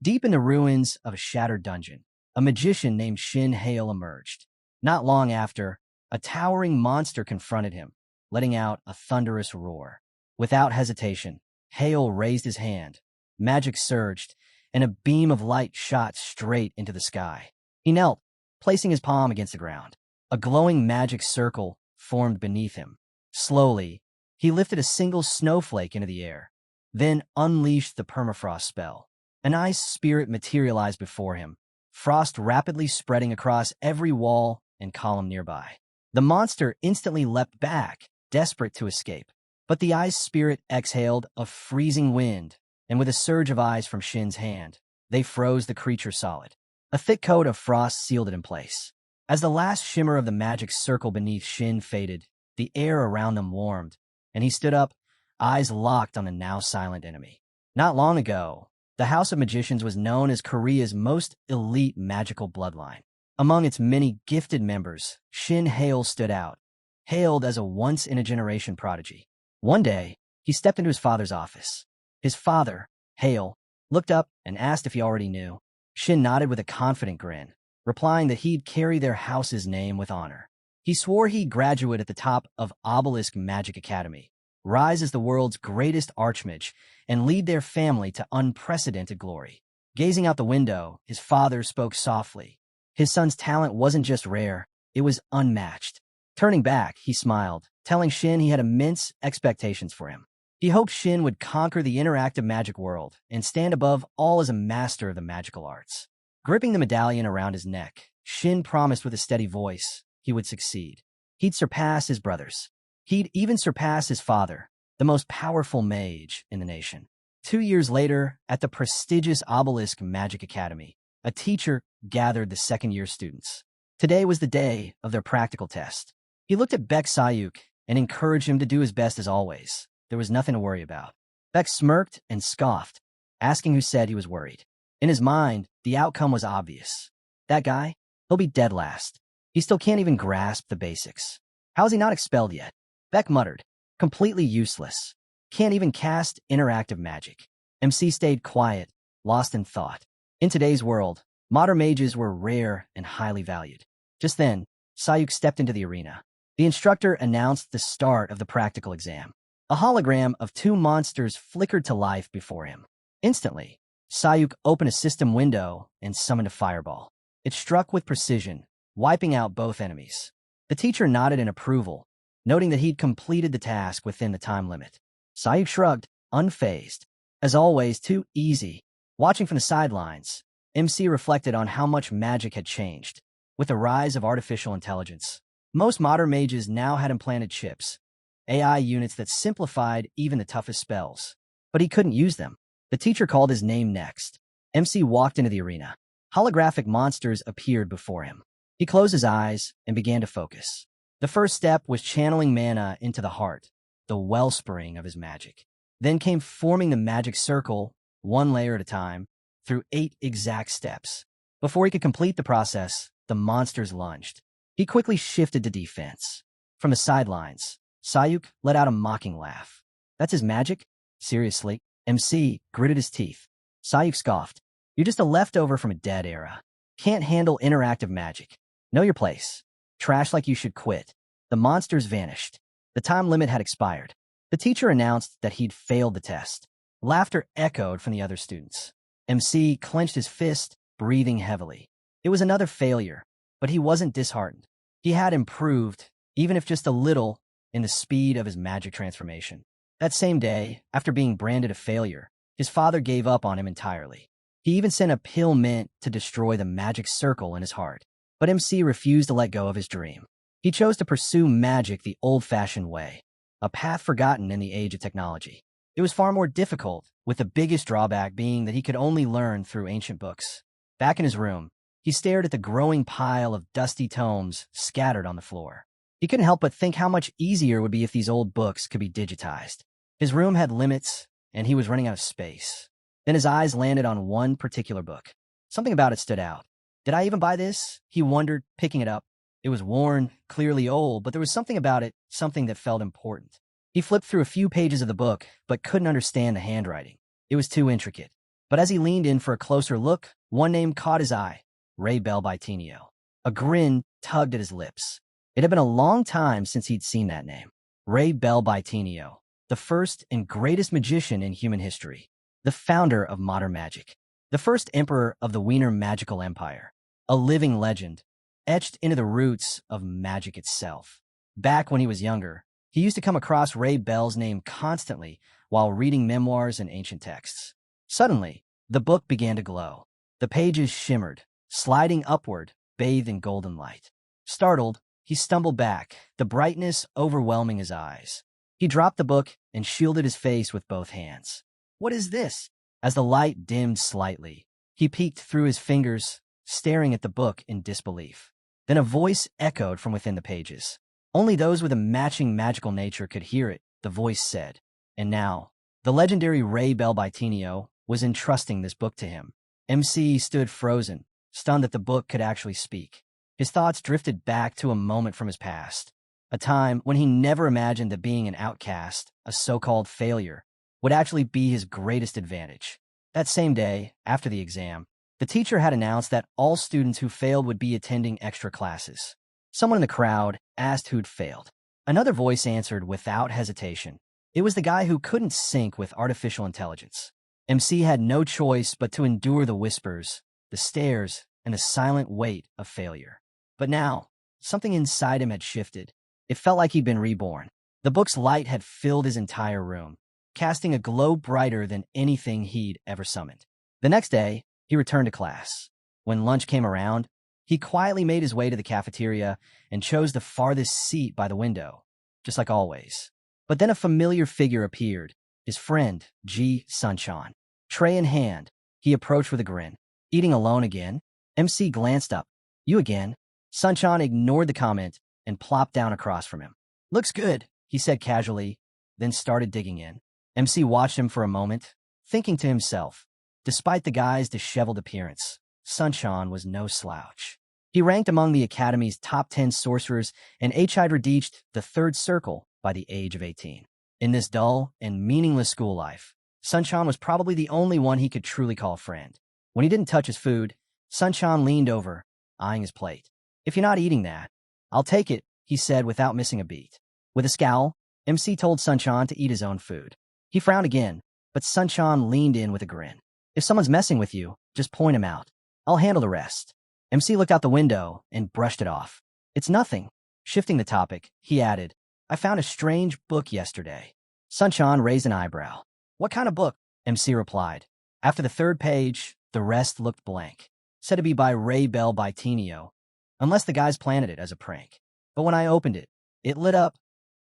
Deep in the ruins of a shattered dungeon, a magician named Shin Hale emerged. Not long after, a towering monster confronted him, letting out a thunderous roar. Without hesitation, Hale raised his hand. Magic surged, and a beam of light shot straight into the sky. He knelt, placing his palm against the ground. A glowing magic circle formed beneath him. Slowly, he lifted a single snowflake into the air, then unleashed the permafrost spell. An ice spirit materialized before him, frost rapidly spreading across every wall and column nearby. The monster instantly leapt back, desperate to escape. But the ice spirit exhaled a freezing wind, and with a surge of ice from Shin's hand, they froze the creature solid. A thick coat of frost sealed it in place. As the last shimmer of the magic circle beneath Shin faded, the air around them warmed, and he stood up, eyes locked on the now silent enemy. Not long ago, the House of Magicians was known as Korea's most elite magical bloodline. Among its many gifted members, Shin Hale stood out, hailed as a once-in-a-generation prodigy. One day, he stepped into his father's office. His father, Hale, looked up and asked if he already knew. Shin nodded with a confident grin, replying that he'd carry their house's name with honor. He swore he'd graduate at the top of Obelisk Magic Academy, rise as the world's greatest archmage, and lead their family to unprecedented glory. Gazing out the window, his father spoke softly. His son's talent wasn't just rare, it was unmatched. Turning back, he smiled, telling Shin he had immense expectations for him. He hoped Shin would conquer the interactive magic world and stand above all as a master of the magical arts. Gripping the medallion around his neck, Shin promised with a steady voice he would succeed. He'd surpass his brothers. He'd even surpass his father, the most powerful mage in the nation. 2 years later, at the prestigious Obelisk Magic Academy, a teacher gathered the second-year students. Today was the day of their practical test. He looked at Baek Sayuk and encouraged him to do his best as always. There was nothing to worry about. Baek smirked and scoffed, asking who said he was worried. In his mind, the outcome was obvious. That guy, he'll be dead last. He still can't even grasp the basics. How is he not expelled yet? Baek muttered, completely useless. Can't even cast interactive magic. MC stayed quiet, lost in thought. In today's world, modern mages were rare and highly valued. Just then, Sayuk stepped into the arena. The instructor announced the start of the practical exam. A hologram of 2 monsters flickered to life before him. Instantly, Sayuk opened a system window and summoned a fireball. It struck with precision, wiping out both enemies. The teacher nodded in approval, noting that he'd completed the task within the time limit. Sayuk shrugged, unfazed. As always, too easy. Watching from the sidelines, MC reflected on how much magic had changed. With the rise of artificial intelligence, most modern mages now had implanted chips, AI units that simplified even the toughest spells. But he couldn't use them. The teacher called his name next. MC walked into the arena. Holographic monsters appeared before him. He closed his eyes and began to focus. The first step was channeling mana into the heart, the wellspring of his magic. Then came forming the magic circle, 1 layer at a time, through 8 exact steps. Before he could complete the process, the monsters lunged. He quickly shifted to defense. From the sidelines, Sayuk let out a mocking laugh. That's his magic? Seriously? MC gritted his teeth. Sayuk scoffed. You're just a leftover from a dead era. Can't handle interactive magic. Know your place. Trash like you should quit. The monsters vanished. The time limit had expired. The teacher announced that he'd failed the test. Laughter echoed from the other students. MC clenched his fist, breathing heavily. It was another failure, but he wasn't disheartened. He had improved, even if just a little, in the speed of his magic transformation. That same day, after being branded a failure, his father gave up on him entirely. He even sent a pill meant to destroy the magic circle in his heart. But MC refused to let go of his dream. He chose to pursue magic the old-fashioned way, a path forgotten in the age of technology. It was far more difficult, with the biggest drawback being that he could only learn through ancient books. Back in his room, he stared at the growing pile of dusty tomes scattered on the floor. He couldn't help but think how much easier it would be if these old books could be digitized. His room had limits, and he was running out of space. Then his eyes landed on one particular book. Something about it stood out. Did I even buy this? He wondered, picking it up. It was worn, clearly old, but there was something about it, something that felt important. He flipped through a few pages of the book, but couldn't understand the handwriting. It was too intricate. But as he leaned in for a closer look, one name caught his eye: Ray Belbytenio. A grin tugged at his lips. It had been a long time since he'd seen that name. Ray Belbytenio, the first and greatest magician in human history, the founder of modern magic, the first emperor of the Wiener magical empire, a living legend, etched into the roots of magic itself. Back when he was younger, he used to come across Ray Bell's name constantly while reading memoirs and ancient texts. Suddenly, the book began to glow. The pages shimmered, sliding upward, bathed in golden light. Startled, he stumbled back, the brightness overwhelming his eyes. He dropped the book and shielded his face with both hands. "What is this?" As the light dimmed slightly, he peeked through his fingers, staring at the book in disbelief. Then a voice echoed from within the pages. Only those with a matching magical nature could hear it, the voice said. And now, the legendary Ray Belbytenio was entrusting this book to him. MC stood frozen, stunned that the book could actually speak. His thoughts drifted back to a moment from his past, a time when he never imagined that being an outcast, a so-called failure, would actually be his greatest advantage. That same day, after the exam, the teacher had announced that all students who failed would be attending extra classes. Someone in the crowd asked who'd failed. Another voice answered without hesitation. It was the guy who couldn't sync with artificial intelligence. MC had no choice but to endure the whispers, the stares, and the silent weight of failure. But now, something inside him had shifted. It felt like he'd been reborn. The book's light had filled his entire room, casting a glow brighter than anything he'd ever summoned. The next day, he returned to class. When lunch came around, he quietly made his way to the cafeteria and chose the farthest seat by the window, just like always. But then a familiar figure appeared, his friend, G. Sunshine. Tray in hand, he approached with a grin. "Eating alone again?" MC glanced up. "You again?" Sunshine ignored the comment and plopped down across from him. "Looks good," he said casually, then started digging in. MC watched him for a moment, thinking to himself, despite the guy's disheveled appearance, Sunshine was no slouch. He ranked among the Academy's top 10 sorcerers and had reached the third circle by the age of 18. In this dull and meaningless school life, Sunshine was probably the only one he could truly call a friend. When he didn't touch his food, Sunshine leaned over, eyeing his plate. "If you're not eating that, I'll take it," he said without missing a beat. With a scowl, MC told Sunshine to eat his own food. He frowned again, but Sunshine leaned in with a grin. "If someone's messing with you, just point him out. I'll handle the rest." MC looked out the window and brushed it off. "It's nothing." Shifting the topic, he added, "I found a strange book yesterday." Sunshine raised an eyebrow. "What kind of book?" MC replied. After the third page, the rest looked blank. Said to be by Ray Belbytenio, unless the guys planted it as a prank. But when I opened it, it lit up,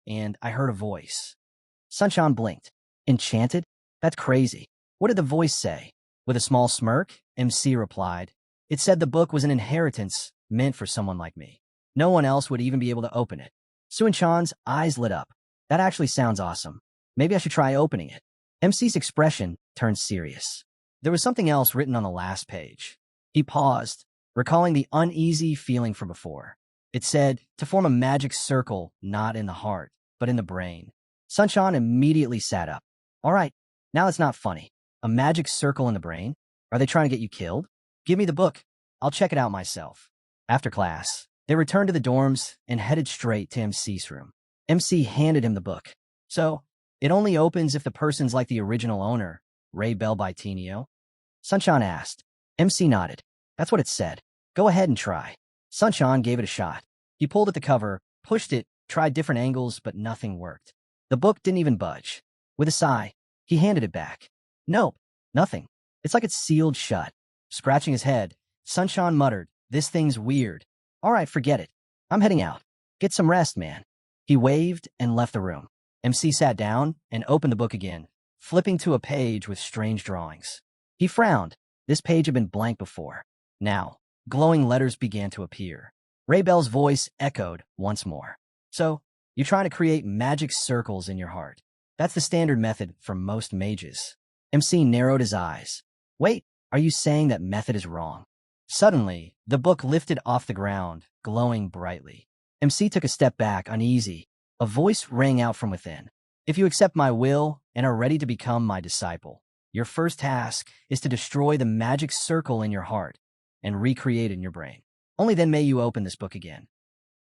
and I heard a voice. Sunshine blinked. "Enchanted? That's crazy. What did the voice say?" With a small smirk, MC replied, "It said the book was an inheritance meant for someone like me. No one else would even be able to open it." Sunchan's eyes lit up. "That actually sounds awesome. Maybe I should try opening it." MC's expression turned serious. There was something else written on the last page. He paused, recalling the uneasy feeling from before. It said, to form a magic circle not in the heart, but in the brain. Sunshine immediately sat up. "All right, now that's not funny. A magic circle in the brain? Are they trying to get you killed? Give me the book. I'll check it out myself." After class, they returned to the dorms and headed straight to MC's room. MC handed him the book. "So, it only opens if the person's like the original owner, Ray Belbytenio?" Sunshine asked. MC nodded. "That's what it said. Go ahead and try." Sunshine gave it a shot. He pulled at the cover, pushed it, tried different angles, but nothing worked. The book didn't even budge. With a sigh, he handed it back. "Nope, nothing. It's like it's sealed shut." Scratching his head, Sunshine muttered, "This thing's weird. All right, forget it. I'm heading out. Get some rest, man." He waved and left the room. MC sat down and opened the book again, flipping to a page with strange drawings. He frowned. This page had been blank before. Now, glowing letters began to appear. Ray Bell's voice echoed once more. "So, you're trying to create magic circles in your heart. That's the standard method for most mages." MC narrowed his eyes. "Wait, are you saying that method is wrong?" Suddenly, the book lifted off the ground, glowing brightly. MC took a step back, uneasy. A voice rang out from within. "If you accept my will and are ready to become my disciple, Your first task is to destroy the magic circle in your heart and recreate it in your brain. Only then may you open this book again."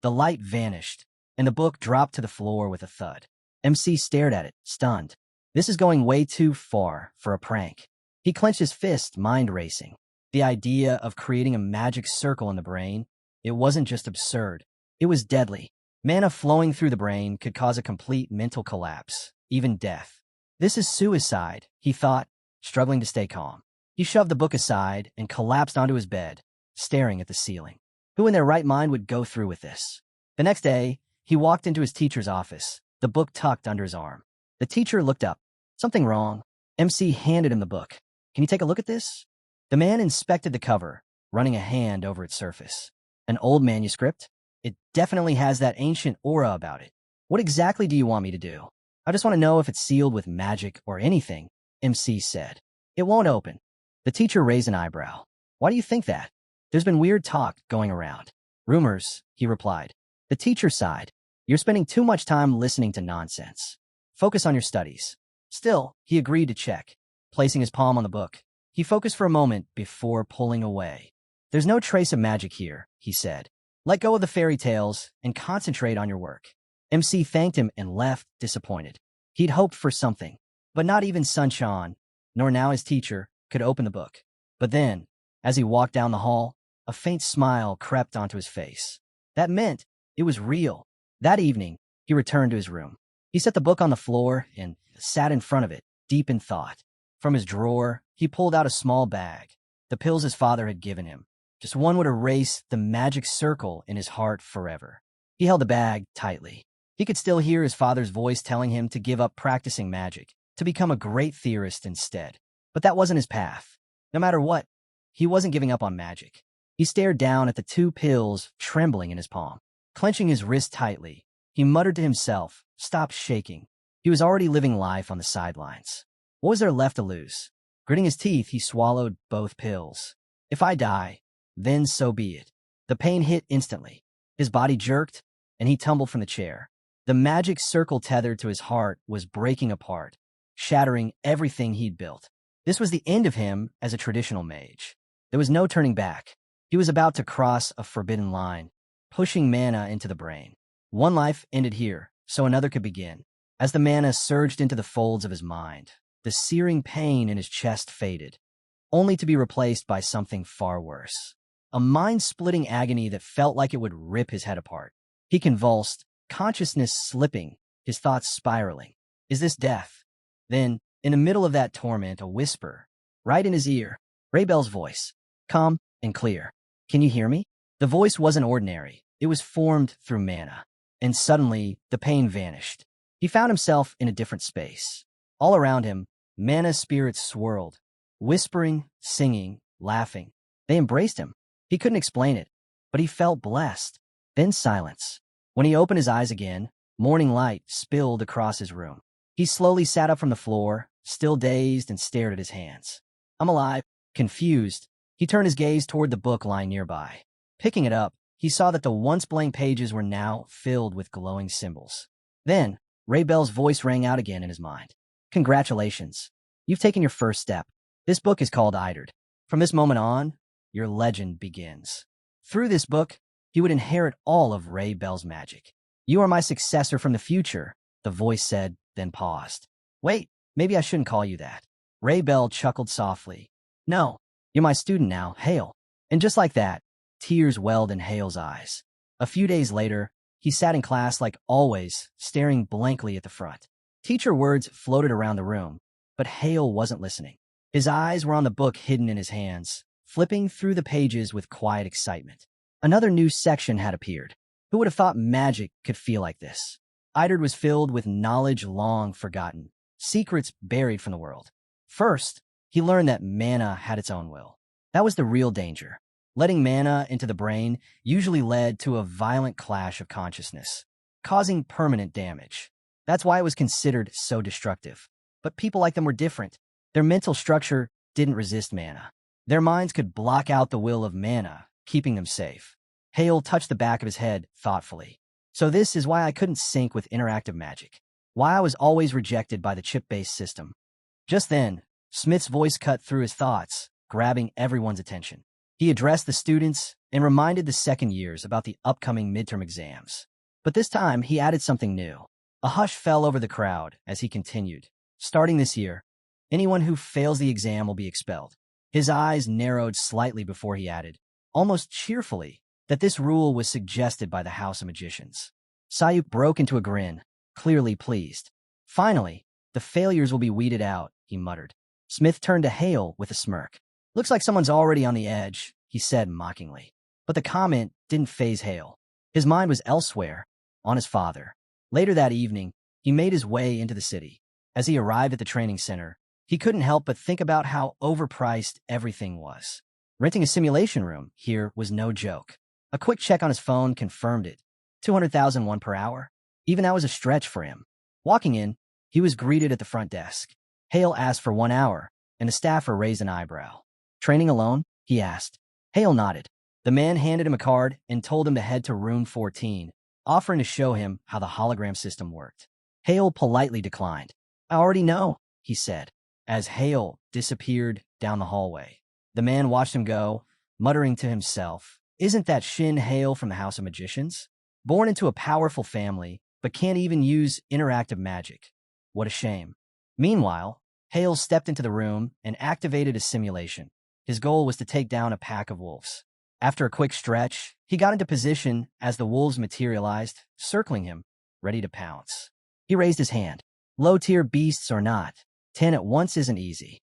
The light vanished, and the book dropped to the floor with a thud. MC stared at it, stunned. This is going way too far for a prank. He clenched his fist, mind racing. The idea of creating a magic circle in the brain, it wasn't just absurd. It was deadly. Mana flowing through the brain could cause a complete mental collapse, even death. This is suicide, he thought, struggling to stay calm. He shoved the book aside and collapsed onto his bed, staring at the ceiling. Who in their right mind would go through with this? The next day, he walked into his teacher's office, the book tucked under his arm. The teacher looked up. "Something wrong?" MC handed him the book. "Can you take a look at this?" The man inspected the cover, running a hand over its surface. "An old manuscript? It definitely has that ancient aura about it. What exactly do you want me to do?" "I just want to know if it's sealed with magic or anything," MC said. "It won't open." The teacher raised an eyebrow. "Why do you think that?" "There's been weird talk going around." "Rumors," he replied. The teacher sighed. "You're spending too much time listening to nonsense. Focus on your studies." Still, he agreed to check. Placing his palm on the book, he focused for a moment before pulling away. "There's no trace of magic here," he said. "Let go of the fairy tales and concentrate on your work." MC thanked him and left, disappointed. He'd hoped for something, but not even Sunshine, nor now his teacher, could open the book. But then, as he walked down the hall, a faint smile crept onto his face. That meant it was real. That evening, he returned to his room. He set the book on the floor and sat in front of it, deep in thought. From his drawer, he pulled out a small bag, the pills his father had given him. Just one would erase the magic circle in his heart forever. He held the bag tightly. He could still hear his father's voice telling him to give up practicing magic, to become a great theorist instead. But that wasn't his path. No matter what, he wasn't giving up on magic. He stared down at the 2 pills trembling in his palm. Clenching his wrist tightly, he muttered to himself, "Stop shaking." He was already living life on the sidelines. What was there left to lose? Gritting his teeth, he swallowed both pills. If I die, then so be it. The pain hit instantly. His body jerked, and he tumbled from the chair. The magic circle tethered to his heart was breaking apart, shattering everything he'd built. This was the end of him as a traditional mage. There was no turning back. He was about to cross a forbidden line, pushing mana into the brain. One life ended here, so another could begin. As the mana surged into the folds of his mind, the searing pain in his chest faded, only to be replaced by something far worse. A mind-splitting agony that felt like it would rip his head apart. He convulsed, consciousness slipping, his thoughts spiraling. Is this death? Then, in the middle of that torment, a whisper, right in his ear, Raybell's voice, calm and clear. "Can you hear me?" The voice wasn't ordinary. It was formed through mana. And suddenly, the pain vanished. He found himself in a different space. All around him, mana spirits swirled, whispering, singing, laughing. They embraced him. He couldn't explain it, but he felt blessed. Then silence. When he opened his eyes again, morning light spilled across his room. He slowly sat up from the floor, still dazed, and stared at his hands. "I'm alive." Confused, he turned his gaze toward the book lying nearby. Picking it up, he saw that the once blank pages were now filled with glowing symbols. Then, Raybell's voice rang out again in his mind. "Congratulations. You've taken your first step. This book is called Idred. From this moment on, your legend begins." Through this book, he would inherit all of Raybell's magic. "You are my successor from the future," the voice said, then paused. "Wait, maybe I shouldn't call you that." Raybell chuckled softly. "No, you're my student now, Hale." And just like that, tears welled in Hale's eyes. A few days later, he sat in class like always, staring blankly at the front. Teacher words floated around the room, but Hale wasn't listening. His eyes were on the book hidden in his hands, flipping through the pages with quiet excitement. Another new section had appeared. Who would have thought magic could feel like this? Idred was filled with knowledge long forgotten, secrets buried from the world. First, he learned that mana had its own will. That was the real danger. Letting mana into the brain usually led to a violent clash of consciousness, causing permanent damage. That's why it was considered so destructive. But people like them were different. Their mental structure didn't resist mana. Their minds could block out the will of mana, keeping them safe. Hale touched the back of his head thoughtfully. So this is why I couldn't sync with interactive magic. Why I was always rejected by the chip-based system. Just then, Smith's voice cut through his thoughts, grabbing everyone's attention. He addressed the students and reminded the second years about the upcoming midterm exams. But this time, he added something new. A hush fell over the crowd as he continued. Starting this year, anyone who fails the exam will be expelled. His eyes narrowed slightly before he added, almost cheerfully, that this rule was suggested by the House of Magicians. Sayuk broke into a grin, clearly pleased. Finally, the failures will be weeded out, he muttered. Smith turned to Hale with a smirk. Looks like someone's already on the edge, he said mockingly. But the comment didn't faze Hale. His mind was elsewhere, on his father. Later that evening, he made his way into the city. As he arrived at the training center, he couldn't help but think about how overpriced everything was. Renting a simulation room here was no joke. A quick check on his phone confirmed it. 200,001 per hour? Even that was a stretch for him. Walking in, he was greeted at the front desk. Hale asked for 1 hour, and the staffer raised an eyebrow. Training alone? He asked. Hale nodded. The man handed him a card and told him to head to room 14, offering to show him how the hologram system worked. Hale politely declined. I already know, he said, as Hale disappeared down the hallway. The man watched him go, muttering to himself, Isn't that Shin Hale from the House of Magicians? Born into a powerful family, but can't even use interactive magic. What a shame. Meanwhile, Hale stepped into the room and activated a simulation. His goal was to take down a pack of wolves. After a quick stretch, he got into position as the wolves materialized, circling him, ready to pounce. He raised his hand. Low-tier beasts or not, 10 at once isn't easy.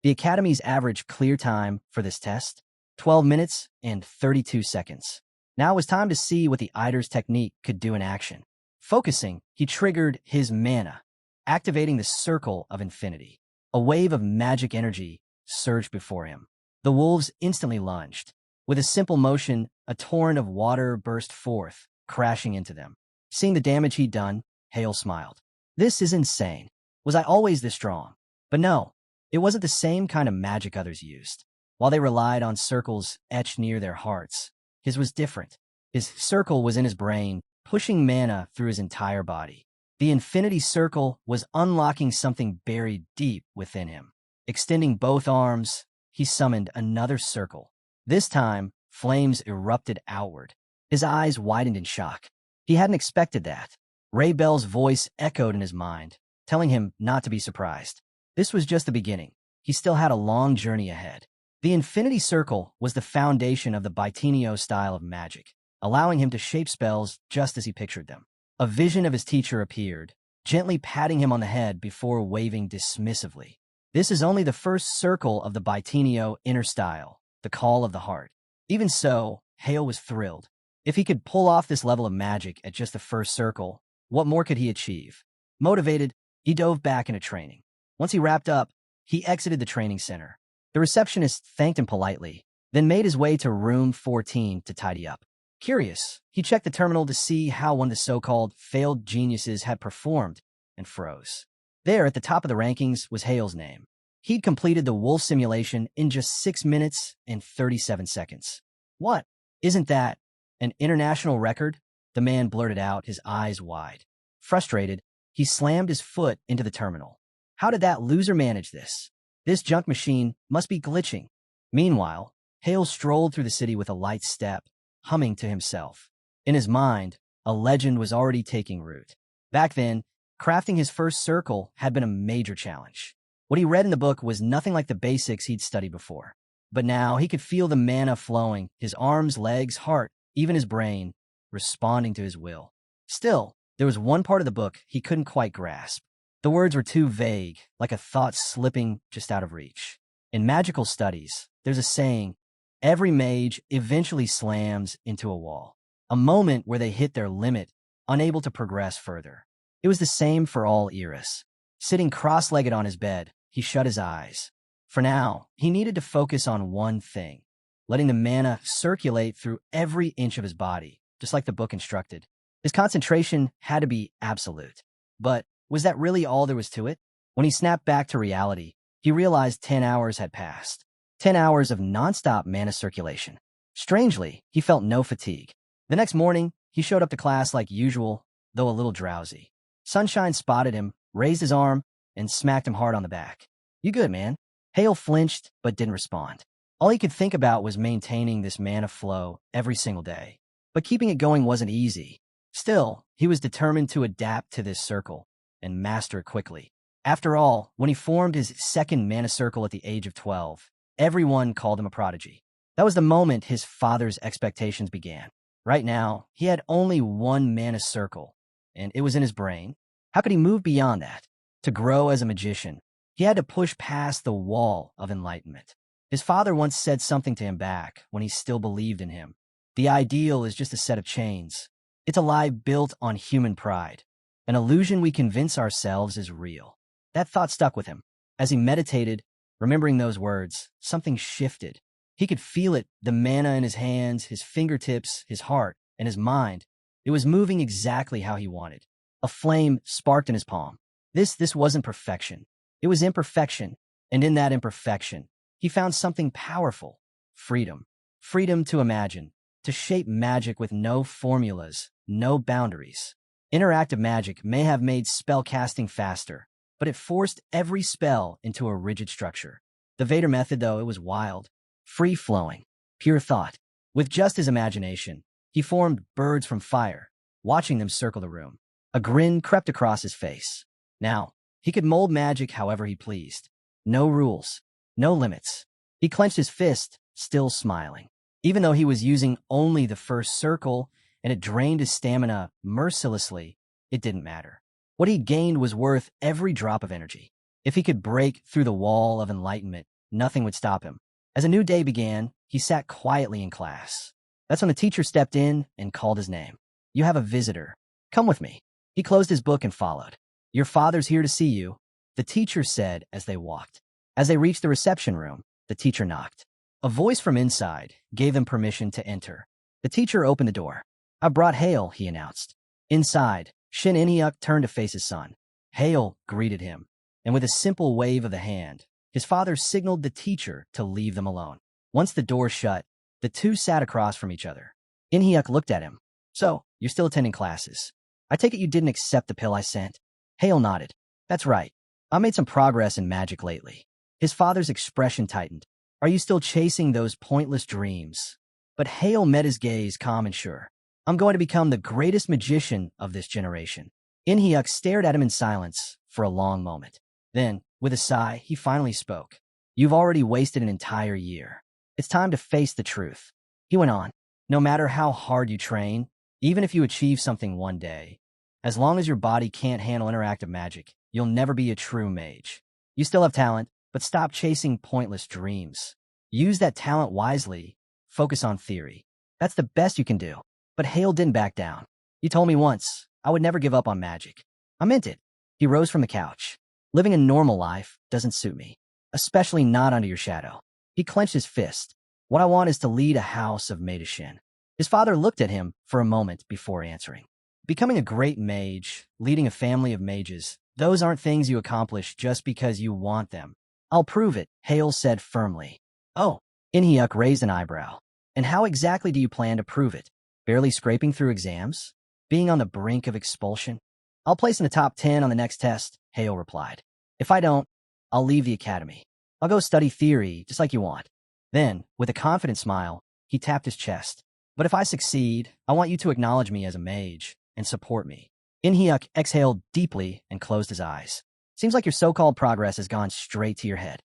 The Academy's average clear time for this test, 12 minutes and 32 seconds. Now it was time to see what the Eider's technique could do in action. Focusing, he triggered his mana, activating the Circle of Infinity. A wave of magic energy surged before him. The wolves instantly lunged. With a simple motion, a torrent of water burst forth, crashing into them. Seeing the damage he'd done, Hale smiled. This is insane. Was I always this strong? But no, it wasn't the same kind of magic others used. While they relied on circles etched near their hearts, his was different. His circle was in his brain, pushing mana through his entire body. The Infinity Circle was unlocking something buried deep within him. Extending both arms, he summoned another circle. This time, flames erupted outward. His eyes widened in shock. He hadn't expected that. Ray Bell's voice echoed in his mind, telling him not to be surprised. This was just the beginning. He still had a long journey ahead. The Infinity Circle was the foundation of the Baitinio style of magic, allowing him to shape spells just as he pictured them. A vision of his teacher appeared, gently patting him on the head before waving dismissively. This is only the first circle of the Baitinio inner style, the call of the heart. Even so, Hale was thrilled. If he could pull off this level of magic at just the first circle, what more could he achieve? Motivated, he dove back into training. Once he wrapped up, he exited the training center. The receptionist thanked him politely, then made his way to room 14 to tidy up. Curious, he checked the terminal to see how one of the so-called failed geniuses had performed and froze. There, at the top of the rankings, was Hale's name. He'd completed the wolf simulation in just 6 minutes and 37 seconds. What? Isn't that an international record? The man blurted out, his eyes wide. Frustrated, he slammed his foot into the terminal. How did that loser manage this? This junk machine must be glitching. Meanwhile, Hale strolled through the city with a light step, humming to himself. In his mind, a legend was already taking root. Back then, crafting his first circle had been a major challenge. What he read in the book was nothing like the basics he'd studied before. But now he could feel the mana flowing, his arms, legs, heart, even his brain, responding to his will. Still, there was one part of the book he couldn't quite grasp. The words were too vague, like a thought slipping just out of reach. In magical studies, there's a saying, every mage eventually slams into a wall, a moment where they hit their limit, unable to progress further. It was the same for all Eris. Sitting cross-legged on his bed, he shut his eyes. For now, he needed to focus on one thing, letting the mana circulate through every inch of his body, just like the book instructed. His concentration had to be absolute. But was that really all there was to it? When he snapped back to reality, he realized 10 hours had passed. 10 hours of nonstop mana circulation. Strangely, he felt no fatigue. The next morning, he showed up to class like usual, though a little drowsy. Sunshine spotted him, raised his arm, and smacked him hard on the back. You good, man? Hale flinched but didn't respond. All he could think about was maintaining this mana flow every single day. But keeping it going wasn't easy. Still, he was determined to adapt to this circle and master it quickly. After all, when he formed his second mana circle at the age of 12, everyone called him a prodigy. That was the moment his father's expectations began. Right now, he had only one mana circle, and it was in his brain. How could he move beyond that? To grow as a magician, he had to push past the wall of enlightenment. His father once said something to him back when he still believed in him. The ideal is just a set of chains. It's a lie built on human pride, an illusion we convince ourselves is real. That thought stuck with him. As he meditated, remembering those words, something shifted. He could feel it, the mana in his hands, his fingertips, his heart, and his mind. It was moving exactly how he wanted. A flame sparked in his palm. This wasn't perfection. It was imperfection, and in that imperfection, he found something powerful. Freedom. Freedom to imagine, to shape magic with no formulas, no boundaries. Interactive magic may have made spell casting faster, but it forced every spell into a rigid structure. The Vader method, though, it was wild, free-flowing, pure thought. With just his imagination, he formed birds from fire, watching them circle the room. A grin crept across his face. Now, he could mold magic however he pleased. No rules, no limits. He clenched his fist, still smiling. Even though he was using only the first circle and it drained his stamina mercilessly, it didn't matter. What he gained was worth every drop of energy. If he could break through the wall of enlightenment, nothing would stop him. As a new day began, he sat quietly in class. That's when the teacher stepped in and called his name. "You have a visitor. Come with me." He closed his book and followed. "Your father's here to see you," the teacher said as they walked. As they reached the reception room, the teacher knocked. A voice from inside gave them permission to enter. The teacher opened the door. "I brought Hale," he announced. Inside, Shin In-hyuk turned to face his son. Hale greeted him, and with a simple wave of the hand, his father signaled the teacher to leave them alone. Once the door shut, the two sat across from each other. In-hyuk looked at him. "So, you're still attending classes. I take it you didn't accept the pill I sent?" Hale nodded. "That's right. I made some progress in magic lately." His father's expression tightened. "Are you still chasing those pointless dreams?" But Hale met his gaze calm and sure. "I'm going to become the greatest magician of this generation." In-hyuk stared at him in silence for a long moment. Then, with a sigh, he finally spoke. "You've already wasted an entire year. It's time to face the truth." He went on. "No matter how hard you train, even if you achieve something one day, as long as your body can't handle interactive magic, you'll never be a true mage. You still have talent, but stop chasing pointless dreams. Use that talent wisely. Focus on theory. That's the best you can do." But Hale didn't back down. "You told me once I would never give up on magic. I meant it." He rose from the couch. "Living a normal life doesn't suit me, especially not under your shadow." He clenched his fist. "What I want is to lead a house of Maidashin." His father looked at him for a moment before answering. "Becoming a great mage, leading a family of mages, those aren't things you accomplish just because you want them." "I'll prove it," Hale said firmly. "Oh," In-hyuk raised an eyebrow. "And how exactly do you plan to prove it? Barely scraping through exams? Being on the brink of expulsion?" "I'll place in the top 10 on the next test," Hale replied. "If I don't, I'll leave the academy. I'll go study theory, just like you want." Then, with a confident smile, he tapped his chest. "But if I succeed, I want you to acknowledge me as a mage and support me." In-hyuk exhaled deeply and closed his eyes. "Seems like your so-called progress has gone straight to your head."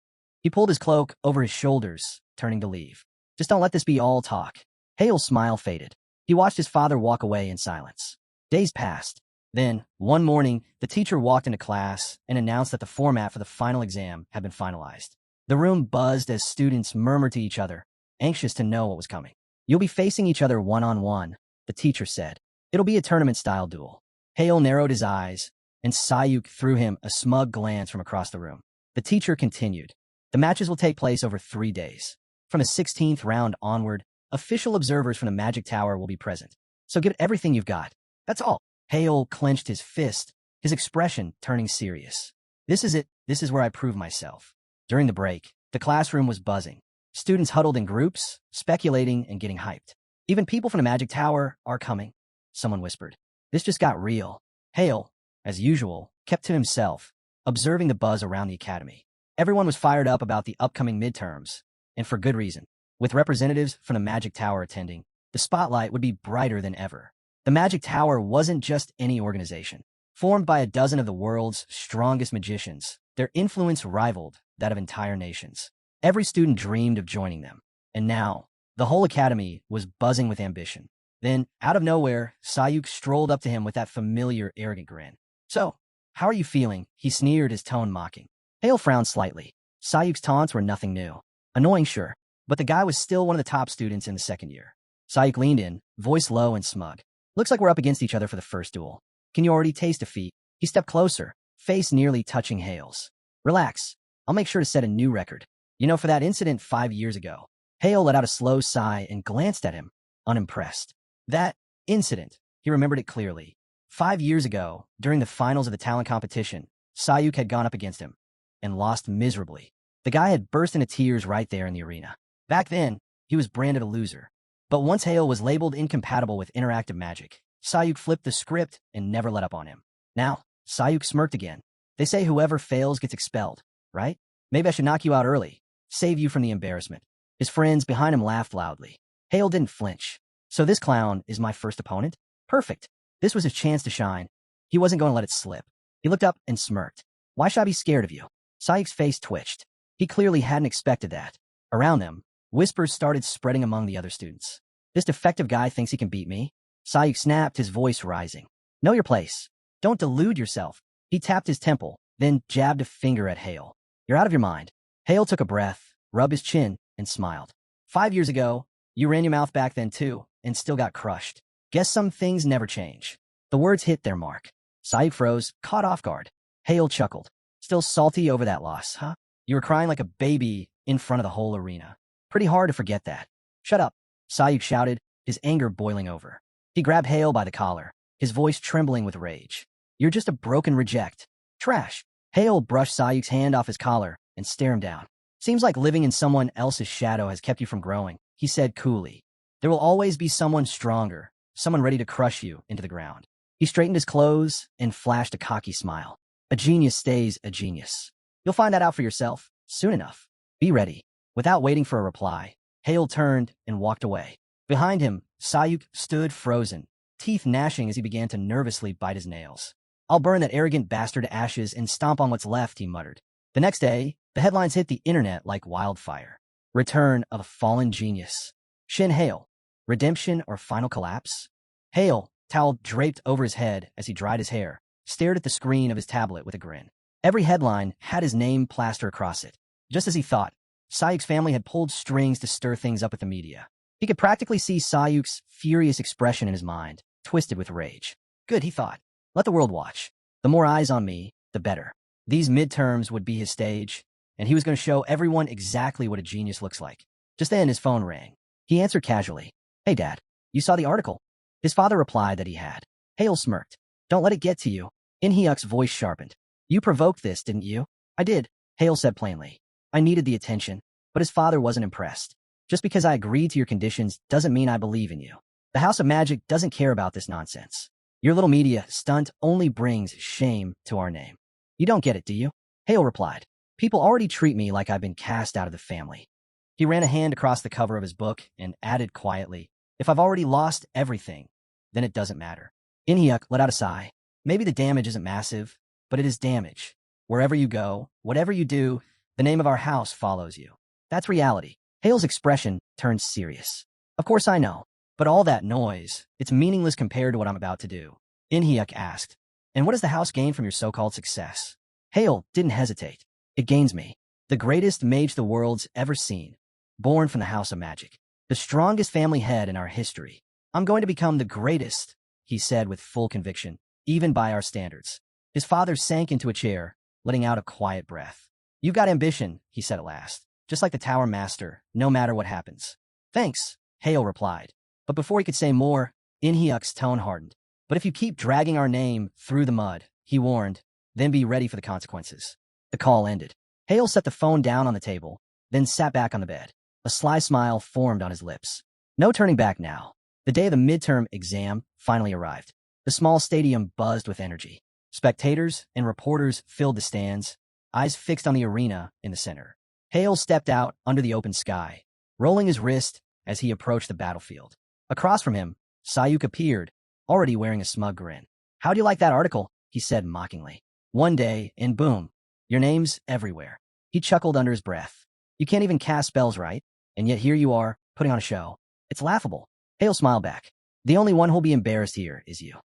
He pulled his cloak over his shoulders, turning to leave. "Just don't let this be all talk." Hale's smile faded. He watched his father walk away in silence. Days passed. Then, one morning, the teacher walked into class and announced that the format for the final exam had been finalized. The room buzzed as students murmured to each other, anxious to know what was coming. "You'll be facing each other one-on-one," the teacher said. "It'll be a tournament-style duel." Hale narrowed his eyes, and Sayuk threw him a smug glance from across the room. The teacher continued. "The matches will take place over 3 days. From the 16th round onward, official observers from the Magic Tower will be present. So give it everything you've got. That's all." Hale clenched his fist, his expression turning serious. "This is it. This is where I prove myself." During the break, the classroom was buzzing. Students huddled in groups, speculating and getting hyped. "Even people from the Magic Tower are coming," someone whispered. This just got real. Hale, as usual, kept to himself, observing the buzz around the academy. Everyone was fired up about the upcoming midterms, and for good reason. With representatives from the Magic Tower attending, the spotlight would be brighter than ever. The Magic Tower wasn't just any organization. Formed by a dozen of the world's strongest magicians, their influence rivaled that of entire nations. Every student dreamed of joining them. And now, the whole academy was buzzing with ambition. Then, out of nowhere, Sayuk strolled up to him with that familiar, arrogant grin. "So, how are you feeling?" He sneered, his tone mocking. Hale frowned slightly. Sayuk's taunts were nothing new. Annoying, sure, but the guy was still one of the top students in the second year. Sayuk leaned in, voice low and smug. "Looks like we're up against each other for the first duel. Can you already taste defeat?" He stepped closer, face nearly touching Hale's. "Relax. I'll make sure to set a new record. You know, for that incident 5 years ago." Hale let out a slow sigh and glanced at him, unimpressed. That incident, he remembered it clearly. 5 years ago, during the finals of the talent competition, Sayuk had gone up against him and lost miserably. The guy had burst into tears right there in the arena. Back then, he was branded a loser. But once Hale was labeled incompatible with interactive magic, Sayuk flipped the script and never let up on him. Now, Sayuk smirked again. "They say whoever fails gets expelled, right? Maybe I should knock you out early, save you from the embarrassment." His friends behind him laughed loudly. Hale didn't flinch. "So this clown is my first opponent? Perfect." This was his chance to shine. He wasn't going to let it slip. He looked up and smirked. "Why should I be scared of you?" Sayuk's face twitched. He clearly hadn't expected that. Around them, whispers started spreading among the other students. "This defective guy thinks he can beat me?" Sayuk snapped, his voice rising. "Know your place. Don't delude yourself." He tapped his temple, then jabbed a finger at Hale. "You're out of your mind." Hale took a breath, rubbed his chin, and smiled. 5 years ago, you ran your mouth back then too, and still got crushed. Guess some things never change." The words hit their mark. Sayuk froze, caught off guard. Hale chuckled. "Still salty over that loss, huh? You were crying like a baby in front of the whole arena. Pretty hard to forget that." "Shut up," Sayuk shouted, his anger boiling over. He grabbed Hale by the collar, his voice trembling with rage. "You're just a broken reject. Trash." Hale brushed Sayuk's hand off his collar and stared him down. "Seems like living in someone else's shadow has kept you from growing," he said coolly. "There will always be someone stronger, someone ready to crush you into the ground." He straightened his clothes and flashed a cocky smile. "A genius stays a genius. You'll find that out for yourself, soon enough. Be ready." Without waiting for a reply, Hale turned and walked away. Behind him, Sayuk stood frozen, teeth gnashing as he began to nervously bite his nails. "I'll burn that arrogant bastard to ashes and stomp on what's left," he muttered. The next day, the headlines hit the internet like wildfire. "Return of a fallen genius. Shin Hale. Redemption or final collapse?" Hale, towel draped over his head as he dried his hair, stared at the screen of his tablet with a grin. Every headline had his name plastered across it. Just as he thought, Sayuk's family had pulled strings to stir things up with the media. He could practically see Sayuk's furious expression in his mind, twisted with rage. Good, he thought. Let the world watch. The more eyes on me, the better. These midterms would be his stage, and he was going to show everyone exactly what a genius looks like. Just then, his phone rang. He answered casually. "Hey, Dad, you saw the article?" His father replied that he had. Hale smirked. "Don't let it get to you." In-hyuk's voice sharpened. "You provoked this, didn't you?" "I did," Hale said plainly. "I needed the attention." But his father wasn't impressed. "Just because I agreed to your conditions doesn't mean I believe in you. The House of Magic doesn't care about this nonsense. Your little media stunt only brings shame to our name." "You don't get it, do you?" Hale replied. "People already treat me like I've been cast out of the family." He ran a hand across the cover of his book and added quietly, "If I've already lost everything, then it doesn't matter." In-hyuk let out a sigh. "Maybe the damage isn't massive, but it is damage. Wherever you go, whatever you do, the name of our house follows you. That's reality." Hale's expression turned serious. "Of course I know, but all that noise, it's meaningless compared to what I'm about to do." In-hyuk asked, "And what does the house gain from your so-called success?" Hale didn't hesitate. "It gains me, the greatest mage the world's ever seen, born from the House of Magic, the strongest family head in our history. I'm going to become the greatest," he said with full conviction, "even by our standards." His father sank into a chair, letting out a quiet breath. "You've got ambition," he said at last, "just like the Tower Master, no matter what happens." "Thanks," Hale replied. But before he could say more, In-hyuk's tone hardened. "But if you keep dragging our name through the mud," he warned, "then be ready for the consequences." The call ended. Hale set the phone down on the table, then sat back on the bed. A sly smile formed on his lips. No turning back now. The day of the midterm exam finally arrived. The small stadium buzzed with energy. Spectators and reporters filled the stands, eyes fixed on the arena in the center. Hale stepped out under the open sky, rolling his wrist as he approached the battlefield. Across from him, Sayuk appeared, already wearing a smug grin. "How do you like that article?" he said mockingly. "One day, and boom, your name's everywhere." He chuckled under his breath. "You can't even cast spells right, and yet here you are, putting on a show. It's laughable." Hale smiled back. "The only one who'll be embarrassed here is you."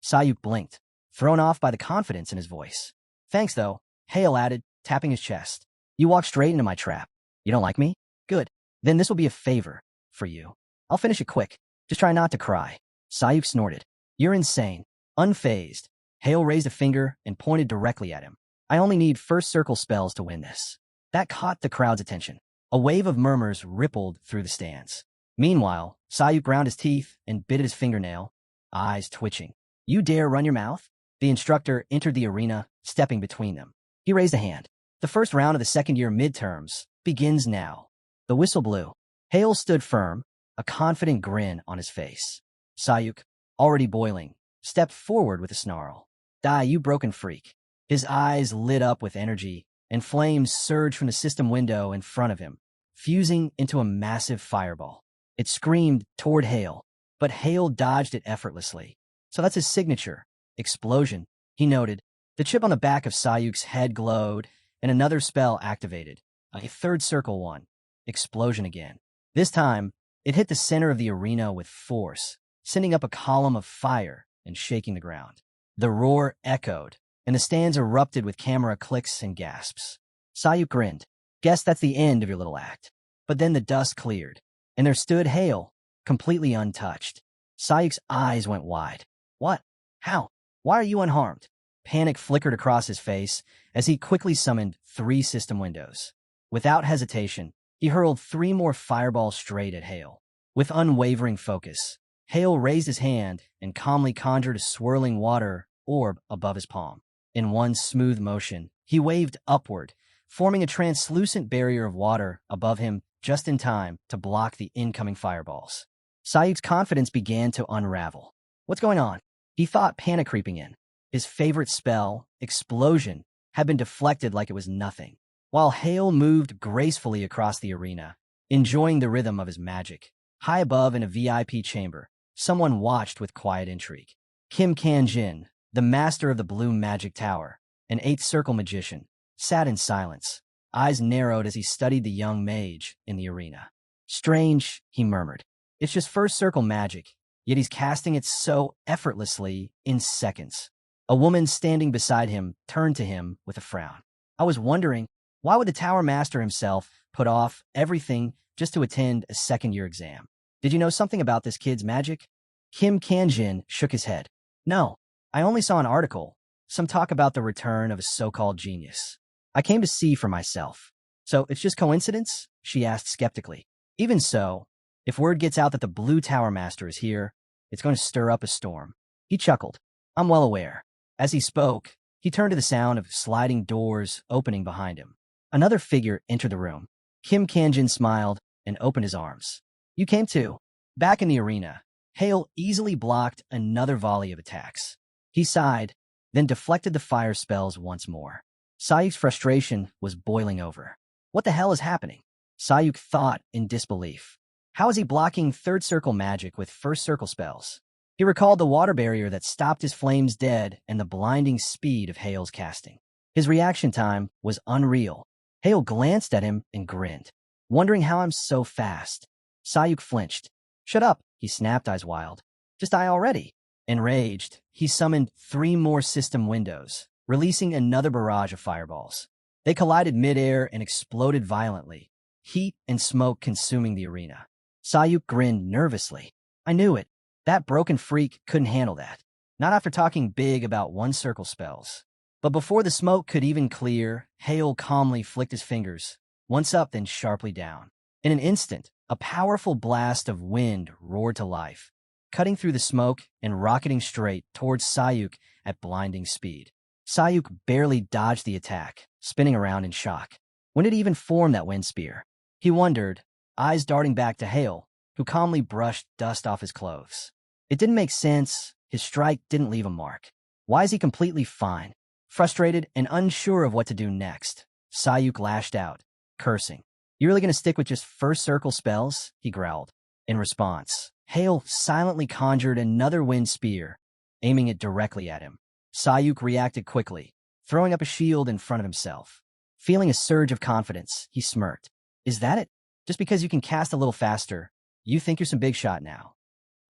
Sayuk blinked, thrown off by the confidence in his voice. "Thanks, though," Hale added, tapping his chest. "You walked straight into my trap. You don't like me? Good. Then this will be a favor for you. I'll finish it quick. Just try not to cry." Sayuk snorted. "You're insane." Unfazed, Hale raised a finger and pointed directly at him. "I only need first circle spells to win this." That caught the crowd's attention. A wave of murmurs rippled through the stands. Meanwhile, Sayuk ground his teeth and bit at his fingernail, eyes twitching. "You dare run your mouth?" The instructor entered the arena, stepping between them. He raised a hand. "The first round of the second-year midterms begins now." The whistle blew. Hale stood firm, a confident grin on his face. Sayuk, already boiling, stepped forward with a snarl. "Die, you broken freak." His eyes lit up with energy, and flames surged from the system window in front of him, fusing into a massive fireball. It screamed toward Hale, but Hale dodged it effortlessly. "So that's his signature. Explosion," he noted. The chip on the back of Sayuk's head glowed, and another spell activated. A third circle one. Explosion again. This time, it hit the center of the arena with force, sending up a column of fire and shaking the ground. The roar echoed, and the stands erupted with camera clicks and gasps. Sayuk grinned. "Guess that's the end of your little act." But then the dust cleared, and there stood Hale, completely untouched. Sayuk's eyes went wide. "What? How? Why are you unharmed?" Panic flickered across his face as he quickly summoned 3 system windows. Without hesitation, he hurled 3 more fireballs straight at Hale. With unwavering focus, Hale raised his hand and calmly conjured a swirling water orb above his palm. In one smooth motion, he waved upward, forming a translucent barrier of water above him just in time to block the incoming fireballs. Sayuk's confidence began to unravel. What's going on? He thought, panic creeping in. His favorite spell, Explosion, had been deflected like it was nothing. While Hale moved gracefully across the arena, enjoying the rhythm of his magic, high above in a VIP chamber, someone watched with quiet intrigue. Kim Kan-jin, the master of the Blue Magic Tower, an 8th circle magician, sat in silence, eyes narrowed as he studied the young mage in the arena. "Strange," he murmured. "It's just first circle magic, yet he's casting it so effortlessly in seconds." A woman standing beside him turned to him with a frown. "I was wondering, why would the tower master himself put off everything just to attend a second-year exam? Did you know something about this kid's magic?" Kim Kan-jin shook his head. "No, I only saw an article, some talk about the return of a so-called genius. I came to see for myself." "So it's just coincidence?" she asked skeptically. "Even so, if word gets out that the Blue Tower Master is here, it's going to stir up a storm." He chuckled. "I'm well aware." As he spoke, he turned to the sound of sliding doors opening behind him. Another figure entered the room. Kim Kan-jin smiled and opened his arms. "You came too." Back in the arena, Hale easily blocked another volley of attacks. He sighed, then deflected the fire spells once more. Sayuk's frustration was boiling over. What the hell is happening? Sayuk thought in disbelief. How is he blocking third circle magic with first circle spells? He recalled the water barrier that stopped his flames dead and the blinding speed of Hale's casting. His reaction time was unreal. Hale glanced at him and grinned, wondering how I'm so fast. Sayuk flinched. "Shut up," he snapped, eyes wild. "Just die already." Enraged, he summoned 3 more system windows, releasing another barrage of fireballs. They collided midair and exploded violently, heat and smoke consuming the arena. Sayuk grinned nervously. "I knew it. That broken freak couldn't handle that. Not after talking big about one-circle spells." But before the smoke could even clear, Hale calmly flicked his fingers, once up then sharply down. In an instant, a powerful blast of wind roared to life, cutting through the smoke and rocketing straight towards Sayuk at blinding speed. Sayuk barely dodged the attack, spinning around in shock. When did he even form that wind spear? He wondered, eyes darting back to Hale, who calmly brushed dust off his clothes. It didn't make sense. His strike didn't leave a mark. Why is he completely fine? Frustrated and unsure of what to do next, Sayuk lashed out, cursing. You really gonna stick with just first circle spells? He growled. In response, Hale silently conjured another wind spear, aiming it directly at him. Sayuk reacted quickly, throwing up a shield in front of himself. Feeling a surge of confidence, he smirked. Is that it? Just because you can cast a little faster, you think you're some big shot now.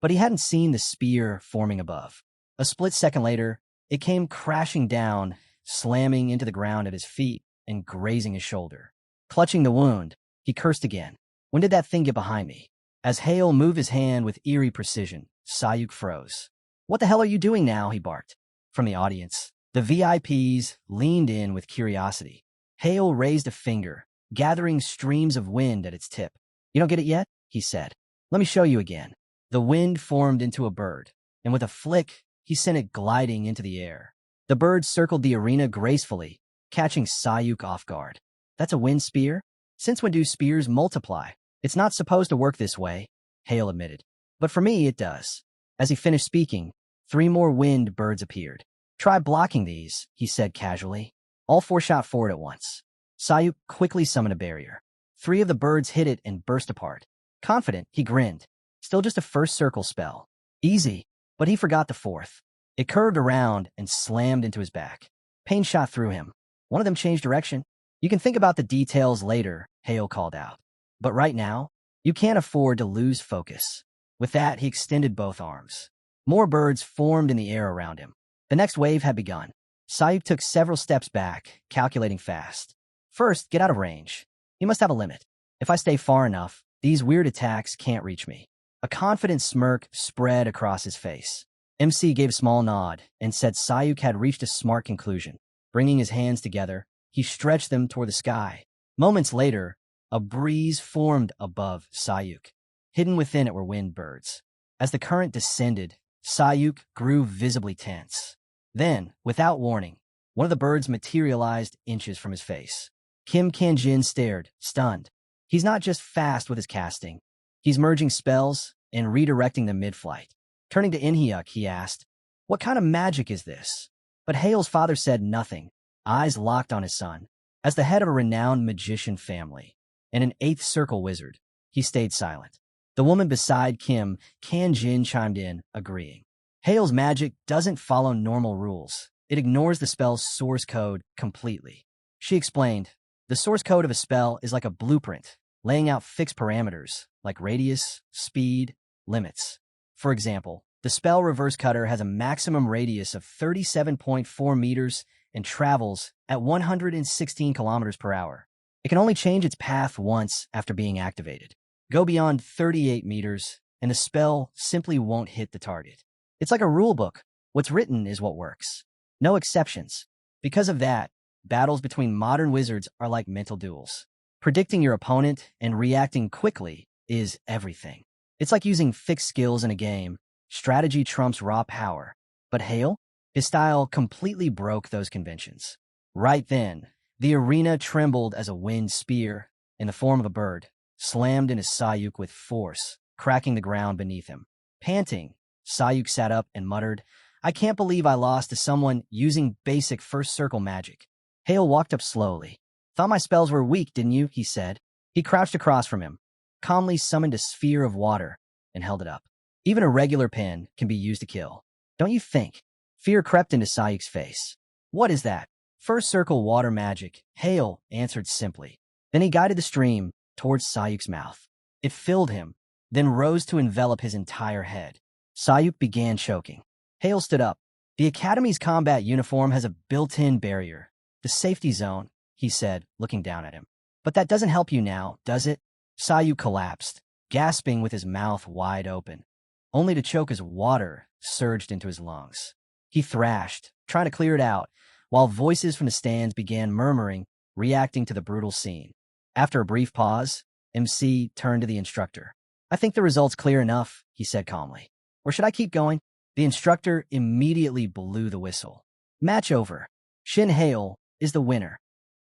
But he hadn't seen the spear forming above. A split second later, it came crashing down, slamming into the ground at his feet and grazing his shoulder. Clutching the wound, he cursed again. When did that thing get behind me? As Hale moved his hand with eerie precision, Sayuk froze. What the hell are you doing now? He barked. From the audience, the VIPs leaned in with curiosity. Hale raised a finger, gathering streams of wind at its tip. You don't get it yet? He said. Let me show you again. The wind formed into a bird, and with a flick, he sent it gliding into the air. The bird circled the arena gracefully, catching Sayuk off guard. That's a wind spear? Since when do spears multiply? It's not supposed to work this way, Hale admitted. But for me, it does. As he finished speaking, 3 more wind birds appeared. Try blocking these, he said casually. All 4 shot forward at once. Sayuk quickly summoned a barrier. 3 of the birds hit it and burst apart. Confident, he grinned. Still just a first circle spell. Easy, but he forgot the 4th. It curved around and slammed into his back. Pain shot through him. One of them changed direction. You can think about the details later, Hale called out. But right now, you can't afford to lose focus. With that, he extended both arms. More birds formed in the air around him. The next wave had begun. Sayuk took several steps back, calculating fast. First, get out of range. You must have a limit. If I stay far enough, these weird attacks can't reach me. A confident smirk spread across his face. MC gave a small nod and said Sayuk had reached a smart conclusion. Bringing his hands together, he stretched them toward the sky. Moments later, a breeze formed above Sayuk. Hidden within it were wind birds. As the current descended, Sayuk grew visibly tense. Then, without warning, one of the birds materialized inches from his face. Kim Kanjin stared, stunned. He's not just fast with his casting. He's merging spells and redirecting them mid-flight. Turning to Inhyuk, he asked, What kind of magic is this? But Hale's father said nothing, eyes locked on his son. As the head of a renowned magician family and an 8th circle wizard, he stayed silent. The woman beside Kim Kanjin chimed in, agreeing. Hale's magic doesn't follow normal rules. It ignores the spell's source code completely. She explained, the source code of a spell is like a blueprint, laying out fixed parameters like radius, speed, limits. For example, the spell Reverse Cutter has a maximum radius of 37.4 meters and travels at 116 kilometers per hour. It can only change its path once after being activated. Go beyond 38 meters, and the spell simply won't hit the target. It's like a rule book. What's written is what works. No exceptions. Because of that, battles between modern wizards are like mental duels. Predicting your opponent and reacting quickly is everything. It's like using fixed skills in a game. Strategy trumps raw power. But Hale? His style completely broke those conventions. Right then, the arena trembled as a wind spear, in the form of a bird, slammed into Sayuk with force, cracking the ground beneath him. Panting, Sayuk sat up and muttered, I can't believe I lost to someone using basic first circle magic. Hale walked up slowly. Thought my spells were weak, didn't you? He said. He crouched across from him, calmly summoned a sphere of water, and held it up. Even a regular pen can be used to kill. Don't you think? Fear crept into Sayuk's face. What is that? First circle water magic, Hale answered simply. Then he guided the stream towards Sayuk's mouth. It filled him, then rose to envelop his entire head. Sayuk began choking. Hale stood up. The Academy's combat uniform has a built-in barrier. The safety zone, he said, looking down at him. But that doesn't help you now, does it? Sayuk collapsed, gasping with his mouth wide open, only to choke as water surged into his lungs. He thrashed, trying to clear it out, while voices from the stands began murmuring, reacting to the brutal scene. After a brief pause, MC turned to the instructor. I think the result's clear enough, he said calmly. Or should I keep going? The instructor immediately blew the whistle. Match over. Shin Hale is the winner.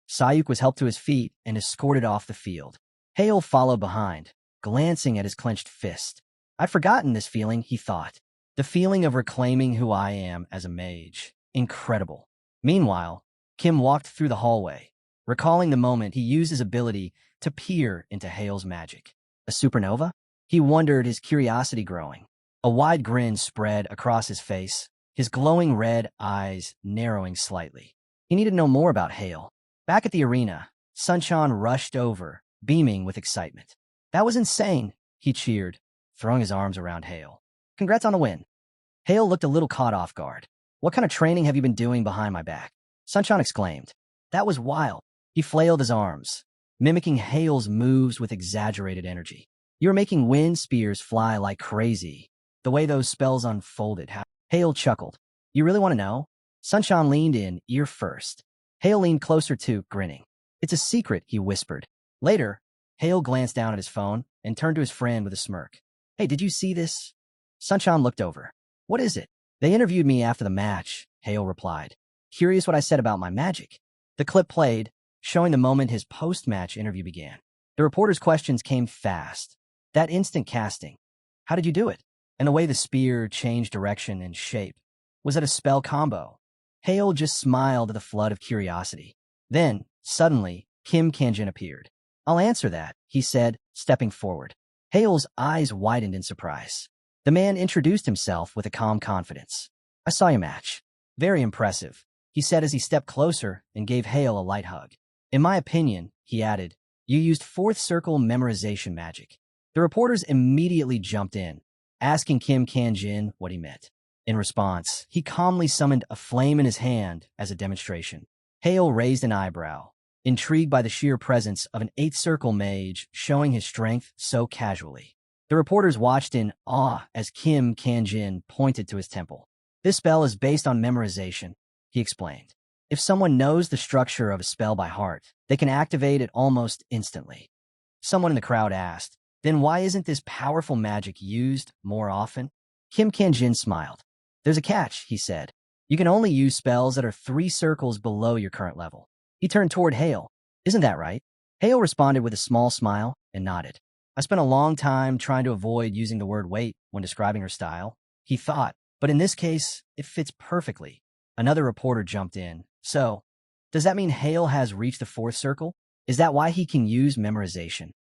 Sayuk was helped to his feet and escorted off the field. Hale followed behind, glancing at his clenched fist. I'd forgotten this feeling, he thought. The feeling of reclaiming who I am as a mage. Incredible. Meanwhile, Kim walked through the hallway, recalling the moment he used his ability to peer into Hale's magic. A supernova? He wondered, his curiosity growing. A wide grin spread across his face, his glowing red eyes narrowing slightly. He needed to know more about Hale. Back at the arena, Sunshine rushed over, beaming with excitement. "That was insane," he cheered, throwing his arms around Hale. "Congrats on the win." Hale looked a little caught off guard. "What kind of training have you been doing behind my back?" Sunshine exclaimed. "That was wild." He flailed his arms, mimicking Hale's moves with exaggerated energy. "You were making wind spears fly like crazy. The way those spells unfolded." Hale chuckled. "You really want to know?" Sunshine leaned in, ear first. Hale leaned closer too, grinning. "It's a secret," he whispered. Later, Hale glanced down at his phone and turned to his friend with a smirk. "Hey, did you see this?" Sunshine looked over. "What is it?" "They interviewed me after the match," Hale replied. "Curious what I said about my magic." The clip played, showing the moment his post-match interview began. The reporter's questions came fast. That instant casting. "How did you do it?" And the way the spear changed direction and shape. "Was it a spell combo?" Hale just smiled at the flood of curiosity. Then, suddenly, Kim Kanjin appeared. "I'll answer that," he said, stepping forward. Hale's eyes widened in surprise. The man introduced himself with a calm confidence. "I saw your match. Very impressive," he said as he stepped closer and gave Hale a light hug. "In my opinion," he added, "you used fourth circle memorization magic." The reporters immediately jumped in, asking Kim Kanjin what he meant. In response, he calmly summoned a flame in his hand as a demonstration. Hale raised an eyebrow, intrigued by the sheer presence of an eighth circle mage showing his strength so casually. The reporters watched in awe as Kim Kanjin pointed to his temple. "This spell is based on memorization," he explained. "If someone knows the structure of a spell by heart, they can activate it almost instantly." Someone in the crowd asked, "Then why isn't this powerful magic used more often?" Kim Kanjin smiled. "There's a catch," he said. "You can only use spells that are 3 circles below your current level." He turned toward Hale. "Isn't that right?" Hale responded with a small smile and nodded. "I spent a long time trying to avoid using the word wait when describing her style," he thought, "but in this case, it fits perfectly." Another reporter jumped in. "So, does that mean Hale has reached the fourth circle? Is that why he can use memorization?"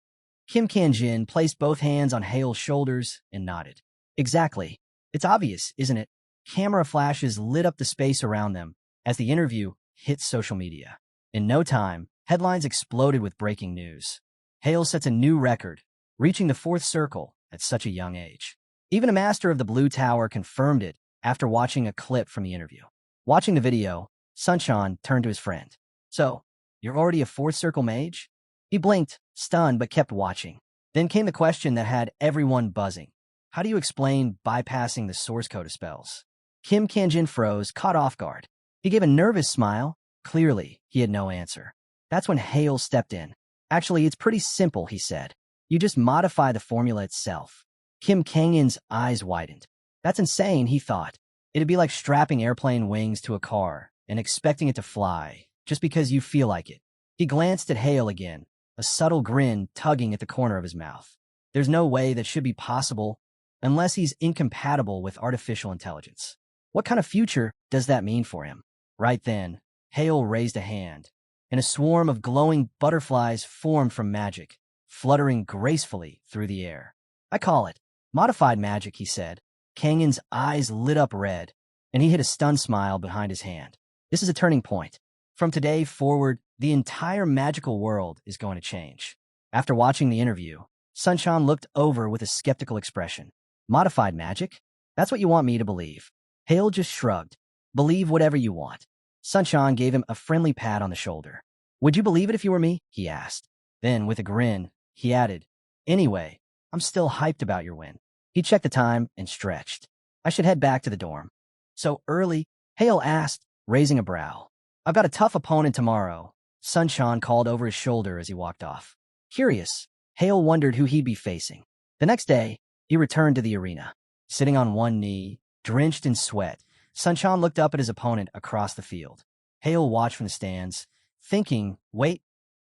Kim Kanjin placed both hands on Hale's shoulders and nodded. "Exactly. It's obvious, isn't it?" Camera flashes lit up the space around them as the interview hit social media. In no time, headlines exploded with breaking news. Hale sets a new record, reaching the fourth circle at such a young age. Even a master of the Blue Tower confirmed it after watching a clip from the interview. Watching the video, Sunshine turned to his friend. "So, you're already a fourth circle mage?" He blinked, stunned, but kept watching. Then came the question that had everyone buzzing. "How do you explain bypassing the source code of spells?" Kim Kanjin froze, caught off guard. He gave a nervous smile. Clearly, he had no answer. That's when Hale stepped in. "Actually, it's pretty simple," he said. "You just modify the formula itself." Kim Kangin's eyes widened. "That's insane," he thought. It'd be like strapping airplane wings to a car and expecting it to fly, just because you feel like it. He glanced at Hale again, a subtle grin tugging at the corner of his mouth. There's no way that should be possible unless he's incompatible with artificial intelligence. What kind of future does that mean for him? Right then, Hale raised a hand, and a swarm of glowing butterflies formed from magic, fluttering gracefully through the air. "I call it modified magic," he said. Kangin's eyes lit up red, and he hid a stunned smile behind his hand. "This is a turning point. From today forward, the entire magical world is going to change." After watching the interview, Sunshine looked over with a skeptical expression. "Modified magic? That's what you want me to believe." Hale just shrugged. "Believe whatever you want." Sunshine gave him a friendly pat on the shoulder. "Would you believe it if you were me?" he asked. Then, with a grin, he added, "Anyway, I'm still hyped about your win." He checked the time and stretched. "I should head back to the dorm." "So early?" Hale asked, raising a brow. "I've got a tough opponent tomorrow," Sunshine called over his shoulder as he walked off. Curious, Hale wondered who he'd be facing. The next day, he returned to the arena. Sitting on one knee, drenched in sweat, Sunshine looked up at his opponent across the field. Hale watched from the stands, thinking, wait,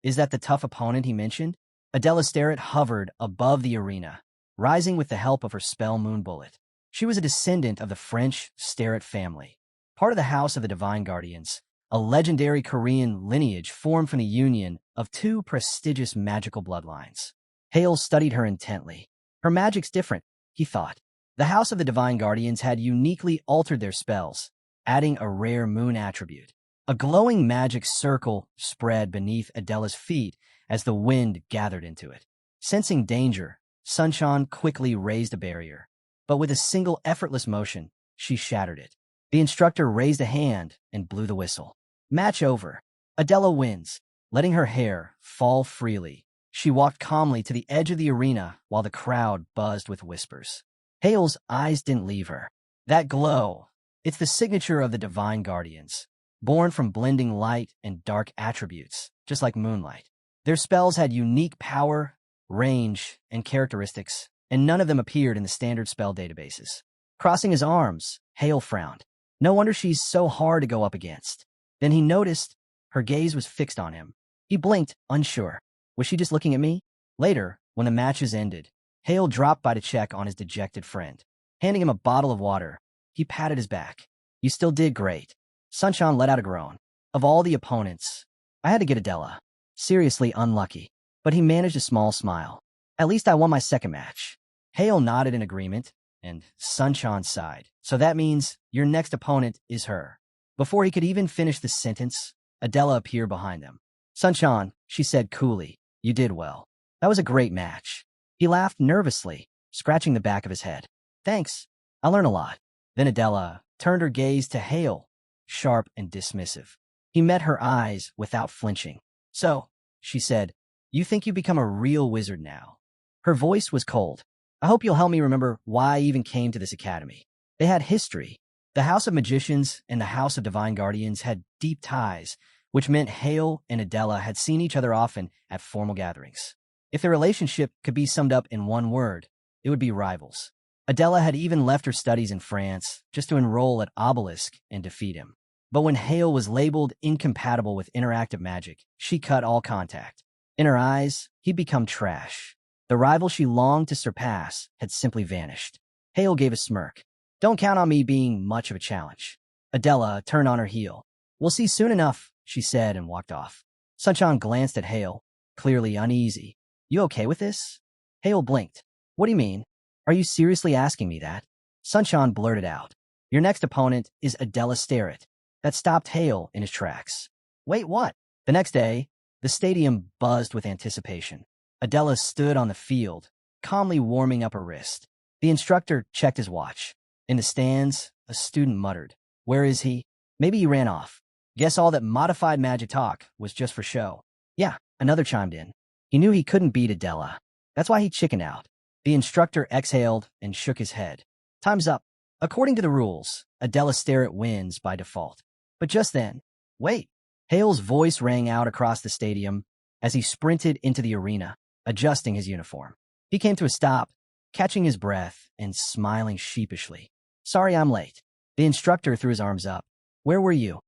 is that the tough opponent he mentioned? Adela Starrett hovered above the arena, rising with the help of her spell moon bullet. She was a descendant of the French Starrett family, part of the House of the Divine Guardians, a legendary Korean lineage formed from the union of two prestigious magical bloodlines. Hale studied her intently. Her magic's different, he thought. The House of the Divine Guardians had uniquely altered their spells, adding a rare moon attribute. A glowing magic circle spread beneath Adela's feet as the wind gathered into it. Sensing danger, Sunshine quickly raised a barrier, but with a single effortless motion, she shattered it. The instructor raised a hand and blew the whistle. Match over. Adela wins, letting her hair fall freely. She walked calmly to the edge of the arena while the crowd buzzed with whispers. Hale's eyes didn't leave her. That glow, it's the signature of the Divine Guardians, born from blending light and dark attributes, just like moonlight. Their spells had unique power, range, and characteristics, and none of them appeared in the standard spell databases. Crossing his arms, Hale frowned. No wonder she's so hard to go up against. Then he noticed her gaze was fixed on him. He blinked, unsure. Was she just looking at me? Later, when the matches ended, Hale dropped by to check on his dejected friend. Handing him a bottle of water, he patted his back. You still did great. Sunshine let out a groan. Of all the opponents, I had to get Adela. Seriously unlucky. But he managed a small smile. At least I won my second match. Hale nodded in agreement, and Sunshine sighed. So that means your next opponent is her. Before he could even finish the sentence, Adela appeared behind them. Sunshine, she said coolly, you did well. That was a great match. He laughed nervously, scratching the back of his head. Thanks. I learned a lot. Then Adela turned her gaze to Hale, sharp and dismissive. He met her eyes without flinching. So, she said, you think you become a real wizard now. Her voice was cold. I hope you'll help me remember why I even came to this academy. They had history. The House of Magicians and the House of Divine Guardians had deep ties, which meant Hale and Adela had seen each other often at formal gatherings. If their relationship could be summed up in one word, it would be rivals. Adela had even left her studies in France just to enroll at Obelisk and defeat him. But when Hale was labeled incompatible with interactive magic, she cut all contact. In her eyes, he'd become trash. The rival she longed to surpass had simply vanished. Hale gave a smirk. Don't count on me being much of a challenge. Adela turned on her heel. We'll see soon enough, she said and walked off. Sunshine glanced at Hale, clearly uneasy. You okay with this? Hale blinked. What do you mean? Are you seriously asking me that? Sunshine blurted out. Your next opponent is Adela Starrett. That stopped Hale in his tracks. Wait, what? The next day, the stadium buzzed with anticipation. Adela stood on the field, calmly warming up her wrist. The instructor checked his watch. In the stands, a student muttered. Where is he? Maybe he ran off. Guess all that modified magic talk was just for show. Yeah, another chimed in. He knew he couldn't beat Adela. That's why he chickened out. The instructor exhaled and shook his head. Time's up. According to the rules, Adela Starrett wins by default. But just then, wait. Hale's voice rang out across the stadium as he sprinted into the arena, adjusting his uniform. He came to a stop, catching his breath and smiling sheepishly. Sorry I'm late. The instructor threw his arms up. Where were you?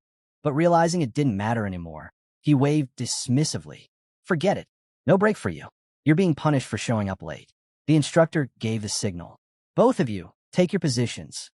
But realizing it didn't matter anymore, he waved dismissively. Forget it. No break for you. You're being punished for showing up late. The instructor gave the signal. Both of you, take your positions.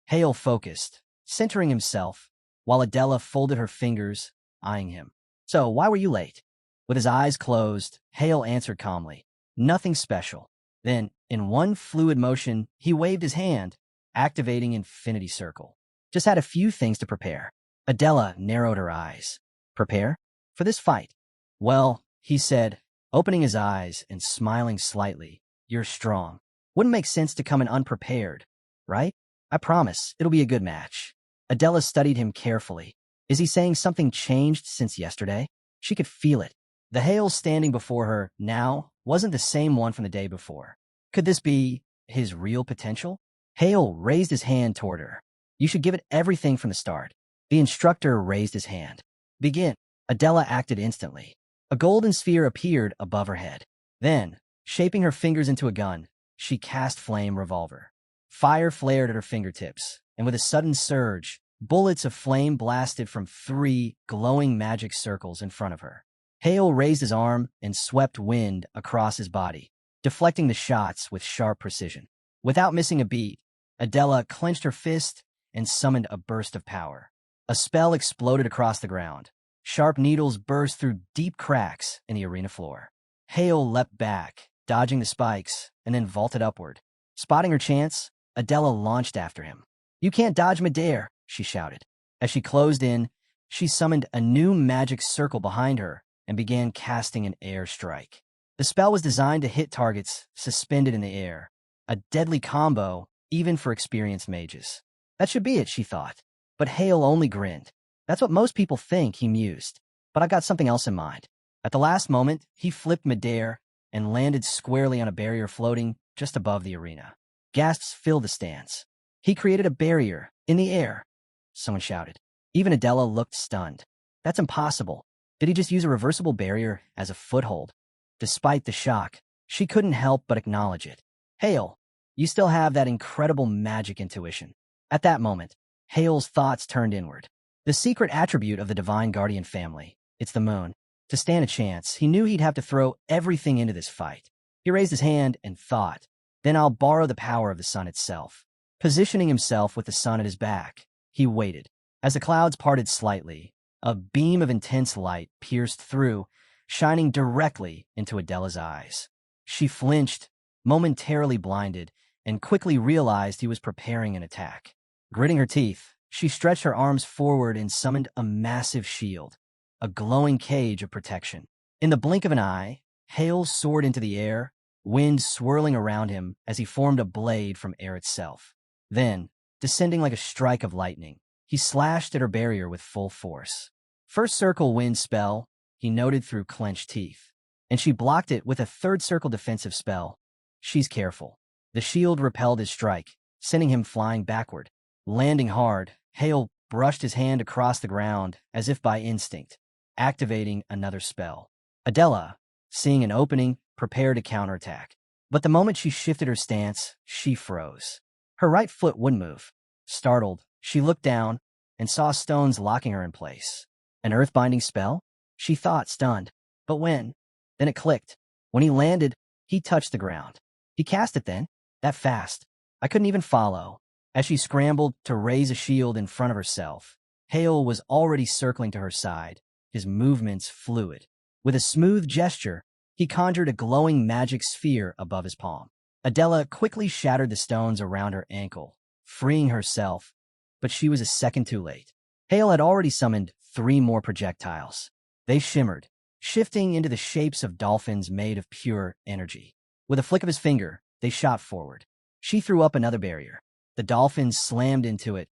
Hale focused, centering himself, while Adela folded her fingers, eyeing him. So, why were you late? With his eyes closed, Hale answered calmly. Nothing special. Then, in one fluid motion, he waved his hand, activating Infinity Circle. Just had a few things to prepare. Adela narrowed her eyes. Prepare? For this fight? Well, he said, opening his eyes and smiling slightly. You're strong. Wouldn't make sense to come in unprepared, right? I promise, it'll be a good match. Adela studied him carefully. Is he saying something changed since yesterday? She could feel it. The Hale standing before her now wasn't the same one from the day before. Could this be his real potential? Hale raised his hand toward her. You should give it everything from the start. The instructor raised his hand. Begin. Adela acted instantly. A golden sphere appeared above her head. Then, shaping her fingers into a gun, she cast Flame Revolver. Fire flared at her fingertips, and with a sudden surge, bullets of flame blasted from 3 glowing magic circles in front of her. Hale raised his arm and swept wind across his body, deflecting the shots with sharp precision. Without missing a beat, Adela clenched her fist and summoned a burst of power. A spell exploded across the ground. Sharp needles burst through deep cracks in the arena floor. Hale leapt back, dodging the spikes, and then vaulted upward. Spotting her chance, Adela launched after him. "You can't dodge midair," she shouted. As she closed in, she summoned a new magic circle behind her and began casting an air strike. The spell was designed to hit targets suspended in the air, a deadly combo even for experienced mages. That should be it, she thought. But Hale only grinned. "That's what most people think," he mused. "But I got something else in mind." At the last moment, he flipped midair and landed squarely on a barrier floating just above the arena. Gasps filled the stands. "He created a barrier in the air," someone shouted. Even Adela looked stunned. "That's impossible. Did he just use a reversible barrier as a foothold?" Despite the shock, she couldn't help but acknowledge it. "Hale, you still have that incredible magic intuition." At that moment, Hale's thoughts turned inward. The secret attribute of the Divine Guardian family, it's the moon. To stand a chance, he knew he'd have to throw everything into this fight. He raised his hand and thought, "Then I'll borrow the power of the sun itself." Positioning himself with the sun at his back, he waited. As the clouds parted slightly, a beam of intense light pierced through, shining directly into Adela's eyes. She flinched, momentarily blinded, and quickly realized he was preparing an attack. Gritting her teeth, she stretched her arms forward and summoned a massive shield, a glowing cage of protection. In the blink of an eye, Hale soared into the air, wind swirling around him as he formed a blade from air itself. Then, descending like a strike of lightning, he slashed at her barrier with full force. "First circle wind spell," he noted through clenched teeth, and she blocked it with a third circle defensive spell. "She's careful." The shield repelled his strike, sending him flying backward. Landing hard, Hale brushed his hand across the ground as if by instinct, activating another spell. Adela, seeing an opening, prepared to counterattack. But the moment she shifted her stance, she froze. Her right foot wouldn't move. Startled, she looked down and saw stones locking her in place. An earth-binding spell? She thought, stunned. But when? Then it clicked. When he landed, he touched the ground. He cast it then? That fast. I couldn't even follow. As she scrambled to raise a shield in front of herself, Hale was already circling to her side, his movements fluid. With a smooth gesture, he conjured a glowing magic sphere above his palm. Adela quickly shattered the stones around her ankle, freeing herself, but she was a second too late. Hale had already summoned 3 more projectiles. They shimmered, shifting into the shapes of dolphins made of pure energy. With a flick of his finger, they shot forward. She threw up another barrier. The dolphins slammed into it,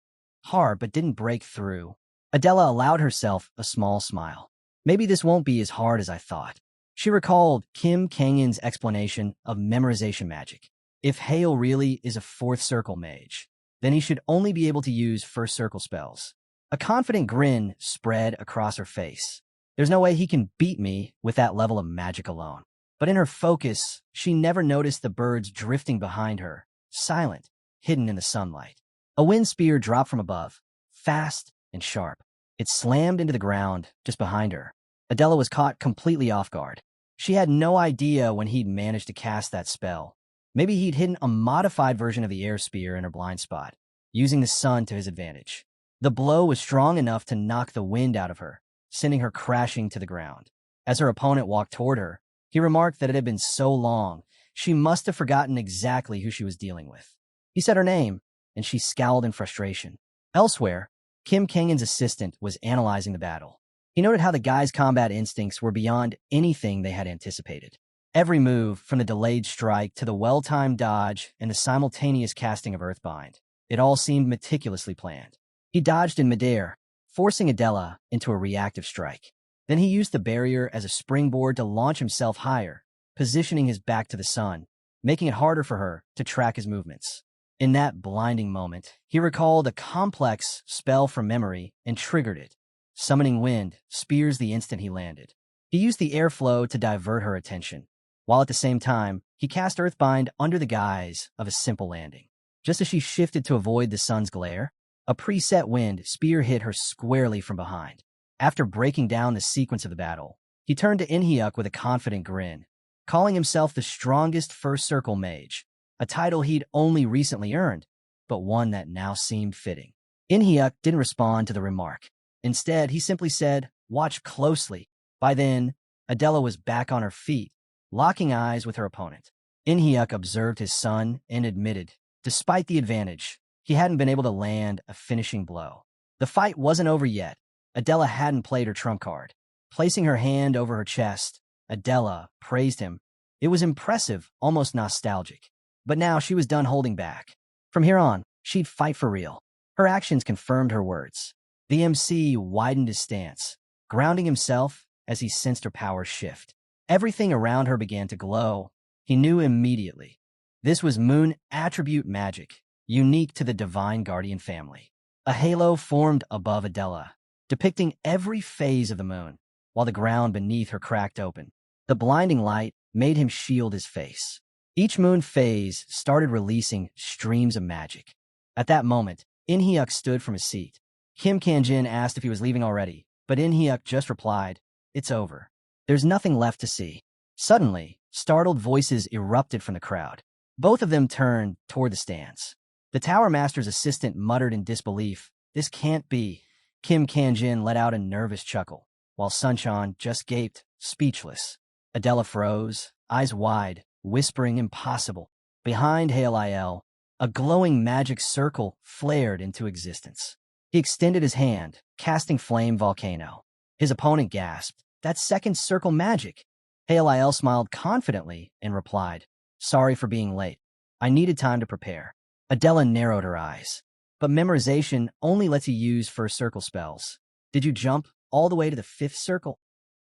hard but didn't break through. Adela allowed herself a small smile. "Maybe this won't be as hard as I thought." She recalled Kim Kangen's explanation of memorization magic. If Hale really is a fourth circle mage, then he should only be able to use first circle spells. A confident grin spread across her face. "There's no way he can beat me with that level of magic alone." But in her focus, she never noticed the birds drifting behind her, silent, hidden in the sunlight. A wind spear dropped from above, fast and sharp. It slammed into the ground just behind her. Adela was caught completely off guard. She had no idea when he'd managed to cast that spell. Maybe he'd hidden a modified version of the air spear in her blind spot, using the sun to his advantage. The blow was strong enough to knock the wind out of her, sending her crashing to the ground. As her opponent walked toward her, he remarked that it had been so long, she must have forgotten exactly who she was dealing with. He said her name, and she scowled in frustration. Elsewhere, Kim Kangen's assistant was analyzing the battle. He noted how the guy's combat instincts were beyond anything they had anticipated. Every move, from the delayed strike to the well-timed dodge and the simultaneous casting of Earthbind, it all seemed meticulously planned. He dodged in midair, forcing Adela into a reactive strike. Then he used the barrier as a springboard to launch himself higher, positioning his back to the sun, making it harder for her to track his movements. In that blinding moment, he recalled a complex spell from memory and triggered it, summoning wind spears the instant he landed. He used the airflow to divert her attention, while at the same time, he cast Earthbind under the guise of a simple landing. Just as she shifted to avoid the sun's glare, a preset wind spear hit her squarely from behind. After breaking down the sequence of the battle, he turned to Inhyuk with a confident grin, calling himself the strongest first circle mage, a title he'd only recently earned, but one that now seemed fitting. In-hyuk didn't respond to the remark. Instead, he simply said, "Watch closely." By then, Adela was back on her feet, locking eyes with her opponent. In-hyuk observed his son and admitted, despite the advantage, he hadn't been able to land a finishing blow. The fight wasn't over yet. Adela hadn't played her trump card. Placing her hand over her chest, Adela praised him. It was impressive, almost nostalgic. But now she was done holding back. From here on, she'd fight for real. Her actions confirmed her words. The MC widened his stance, grounding himself as he sensed her power shift. Everything around her began to glow. He knew immediately. This was moon attribute magic, unique to the Divine Guardian family. A halo formed above Adela, depicting every phase of the moon, while the ground beneath her cracked open. The blinding light made him shield his face. Each moon phase started releasing streams of magic. At that moment, In-hyuk stood from his seat. Kim Kanjin asked if he was leaving already, but In-hyuk just replied, "It's over. There's nothing left to see." Suddenly, startled voices erupted from the crowd. Both of them turned toward the stands. The Tower Master's assistant muttered in disbelief, "This can't be." Kim Kanjin let out a nervous chuckle, while Sunchan just gaped, speechless. Adela froze, eyes wide, whispering impossible. Behind Hale, a glowing magic circle flared into existence. He extended his hand, casting Flame Volcano. His opponent gasped, "That's second circle magic." Hale smiled confidently and replied, "Sorry for being late. I needed time to prepare." Adela narrowed her eyes. But memorization only lets you use first circle spells. "Did you jump all the way to the fifth circle?"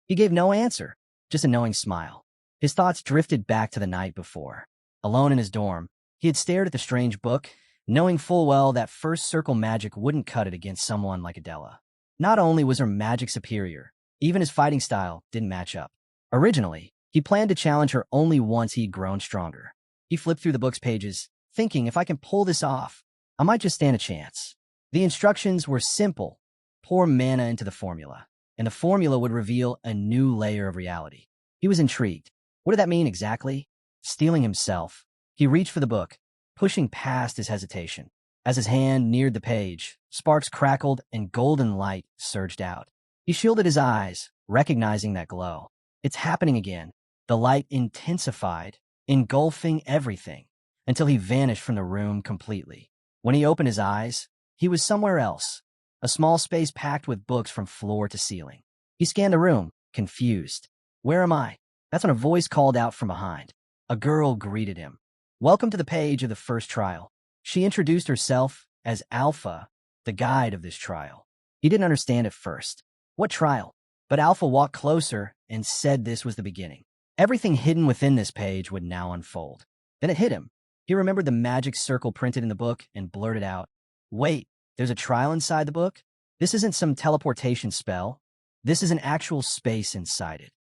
He gave no answer, just a knowing smile. His thoughts drifted back to the night before. Alone in his dorm, he had stared at the strange book, knowing full well that first circle magic wouldn't cut it against someone like Adela. Not only was her magic superior, even his fighting style didn't match up. Originally, he planned to challenge her only once he'd grown stronger. He flipped through the book's pages, thinking if I can pull this off, I might just stand a chance. The instructions were simple. Pour mana into the formula, and the formula would reveal a new layer of reality. He was intrigued. What did that mean exactly? Steeling himself, he reached for the book, pushing past his hesitation. As his hand neared the page, sparks crackled and golden light surged out. He shielded his eyes, recognizing that glow. It's happening again. The light intensified, engulfing everything, until he vanished from the room completely. When he opened his eyes, he was somewhere else, a small space packed with books from floor to ceiling. He scanned the room, confused. "Where am I?" That's when a voice called out from behind. A girl greeted him. "Welcome to the page of the first trial." She introduced herself as Alpha, the guide of this trial. He didn't understand at first. What trial? But Alpha walked closer and said this was the beginning. Everything hidden within this page would now unfold. Then it hit him. He remembered the magic circle printed in the book and blurted out, "Wait, there's a trial inside the book? This isn't some teleportation spell. This is an actual space inside it."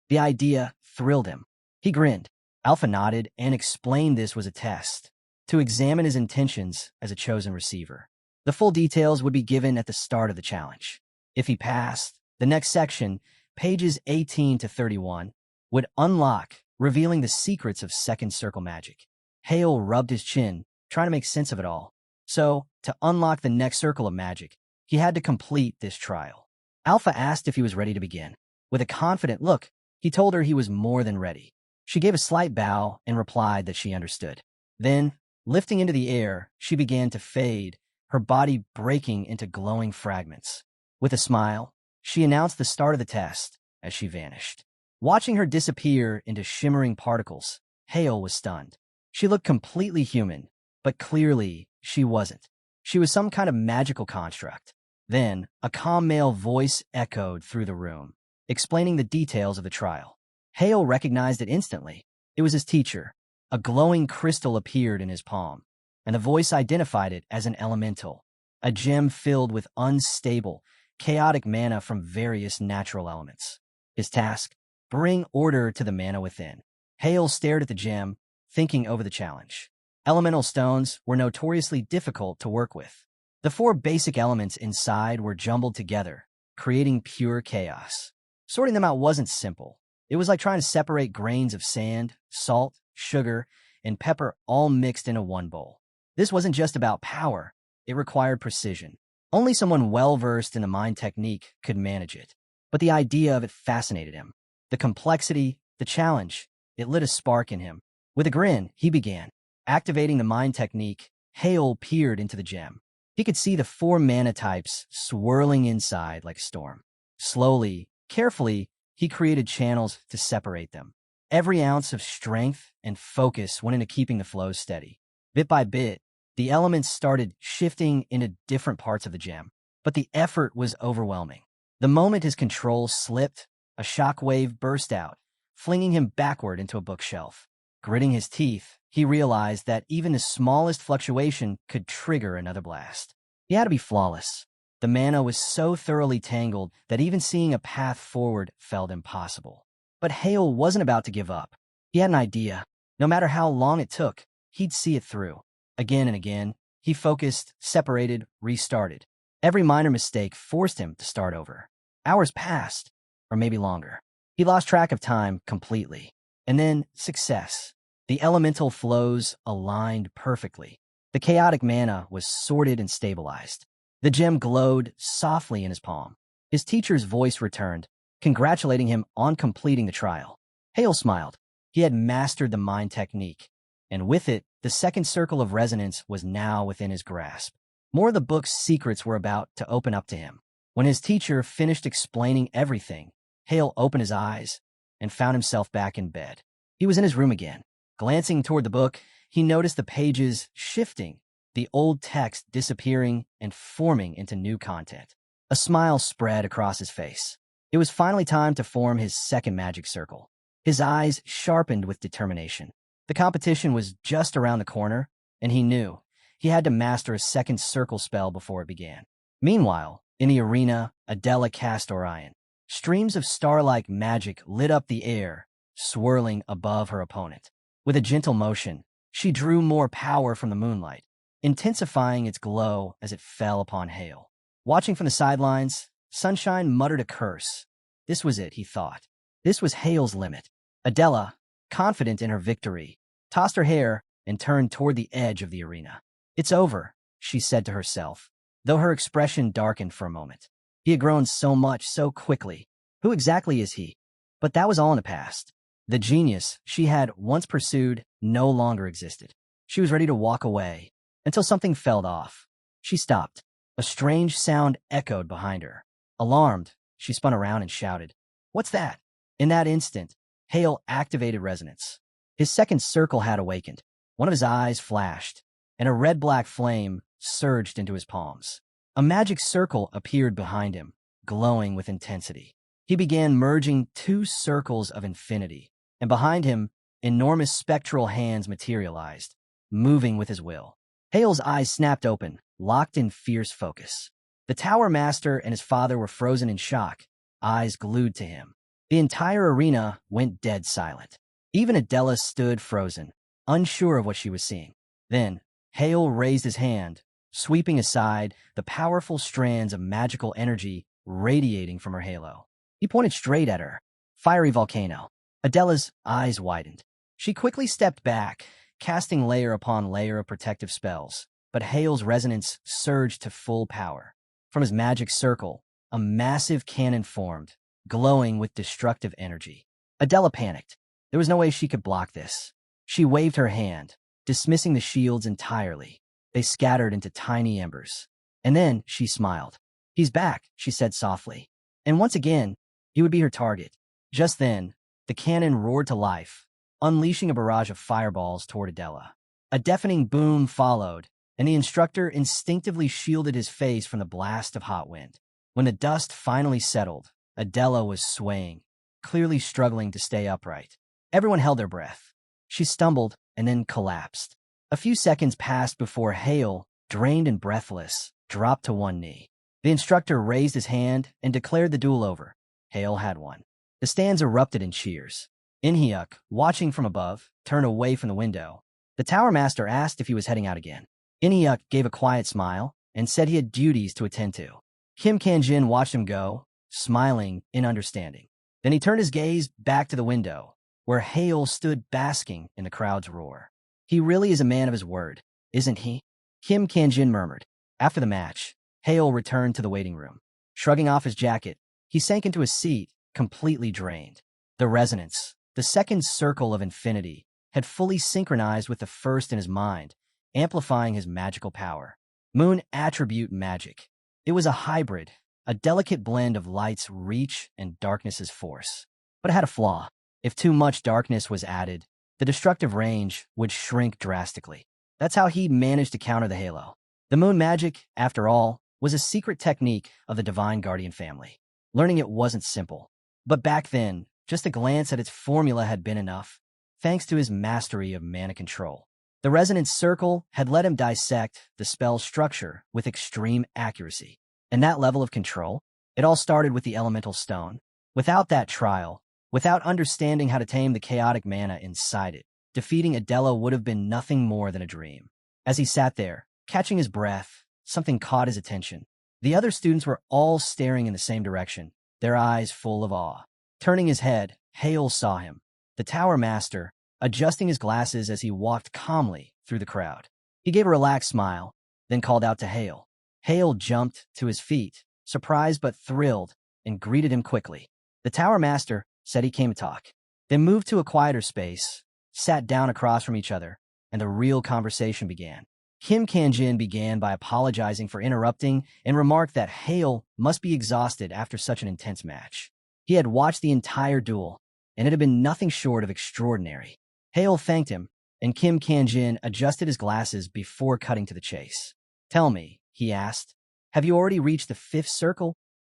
The idea thrilled him. He grinned. Alpha nodded and explained this was a test, to examine his intentions as a chosen receiver. The full details would be given at the start of the challenge. If he passed, the next section, pages 18 to 31, would unlock, revealing the secrets of second circle magic. Hale rubbed his chin, trying to make sense of it all. So, to unlock the next circle of magic, he had to complete this trial. Alpha asked if he was ready to begin. With a confident look, he told her he was more than ready. She gave a slight bow and replied that she understood. Then, lifting into the air, she began to fade, her body breaking into glowing fragments. With a smile, she announced the start of the test as she vanished. Watching her disappear into shimmering particles, Hale was stunned. She looked completely human, but clearly she wasn't. She was some kind of magical construct. Then, a calm male voice echoed through the room, explaining the details of the trial. Hale recognized it instantly. It was his teacher. A glowing crystal appeared in his palm, and the voice identified it as an elemental, a gem filled with unstable, chaotic mana from various natural elements. His task? Bring order to the mana within. Hale stared at the gem, thinking over the challenge. Elemental stones were notoriously difficult to work with. The four basic elements inside were jumbled together, creating pure chaos. Sorting them out wasn't simple. It was like trying to separate grains of sand, salt, sugar, and pepper all mixed into one bowl. This wasn't just about power. It required precision. Only someone well-versed in the mind technique could manage it. But the idea of it fascinated him. The complexity, the challenge, it lit a spark in him. With a grin, he began. Activating the mind technique, Hale peered into the gem. He could see the four mana types swirling inside like a storm. Slowly, carefully, he created channels to separate them. Every ounce of strength and focus went into keeping the flow steady. Bit by bit, the elements started shifting into different parts of the gem, but the effort was overwhelming. The moment his control slipped, a shockwave burst out, flinging him backward into a bookshelf. Gritting his teeth, he realized that even the smallest fluctuation could trigger another blast. He had to be flawless. The mana was so thoroughly tangled that even seeing a path forward felt impossible. But Hale wasn't about to give up. He had an idea. No matter how long it took, he'd see it through. Again and again, he focused, separated, restarted. Every minor mistake forced him to start over. Hours passed, or maybe longer. He lost track of time completely. And then, success. The elemental flows aligned perfectly. The chaotic mana was sorted and stabilized. The gem glowed softly in his palm. His teacher's voice returned, congratulating him on completing the trial. Hale smiled. He had mastered the mind technique, and with it, the second circle of resonance was now within his grasp. More of the book's secrets were about to open up to him. When his teacher finished explaining everything, Hale opened his eyes and found himself back in bed. He was in his room again. Glancing toward the book, he noticed the pages shifting, the old text disappearing and forming into new content. A smile spread across his face. It was finally time to form his second magic circle. His eyes sharpened with determination. The competition was just around the corner, and he knew he had to master a second circle spell before it began. Meanwhile, in the arena, Adela cast Orion. Streams of star-like magic lit up the air, swirling above her opponent. With a gentle motion, she drew more power from the moonlight, intensifying its glow as it fell upon Hale. Watching from the sidelines, Sunshine muttered a curse. This was it, he thought. This was Hale's limit. Adela, confident in her victory, tossed her hair and turned toward the edge of the arena. It's over, she said to herself, though her expression darkened for a moment. He had grown so much so quickly. Who exactly is he? But that was all in the past. The genius she had once pursued no longer existed. She was ready to walk away, until something fell off. She stopped. A strange sound echoed behind her. Alarmed, she spun around and shouted, "What's that?" In that instant, Hale activated resonance. His second circle had awakened. One of his eyes flashed, and a red-black flame surged into his palms. A magic circle appeared behind him, glowing with intensity. He began merging two circles of infinity, and behind him, enormous spectral hands materialized, moving with his will. Hale's eyes snapped open, locked in fierce focus. The Tower Master and his father were frozen in shock, eyes glued to him. The entire arena went dead silent. Even Adela stood frozen, unsure of what she was seeing. Then, Hale raised his hand, sweeping aside the powerful strands of magical energy radiating from her halo. He pointed straight at her. Fiery volcano. Adela's eyes widened. She quickly stepped back, casting layer upon layer of protective spells, but Hale's resonance surged to full power. From his magic circle, a massive cannon formed, glowing with destructive energy. Adela panicked. There was no way she could block this. She waved her hand, dismissing the shields entirely. They scattered into tiny embers. And then she smiled. "He's back," she said softly. And once again, he would be her target. Just then, the cannon roared to life, unleashing a barrage of fireballs toward Adela. A deafening boom followed, and the instructor instinctively shielded his face from the blast of hot wind. When the dust finally settled, Adela was swaying, clearly struggling to stay upright. Everyone held their breath. She stumbled and then collapsed. A few seconds passed before Hale, drained and breathless, dropped to one knee. The instructor raised his hand and declared the duel over. Hale had won. The stands erupted in cheers. Inhyuk, watching from above, turned away from the window. The Tower Master asked if he was heading out again. Inhyuk gave a quiet smile and said he had duties to attend to. Kim Kanjin watched him go, smiling in understanding. Then he turned his gaze back to the window, where Hale stood basking in the crowd's roar. "He really is a man of his word, isn't he?" Kim Kanjin murmured. After the match, Hale returned to the waiting room. Shrugging off his jacket, he sank into a seat, completely drained. The resonance, the second circle of infinity, had fully synchronized with the first in his mind, amplifying his magical power. Moon attribute magic. It was a hybrid, a delicate blend of light's reach and darkness's force. But it had a flaw. If too much darkness was added, the destructive range would shrink drastically. That's how he managed to counter the halo. The moon magic, after all, was a secret technique of the Divine Guardian family. Learning it wasn't simple. But back then, just a glance at its formula had been enough, thanks to his mastery of mana control. The resonance circle had let him dissect the spell's structure with extreme accuracy. And that level of control, it all started with the elemental stone. Without that trial, without understanding how to tame the chaotic mana inside it, defeating Adela would have been nothing more than a dream. As he sat there, catching his breath, something caught his attention. The other students were all staring in the same direction, their eyes full of awe. Turning his head, Hale saw him, the tower master, adjusting his glasses as he walked calmly through the crowd. He gave a relaxed smile, then called out to Hale. Hale jumped to his feet, surprised but thrilled, and greeted him quickly. The tower master said he came to talk. They moved to a quieter space, sat down across from each other, and the real conversation began. Kim Kanjin began by apologizing for interrupting and remarked that Hale must be exhausted after such an intense match. He had watched the entire duel, and it had been nothing short of extraordinary. Hale thanked him, and Kim Kanjin adjusted his glasses before cutting to the chase. "Tell me," he asked, "have you already reached the fifth circle?"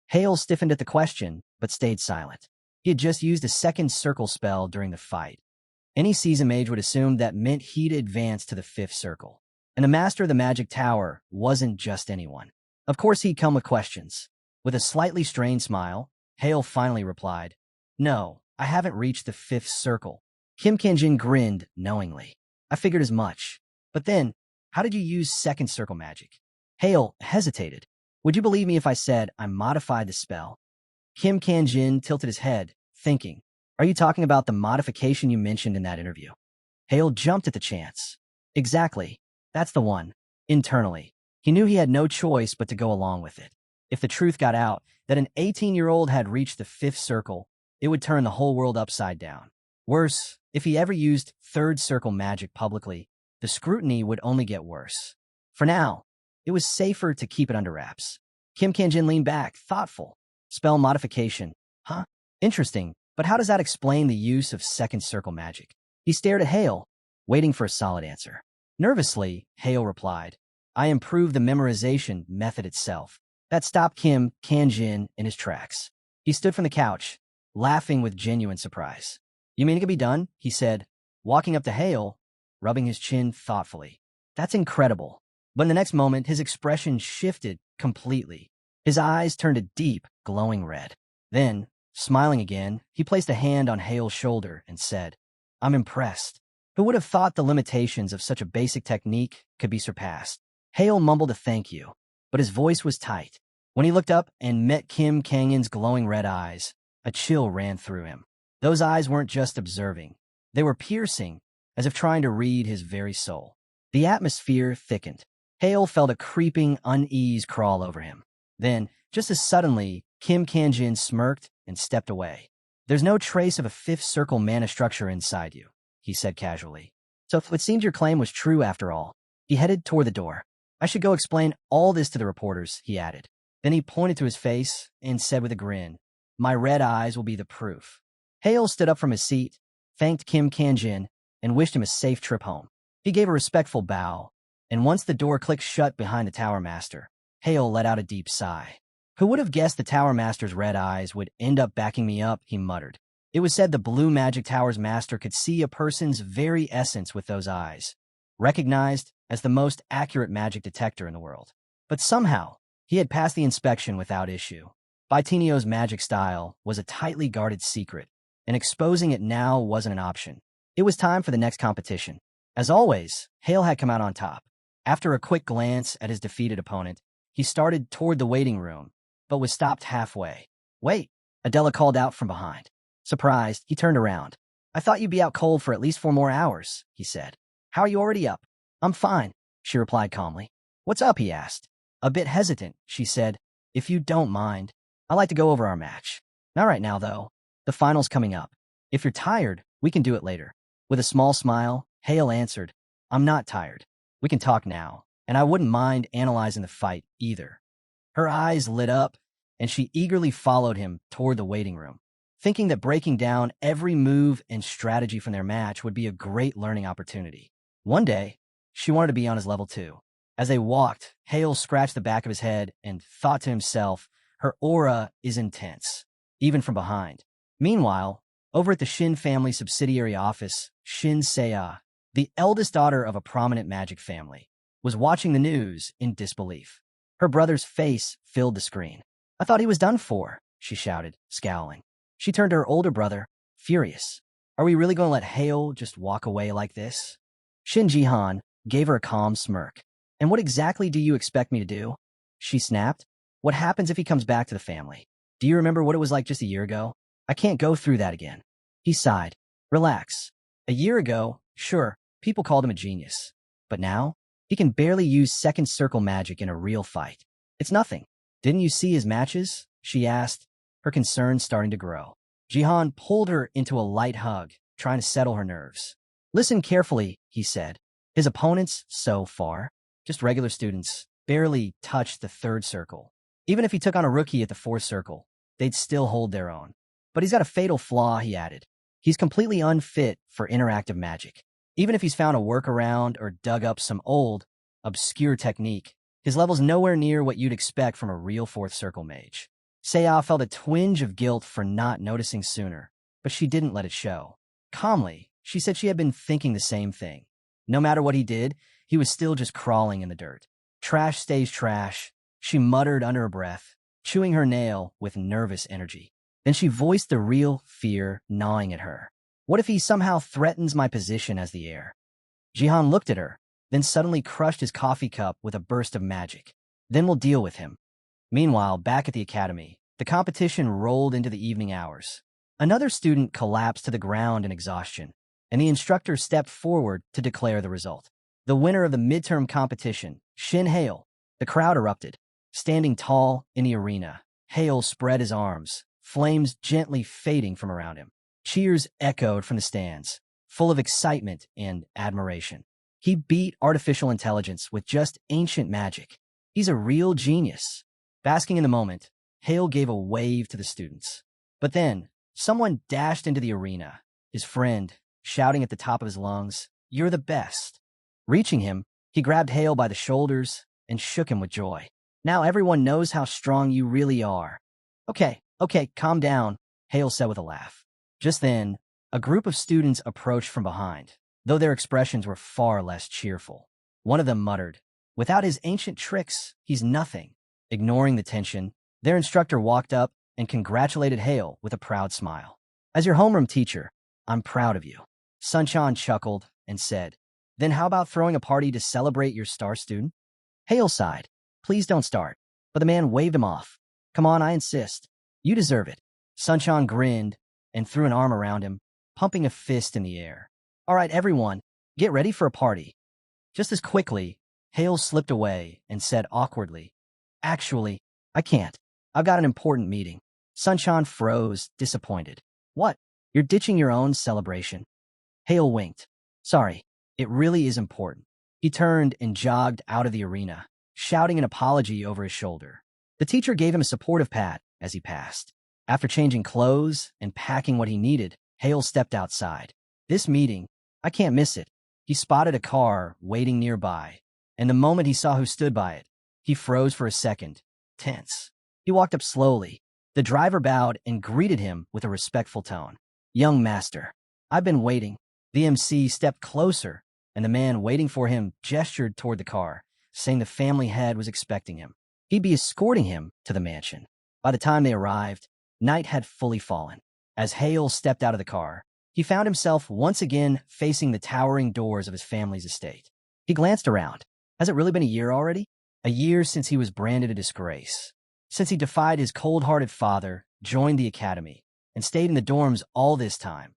Hale stiffened at the question, but stayed silent. He had just used a second circle spell during the fight. Any seasoned mage would assume that meant he'd advanced to the fifth circle. And the master of the magic tower wasn't just anyone. Of course he'd come with questions. With a slightly strained smile, Hale finally replied, "No, I haven't reached the fifth circle." Kim Kanjin grinned knowingly. "I figured as much. But then, how did you use second circle magic?" Hale hesitated. "Would you believe me if I said I modified the spell?" Kim Kanjin tilted his head, thinking, "Are you talking about the modification you mentioned in that interview?" Hale jumped at the chance. "Exactly. That's the one." Internally, he knew he had no choice but to go along with it. If the truth got out that an 18-year-old had reached the fifth circle, it would turn the whole world upside down. Worse, if he ever used third circle magic publicly, the scrutiny would only get worse. For now, it was safer to keep it under wraps. Kim Kanjin leaned back, thoughtful. "Spell modification. Huh? Interesting, but how does that explain the use of second circle magic?" He stared at Hale, waiting for a solid answer. Nervously, Hale replied, "I improved the memorization method itself." That stopped Kim Kanjin in his tracks. He stood from the couch, laughing with genuine surprise. "You mean it could be done?" he said, walking up to Hale, rubbing his chin thoughtfully. "That's incredible." But in the next moment, his expression shifted completely. His eyes turned a deep, glowing red. Then, smiling again, he placed a hand on Hale's shoulder and said, "I'm impressed. Who would have thought the limitations of such a basic technique could be surpassed?" Hale mumbled a thank you, but his voice was tight. When he looked up and met Kim Kangin's glowing red eyes, a chill ran through him. Those eyes weren't just observing. They were piercing, as if trying to read his very soul. The atmosphere thickened. Hale felt a creeping unease crawl over him. Then, just as suddenly, Kim Kanjin smirked and stepped away. "There's no trace of a fifth circle mana structure inside you," he said casually. "So it seems your claim was true after all." He headed toward the door. "I should go explain all this to the reporters," he added. Then he pointed to his face and said with a grin, "My red eyes will be the proof." Hale stood up from his seat, thanked Kim Kanjin, and wished him a safe trip home. He gave a respectful bow, and once the door clicked shut behind the tower master, Hale let out a deep sigh. "Who would have guessed the tower master's red eyes would end up backing me up?" he muttered. It was said the Blue Magic Tower's master could see a person's very essence with those eyes, recognized as the most accurate magic detector in the world. But somehow, he had passed the inspection without issue. Baitinio's magic style was a tightly guarded secret, and exposing it now wasn't an option. It was time for the next competition. As always, Hale had come out on top. After a quick glance at his defeated opponent, he started toward the waiting room, but was stopped halfway. "Wait," Adela called out from behind. Surprised, he turned around. "I thought you'd be out cold for at least 4 more hours," he said. "How are you already up?" "I'm fine," she replied calmly. "What's up?" he asked. A bit hesitant, she said, "If you don't mind, I'd like to go over our match. Not right now, though. The final's coming up. If you're tired, we can do it later." With a small smile, Hale answered, "I'm not tired. We can talk now, and I wouldn't mind analyzing the fight either." Her eyes lit up, and she eagerly followed him toward the waiting room, thinking that breaking down every move and strategy from their match would be a great learning opportunity. One day, she wanted to be on his level too. As they walked, Hale scratched the back of his head and thought to himself, her aura is intense, even from behind. Meanwhile, over at the Shin family subsidiary office, Shin Seiya, the eldest daughter of a prominent magic family, was watching the news in disbelief. Her brother's face filled the screen. "I thought he was done for," she shouted, scowling. She turned to her older brother, furious. "Are we really going to let Hale just walk away like this?" Shin Jihan gave her a calm smirk. "And what exactly do you expect me to do?" She snapped. "What happens if he comes back to the family? Do you remember what it was like just a year ago? I can't go through that again." He sighed. "Relax. A year ago, sure, people called him a genius. But now, he can barely use second circle magic in a real fight. It's nothing. Didn't you see his matches?" she asked, her concerns starting to grow. Jihan pulled her into a light hug, trying to settle her nerves. "Listen carefully," he said. "His opponents, so far, just regular students, barely touched the third circle. Even if he took on a rookie at the fourth circle, they'd still hold their own. But he's got a fatal flaw," he added. "He's completely unfit for interactive magic. Even if he's found a workaround or dug up some old, obscure technique, his level's nowhere near what you'd expect from a real fourth circle mage." Seiya felt a twinge of guilt for not noticing sooner, but she didn't let it show. Calmly, she said she had been thinking the same thing. No matter what he did, he was still just crawling in the dirt. "Trash stays trash," she muttered under her breath, chewing her nail with nervous energy. Then she voiced the real fear gnawing at her. "What if he somehow threatens my position as the heir?" Jihan looked at her, then suddenly crushed his coffee cup with a burst of magic. "Then we'll deal with him." Meanwhile, back at the academy, the competition rolled into the evening hours. Another student collapsed to the ground in exhaustion, and the instructor stepped forward to declare the result. The winner of the midterm competition, Shin Hale. The crowd erupted. Standing tall in the arena, Hale spread his arms, flames gently fading from around him. Cheers echoed from the stands, full of excitement and admiration. He beat artificial intelligence with just ancient magic. He's a real genius. Basking in the moment, Hale gave a wave to the students. But then, someone dashed into the arena, his friend, shouting at the top of his lungs, "You're the best." Reaching him, he grabbed Hale by the shoulders and shook him with joy. "Now everyone knows how strong you really are." Okay, calm down," Hale said with a laugh. Just then, a group of students approached from behind, though their expressions were far less cheerful. One of them muttered, "Without his ancient tricks, he's nothing." Ignoring the tension, their instructor walked up and congratulated Hale with a proud smile. "As your homeroom teacher, I'm proud of you." Sunchan chuckled and said, "Then how about throwing a party to celebrate your star student?" Hale sighed. "Please don't start." But the man waved him off. "Come on, I insist. You deserve it." Sunchan grinned and threw an arm around him, pumping a fist in the air. "All right, everyone, get ready for a party." Just as quickly, Hale slipped away and said awkwardly, "Actually, I can't. I've got an important meeting." Sunchan froze, disappointed. "What? You're ditching your own celebration?" Hale winked. "Sorry, it really is important." He turned and jogged out of the arena, shouting an apology over his shoulder. The teacher gave him a supportive pat as he passed. After changing clothes and packing what he needed, Hale stepped outside. "This meeting, I can't miss it." He spotted a car waiting nearby, and the moment he saw who stood by it, he froze for a second, tense. He walked up slowly. The driver bowed and greeted him with a respectful tone. "Young master, I've been waiting." The MC stepped closer, and the man waiting for him gestured toward the car, saying the family head was expecting him. He'd be escorting him to the mansion. By the time they arrived, night had fully fallen. As Hale stepped out of the car, he found himself once again facing the towering doors of his family's estate. He glanced around. Has it really been a year already? A year since he was branded a disgrace. Since he defied his cold-hearted father, joined the academy, and stayed in the dorms all this time,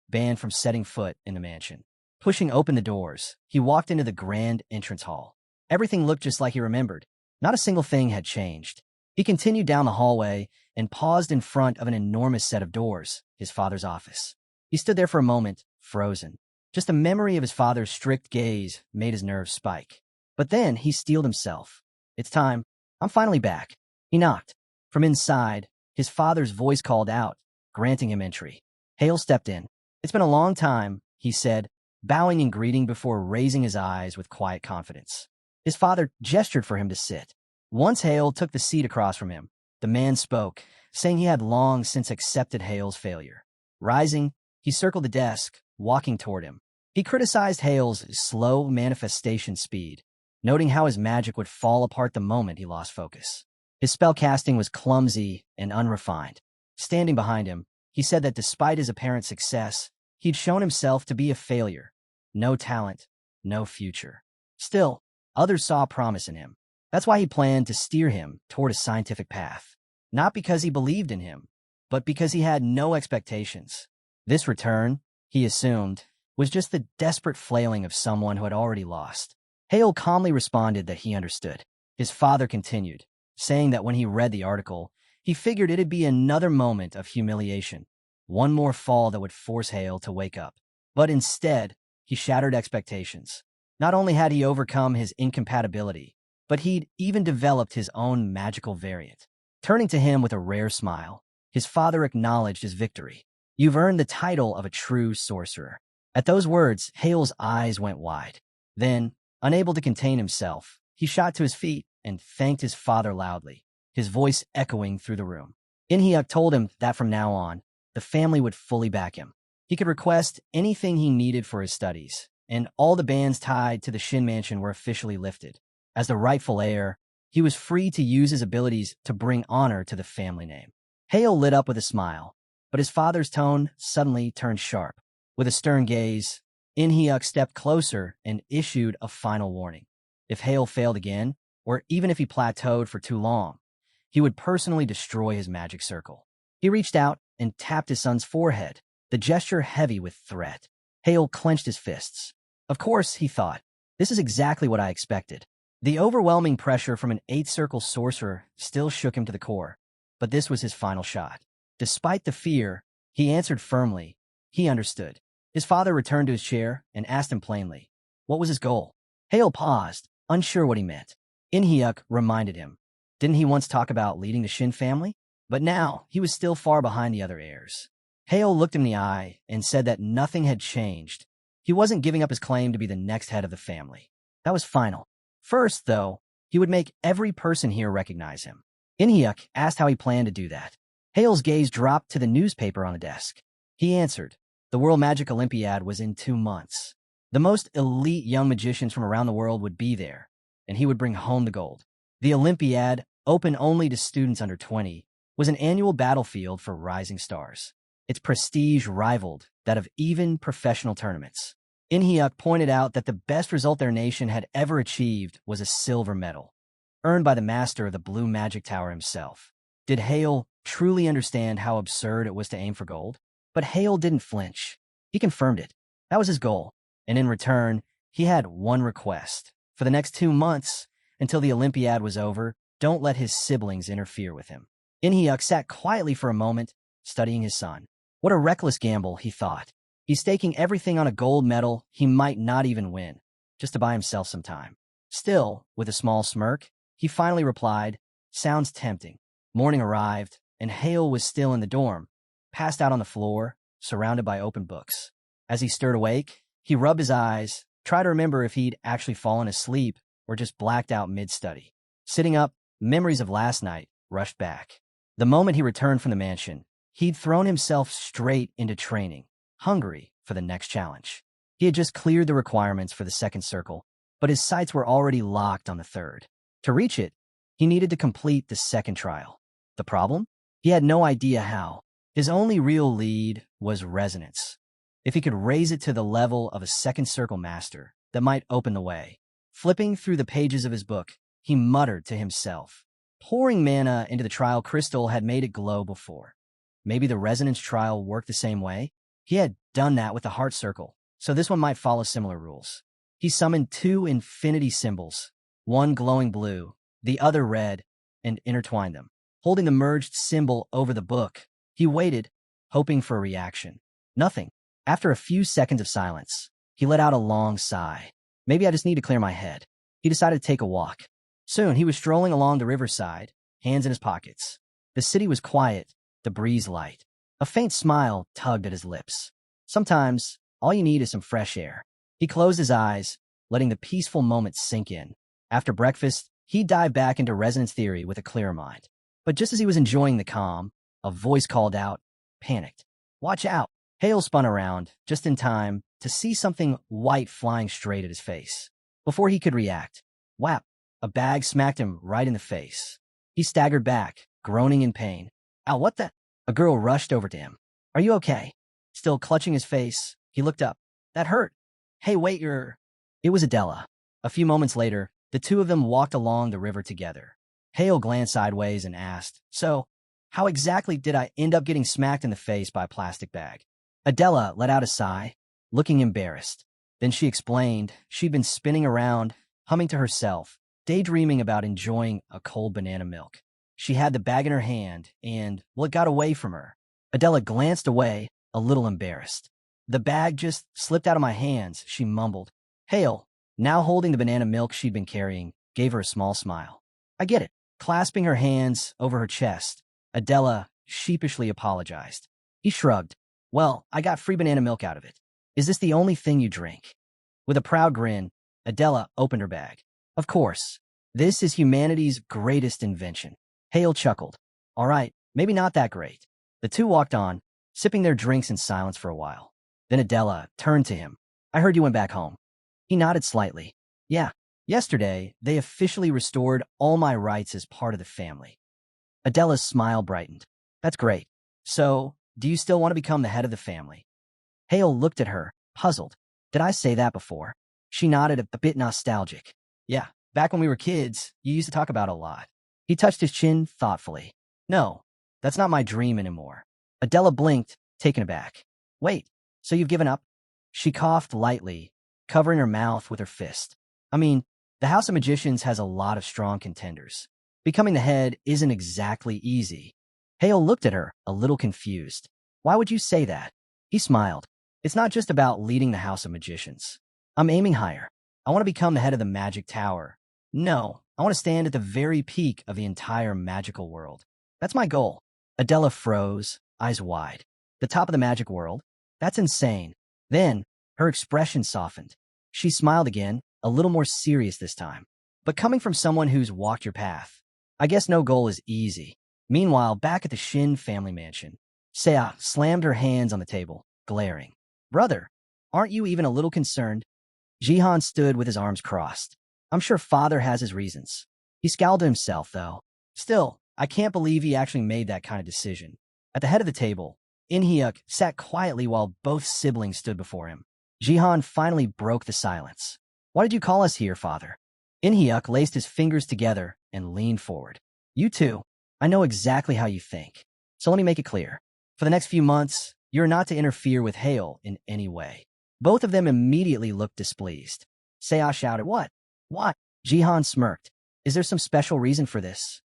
banned from setting foot in the mansion. Pushing open the doors, he walked into the grand entrance hall. Everything looked just like he remembered. Not a single thing had changed. He continued down the hallway and paused in front of an enormous set of doors, his father's office. He stood there for a moment, frozen. Just the memory of his father's strict gaze made his nerves spike. But then he steeled himself. It's time. I'm finally back. He knocked. From inside, his father's voice called out, granting him entry. Hale stepped in. It's been a long time, he said, bowing in greeting before raising his eyes with quiet confidence. His father gestured for him to sit. Once Hale took the seat across from him, the man spoke, saying he had long since accepted Hale's failure. Rising, he circled the desk, walking toward him. He criticized Hale's slow manifestation speed, noting how his magic would fall apart the moment he lost focus. His spellcasting was clumsy and unrefined. Standing behind him, he said that despite his apparent success, he'd shown himself to be a failure. No talent, no future. Still, others saw promise in him. That's why he planned to steer him toward a scientific path. Not because he believed in him, but because he had no expectations. This return, he assumed, was just the desperate flailing of someone who had already lost. Hale calmly responded that he understood. His father continued, saying that when he read the article, he figured it'd be another moment of humiliation, one more fall that would force Hale to wake up. But instead, he shattered expectations. Not only had he overcome his incompatibility, but he'd even developed his own magical variant. Turning to him with a rare smile, his father acknowledged his victory. You've earned the title of a true sorcerer. At those words, Hale's eyes went wide. Then, unable to contain himself, he shot to his feet and thanked his father loudly, his voice echoing through the room. In-hyuk told him that from now on, the family would fully back him. He could request anything he needed for his studies, and all the bans tied to the Shin Mansion were officially lifted. As the rightful heir, he was free to use his abilities to bring honor to the family name. Hale lit up with a smile, but his father's tone suddenly turned sharp. With a stern gaze, In-hyuk stepped closer and issued a final warning. If Hale failed again, or even if he plateaued for too long, he would personally destroy his magic circle. He reached out and tapped his son's forehead, the gesture heavy with threat. Hale clenched his fists. Of course, he thought, this is exactly what I expected. The overwhelming pressure from an eighth-circle sorcerer still shook him to the core, but this was his final shot. Despite the fear, he answered firmly. He understood. His father returned to his chair and asked him plainly, what was his goal? Hale paused, unsure what he meant. In-hyuk reminded him. Didn't he once talk about leading the Shin family? But now, he was still far behind the other heirs. Hale looked him in the eye and said that nothing had changed. He wasn't giving up his claim to be the next head of the family. That was final. First, though, he would make every person here recognize him. In-hyuk asked how he planned to do that. Hale's gaze dropped to the newspaper on the desk. He answered, the World Magic Olympiad was in 2 months. The most elite young magicians from around the world would be there, and he would bring home the gold. The Olympiad, open only to students under 20, was an annual battlefield for rising stars. Its prestige rivaled that of even professional tournaments. In-hyuk pointed out that the best result their nation had ever achieved was a silver medal, earned by the master of the Blue Magic Tower himself. Did Hale truly understand how absurd it was to aim for gold? But Hale didn't flinch. He confirmed it. That was his goal. And in return, he had one request. For the next 2 months, until the Olympiad was over, don't let his siblings interfere with him. In-hyuk sat quietly for a moment, studying his son. What a reckless gamble, he thought. He's staking everything on a gold medal he might not even win, just to buy himself some time. Still, with a small smirk, he finally replied, sounds tempting. Morning arrived, and Hale was still in the dorm, passed out on the floor, surrounded by open books. As he stirred awake, he rubbed his eyes, tried to remember if he'd actually fallen asleep or just blacked out mid-study. Sitting up, memories of last night rushed back. The moment he returned from the mansion, he'd thrown himself straight into training, hungry for the next challenge. He had just cleared the requirements for the second circle, but his sights were already locked on the third. To reach it, he needed to complete the second trial. The problem? He had no idea how. His only real lead was resonance. If he could raise it to the level of a second circle master, that might open the way. Flipping through the pages of his book, he muttered to himself. Pouring mana into the trial crystal had made it glow before. Maybe the resonance trial worked the same way? He had done that with the heart circle, so this one might follow similar rules. He summoned 2 infinity symbols, one glowing blue, The other read and intertwined them. Holding the merged symbol over the book, he waited, hoping for a reaction. Nothing. After a few seconds of silence, he let out a long sigh. Maybe I just need to clear my head. He decided to take a walk. Soon, he was strolling along the riverside, hands in his pockets. The city was quiet, the breeze light. A faint smile tugged at his lips. Sometimes, all you need is some fresh air. He closed his eyes, letting the peaceful moment sink in. After breakfast, he dived back into resonance theory with a clearer mind. But just as he was enjoying the calm, a voice called out, panicked. Watch out! Hale spun around, just in time, to see something white flying straight at his face. Before he could react, whap! A bag smacked him right in the face. He staggered back, groaning in pain. Ow, what the? A girl rushed over to him. Are you okay? Still clutching his face, he looked up. That hurt. Hey, wait, you're... It was Adela. A few moments later, the two of them walked along the river together. Hale glanced sideways and asked, So, how exactly did I end up getting smacked in the face by a plastic bag? Adela let out a sigh, looking embarrassed. Then she explained she'd been spinning around, humming to herself, daydreaming about enjoying a cold banana milk. She had the bag in her hand, and, well, it got away from her. Adela glanced away, a little embarrassed. The bag just slipped out of my hands, she mumbled. Hale, now holding the banana milk she'd been carrying, gave her a small smile. I get it. Clasping her hands over her chest, Adela sheepishly apologized. He shrugged. Well, I got free banana milk out of it. Is this the only thing you drink? With a proud grin, Adela opened her bag. Of course. This is humanity's greatest invention. Hale chuckled. All right, maybe not that great. The two walked on, sipping their drinks in silence for a while. Then Adela turned to him. I heard you went back home. He nodded slightly. Yeah, yesterday, they officially restored all my rights as part of the family. Adela's smile brightened. That's great. So, do you still want to become the head of the family? Hale looked at her, puzzled. Did I say that before? She nodded, a bit nostalgic. Yeah, back when we were kids, you used to talk about it a lot. He touched his chin thoughtfully. No, that's not my dream anymore. Adela blinked, taken aback. Wait, so you've given up? She coughed lightly, covering her mouth with her fist. I mean, the House of Magicians has a lot of strong contenders. Becoming the head isn't exactly easy. Hale looked at her, a little confused. Why would you say that? He smiled. It's not just about leading the House of Magicians. I'm aiming higher. I want to become the head of the Magic Tower. No, I want to stand at the very peak of the entire magical world. That's my goal. Adela froze, eyes wide. The top of the magic world? That's insane. Then, her expression softened. She smiled again, a little more serious this time. But coming from someone who's walked your path, I guess no goal is easy. Meanwhile, back at the Shin family mansion, Sea slammed her hands on the table, glaring. Brother, aren't you even a little concerned? Jihan stood with his arms crossed. I'm sure father has his reasons. He scowled at himself, though. Still, I can't believe he actually made that kind of decision. At the head of the table, In-hyuk sat quietly while both siblings stood before him. Jihan finally broke the silence. Why did you call us here, father? In-hyuk laced his fingers together and leaned forward. You two, I know exactly how you think. So let me make it clear. For the next few months, you're not to interfere with Hale in any way. Both of them immediately looked displeased. Sea shouted, What? What? Jihan smirked. Is there some special reason for this?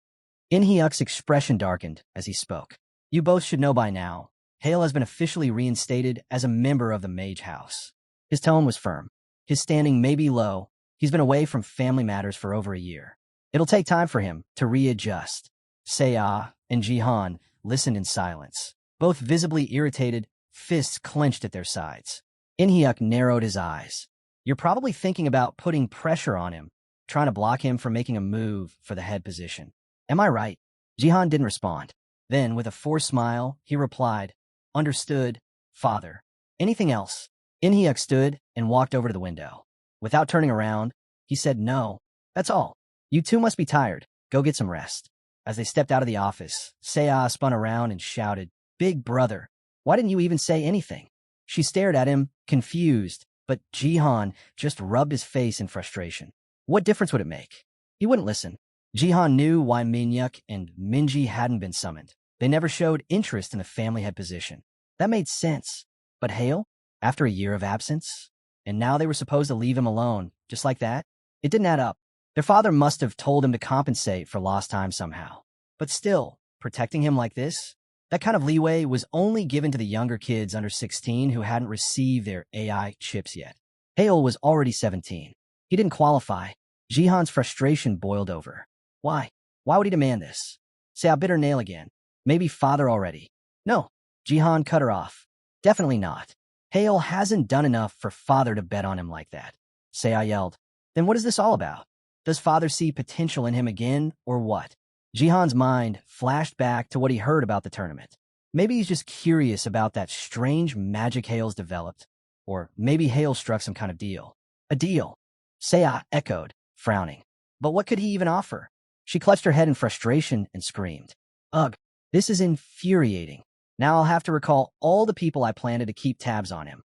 In-hyuk's expression darkened as he spoke. You both should know by now, Hale has been officially reinstated as a member of the Mage House. His tone was firm. His standing may be low. He's been away from family matters for over a year. It'll take time for him to readjust. Sea and Jihan listened in silence, both visibly irritated, fists clenched at their sides. In-hyuk narrowed his eyes. You're probably thinking about putting pressure on him, trying to block him from making a move for the head position. Am I right? Jihan didn't respond. Then, with a forced smile, he replied, Understood, father. Anything else? In-hyuk stood and walked over to the window. Without turning around, he said, No, that's all. You two must be tired. Go get some rest. As they stepped out of the office, Sea spun around and shouted, Big brother, why didn't you even say anything? She stared at him, confused, but Jihan just rubbed his face in frustration. What difference would it make? He wouldn't listen. Jihan knew why Minhyuk and Minji hadn't been summoned. They never showed interest in the family head position. That made sense. But Hale? After a year of absence? And now they were supposed to leave him alone, just like that? It didn't add up. Their father must have told him to compensate for lost time somehow. But still, protecting him like this? That kind of leeway was only given to the younger kids under 16 who hadn't received their AI chips yet. Hale was already 17. He didn't qualify. Jihan's frustration boiled over. Why? Why would he demand this? Say, I bit her nail again. Maybe father already. No, Jihan cut her off. Definitely not. Hale hasn't done enough for father to bet on him like that. Say, I yelled. Then what is this all about? Does father see potential in him again, or what? Jihan's mind flashed back to what he heard about the tournament. Maybe he's just curious about that strange magic Hale's developed. Or maybe Hale struck some kind of deal. A deal. Saya echoed, frowning. But what could he even offer? She clutched her head in frustration and screamed. Ugh, this is infuriating. Now I'll have to recall all the people I planted to keep tabs on him.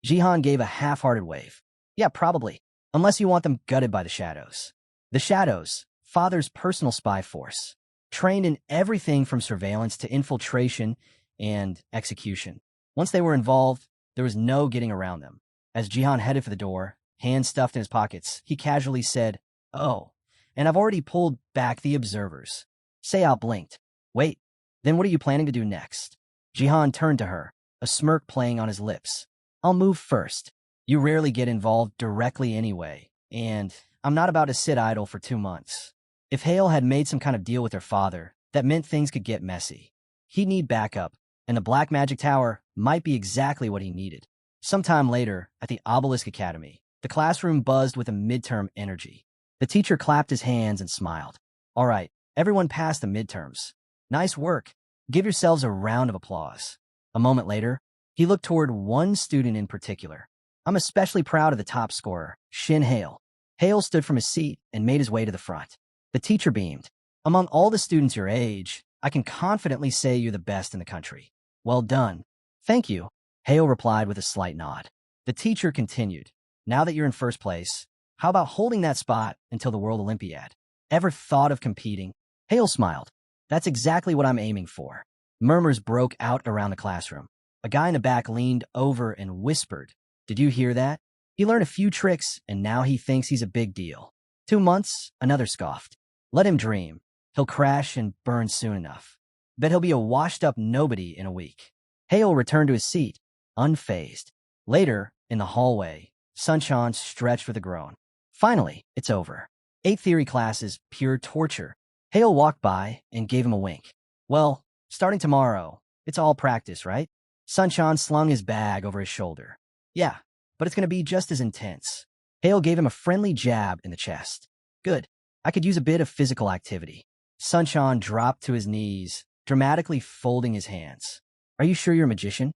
Jihan gave a half-hearted wave. Yeah, probably. Unless you want them gutted by the shadows. The shadows, father's personal spy force, trained in everything from surveillance to infiltration and execution. Once they were involved, there was no getting around them. As Jihan headed for the door, hands stuffed in his pockets, he casually said, Oh, and I've already pulled back the observers. Sayao blinked. Wait, then what are you planning to do next? Jihan turned to her, a smirk playing on his lips. I'll move first. You rarely get involved directly anyway, and I'm not about to sit idle for 2 months. If Hale had made some kind of deal with her father, that meant things could get messy. He'd need backup, and the Black Magic Tower might be exactly what he needed. Sometime later, at the Obelisk Academy, the classroom buzzed with a midterm energy. The teacher clapped his hands and smiled. All right, everyone passed the midterms. Nice work. Give yourselves a round of applause. A moment later, he looked toward one student in particular. I'm especially proud of the top scorer, Shin Hale. Hale stood from his seat and made his way to the front. The teacher beamed. Among all the students your age, I can confidently say you're the best in the country. Well done. Thank you, Hale replied with a slight nod. The teacher continued. Now that you're in first place, how about holding that spot until the World Olympiad? Ever thought of competing? Hale smiled. That's exactly what I'm aiming for. Murmurs broke out around the classroom. A guy in the back leaned over and whispered, Did you hear that? He learned a few tricks, and now he thinks he's a big deal. 2 months, another scoffed. Let him dream. He'll crash and burn soon enough. Bet he'll be a washed-up nobody in a week. Hale returned to his seat, unfazed. Later, in the hallway, Sunshine stretched with a groan. Finally, it's over. 8 theory classes, pure torture. Hale walked by and gave him a wink. Well, starting tomorrow, it's all practice, right? Sunshine slung his bag over his shoulder. Yeah, but it's going to be just as intense. Hale gave him a friendly jab in the chest. Good. I could use a bit of physical activity. Sunshine dropped to his knees, dramatically folding his hands. Are you sure you're a magician?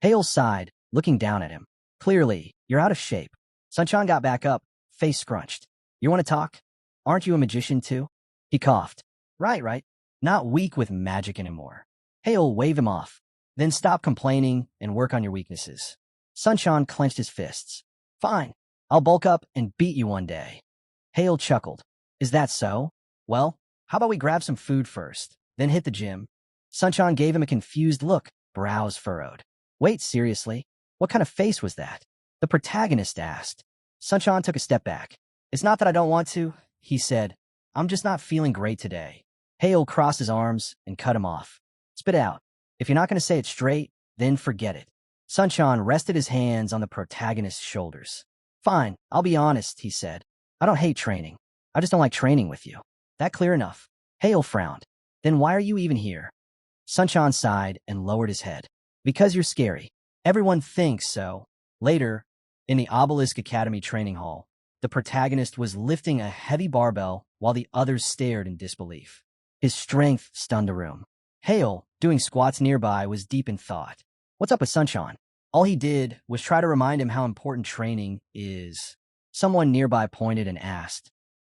Hale sighed, looking down at him. Clearly, you're out of shape. Sunshine got back up, face scrunched. You want to talk? Aren't you a magician too? He coughed. Right. Not weak with magic anymore. Hale waved him off. Then stop complaining and work on your weaknesses. Sunshine clenched his fists. Fine. I'll bulk up and beat you one day. Hale chuckled. Is that so? Well, how about we grab some food first, then hit the gym? Sunshine gave him a confused look, brows furrowed. Wait, seriously? What kind of face was that? The protagonist asked. Sunshine took a step back. It's not that I don't want to, he said. I'm just not feeling great today. Hale crossed his arms and cut him off. Spit out. If you're not going to say it straight, then forget it. Sunshine rested his hands on the protagonist's shoulders. Fine, I'll be honest, he said. I don't hate training. I just don't like training with you. That clear enough? Hale frowned. Then why are you even here? Sunshine sighed and lowered his head. Because you're scary. Everyone thinks so. Later, in the Obelisk Academy training hall, the protagonist was lifting a heavy barbell while the others stared in disbelief. His strength stunned the room. Hale, doing squats nearby, was deep in thought. What's up with Sunshine? All he did was try to remind him how important training is. Someone nearby pointed and asked,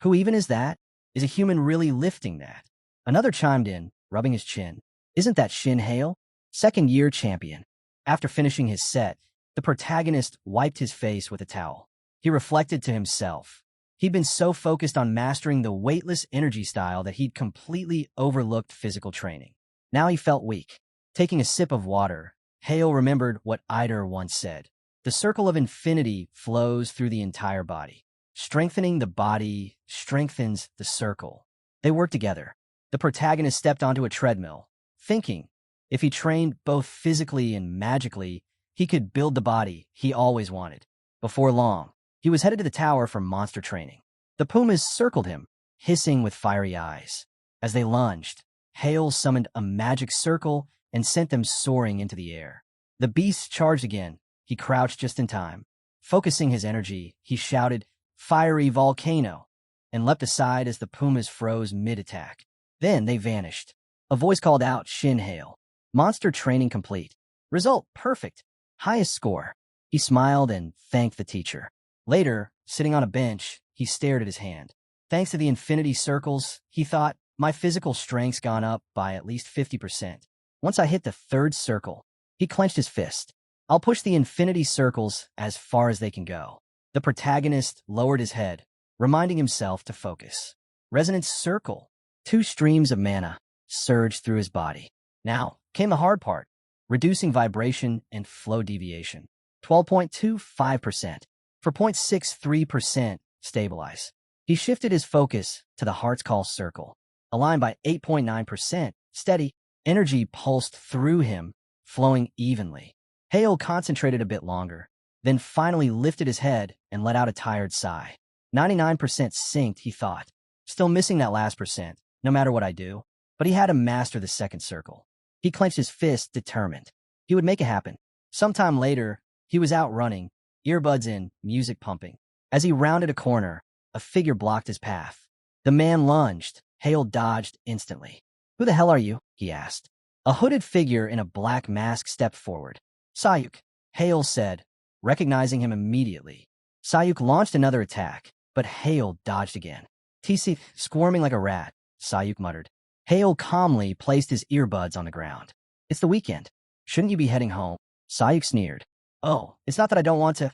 Who even is that? Is a human really lifting that? Another chimed in, rubbing his chin. Isn't that Shin Hale? Second-year champion. After finishing his set, the protagonist wiped his face with a towel. He reflected to himself. He'd been so focused on mastering the weightless energy style that he'd completely overlooked physical training. Now he felt weak. Taking a sip of water, Hale remembered what Eider once said. The circle of infinity flows through the entire body. Strengthening the body strengthens the circle. They work together. The protagonist stepped onto a treadmill, thinking if he trained both physically and magically, he could build the body he always wanted. Before long, he was headed to the tower for monster training. The pumas circled him, hissing with fiery eyes. As they lunged, Hale summoned a magic circle and sent them soaring into the air. The beasts charged again. He crouched just in time. Focusing his energy, he shouted, "Fiery volcano," and leapt aside as the pumas froze mid-attack. Then they vanished. A voice called out, "Shin Hale. Monster training complete. Result perfect. Highest score." He smiled and thanked the teacher. Later, sitting on a bench, he stared at his hand. Thanks to the infinity circles, he thought, my physical strength's gone up by at least 50%. Once I hit the third circle, he clenched his fist. I'll push the infinity circles as far as they can go. The protagonist lowered his head, reminding himself to focus. Resonance circle. 2 streams of mana surged through his body. Now came the hard part, reducing vibration and flow deviation. 12.25%. For 0.63%, stabilize. He shifted his focus to the Heart's Call circle. Aligned by 8.9%, steady, energy pulsed through him, flowing evenly. Hale concentrated a bit longer, then finally lifted his head and let out a tired sigh. 99% synced, he thought. Still missing that last percent, no matter what I do. But he had to master the second circle. He clenched his fist, determined. He would make it happen. Sometime later, he was out running, earbuds in, music pumping. As he rounded a corner, a figure blocked his path. The man lunged. Hale dodged instantly. "Who the hell are you?" he asked. A hooded figure in a black mask stepped forward. "Sayuk," Hale said, recognizing him immediately. Sayuk launched another attack, but Hale dodged again. "TC, squirming like a rat," Sayuk muttered. Hale calmly placed his earbuds on the ground. "It's the weekend. Shouldn't you be heading home?" Sayuk sneered. "Oh, it's not that I don't want to.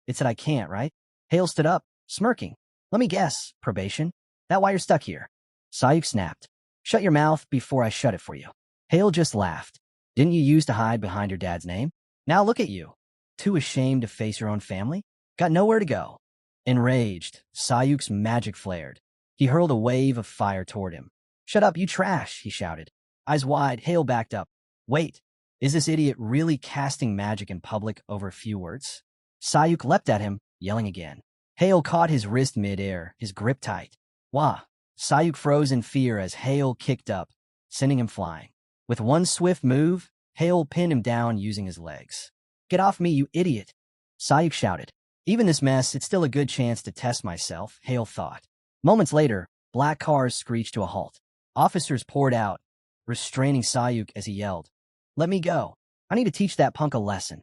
It's that I can't, right?" Hale stood up, smirking. "Let me guess, probation? That why you're stuck here?" Sayuk snapped. "Shut your mouth before I shut it for you." Hale just laughed. "Didn't you used to hide behind your dad's name? Now look at you. Too ashamed to face your own family? Got nowhere to go." Enraged, Sayuk's magic flared. He hurled a wave of fire toward him. "Shut up, you trash," he shouted. Eyes wide, Hale backed up. "Wait, is this idiot really casting magic in public over a few words?" Sayuk leapt at him, yelling again. Hale caught his wrist mid-air, his grip tight. "Wah!" Sayuk froze in fear as Hale kicked up, sending him flying. With one swift move, Hale pinned him down using his legs. "Get off me, you idiot!" Sayuk shouted. Even this mess, it's still a good chance to test myself, Hale thought. Moments later, black cars screeched to a halt. Officers poured out, restraining Sayuk as he yelled, "Let me go. I need to teach that punk a lesson."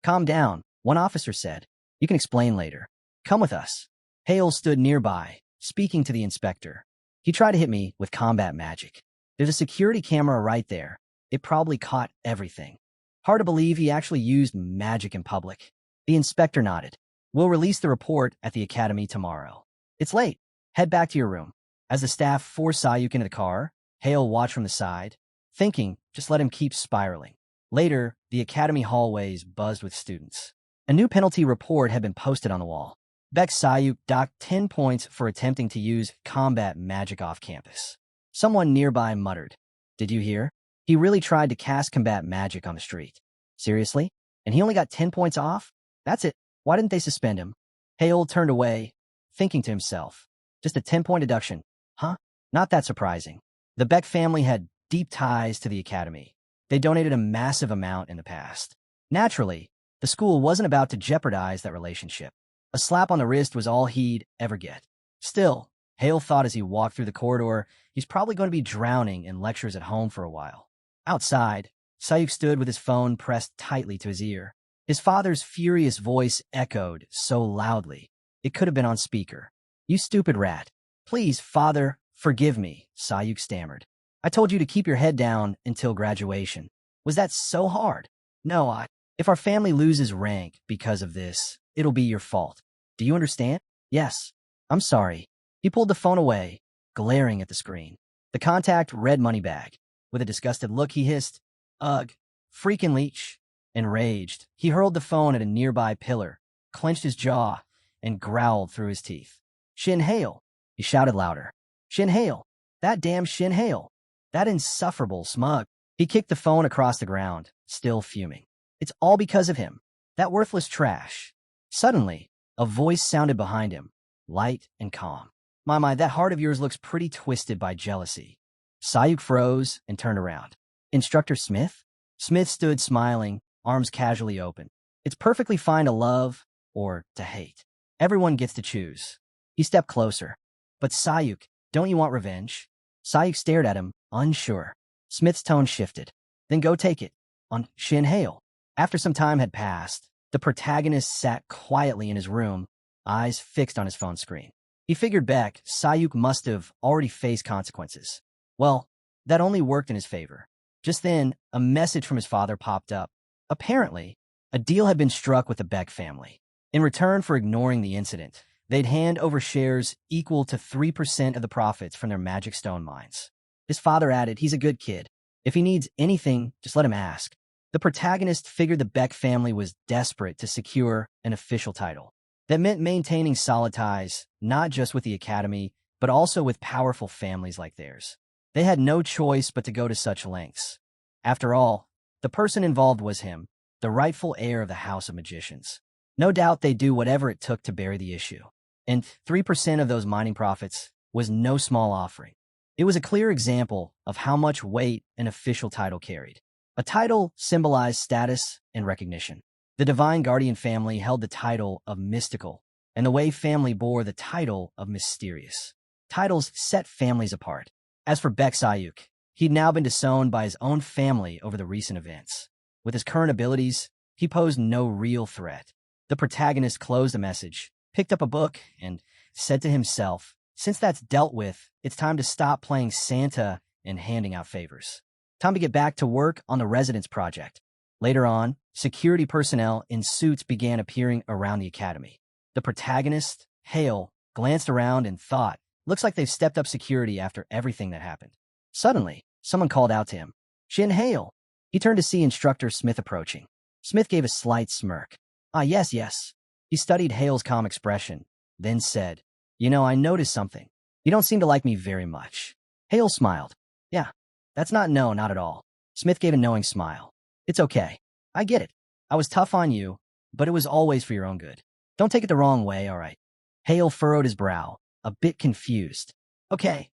"Calm down," one officer said. "You can explain later. Come with us." Hale stood nearby, speaking to the inspector. "He tried to hit me with combat magic. There's a security camera right there. It probably caught everything. Hard to believe he actually used magic in public." The inspector nodded. "We'll release the report at the academy tomorrow. It's late. Head back to your room." As the staff forced Sayuk into the car, Hale watched from the side, thinking, just let him keep spiraling. Later, the academy hallways buzzed with students. A new penalty report had been posted on the wall. Beck Sayuk docked 10 points for attempting to use combat magic off campus. Someone nearby muttered, "Did you hear? He really tried to cast combat magic on the street." "Seriously? And he only got 10 points off? That's it. Why didn't they suspend him?" Hale turned away, thinking to himself, just a 10-point deduction. Huh? Not that surprising. The Beck family had deep ties to the academy. They donated a massive amount in the past. Naturally, the school wasn't about to jeopardize that relationship. A slap on the wrist was all he'd ever get. Still, Hale thought as he walked through the corridor, he's probably going to be drowning in lectures at home for a while. Outside, Sayuk stood with his phone pressed tightly to his ear. His father's furious voice echoed so loudly, it could have been on speaker. "You stupid rat. Please, father, forgive me," Sayuk stammered. "I told you to keep your head down until graduation. Was that so hard? No, if our family loses rank because of this, it'll be your fault. Do you understand?" "Yes. I'm sorry." He pulled the phone away, glaring at the screen. The contact read money bag. With a disgusted look, he hissed, "Ugh, freaking leech." Enraged, he hurled the phone at a nearby pillar, clenched his jaw, and growled through his teeth. Shin Hale, he shouted louder. Shin Hale, that damn Shin Hale, that insufferable smug. He kicked the phone across the ground, still fuming. It's all because of him, that worthless trash. Suddenly, a voice sounded behind him, light and calm. My, that heart of yours looks pretty twisted by jealousy. Sayuk froze and turned around. Instructor Smith? Smith stood smiling, arms casually open. It's perfectly fine to love or to hate. Everyone gets to choose. He stepped closer. But Sayuk, don't you want revenge? Sayuk stared at him, unsure. Smith's tone shifted. Then go take it. On Shin Hale. After some time had passed, the protagonist sat quietly in his room, eyes fixed on his phone screen. He figured back, Sayuk must have already faced consequences. Well, that only worked in his favor. Just then, a message from his father popped up. Apparently, a deal had been struck with the Beck family. In return for ignoring the incident, they'd hand over shares equal to 3% of the profits from their magic stone mines. His father added, he's a good kid. If he needs anything, just let him ask. The protagonist figured the Beck family was desperate to secure an official title. That meant maintaining solid ties, not just with the academy, but also with powerful families like theirs. They had no choice but to go to such lengths. After all, the person involved was him, the rightful heir of the House of Magicians. No doubt they'd do whatever it took to bury the issue. And 3% of those mining profits was no small offering. It was a clear example of how much weight an official title carried. A title symbolized status and recognition. The Divine Guardian family held the title of mystical, and the Wei family bore the title of mysterious. Titles set families apart. As for Beck Sayuk, he'd now been disowned by his own family over the recent events. With his current abilities, he posed no real threat. The protagonist closed the message, picked up a book, and said to himself, since that's dealt with, it's time to stop playing Santa and handing out favors. Time to get back to work on the residence project. Later on, security personnel in suits began appearing around the academy. The protagonist, Hale, glanced around and thought, looks like they've stepped up security after everything that happened. Suddenly, someone called out to him, Shin Hale. He turned to see Instructor Smith approaching. Smith gave a slight smirk. Ah, yes. He studied Hale's calm expression, then said, I noticed something. You don't seem to like me very much. Hale smiled. Yeah, that's not at all. Smith gave a knowing smile. It's okay. I get it. I was tough on you, but it was always for your own good. Don't take it the wrong way, all right? Hale furrowed his brow, a bit confused. Okay,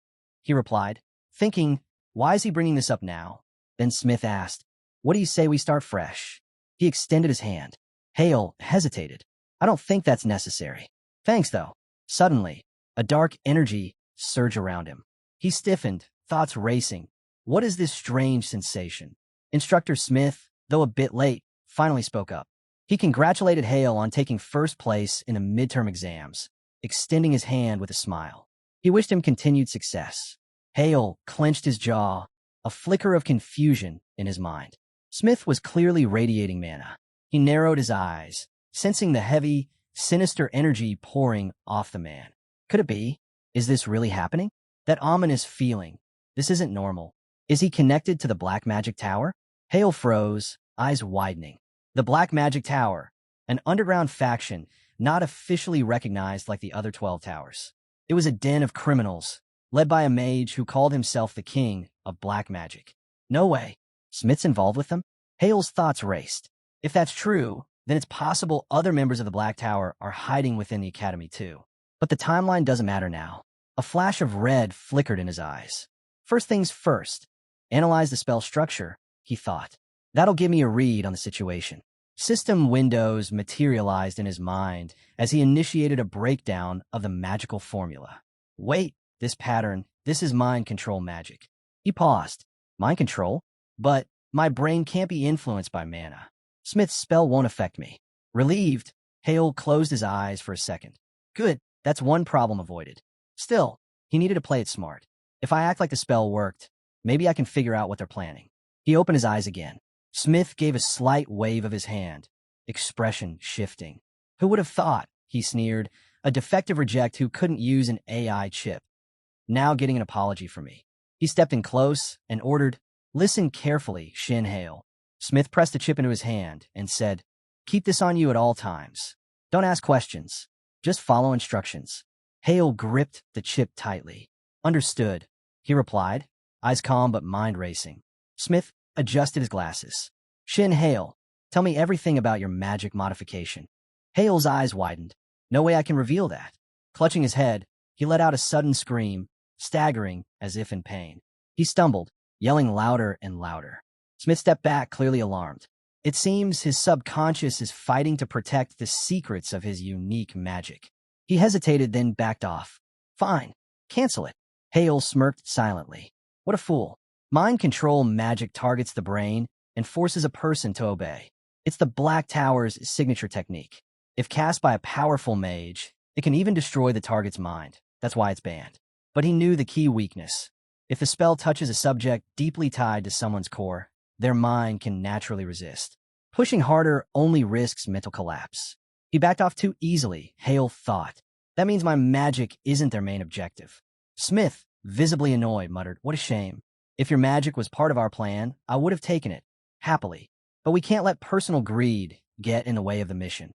he replied, thinking, why is he bringing this up now? Then Smith asked, what do you say we start fresh? He extended his hand. Hale hesitated. I don't think that's necessary. Thanks, though. Suddenly, a dark energy surged around him. He stiffened, thoughts racing. What is this strange sensation? Instructor Smith, though a bit late, finally spoke up. He congratulated Hale on taking first place in the midterm exams, extending his hand with a smile. He wished him continued success. Hale clenched his jaw, a flicker of confusion in his mind. Smith was clearly radiating mana. He narrowed his eyes, sensing the heavy, sinister energy pouring off the man. Could it be? Is this really happening? That ominous feeling. This isn't normal. Is he connected to the Black Magic Tower? Hale froze, eyes widening. The Black Magic Tower, an underground faction not officially recognized like the other 12 towers. It was a den of criminals, led by a mage who called himself the king of black magic. No way. Smith's involved with them? Hale's thoughts raced. If that's true, then it's possible other members of the Black Tower are hiding within the academy too. But the timeline doesn't matter now. A flash of red flickered in his eyes. First things first. Analyze the spell structure, he thought. That'll give me a read on the situation. System windows materialized in his mind as he initiated a breakdown of the magical formula. Wait, this pattern, this is mind control magic. He paused. Mind control? But my brain can't be influenced by mana. Smith's spell won't affect me. Relieved, Hale closed his eyes for a second. Good, that's one problem avoided. Still, he needed to play it smart. If I act like the spell worked, maybe I can figure out what they're planning. He opened his eyes again. Smith gave a slight wave of his hand, expression shifting. Who would have thought, he sneered, a defective reject who couldn't use an AI chip. Now getting an apology from me. He stepped in close and ordered, listen carefully, Shin Hale. Smith pressed the chip into his hand and said, keep this on you at all times. Don't ask questions. Just follow instructions. Hale gripped the chip tightly. Understood, he replied, eyes calm but mind racing. Smith adjusted his glasses. Shin Hale, tell me everything about your magic modification. Hale's eyes widened. No way I can reveal that. Clutching his head, he let out a sudden scream, staggering as if in pain. He stumbled, yelling louder and louder. Smith stepped back, clearly alarmed. It seems his subconscious is fighting to protect the secrets of his unique magic. He hesitated, then backed off. Fine, cancel it. Hale smirked silently. What a fool. Mind control magic targets the brain and forces a person to obey. It's the Black Tower's signature technique. If cast by a powerful mage, it can even destroy the target's mind. That's why it's banned. But he knew the key weakness. If the spell touches a subject deeply tied to someone's core, their mind can naturally resist. Pushing harder only risks mental collapse. He backed off too easily, Hale thought. That means my magic isn't their main objective. Smith, visibly annoyed, muttered, what a shame. If your magic was part of our plan, I would have taken it, happily. But we can't let personal greed get in the way of the mission.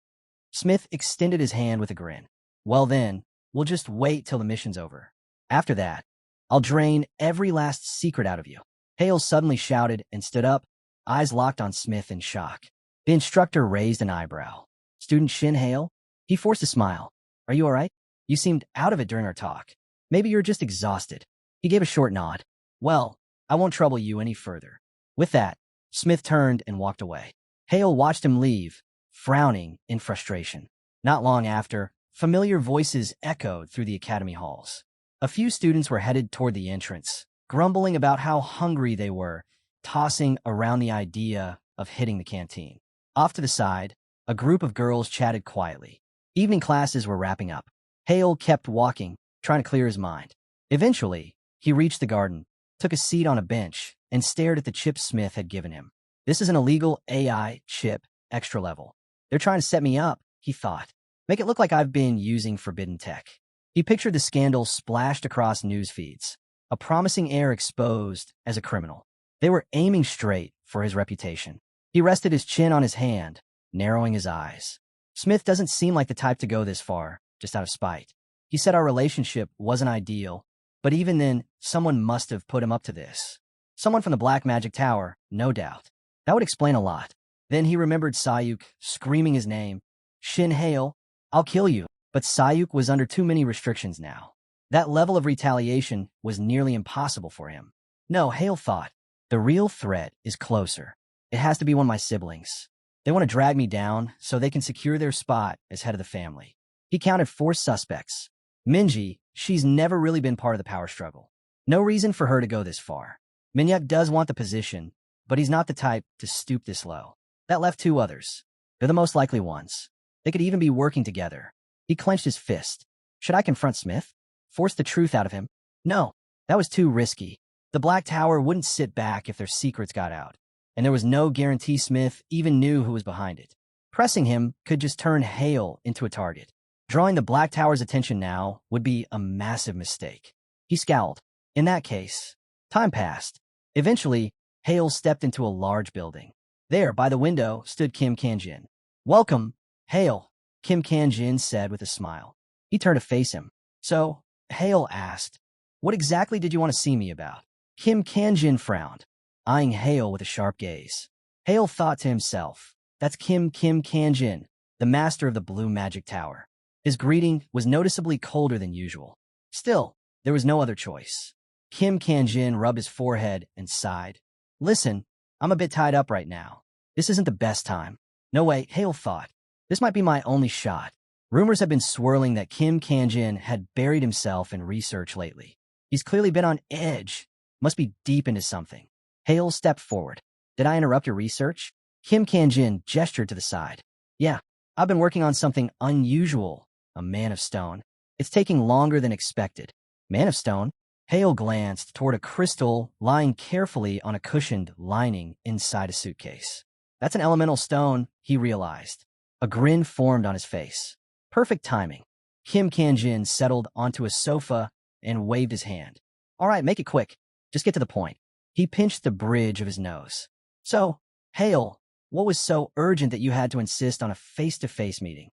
Smith extended his hand with a grin. Well then, we'll just wait till the mission's over. After that, I'll drain every last secret out of you. Hale suddenly shouted and stood up, eyes locked on Smith in shock. The instructor raised an eyebrow. Student Shin Hale? He forced a smile. Are you all right? You seemed out of it during our talk. Maybe you're just exhausted. He gave a short nod. Well, I won't trouble you any further. With that, Smith turned and walked away. Hale watched him leave, frowning in frustration. Not long after, familiar voices echoed through the academy halls. A few students were headed toward the entrance, grumbling about how hungry they were, tossing around the idea of hitting the canteen. Off to the side, a group of girls chatted quietly. Evening classes were wrapping up. Hale kept walking, trying to clear his mind. Eventually, he reached the garden, took a seat on a bench, and stared at the chip Smith had given him. This is an illegal AI chip, extra level. They're trying to set me up, he thought. Make it look like I've been using forbidden tech. He pictured the scandal splashed across news feeds, a promising heir exposed as a criminal. They were aiming straight for his reputation. He rested his chin on his hand, narrowing his eyes. Smith doesn't seem like the type to go this far, just out of spite. He said our relationship wasn't ideal, but even then, someone must have put him up to this. Someone from the Black Magic Tower, no doubt. That would explain a lot. Then he remembered Sayuk screaming his name. Shin Hale, I'll kill you. But Sayuk was under too many restrictions now. That level of retaliation was nearly impossible for him. No, Hale thought, the real threat is closer. It has to be one of my siblings. They want to drag me down so they can secure their spot as head of the family. He counted 4 suspects. Minji, she's never really been part of the power struggle. No reason for her to go this far. Minhyuk does want the position, but he's not the type to stoop this low. That left 2 others. They're the most likely ones. They could even be working together. He clenched his fist. Should I confront Smith? Force the truth out of him? No, that was too risky. The Black Tower wouldn't sit back if their secrets got out, and there was no guarantee Smith even knew who was behind it. Pressing him could just turn Hale into a target. Drawing the Black Tower's attention now would be a massive mistake. He scowled. In that case, time passed. Eventually, Hale stepped into a large building. There, by the window, stood Kim Kanjin. Welcome, Hale, Kim Kanjin said with a smile. He turned to face him. So, Hale asked, what exactly did you want to see me about? Kim Kanjin frowned, eyeing Hale with a sharp gaze. Hale thought to himself, that's Kim Kanjin, the master of the Blue Magic Tower. His greeting was noticeably colder than usual. Still, there was no other choice. Kim Kanjin rubbed his forehead and sighed. Listen, I'm a bit tied up right now. This isn't the best time. No way, Hale thought. This might be my only shot. Rumors have been swirling that Kim Kanjin had buried himself in research lately. He's clearly been on edge. Must be deep into something. Hale stepped forward. Did I interrupt your research? Kim Kanjin gestured to the side. Yeah, I've been working on something unusual. A man of stone. It's taking longer than expected. Man of stone? Hale glanced toward a crystal lying carefully on a cushioned lining inside a suitcase. That's an elemental stone, he realized. A grin formed on his face. Perfect timing. Kim Kanjin settled onto a sofa and waved his hand. All right, make it quick. Just get to the point. He pinched the bridge of his nose. So, Hale, what was so urgent that you had to insist on a face-to-face meeting?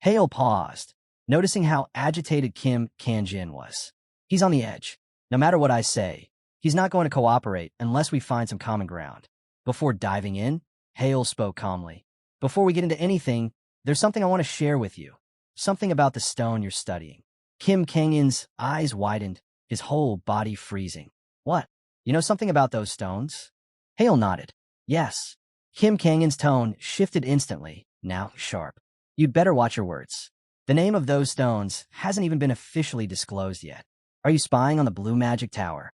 Hale paused, noticing how agitated Kim Kanjin was. He's on the edge. No matter what I say, he's not going to cooperate unless we find some common ground. Before diving in, Hale spoke calmly. Before we get into anything, there's something I want to share with you. Something about the stone you're studying. Kim Kangin's eyes widened, his whole body freezing. What? You know something about those stones? Hale nodded. Yes. Kim Kangin's tone shifted instantly, now sharp. You'd better watch your words. The name of those stones hasn't even been officially disclosed yet. Are you spying on the Blue Magic Tower?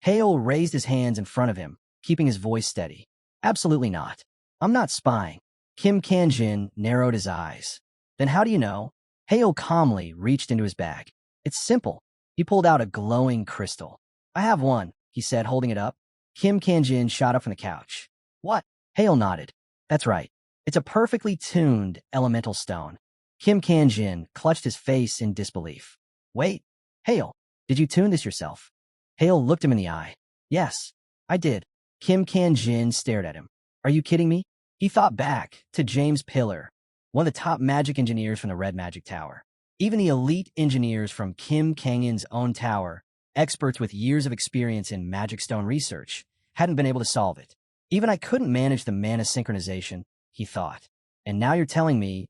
Hale raised his hands in front of him, keeping his voice steady. Absolutely not. I'm not spying. Kim Kanjin narrowed his eyes. Then how do you know? Hale calmly reached into his bag. It's simple. He pulled out a glowing crystal. I have one, he said, holding it up. Kim Kanjin shot up from the couch. What? Hale nodded. That's right. It's a perfectly tuned elemental stone. Kim Kanjin clutched his face in disbelief. Wait, Hale, did you tune this yourself? Hale looked him in the eye. Yes, I did. Kim Kanjin stared at him. Are you kidding me? He thought back to James Pillar, one of the top magic engineers from the Red Magic Tower. Even the elite engineers from Kim Kangin's own tower, experts with years of experience in magic stone research, hadn't been able to solve it. Even I couldn't manage the mana synchronization, he thought. And now you're telling me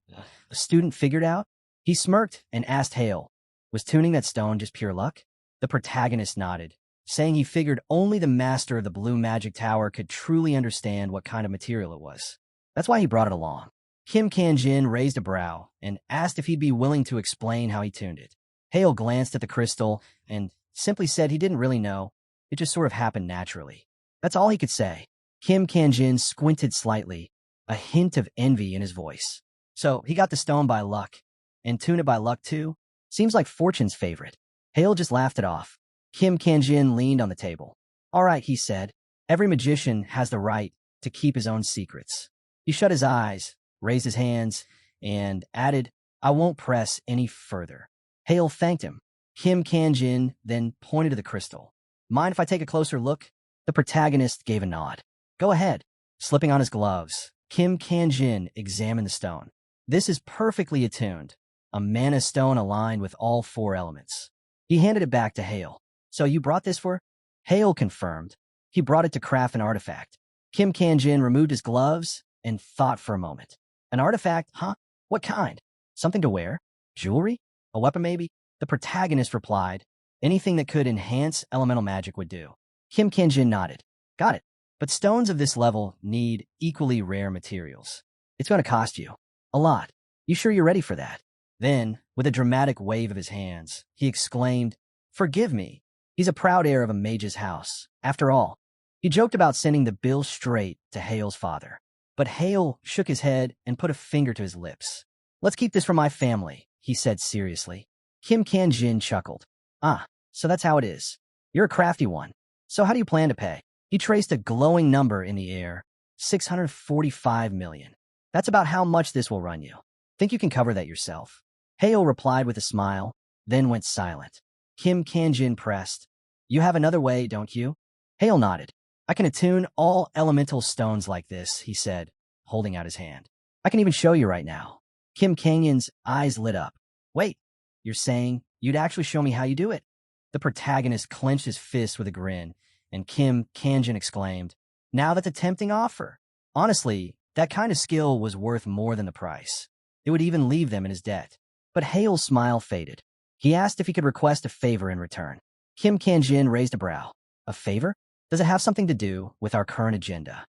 a student figured out? He smirked and asked Hale, was tuning that stone just pure luck? The protagonist nodded, saying he figured only the master of the Blue Magic Tower could truly understand what kind of material it was. That's why he brought it along. Kim Kanjin raised a brow and asked if he'd be willing to explain how he tuned it. Hale glanced at the crystal and simply said he didn't really know. It just sort of happened naturally. That's all he could say. Kim Kanjin squinted slightly, a hint of envy in his voice. So he got the stone by luck, and tuned it by luck too? Seems like fortune's favorite. Hale just laughed it off. Kim Kanjin leaned on the table. All right, he said. Every magician has the right to keep his own secrets. He shut his eyes, raised his hands, and added, I won't press any further. Hale thanked him. Kim Kanjin then pointed to the crystal. Mind if I take a closer look? The protagonist gave a nod. Go ahead. Slipping on his gloves, Kim Kanjin examined the stone. This is perfectly attuned, a mana stone aligned with all four elements. He handed it back to Hale. So you brought this for? Hale confirmed. He brought it to craft an artifact. Kim Kanjin removed his gloves and thought for a moment. An artifact, huh? What kind? Something to wear? Jewelry? A weapon maybe? The protagonist replied, anything that could enhance elemental magic would do. Kim Kanjin nodded. Got it. But stones of this level need equally rare materials. It's going to cost you. A lot. You sure you're ready for that? Then, with a dramatic wave of his hands, he exclaimed, Forgive me. He's a proud heir of a mage's house. After all, he joked about sending the bill straight to Hale's father. But Hale shook his head and put a finger to his lips. Let's keep this for my family, he said seriously. Kim Kanjin chuckled. Ah, so that's how it is. You're a crafty one. So how do you plan to pay? He traced a glowing number in the air. 645 million. That's about how much this will run you. Think you can cover that yourself? Hale replied with a smile, then went silent. Kim Kanjin pressed. You have another way, don't you? Hale nodded. I can attune all elemental stones like this, he said, holding out his hand. I can even show you right now. Kim Kangin's eyes lit up. Wait, you're saying you'd actually show me how you do it? The protagonist clenched his fist with a grin, and Kim Kanjin exclaimed, Now that's a tempting offer. Honestly, that kind of skill was worth more than the price. It would even leave them in his debt. But Hale's smile faded. He asked if he could request a favor in return. Kim Kanjin raised a brow. A favor? Does it have something to do with our current agenda?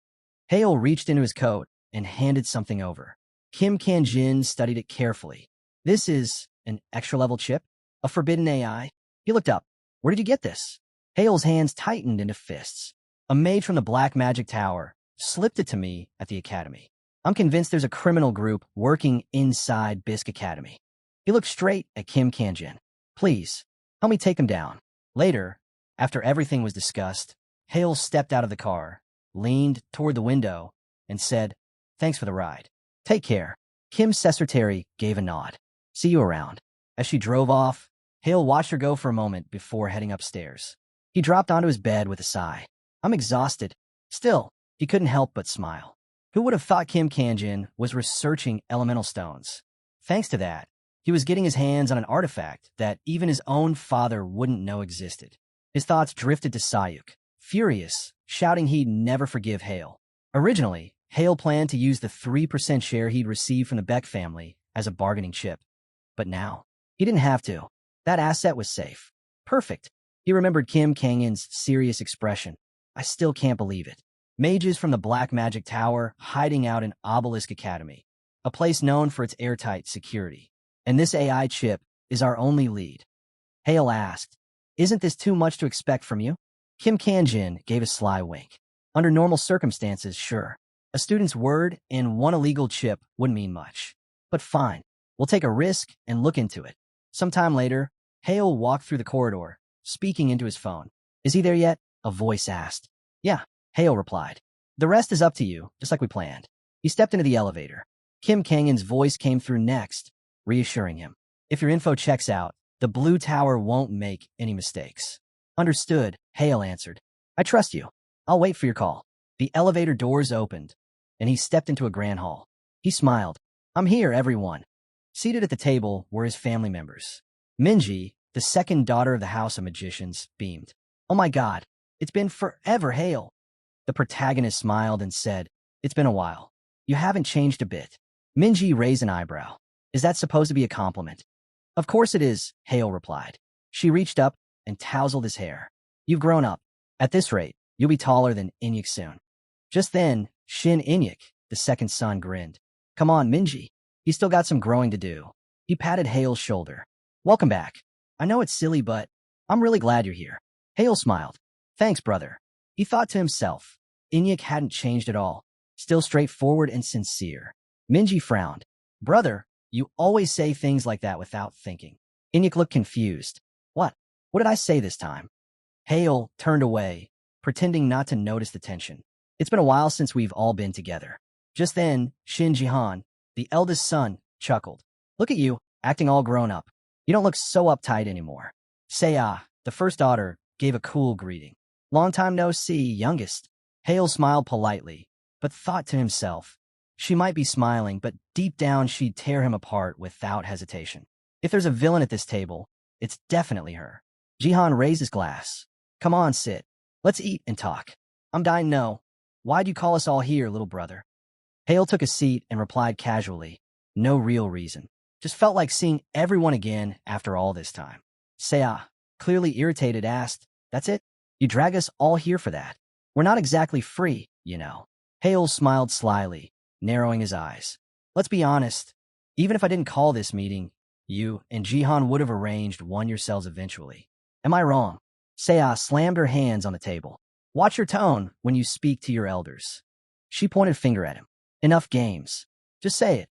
Hale reached into his coat and handed something over. Kim Kanjin studied it carefully. This is an extra-level chip? A forbidden AI? He looked up. Where did you get this? Hale's hands tightened into fists. A mage from the Black Magic Tower slipped it to me at the academy. I'm convinced there's a criminal group working inside Bisque Academy. He looked straight at Kim Kanjin. Please, help me take them down. Later, after everything was discussed, Hale stepped out of the car, leaned toward the window, and said, Thanks for the ride. Take care. Kim's secretary gave a nod. See you around. As she drove off, Hale watched her go for a moment before heading upstairs. He dropped onto his bed with a sigh. I'm exhausted. Still, he couldn't help but smile. Who would have thought Kim Kanjin was researching elemental stones? Thanks to that, he He was getting his hands on an artifact that even his own father wouldn't know existed. His thoughts drifted to Sayuk, furious, shouting he'd never forgive Hale. Originally, Hale planned to use the 3% share he'd received from the Beck family as a bargaining chip. But now, he didn't have to. That asset was safe. Perfect. He remembered Kim Kang-in's serious expression. I still can't believe it. Mages from the Black Magic Tower hiding out in Obelisk Academy, a place known for its airtight security. And this AI chip is our only lead. Hale asked, isn't this too much to expect from you? Kim Kang-jin gave a sly wink. Under normal circumstances, sure. A student's word and one illegal chip wouldn't mean much. But fine, we'll take a risk and look into it. Sometime later, Hale walked through the corridor, speaking into his phone. Is he there yet? A voice asked. Yeah, Hale replied. The rest is up to you, just like we planned. He stepped into the elevator. Kim Kang-in's voice came through next, reassuring him. If your info checks out, the Blue Tower won't make any mistakes. Understood, Hale answered. I trust you. I'll wait for your call. The elevator doors opened, and he stepped into a grand hall. He smiled. I'm here, everyone. Seated at the table were his family members. Minji, the second daughter of the House of Magicians, beamed. Oh my God, it's been forever, Hale. The protagonist smiled and said, it's been a while. You haven't changed a bit. Minji raised an eyebrow. Is that supposed to be a compliment? Of course it is, Hale replied. She reached up and tousled his hair. You've grown up. At this rate, you'll be taller than Inyek soon. Just then, Shin Inyek, the second son, grinned. Come on, Minji. He's still got some growing to do. He patted Hale's shoulder. Welcome back. I know it's silly, but I'm really glad you're here. Hale smiled. Thanks, brother. He thought to himself. Inyek hadn't changed at all. Still straightforward and sincere. Minji frowned. Brother, you always say things like that without thinking. Inyek looked confused. What? What did I say this time? Hale turned away, pretending not to notice the tension. It's been a while since we've all been together. Just then, Shin Jihan, the eldest son, chuckled. Look at you, acting all grown up. You don't look so uptight anymore. Seah, the first daughter, gave a cool greeting. Long time no see, youngest. Hale smiled politely, but thought to himself. She might be smiling, but deep down she'd tear him apart without hesitation. If there's a villain at this table, it's definitely her. Jihan raised his glass. Come on, sit. Let's eat and talk. I'm dying to know. Why'd you call us all here, little brother? Hale took a seat and replied casually. No real reason. Just felt like seeing everyone again after all this time. Seah, clearly irritated, asked, That's it? You drag us all here for that? We're not exactly free, you know. Hale smiled slyly, narrowing his eyes. Let's be honest. Even if I didn't call this meeting, you and Jihan would have arranged one yourselves eventually. Am I wrong? Seah slammed her hands on the table. Watch your tone when you speak to your elders. She pointed a finger at him. Enough games. Just say it.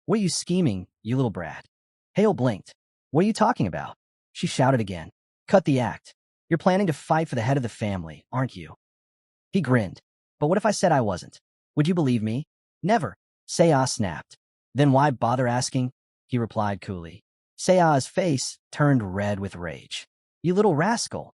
What are you scheming, you little brat? Hale blinked. What are you talking about? She shouted again. Cut the act. You're planning to fight for the head of the family, aren't you? He grinned. But what if I said I wasn't? Would you believe me? Never. Seah snapped. Then why bother asking? He replied coolly. Seah's face turned red with rage. You little rascal.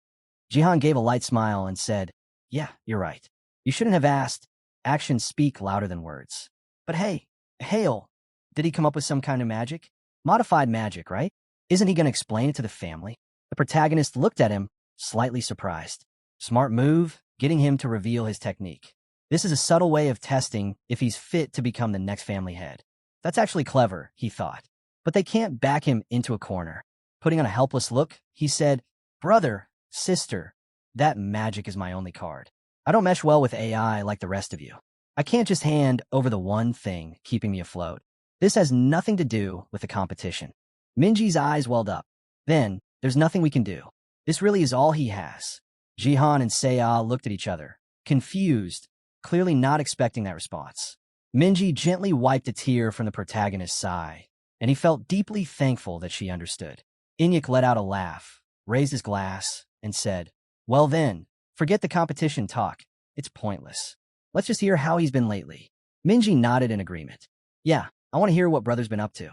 Jihan gave a light smile and said, Yeah, you're right. You shouldn't have asked. Actions speak louder than words. But hey, Hale, did he come up with some kind of magic? Modified magic, right? Isn't he going to explain it to the family? The protagonist looked at him, slightly surprised. Smart move, getting him to reveal his technique. This is a subtle way of testing if he's fit to become the next family head. That's actually clever, he thought. But they can't back him into a corner. Putting on a helpless look, he said, Brother, sister, that magic is my only card. I don't mesh well with AI like the rest of you. I can't just hand over the one thing keeping me afloat. This has nothing to do with the competition. Minji's eyes welled up. Then, there's nothing we can do. This really is all he has. Jihan and Seah looked at each other, confused, clearly not expecting that response. Minji gently wiped a tear from the protagonist's eye, and he felt deeply thankful that she understood. Inyek let out a laugh, raised his glass, and said, Well then, forget the competition talk. It's pointless. Let's just hear how he's been lately. Minji nodded in agreement. Yeah, I want to hear what brother's been up to.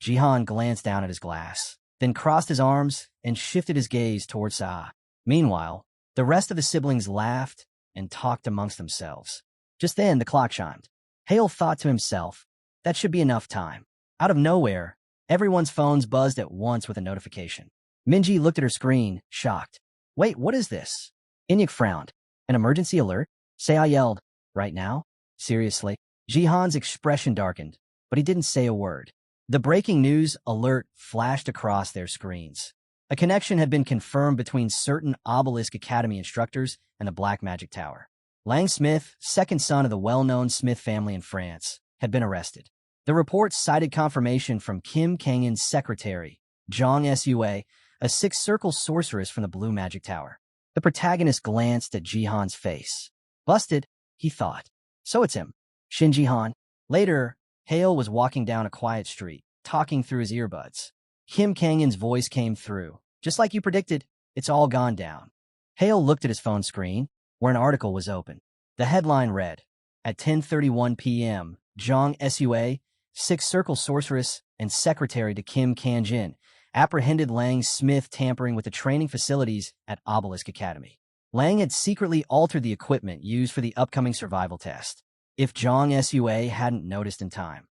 Jihan glanced down at his glass, then crossed his arms and shifted his gaze towards Seah. Meanwhile, the rest of the siblings laughed and talked amongst themselves. Just then, the clock chimed. Hale thought to himself, that should be enough time. Out of nowhere, Everyone's phones buzzed at once with a notification. Minji looked at her screen, shocked. Wait, what is this? Inyuk frowned. An emergency alert? Seiya yelled. Right now? Seriously? Jihan's expression darkened, but he didn't say a word. The breaking news alert flashed across their screens. A connection had been confirmed between certain Obelisk Academy instructors and the Black Magic Tower. Lang Smith, second son of the well-known Smith family in France, had been arrested. The report cited confirmation from Kim Kangyan's secretary, Zhang Sua, a six-circle sorceress from the Blue Magic Tower. The protagonist glanced at Jihan's face. Busted, he thought. So it's him. Shin Jihan. Later, Hale was walking down a quiet street, talking through his earbuds. Kim Kangyan's voice came through. Just like you predicted, it's all gone down. Hale looked at his phone screen, where an article was open. The headline read, at 10:31 p.m., Zhang Sua, six-circle sorceress and secretary to Kim Kangyan, apprehended Lang Smith tampering with the training facilities at Obelisk Academy. Lang had secretly altered the equipment used for the upcoming survival test. If Zhang Sua hadn't noticed in time,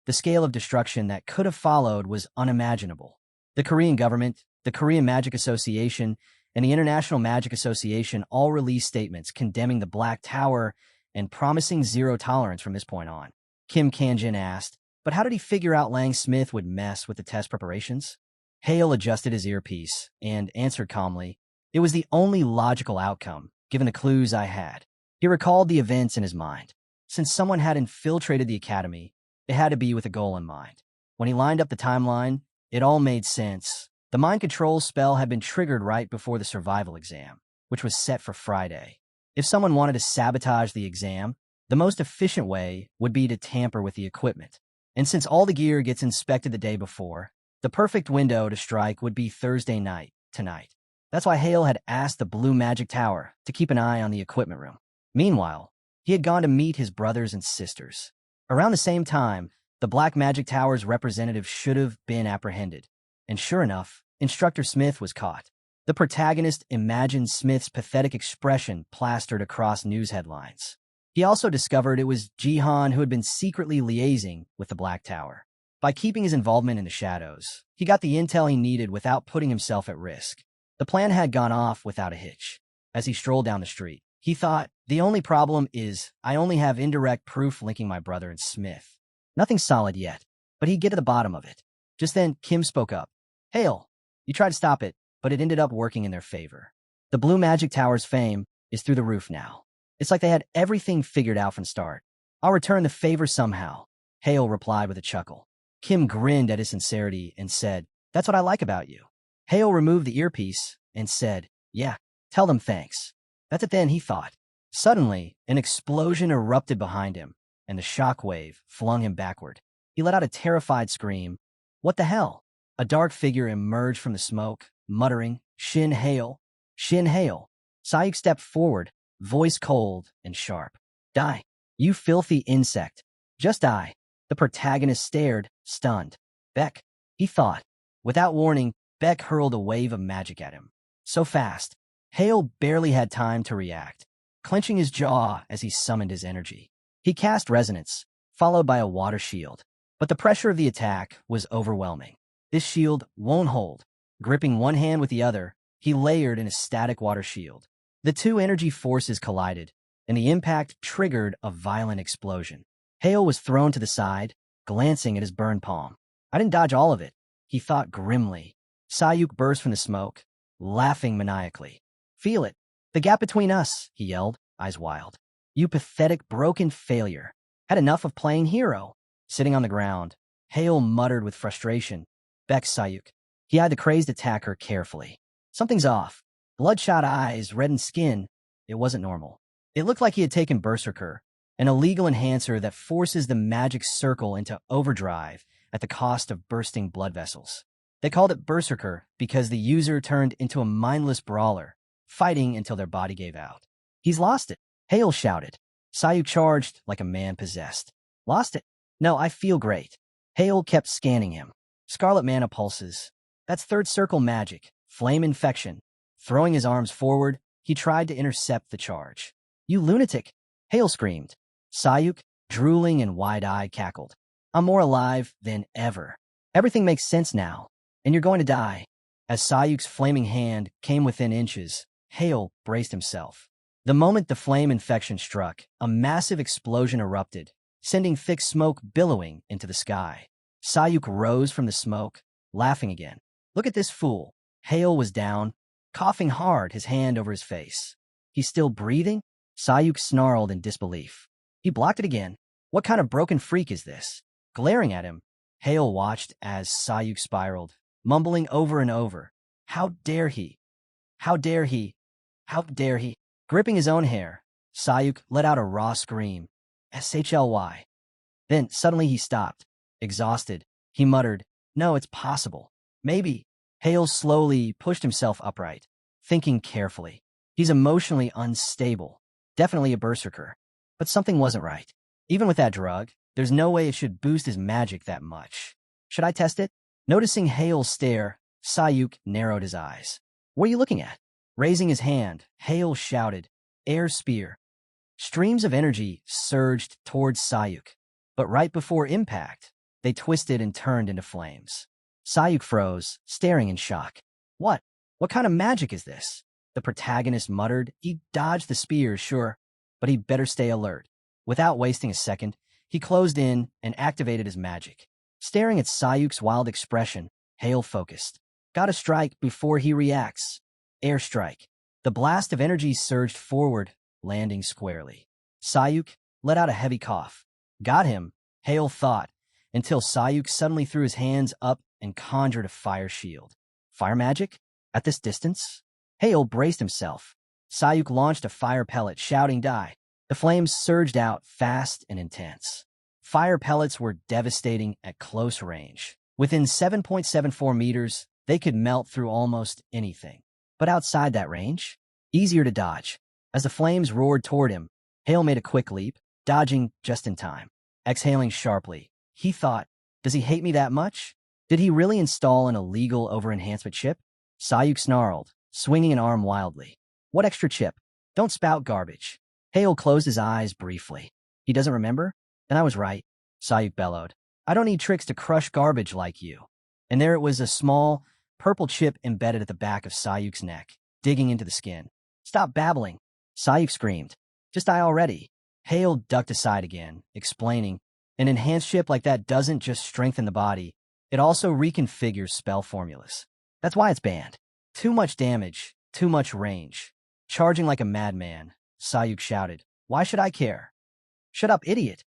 the scale of destruction that could have followed was unimaginable. The Korean government, the Korean Magic Association, and the International Magic Association all released statements condemning the Black Tower and promising zero tolerance from this point on. Kim Kangyan asked, but how did he figure out Lang Smith would mess with the test preparations? Hale adjusted his earpiece and answered calmly, it was the only logical outcome, given the clues I had. He recalled the events in his mind. Since someone had infiltrated the academy, it had to be with a goal in mind. When he lined up the timeline, it all made sense. The mind control spell had been triggered right before the survival exam, which was set for Friday. If someone wanted to sabotage the exam, the most efficient way would be to tamper with the equipment. And since all the gear gets inspected the day before, the perfect window to strike would be Thursday night, tonight. That's why Hale had asked the Blue Magic Tower to keep an eye on the equipment room. Meanwhile, he had gone to meet his brothers and sisters. Around the same time, the Black Magic Tower's representative should have been apprehended. And sure enough, Instructor Smith was caught. The protagonist imagined Smith's pathetic expression plastered across news headlines. He also discovered it was Jihan who had been secretly liaising with the Black Tower. By keeping his involvement in the shadows, he got the intel he needed without putting himself at risk. The plan had gone off without a hitch. As he strolled down the street, he thought, the only problem is I only have indirect proof linking my brother and Smith. Nothing solid yet, but he'd get to the bottom of it. Just then, Kim spoke up. Hale, you tried to stop it, but it ended up working in their favor. The Blue Magic Tower's fame is through the roof now. It's like they had everything figured out from start. I'll return the favor somehow, Hale replied with a chuckle. Kim grinned at his sincerity and said, that's what I like about you. Hale removed the earpiece and said, yeah, tell them thanks. That's it then, he thought. Suddenly, an explosion erupted behind him, and the shockwave flung him backward. He let out a terrified scream. What the hell? A dark figure emerged from the smoke, muttering, Shin Hale. Shin Hale. Sayuk stepped forward, voice cold and sharp. Die, you filthy insect. Just die. The protagonist stared, stunned. Beck, he thought. Without warning, Beck hurled a wave of magic at him. So fast, Hale barely had time to react, clenching his jaw as he summoned his energy. He cast Resonance, followed by a water shield. But the pressure of the attack was overwhelming. This shield won't hold. Gripping one hand with the other, he layered in a static water shield. The two energy forces collided, and the impact triggered a violent explosion. Hale was thrown to the side, glancing at his burned palm. I didn't dodge all of it, he thought grimly. Sayuk burst from the smoke, laughing maniacally. Feel it. The gap between us, he yelled, eyes wild. You pathetic, broken failure. Had enough of playing hero. Sitting on the ground, Hale muttered with frustration. Beck Sayuk. He eyed the crazed attacker carefully. Something's off. Bloodshot eyes, reddened skin. It wasn't normal. It looked like he had taken Berserker, an illegal enhancer that forces the magic circle into overdrive at the cost of bursting blood vessels. They called it Berserker because the user turned into a mindless brawler, fighting until their body gave out. He's lost it, Hale shouted. Sayuk charged like a man possessed. Lost it? No, I feel great. Hale kept scanning him. Scarlet mana pulses. That's third circle magic, flame infection. Throwing his arms forward, he tried to intercept the charge. You lunatic! Hale screamed. Sayuk, drooling and wide-eyed, cackled. I'm more alive than ever. Everything makes sense now, and you're going to die. As Sayuk's flaming hand came within inches, Hale braced himself. The moment the flame infection struck, a massive explosion erupted, sending thick smoke billowing into the sky. Sayuk rose from the smoke, laughing again. Look at this fool. Hale was down, coughing hard, his hand over his face. He's still breathing? Sayuk snarled in disbelief. He blocked it again. What kind of broken freak is this? Glaring at him, Hale watched as Sayuk spiraled, mumbling over and over. How dare he? How dare he? How dare he? Gripping his own hair, Sayuk let out a raw scream. SHLY. Then suddenly he stopped. Exhausted, he muttered, No, it's possible. Maybe. Hale slowly pushed himself upright, thinking carefully. He's emotionally unstable. Definitely a berserker. But something wasn't right. Even with that drug, there's no way it should boost his magic that much. Should I test it? Noticing Hale's stare, Sayuk narrowed his eyes. What are you looking at? Raising his hand, Hale shouted, Air spear. Streams of energy surged towards Sayuk, but right before impact, they twisted and turned into flames. Sayuk froze, staring in shock. What? What kind of magic is this? The protagonist muttered. He dodged the spears, sure, but he'd better stay alert. Without wasting a second, he closed in and activated his magic. Staring at Sayuk's wild expression, Hale focused. Gotta strike before he reacts. Airstrike. The blast of energy surged forward, landing squarely. Sayuk let out a heavy cough. Got him, Hale thought, until Sayuk suddenly threw his hands up and conjured a fire shield. Fire magic? At this distance? Hale braced himself. Sayuk launched a fire pellet, shouting, Die. The flames surged out fast and intense. Fire pellets were devastating at close range. Within 7.74 meters, they could melt through almost anything. But outside that range, easier to dodge. As the flames roared toward him, Hale made a quick leap, dodging just in time. Exhaling sharply, he thought, Does he hate me that much? Did he really install an illegal over-enhancement chip? Sayuk snarled, swinging an arm wildly. What extra chip? Don't spout garbage. Hale closed his eyes briefly. He doesn't remember? Then I was right, Sayuk bellowed. I don't need tricks to crush garbage like you. And there it was, a small, purple chip embedded at the back of Sayuk's neck, digging into the skin. Stop babbling, Sayuk screamed. Just die already. Hale ducked aside again, explaining, An enhanced chip like that doesn't just strengthen the body, it also reconfigures spell formulas. That's why it's banned. Too much damage, too much range. Charging like a madman, Sayuk shouted. Why should I care? Shut up, idiot.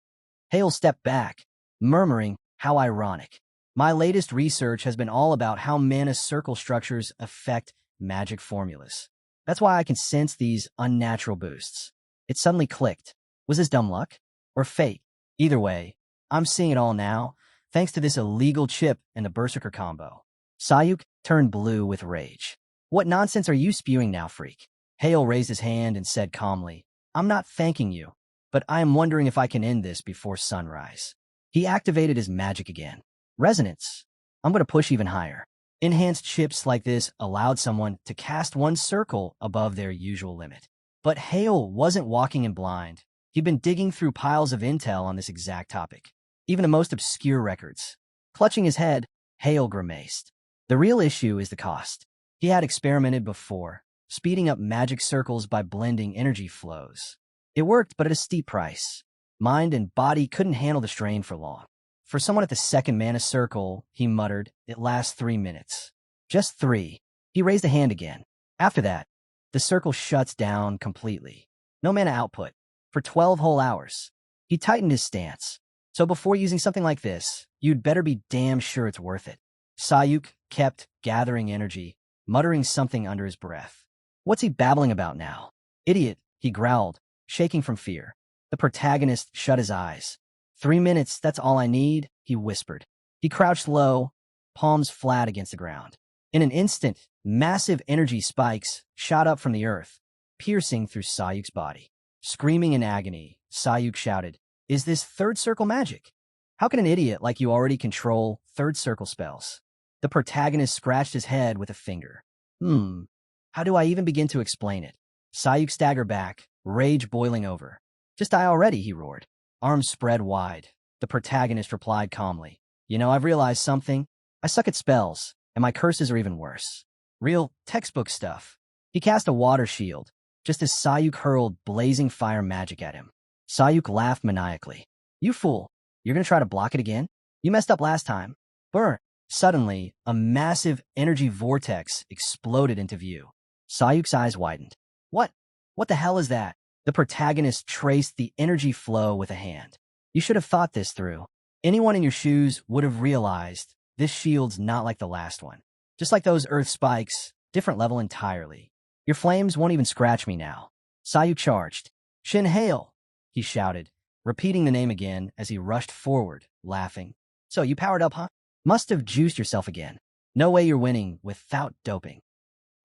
Hale stepped back, murmuring, How ironic. My latest research has been all about how mana circle structures affect magic formulas. That's why I can sense these unnatural boosts. It suddenly clicked. Was this dumb luck? Or fate? Either way, I'm seeing it all now, thanks to this illegal chip and the Berserker combo. Sayuk turned blue with rage. What nonsense are you spewing now, freak? Hale raised his hand and said calmly, I'm not thanking you, but I am wondering if I can end this before sunrise. He activated his magic again. Resonance. I'm going to push even higher. Enhanced chips like this allowed someone to cast one circle above their usual limit. But Hale wasn't walking in blind. He'd been digging through piles of intel on this exact topic, even the most obscure records. Clutching his head, Hale grimaced. The real issue is the cost. He had experimented before, speeding up magic circles by blending energy flows. It worked, but at a steep price. Mind and body couldn't handle the strain for long. For someone at the second mana circle, he muttered, it lasts 3 minutes. Just 3. He raised a hand again. After that, the circle shuts down completely. No mana output. For 12 whole hours. He tightened his stance. So before using something like this, you'd better be damn sure it's worth it. Sayuk kept gathering energy, muttering something under his breath. What's he babbling about now? Idiot, he growled, shaking from fear. The protagonist shut his eyes. 3 minutes, that's all I need, he whispered. He crouched low, palms flat against the ground. In an instant, massive energy spikes shot up from the earth, piercing through Sayuk's body. Screaming in agony, Sayuk shouted, Is this third circle magic? How can an idiot like you already control third circle spells? The protagonist scratched his head with a finger. How do I even begin to explain it? Sayuk staggered back, rage boiling over. Just die already, he roared. Arms spread wide. The protagonist replied calmly. I've realized something. I suck at spells, and my curses are even worse. Real textbook stuff. He cast a water shield, just as Sayuk hurled blazing fire magic at him. Sayuk laughed maniacally. You fool. You're gonna try to block it again? You messed up last time. Burn. Suddenly, a massive energy vortex exploded into view. Sayuk's eyes widened. What? What the hell is that? The protagonist traced the energy flow with a hand. You should have thought this through. Anyone in your shoes would have realized this shield's not like the last one. Just like those earth spikes, different level entirely. Your flames won't even scratch me now. Sayuk charged. Shin hail, he shouted, repeating the name again as he rushed forward, laughing. So you powered up, huh? Must have juiced yourself again. No way you're winning without doping.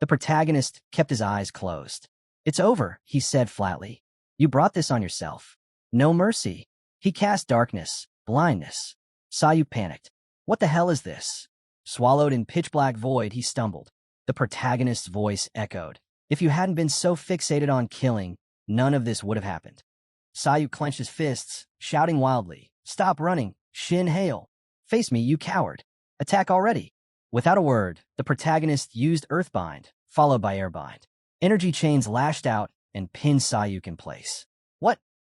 The protagonist kept his eyes closed. It's over, he said flatly. You brought this on yourself. No mercy. He cast darkness, blindness. Sayuk panicked. What the hell is this? Swallowed in pitch-black void, he stumbled. The protagonist's voice echoed. If you hadn't been so fixated on killing, none of this would have happened. Sayuk clenched his fists, shouting wildly. Stop running. Shin hail. Face me, you coward. Attack already. Without a word, the protagonist used Earthbind, followed by Airbind. Energy chains lashed out and pinned Sayuk in place.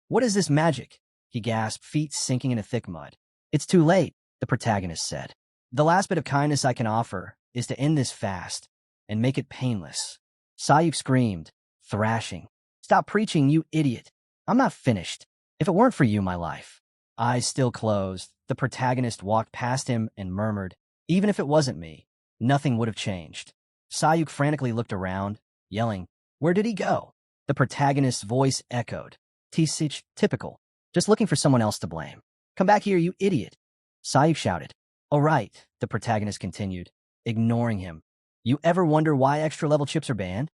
What is this magic? He gasped, feet sinking into thick mud. It's too late, the protagonist said. The last bit of kindness I can offer is to end this fast and make it painless. Sayuk screamed, thrashing. Stop preaching, you idiot. I'm not finished. If it weren't for you, my life. Eyes still closed, the protagonist walked past him and murmured, even if it wasn't me, nothing would have changed. Sayuk frantically looked around, yelling, where did he go? The protagonist's voice echoed. Tisich, typical. Just looking for someone else to blame. Come back here, you idiot. Sayuk shouted. Oh right, the protagonist continued, ignoring him. You ever wonder why extra-level chips are banned?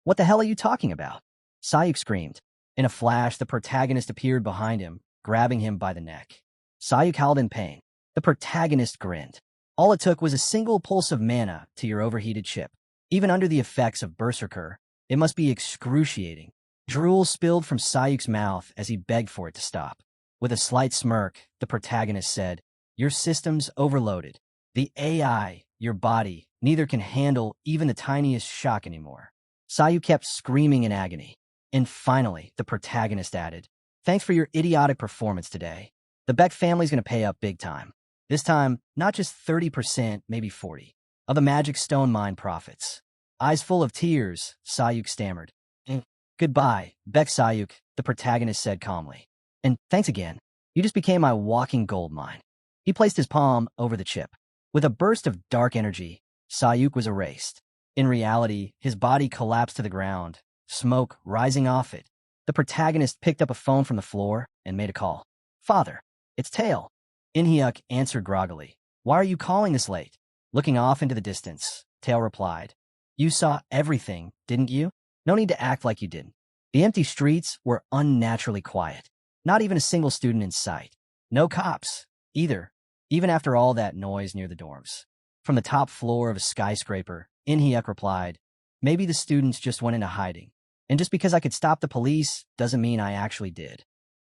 What the hell are you talking about? Sayuk screamed. In a flash, the protagonist appeared behind him, grabbing him by the neck. Sayuk howled in pain. The protagonist grinned. All it took was a single pulse of mana to your overheated chip. Even under the effects of Berserker, it must be excruciating. Drool spilled from Sayuk's mouth as he begged for it to stop. With a slight smirk, the protagonist said, your system's overloaded. The AI, your body, neither can handle even the tiniest shock anymore. Sayuk kept screaming in agony. And finally, the protagonist added, thanks for your idiotic performance today. The Beck family's gonna pay up big time. This time, not just 30%, maybe 40%, of the Magic Stone Mine profits. Eyes full of tears, Sayuk stammered. Goodbye, Beck Sayuk, the protagonist said calmly. And thanks again. You just became my walking gold mine. He placed his palm over the chip. With a burst of dark energy, Sayuk was erased. In reality, his body collapsed to the ground, smoke rising off it. The protagonist picked up a phone from the floor and made a call. Father, it's Tail. Inhyuk answered groggily. Why are you calling this late? Looking off into the distance, Tail replied. You saw everything, didn't you? No need to act like you didn't. The empty streets were unnaturally quiet. Not even a single student in sight. No cops, either, even after all that noise near the dorms. From the top floor of a skyscraper, Inhyuk replied, maybe the students just went into hiding. And just because I could stop the police doesn't mean I actually did.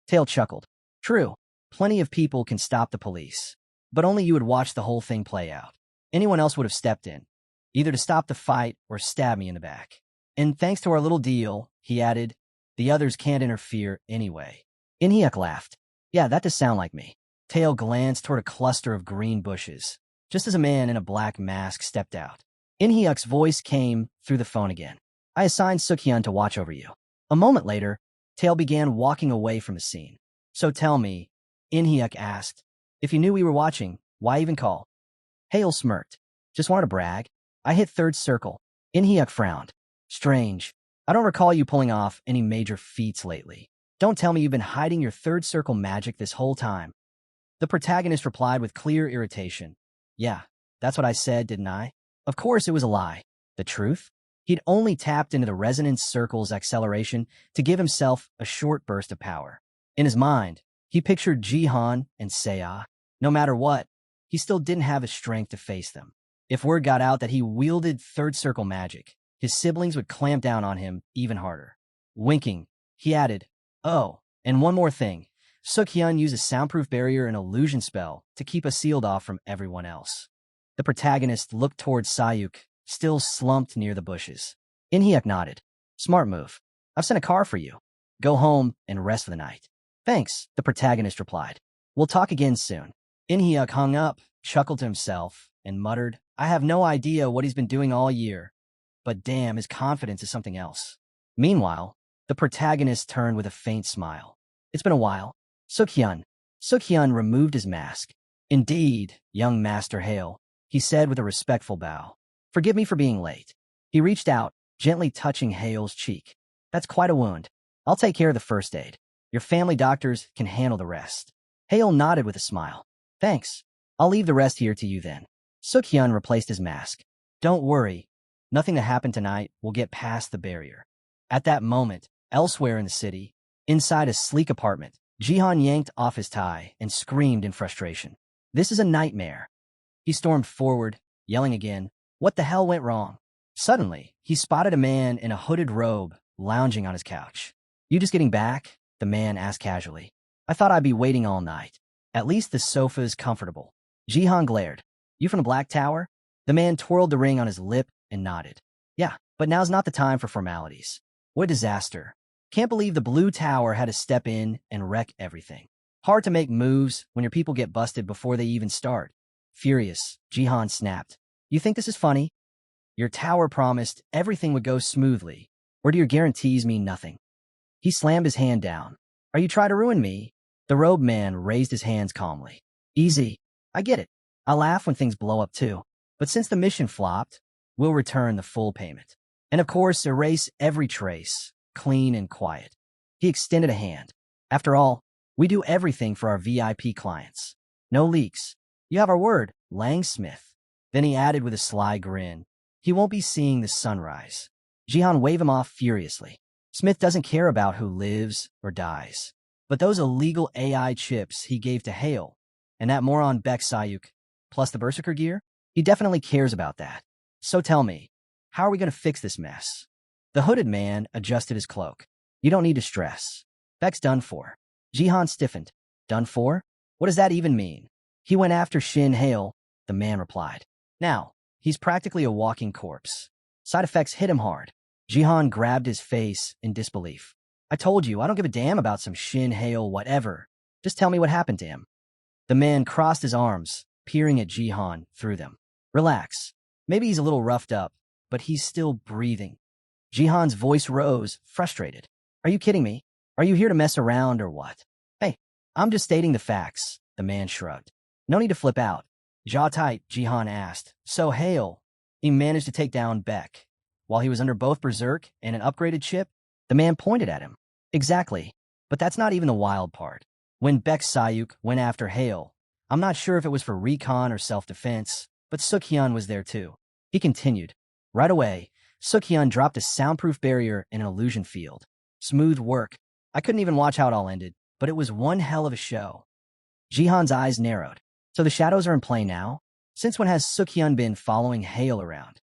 Tail chuckled. True, plenty of people can stop the police, but only you would watch the whole thing play out. Anyone else would have stepped in, either to stop the fight or stab me in the back. And thanks to our little deal, he added, the others can't interfere anyway. Inhyuk laughed. Yeah, that does sound like me. Tail glanced toward a cluster of green bushes, just as a man in a black mask stepped out. Inhyuk's voice came through the phone again. I assigned Sukhyun to watch over you. A moment later, Tail began walking away from the scene. So tell me, Inhyuk asked, if you knew we were watching, why even call? Hale smirked. Just wanted to brag. I hit third circle. Inhyuk frowned. Strange. I don't recall you pulling off any major feats lately. Don't tell me you've been hiding your third circle magic this whole time. The protagonist replied with clear irritation. Yeah, that's what I said, didn't I? Of course it was a lie. The truth? He'd only tapped into the resonance circle's acceleration to give himself a short burst of power. In his mind, he pictured Jihan and Seiya. No matter what, he still didn't have the strength to face them. If word got out that he wielded third circle magic, his siblings would clamp down on him even harder. Winking, he added, oh, and one more thing. Suk-hyun used a soundproof barrier and illusion spell to keep us sealed off from everyone else. The protagonist looked towards Sayuk, still slumped near the bushes. In-hyuk nodded. Smart move. I've sent a car for you. Go home and rest for the night. Thanks, the protagonist replied. We'll talk again soon. In-hyuk hung up, chuckled to himself, and muttered, I have no idea what he's been doing all year, but damn, his confidence is something else. Meanwhile, the protagonist turned with a faint smile. It's been a while. Suk-hyun. Suk-hyun removed his mask. Indeed, young Master Hale, he said with a respectful bow. Forgive me for being late. He reached out, gently touching Hale's cheek. That's quite a wound. I'll take care of the first aid. Your family doctors can handle the rest. Hale nodded with a smile. Thanks. I'll leave the rest here to you then. Suk-hyun replaced his mask. Don't worry. Nothing that happened tonight will get past the barrier. At that moment, elsewhere in the city, inside a sleek apartment, Jihan yanked off his tie and screamed in frustration. This is a nightmare. He stormed forward, yelling again, what the hell went wrong? Suddenly, he spotted a man in a hooded robe lounging on his couch. You just getting back? The man asked casually. I thought I'd be waiting all night. At least the sofa is comfortable. Jihan glared. You from the Black Tower? The man twirled the ring on his lip and nodded. Yeah, but now's not the time for formalities. What a disaster. Can't believe the Blue Tower had to step in and wreck everything. Hard to make moves when your people get busted before they even start. Furious, Jihan snapped. You think this is funny? Your tower promised everything would go smoothly, or do your guarantees mean nothing? He slammed his hand down. Are you trying to ruin me? The robed man raised his hands calmly. Easy. I get it. I laugh when things blow up too. But since the mission flopped, we'll return the full payment. And of course, erase every trace, clean and quiet. He extended a hand. After all, we do everything for our VIP clients. No leaks. You have our word, Langsmith. Then he added with a sly grin. He won't be seeing the sunrise. Jihan waved him off furiously. Smith doesn't care about who lives or dies. But those illegal AI chips he gave to Hale, and that moron Beck Sayuk, plus the Berserker gear, he definitely cares about that. So tell me, how are we going to fix this mess? The hooded man adjusted his cloak. You don't need to stress. Beck's done for. Jihan stiffened. Done for? What does that even mean? He went after Shin Hale, the man replied. Now, he's practically a walking corpse. Side effects hit him hard. Jihan grabbed his face in disbelief. I told you, I don't give a damn about some Shin Hale whatever. Just tell me what happened to him. The man crossed his arms, peering at Jihan through them. Relax. Maybe he's a little roughed up, but he's still breathing. Jihan's voice rose, frustrated. Are you kidding me? Are you here to mess around or what? Hey, I'm just stating the facts, the man shrugged. No need to flip out. Jaw tight, Jihan asked. So Hale, he managed to take down Beck. While he was under both Berserk and an upgraded chip, the man pointed at him. Exactly. But that's not even the wild part. When Beck Sayuk went after Hale, I'm not sure if it was for recon or self-defense, but Suk-hyun was there too. He continued. Right away, Suk-hyun dropped a soundproof barrier in an illusion field. Smooth work. I couldn't even watch how it all ended, but it was one hell of a show. Jihan's eyes narrowed. So the shadows are in play now? Since when has Suk-hyun been following Hale around?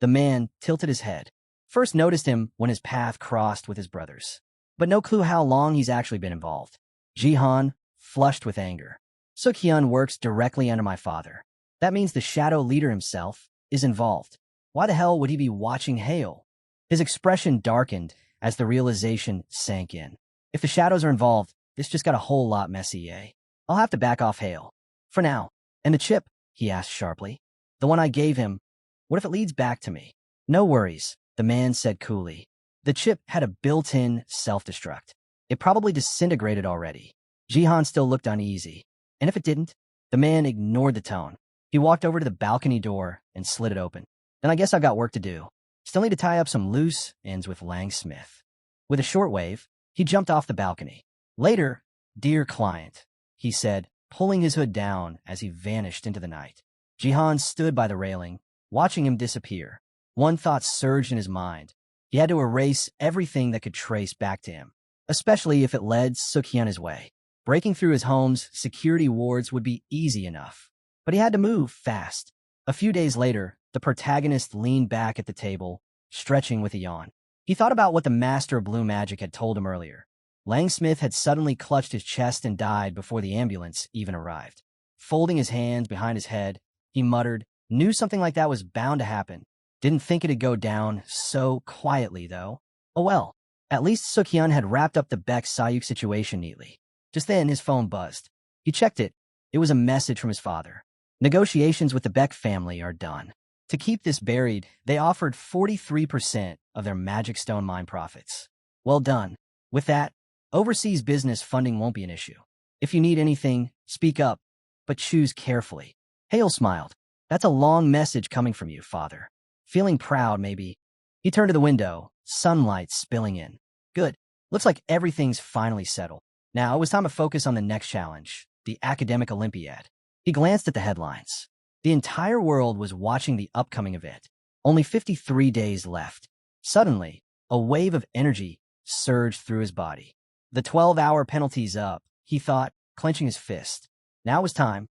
The man tilted his head. First noticed him when his path crossed with his brother's. But no clue how long he's actually been involved. Jihan, flushed with anger. Suk-hyun works directly under my father. That means the shadow leader himself is involved. Why the hell would he be watching Hale? His expression darkened as the realization sank in. If the shadows are involved, this just got a whole lot messy, eh? I'll have to back off Hale. For now. And the chip? He asked sharply. The one I gave him. What if it leads back to me? No worries, the man said coolly. The chip had a built-in self-destruct. It probably disintegrated already. Jihan still looked uneasy. And if it didn't? The man ignored the tone. He walked over to the balcony door and slid it open. Then I guess I've got work to do. Still need to tie up some loose ends with Langsmith. With a short wave, he jumped off the balcony. Later, dear client, he said, pulling his hood down as he vanished into the night. Jihan stood by the railing, watching him disappear. One thought surged in his mind. He had to erase everything that could trace back to him, especially if it led Suk-hyun his way. Breaking through his home's security wards would be easy enough, but he had to move fast. A few days later, the protagonist leaned back at the table, stretching with a yawn. He thought about what the master of blue magic had told him earlier. Langsmith had suddenly clutched his chest and died before the ambulance even arrived. Folding his hands behind his head, he muttered, "Knew something like that was bound to happen. Didn't think it'd go down so quietly, though. Oh well." At least Suk-hyun had wrapped up the Beck-Sayuk situation neatly. Just then, his phone buzzed. He checked it. It was a message from his father. Negotiations with the Beck family are done. To keep this buried, they offered 43% of their Magic Stone mine profits. Well done. With that, overseas business funding won't be an issue. If you need anything, speak up, but choose carefully. Hale smiled. That's a long message coming from you, father. Feeling proud, maybe. He turned to the window, sunlight spilling in. Good. Looks like everything's finally settled. Now it was time to focus on the next challenge, the Academic Olympiad. He glanced at the headlines. The entire world was watching the upcoming event. Only 53 days left. Suddenly, a wave of energy surged through his body. The 12-hour penalty's up, he thought, clenching his fist. Now was time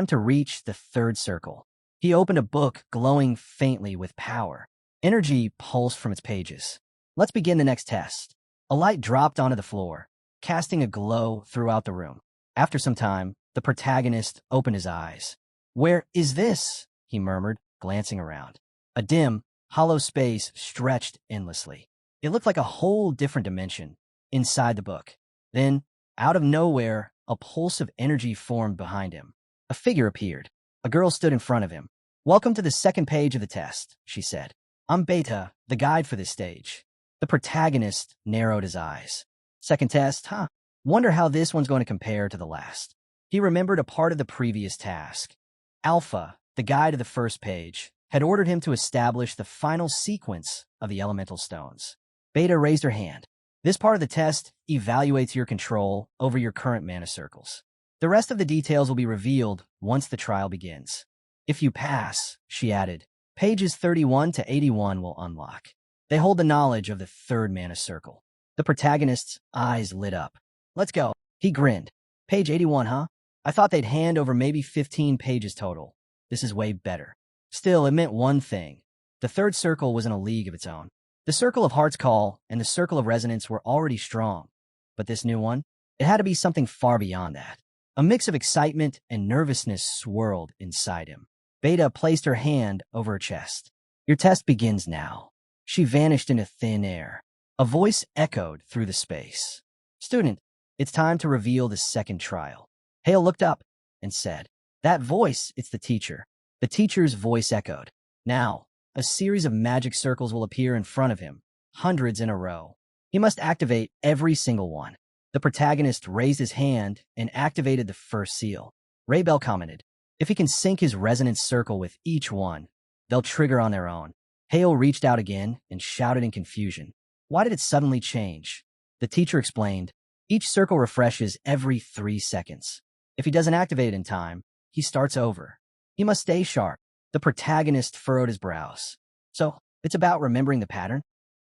to reach the third circle. He opened a book glowing faintly with power. Energy pulsed from its pages. Let's begin the next test. A light dropped onto the floor, casting a glow throughout the room. After some time, the protagonist opened his eyes. "Where is this?" he murmured, glancing around. A dim, hollow space stretched endlessly. It looked like a whole different dimension inside the book. Then, out of nowhere, a pulse of energy formed behind him. A figure appeared. A girl stood in front of him. "Welcome to the second page of the test," she said. "I'm Beta, the guide for this stage." The protagonist narrowed his eyes. "Second test, huh? Wonder how this one's going to compare to the last." He remembered a part of the previous task. Alpha, the guide of the first page, had ordered him to establish the final sequence of the elemental stones. Beta raised her hand. "This part of the test evaluates your control over your current mana circles. The rest of the details will be revealed once the trial begins. If you pass," she added, "pages 31 to 81 will unlock. They hold the knowledge of the third mana circle." The protagonist's eyes lit up. "Let's go." He grinned. "Page 81, huh? I thought they'd hand over maybe 15 pages total. This is way better." Still, it meant one thing. The third circle was in a league of its own. The Circle of Heart's Call and the Circle of Resonance were already strong, but this new one, it had to be something far beyond that. A mix of excitement and nervousness swirled inside him. Beta placed her hand over her chest. "Your test begins now." She vanished into thin air. A voice echoed through the space. "Student, it's time to reveal the second trial." Hale looked up and said, "That voice, it's the teacher." The teacher's voice echoed. Now, a series of magic circles will appear in front of him, hundreds in a row. He must activate every single one. The protagonist raised his hand and activated the first seal. Raybell commented, "If he can sync his resonance circle with each one, they'll trigger on their own." Hale reached out again and shouted in confusion. Why did it suddenly change? The teacher explained, "Each circle refreshes every 3 seconds. If he doesn't activate it in time, he starts over. He must stay sharp." The protagonist furrowed his brows. "So, it's about remembering the pattern?"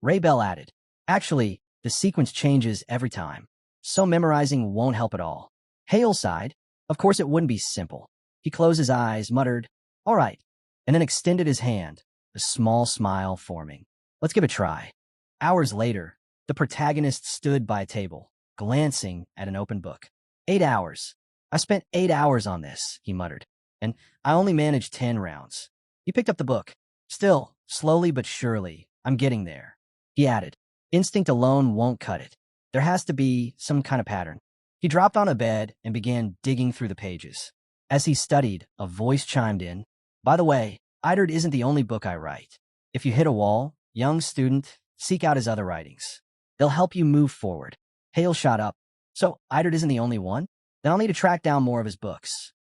Raybell added, "Actually, the sequence changes every time, so memorizing won't help at all." Hale sighed. Of course it wouldn't be simple. He closed his eyes, muttered, "All right," and then extended his hand, a small smile forming. "Let's give it a try." Hours later, the protagonist stood by a table, glancing at an open book. 8 hours. "I spent 8 hours on this," he muttered, "and I only managed 10 rounds." He picked up the book. "Still, slowly but surely, I'm getting there." He added, "Instinct alone won't cut it. There has to be some kind of pattern." He dropped on a bed and began digging through the pages. As he studied, a voice chimed in. "By the way, Iderd isn't the only book I write. If you hit a wall, young student, seek out his other writings. They'll help you move forward." Hale shot up. "So, Iderd isn't the only one? Then I'll need to track down more of his books."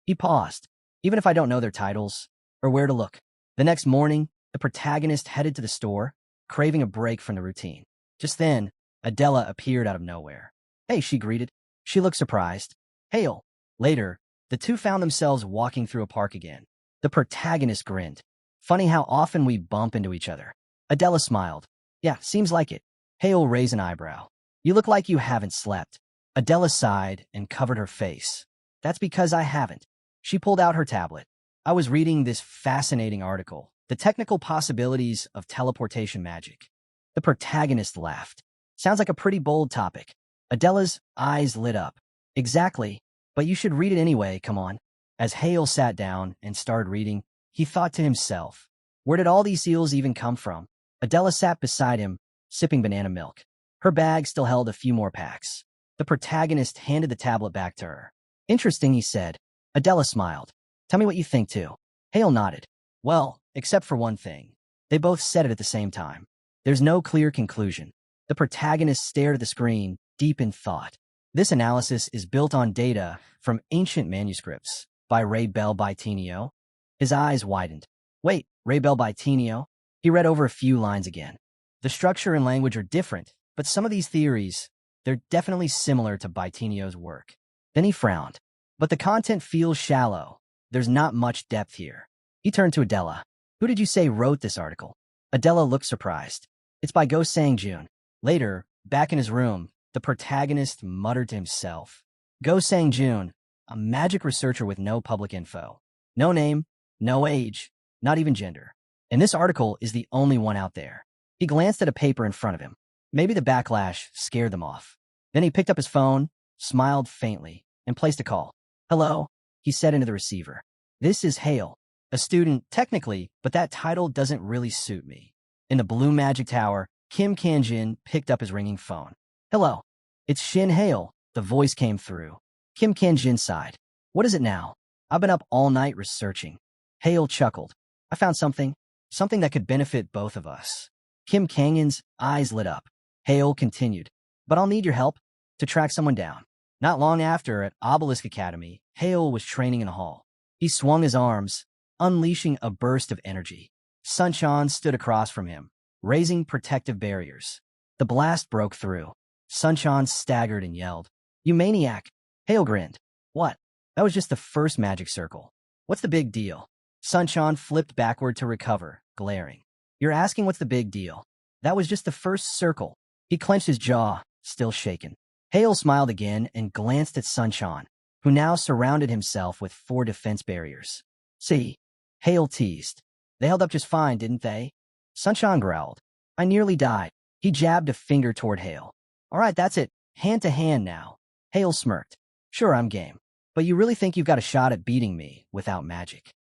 He paused, even if I don't know their titles or where to look. The next morning, the protagonist headed to the store, craving a break from the routine. Just then, Adela appeared out of nowhere. "Hey," she greeted. She looked surprised. "Hale." Later, the two found themselves walking through a park again. The protagonist grinned. "Funny how often we bump into each other." Adela smiled. "Yeah, seems like it." Hale raised an eyebrow. "You look like you haven't slept." Adela sighed and covered her face. "That's because I haven't." She pulled out her tablet. "I was reading this fascinating article, The Technical Possibilities of Teleportation Magic." The protagonist laughed. "Sounds like a pretty bold topic." Adela's eyes lit up. Exactly. But you should read it anyway, come on. As Hale sat down and started reading, he thought to himself, where did all these seals even come from? Adela sat beside him, sipping banana milk. Her bag still held a few more packs. The protagonist handed the tablet back to her. Interesting, he said. Adela smiled. Tell me what you think, too. Hale nodded. Well, except for one thing. They both said it at the same time. There's no clear conclusion. The protagonist stared at the screen, deep in thought. This analysis is built on data from ancient manuscripts by Ray Belbitinio. His eyes widened. Wait, Ray Belbitinio? He read over a few lines again. The structure and language are different, but some of these theories, they're definitely similar to Bitinio's work. Then he frowned. But the content feels shallow. There's not much depth here. He turned to Adela. Who did you say wrote this article? Adela looked surprised. It's by Go Sang-jun. Later, back in his room, the protagonist muttered to himself. Go Sang-jun, a magic researcher with no public info. No name, no age, not even gender. And this article is the only one out there. He glanced at a paper in front of him. Maybe the backlash scared them off. Then he picked up his phone, smiled faintly, and placed a call. Hello, he said into the receiver. This is Hale, a student, technically, but that title doesn't really suit me. In the Blue Magic Tower, Kim Kanjin picked up his ringing phone. Hello, it's Shin Hale, the voice came through. Kim Kanjin sighed. What is it now? I've been up all night researching. Hale chuckled. I found something that could benefit both of us. Kim Kangin's eyes lit up. Hale continued. But I'll need your help to track someone down. Not long after, at Obelisk Academy, Hale was training in a hall. He swung his arms, unleashing a burst of energy. Sunshine stood across from him, raising protective barriers. The blast broke through. Sunshine staggered and yelled, You maniac! Hale grinned. What? That was just the first magic circle. What's the big deal? Sunshine flipped backward to recover, glaring. You're asking what's the big deal? That was just the first circle. He clenched his jaw, still shaken. Hale smiled again and glanced at Sunshine, who now surrounded himself with 4 defense barriers. See, Hale teased. They held up just fine, didn't they? Sunshine growled. I nearly died. He jabbed a finger toward Hale. All right, that's it. Hand to hand now. Hale smirked. Sure, I'm game. But you really think you've got a shot at beating me without magic?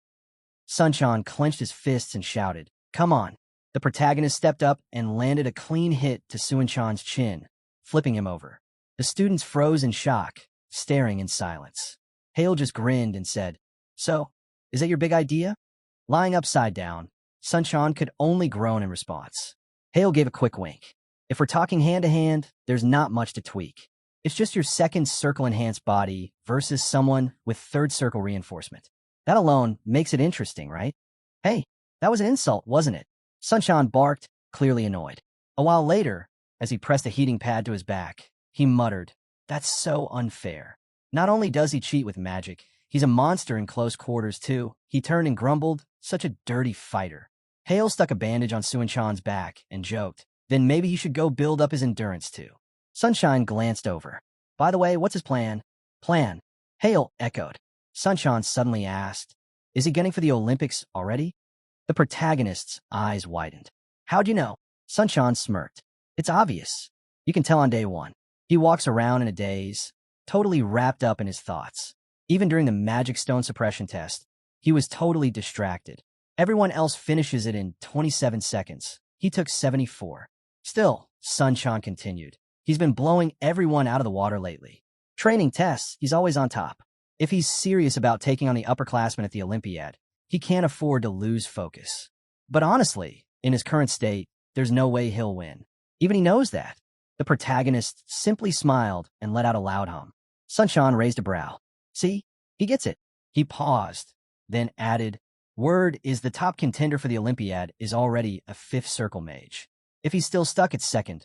Sunshine clenched his fists and shouted, Come on. The protagonist stepped up and landed a clean hit to Suinchan's chin, flipping him over. The students froze in shock, staring in silence. Hale just grinned and said, So, is that your big idea? Lying upside down, Sunshine could only groan in response. Hale gave a quick wink. If we're talking hand-to-hand, there's not much to tweak. It's just your second circle-enhanced body versus someone with third circle reinforcement. That alone makes it interesting, right? Hey, that was an insult, wasn't it? Sunshine barked, clearly annoyed. A while later, as he pressed a heating pad to his back, he muttered, That's so unfair. Not only does he cheat with magic, he's a monster in close quarters, too. He turned and grumbled, Such a dirty fighter. Hale stuck a bandage on Suinchan's back and joked, Then maybe he should go build up his endurance, too. Sunshine glanced over. By the way, what's his plan? Plan? Hale echoed. Sunshine suddenly asked, Is he gunning for the Olympics already? The protagonist's eyes widened. How'd you know? Sunshine smirked. It's obvious. You can tell on day one. He walks around in a daze, totally wrapped up in his thoughts. Even during the magic stone suppression test, he was totally distracted. Everyone else finishes it in 27 seconds. He took 74. Still, Sunshine continued. He's been blowing everyone out of the water lately. Training tests, he's always on top. If he's serious about taking on the upperclassmen at the Olympiad, he can't afford to lose focus. But honestly, in his current state, there's no way he'll win. Even he knows that. The protagonist simply smiled and let out a loud hum. Sunshine raised a brow. See, he gets it. He paused, then added, Word is the top contender for the Olympiad is already a 5th circle mage. If he's still stuck at 2nd,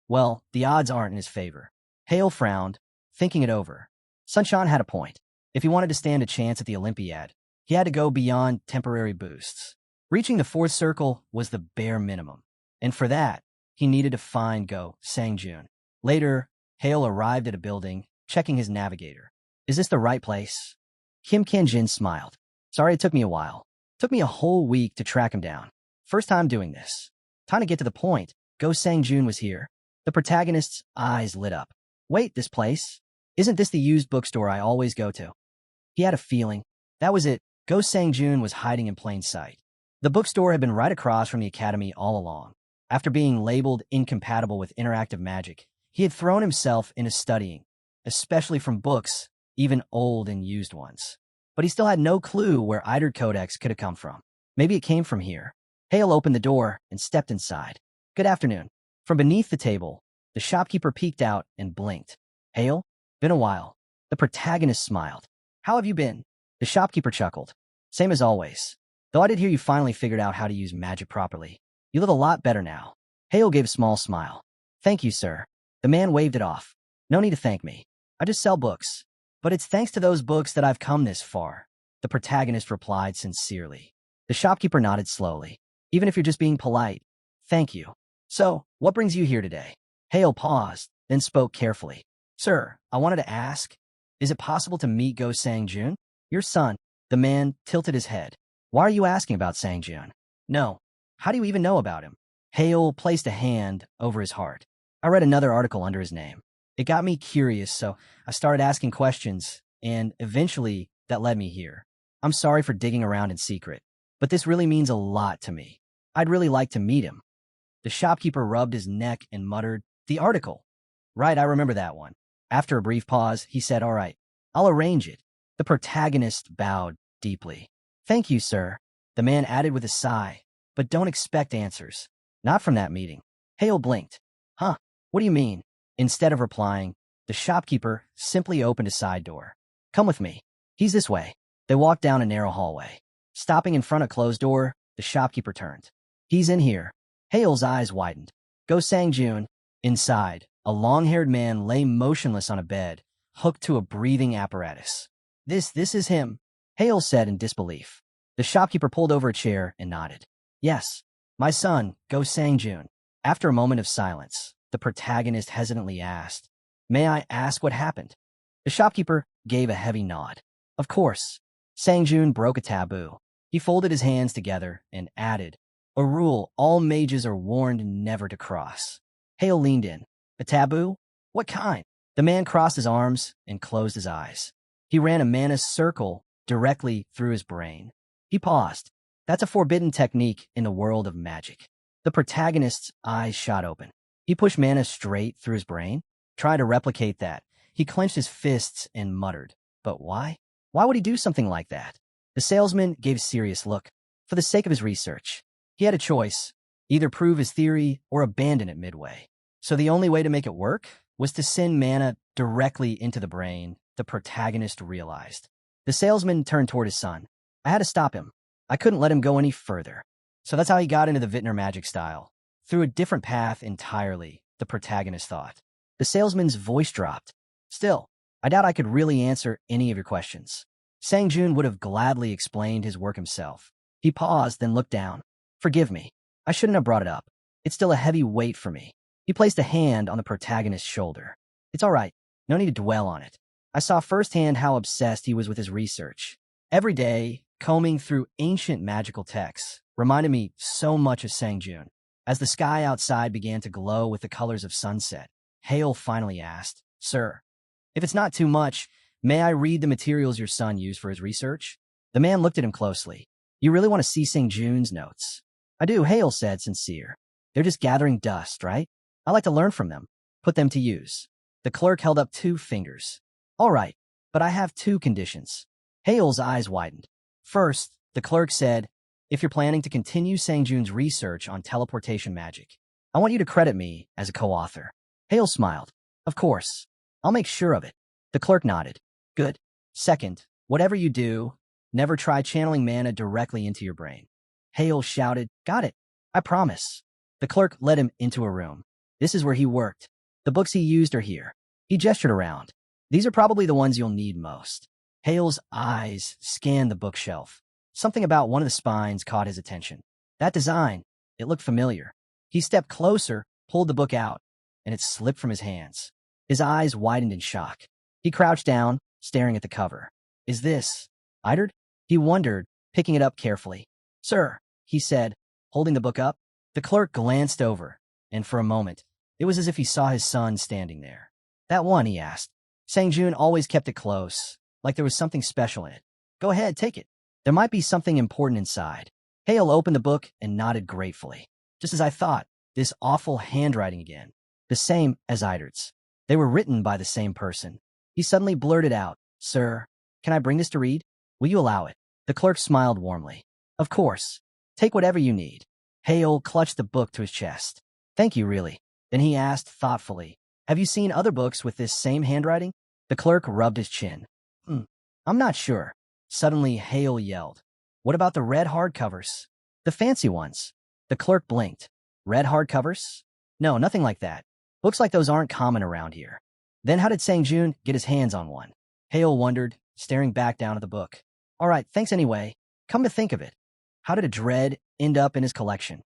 well, the odds aren't in his favor. Hale frowned, thinking it over. Sunshine had a point. If he wanted to stand a chance at the Olympiad, he had to go beyond temporary boosts. Reaching the 4th circle was the bare minimum, and for that, he needed to find Go Sang-jun. Later, Hale arrived at a building, checking his navigator. Is this the right place? Kim Kanjin smiled. Sorry it took me a while. Took me a whole week to track him down. First time doing this. Time to get to the point. Go Sang-jun was here. The protagonist's eyes lit up. Wait, this place? Isn't this the used bookstore I always go to? He had a feeling. That was it. Go Sang-jun was hiding in plain sight. The bookstore had been right across from the academy all along. After being labeled incompatible with interactive magic, he had thrown himself into studying, especially from books, even old and used ones. But he still had no clue where Eider Codex could have come from. Maybe it came from here. Hale opened the door and stepped inside. Good afternoon. From beneath the table, the shopkeeper peeked out and blinked. Hale? Been a while. The protagonist smiled. How have you been? The shopkeeper chuckled. Same as always. Though I did hear you finally figured out how to use magic properly. You look a lot better now. Hale gave a small smile. Thank you, sir. The man waved it off. No need to thank me. I just sell books. But it's thanks to those books that I've come this far. The protagonist replied sincerely. The shopkeeper nodded slowly. Even if you're just being polite. Thank you. So, what brings you here today? Hale paused, then spoke carefully. Sir, I wanted to ask, is it possible to meet Go Sang-jun? Your son. The man tilted his head. Why are you asking about Sang-jun? No. How do you even know about him? Hale placed a hand over his heart. I read another article under his name. It got me curious, so I started asking questions, and eventually that led me here. I'm sorry for digging around in secret, but this really means a lot to me. I'd really like to meet him. The shopkeeper rubbed his neck and muttered, The article. Right, I remember that one. After a brief pause, he said, All right, I'll arrange it. The protagonist bowed deeply. Thank you, sir. The man added with a sigh, but don't expect answers. Not from that meeting. Hale blinked. Huh, what do you mean? Instead of replying, the shopkeeper simply opened a side door. Come with me. He's this way. They walked down a narrow hallway. Stopping in front of a closed door, the shopkeeper turned. He's in here. Hale's eyes widened. Go Sang-jun. Inside, a long-haired man lay motionless on a bed, hooked to a breathing apparatus. This is him, Hale said in disbelief. The shopkeeper pulled over a chair and nodded. Yes, my son, Go Sang-jun. After a moment of silence, the protagonist hesitantly asked, May I ask what happened? The shopkeeper gave a heavy nod. Of course. Sang-jun broke a taboo. He folded his hands together and added, A rule all mages are warned never to cross. Hale leaned in. A taboo? What kind? The man crossed his arms and closed his eyes. He ran a mana circle directly through his brain. He paused. That's a forbidden technique in the world of magic. The protagonist's eyes shot open. He pushed mana straight through his brain. Tried to replicate that. He clenched his fists and muttered. But why? Why would he do something like that? The salesman gave a serious look. For the sake of his research. He had a choice. Either prove his theory or abandon it midway. So the only way to make it work was to send mana directly into the brain, the protagonist realized. The salesman turned toward his son. I had to stop him. I couldn't let him go any further. So that's how he got into the Vintner magic style. Through a different path entirely, the protagonist thought. The salesman's voice dropped. Still, I doubt I could really answer any of your questions. Sang-jun would have gladly explained his work himself. He paused, then looked down. Forgive me. I shouldn't have brought it up. It's still a heavy weight for me. He placed a hand on the protagonist's shoulder. It's all right. No need to dwell on it. I saw firsthand how obsessed he was with his research. Every day, combing through ancient magical texts reminded me so much of Sang-jun. As the sky outside began to glow with the colors of sunset, Hale finally asked, Sir, if it's not too much, may I read the materials your son used for his research? The man looked at him closely. You really want to see Sang-jun's notes? I do, Hale said, sincere. They're just gathering dust, right? I like to learn from them, put them to use. The clerk held up 2 fingers. All right, but I have 2 conditions. Hale's eyes widened. First, the clerk said, if you're planning to continue Sang-jun's research on teleportation magic, I want you to credit me as a co-author. Hale smiled. Of course. I'll make sure of it. The clerk nodded. Good. Second, whatever you do, never try channeling mana directly into your brain. Hale shouted, Got it. I promise. The clerk led him into a room. This is where he worked. The books he used are here. He gestured around. These are probably the ones you'll need most. Hale's eyes scanned the bookshelf. Something about one of the spines caught his attention. That design, it looked familiar. He stepped closer, pulled the book out, and it slipped from his hands. His eyes widened in shock. He crouched down, staring at the cover. Is this Eiderd? He wondered, picking it up carefully. Sir, he said, holding the book up. The clerk glanced over, and for a moment, it was as if he saw his son standing there. That one, he asked. Sang-jun always kept it close, like there was something special in it. Go ahead, take it. There might be something important inside. Hale opened the book and nodded gratefully. Just as I thought, this awful handwriting again. The same as Idard's. They were written by the same person. He suddenly blurted out, Sir, can I bring this to read? Will you allow it? The clerk smiled warmly. Of course. Take whatever you need. Hale clutched the book to his chest. Thank you, really. Then he asked thoughtfully, Have you seen other books with this same handwriting? The clerk rubbed his chin. I'm not sure. Suddenly, Hale yelled. What about the red hardcovers? The fancy ones. The clerk blinked. Red hardcovers? No, nothing like that. Books like those aren't common around here. Then how did Sang-jun get his hands on one? Hale wondered, staring back down at the book. All right, thanks anyway. Come to think of it, how did a dread end up in his collection?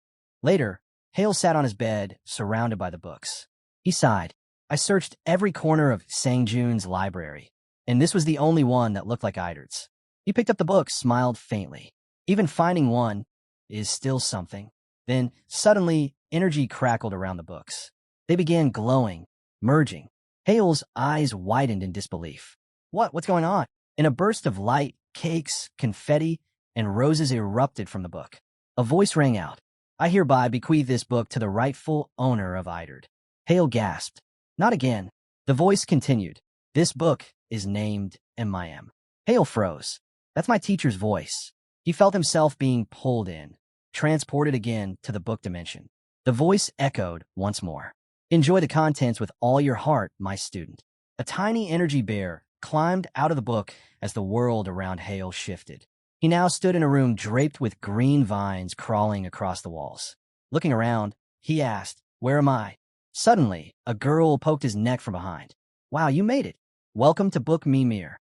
Later, Hale sat on his bed, surrounded by the books. He sighed. I searched every corner of Sang-jun's library, and this was the only one that looked like Idard's. He picked up the book, smiled faintly. Even finding one is still something. Then, suddenly, energy crackled around the books. They began glowing, merging. Hale's eyes widened in disbelief. What's going on? In a burst of light, cakes, confetti, and roses erupted from the book. A voice rang out. I hereby bequeath this book to the rightful owner of Idard. Hale gasped. Not again. The voice continued. This book is named MIM. Hale froze. That's my teacher's voice. He felt himself being pulled in, transported again to the book dimension. The voice echoed once more. Enjoy the contents with all your heart, my student. A tiny energy bear climbed out of the book as the world around Hale shifted. He now stood in a room draped with green vines crawling across the walls. Looking around, he asked, Where am I? Suddenly, a girl poked his neck from behind. Wow, you made it. Welcome to Book Mimir.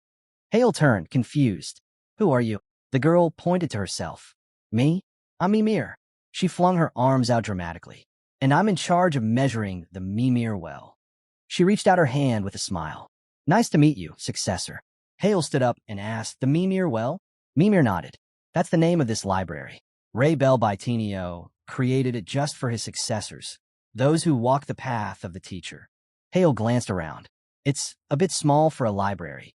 Hale turned, confused. Who are you? The girl pointed to herself. Me? I'm Mimir. She flung her arms out dramatically. And I'm in charge of measuring the Mimir well. She reached out her hand with a smile. Nice to meet you, successor. Hale stood up and asked, The Mimir well? Mimir nodded. That's the name of this library. Ray Bell Bitinio created it just for his successors, those who walk the path of the teacher. Hale glanced around. It's a bit small for a library.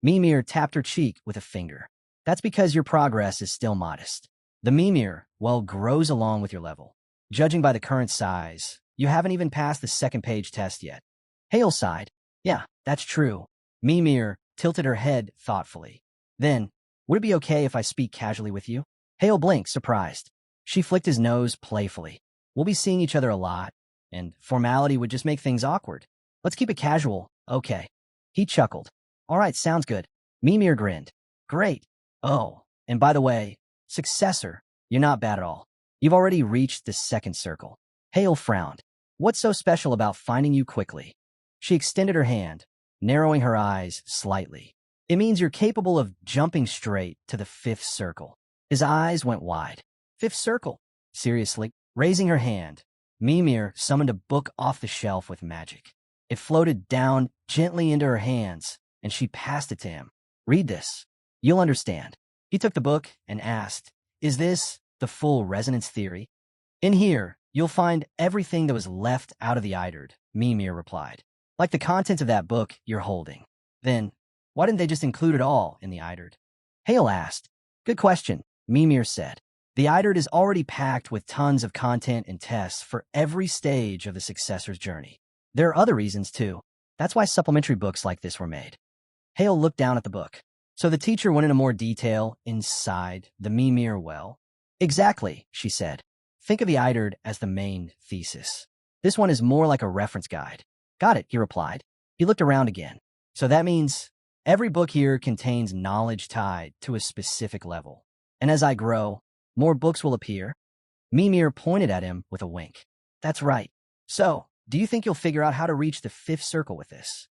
Mimir tapped her cheek with a finger. That's because your progress is still modest. The Mimir, well, grows along with your level. Judging by the current size, you haven't even passed the second page test yet. Hale sighed. Yeah, that's true. Mimir tilted her head thoughtfully. Then, would it be okay if I speak casually with you? Hale blinked, surprised. She flicked his nose playfully. We'll be seeing each other a lot, and formality would just make things awkward. Let's keep it casual, okay. He chuckled. All right, sounds good. Mimir grinned. Great. Oh, and by the way, successor, you're not bad at all. You've already reached the second circle. Hale frowned. What's so special about finding you quickly? She extended her hand, narrowing her eyes slightly. It means you're capable of jumping straight to the fifth circle. His eyes went wide. Fifth circle? Seriously? Raising her hand, Mimir summoned a book off the shelf with magic. It floated down gently into her hands, and she passed it to him. Read this. You'll understand. He took the book and asked, Is this the full resonance theory? In here, you'll find everything that was left out of the Idard, Mimir replied. Like the contents of that book you're holding. Then, why didn't they just include it all in the Idard? Hale asked. Good question, Mimir said. The Idard is already packed with tons of content and tests for every stage of the successor's journey. There are other reasons, too. That's why supplementary books like this were made. Hale looked down at the book. So the teacher went into more detail inside the Mimir well. Exactly, she said. Think of the Idard as the main thesis. This one is more like a reference guide. Got it, he replied. He looked around again. So that means every book here contains knowledge tied to a specific level. And as I grow, more books will appear. Mimir pointed at him with a wink. That's right. So, do you think you'll figure out how to reach the fifth circle with this?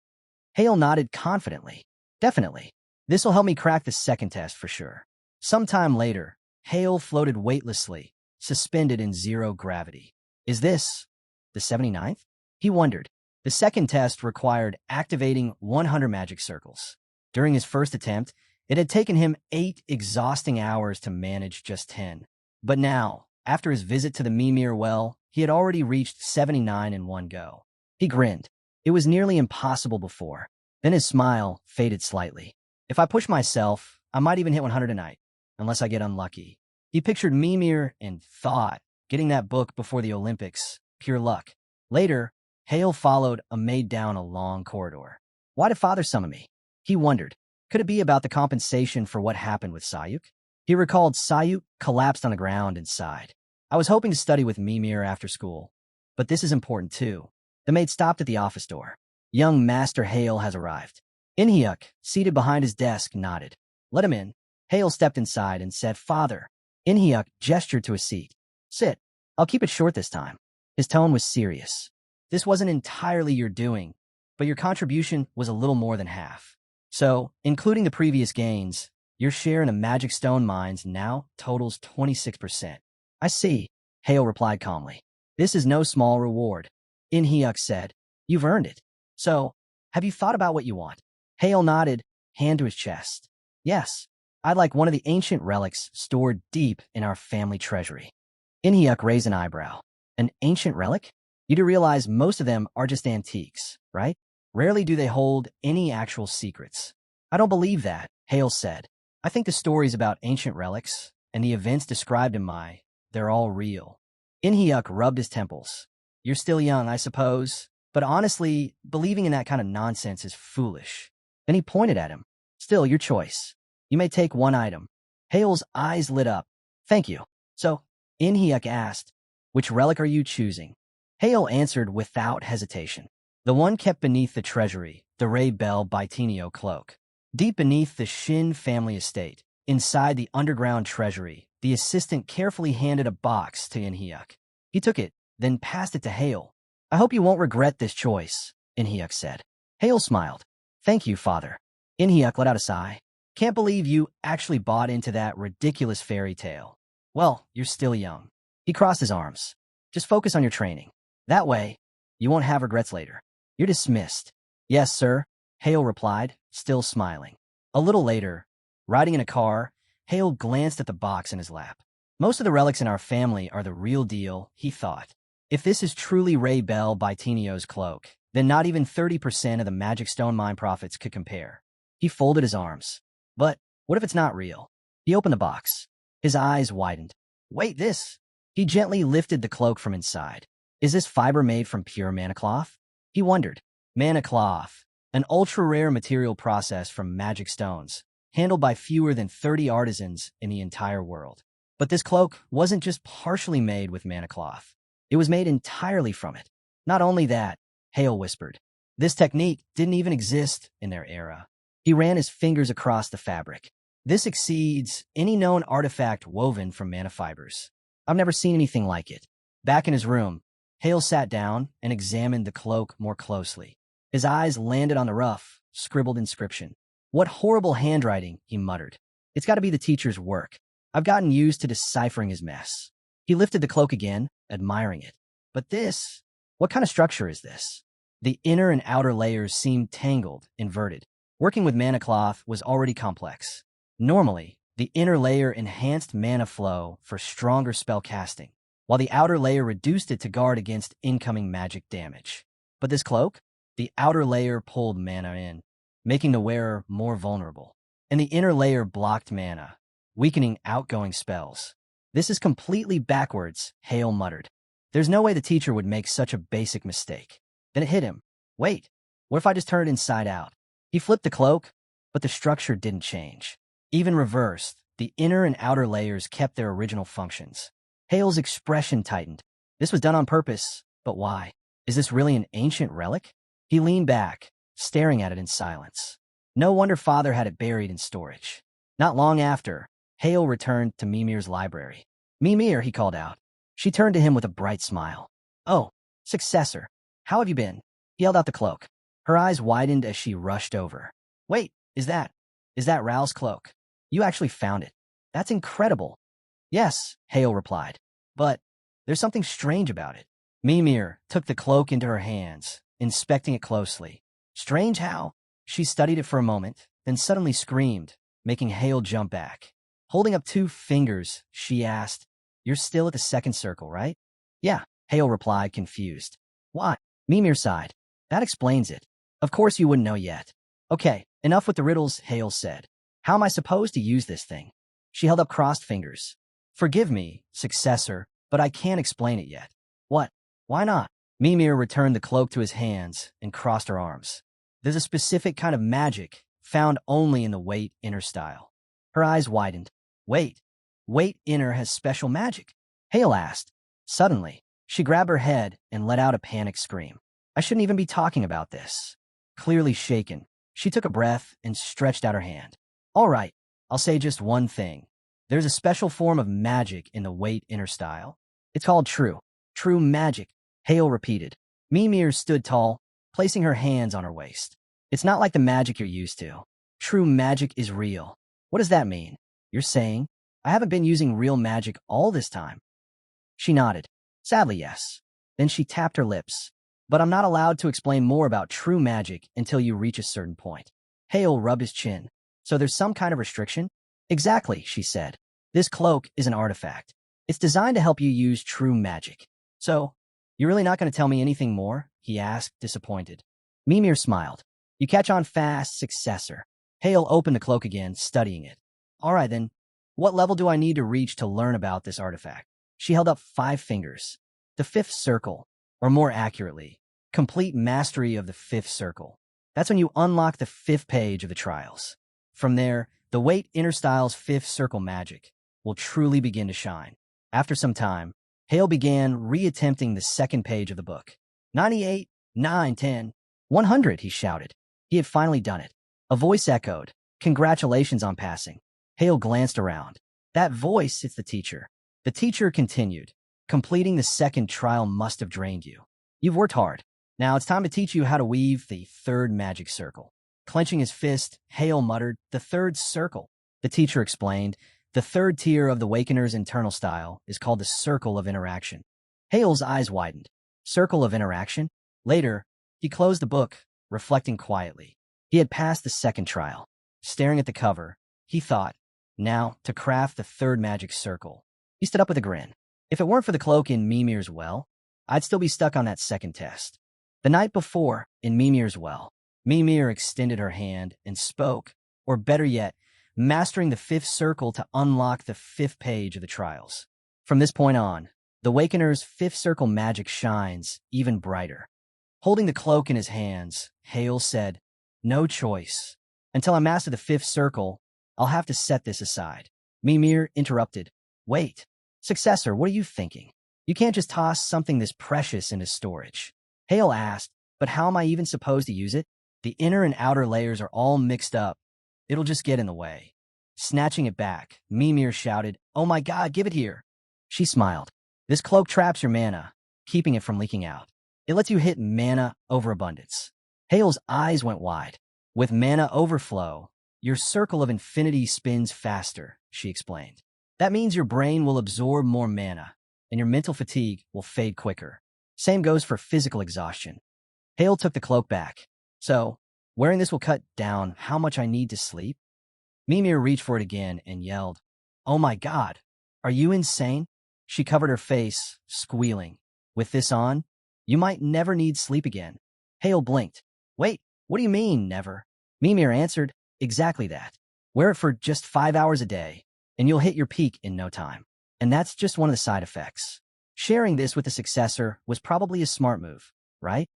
Hale nodded confidently. Definitely. This will help me crack the second test for sure. Sometime later, Hale floated weightlessly, suspended in zero gravity. Is this the 79th? He wondered. The second test required activating 100 magic circles. During his first attempt, it had taken him 8 exhausting hours to manage just 10. But now, after his visit to the Mimir well, he had already reached 79 in one go. He grinned. It was nearly impossible before. Then his smile faded slightly. If I push myself, I might even hit 100 a night, unless I get unlucky. He pictured Mimir and thought, getting that book before the Olympics, pure luck. Later, Hale followed a maid down a long corridor. Why did father summon me? He wondered. Could it be about the compensation for what happened with Sayuk? He recalled Sayuk collapsed on the ground and sighed. I was hoping to study with Mimir after school, but this is important too. The maid stopped at the office door. Young Master Hale has arrived. Inhyuk, seated behind his desk, nodded. Let him in. Hale stepped inside and said, Father. Inhyuk gestured to a seat. Sit. I'll keep it short this time. His tone was serious. This wasn't entirely your doing, but your contribution was a little more than half. So, including the previous gains, your share in the magic stone mines now totals 26%. I see, Hale replied calmly. This is no small reward. Inhyuk said, You've earned it. So, have you thought about what you want? Hale nodded, hand to his chest. Yes, I'd like one of the ancient relics stored deep in our family treasury. Inhyuk raised an eyebrow. An ancient relic? You do realize most of them are just antiques, right? Rarely do they hold any actual secrets. I don't believe that, Hale said. I think the stories about ancient relics and the events described in they're all real. Inhyuk rubbed his temples. You're still young, I suppose, but honestly, believing in that kind of nonsense is foolish. Then he pointed at him. Still, your choice. You may take one item. Hale's eyes lit up. Thank you. So, Inhyuk asked, which relic are you choosing? Hale answered without hesitation. The one kept beneath the treasury, the Ray Bell Bitinio cloak. Deep beneath the Shin family estate, inside the underground treasury, the assistant carefully handed a box to Inhyuk. He took it, then passed it to Hale. I hope you won't regret this choice, Inhyuk said. Hale smiled. Thank you, father. Inhyuk let out a sigh. Can't believe you actually bought into that ridiculous fairy tale. Well, you're still young. He crossed his arms. Just focus on your training. That way, you won't have regrets later. You're dismissed. Yes, sir, Hale replied, still smiling. A little later, riding in a car, Hale glanced at the box in his lap. Most of the relics in our family are the real deal, he thought. If this is truly Ray Bell Bitinio's cloak, then not even 30% of the magic stone mine profits could compare. He folded his arms. But what if it's not real? He opened the box. His eyes widened. Wait, this! He gently lifted the cloak from inside. Is this fiber made from pure mana cloth? He wondered. Mana cloth, an ultra-rare material process from magic stones, handled by fewer than 30 artisans in the entire world. But this cloak wasn't just partially made with mana cloth. It was made entirely from it. Not only that, Hale whispered. This technique didn't even exist in their era. He ran his fingers across the fabric. This exceeds any known artifact woven from mana fibers. I've never seen anything like it. Back in his room, Hale sat down and examined the cloak more closely. His eyes landed on the rough, scribbled inscription. What horrible handwriting, he muttered. It's got to be the teacher's work. I've gotten used to deciphering his mess. He lifted the cloak again, admiring it. But this, what kind of structure is this? The inner and outer layers seemed tangled, inverted. Working with mana cloth was already complex. Normally, the inner layer enhanced mana flow for stronger spell casting, while the outer layer reduced it to guard against incoming magic damage. But this cloak? The outer layer pulled mana in, making the wearer more vulnerable, and the inner layer blocked mana, weakening outgoing spells. This is completely backwards, Hale muttered. There's no way the teacher would make such a basic mistake. Then it hit him. Wait, what if I just turn it inside out? He flipped the cloak, but the structure didn't change. Even reversed, the inner and outer layers kept their original functions. Hale's expression tightened. This was done on purpose, but why? Is this really an ancient relic? He leaned back, staring at it in silence. No wonder father had it buried in storage. Not long after, Hale returned to Mimir's library. Mimir, he called out. She turned to him with a bright smile. Oh, successor, how have you been? He held out the cloak. Her eyes widened as she rushed over. Wait, is that Raoul's cloak? You actually found it. That's incredible. Yes, Hale replied. But there's something strange about it. Mimir took the cloak into her hands, inspecting it closely. Strange how? She studied it for a moment, then suddenly screamed, making Hale jump back. Holding up 2 fingers, she asked, You're still at the second circle, right? Yeah, Hale replied, confused. Why? Mimir sighed. That explains it. Of course you wouldn't know yet. Okay, enough with the riddles, Hale said. How am I supposed to use this thing? She held up crossed fingers. Forgive me, successor, but I can't explain it yet. What? Why not? Mimir returned the cloak to his hands and crossed her arms. There's a specific kind of magic found only in the Wait Inner style. Her eyes widened. Wait Inner has special magic? Hale asked. Suddenly, she grabbed her head and let out a panicked scream. I shouldn't even be talking about this. Clearly shaken, she took a breath and stretched out her hand. All right, I'll say just one thing. There's a special form of magic in the Wait Inner style. It's called true magic, Hale repeated. Mimir stood tall, placing her hands on her waist. It's not like the magic you're used to. True magic is real. What does that mean? You're saying I haven't been using real magic all this time? She nodded. Sadly, yes. Then she tapped her lips. But I'm not allowed to explain more about true magic until you reach a certain point. Hale rubbed his chin. So there's some kind of restriction? Exactly, she said. This cloak is an artifact. It's designed to help you use true magic. So, you're really not going to tell me anything more? He asked, disappointed. Mimir smiled. You catch on fast, successor. Hale opened the cloak again, studying it. All right, then. What level do I need to reach to learn about this artifact? She held up 5 fingers. The 5th circle, or more accurately, complete mastery of the 5th circle. That's when you unlock the 5th page of the trials. From there, the Wait Inner style's 5th circle magic will truly begin to shine. After some time, Hale began reattempting the 2nd page of the book. 98, 9, 10, 100, he shouted. He had finally done it. A voice echoed. Congratulations on passing. Hale glanced around. That voice, it's the teacher. The teacher continued. Completing the 2nd trial must have drained you. You've worked hard. Now it's time to teach you how to weave the 3rd magic circle. Clenching his fist, Hale muttered, the 3rd circle. The teacher explained, the 3rd tier of the Wakener's internal style is called the Circle of Interaction. Hale's eyes widened. Circle of Interaction? Later, he closed the book, reflecting quietly. He had passed the 2nd trial. Staring at the cover, he thought, now, to craft the 3rd magic circle. He stood up with a grin. If it weren't for the cloak in Mimir's well, I'd still be stuck on that 2nd test. The night before, in Mimir's well, Mimir extended her hand and spoke, or better yet, mastering the 5th circle to unlock the 5th page of the trials. From this point on, the Wakener's 5th circle magic shines even brighter. Holding the cloak in his hands, Hale said, no choice. Until I master the 5th circle, I'll have to set this aside. Mimir interrupted. Wait, successor, what are you thinking? You can't just toss something this precious into storage. Hale asked, but how am I even supposed to use it? The inner and outer layers are all mixed up. It'll just get in the way. Snatching it back, Mimir shouted, oh my god, give it here. She smiled. This cloak traps your mana, keeping it from leaking out. It lets you hit mana overabundance. Hale's eyes went wide. With mana overflow, your circle of infinity spins faster, she explained. That means your brain will absorb more mana, and your mental fatigue will fade quicker. Same goes for physical exhaustion. Hale took the cloak back. So, wearing this will cut down how much I need to sleep? Mimir reached for it again and yelled, oh my god, are you insane? She covered her face, squealing. With this on, you might never need sleep again. Hale blinked. Wait, what do you mean, never? Mimir answered, exactly that. Wear it for just 5 hours a day, and you'll hit your peak in no time. And that's just one of the side effects. Sharing this with the successor was probably a smart move, right?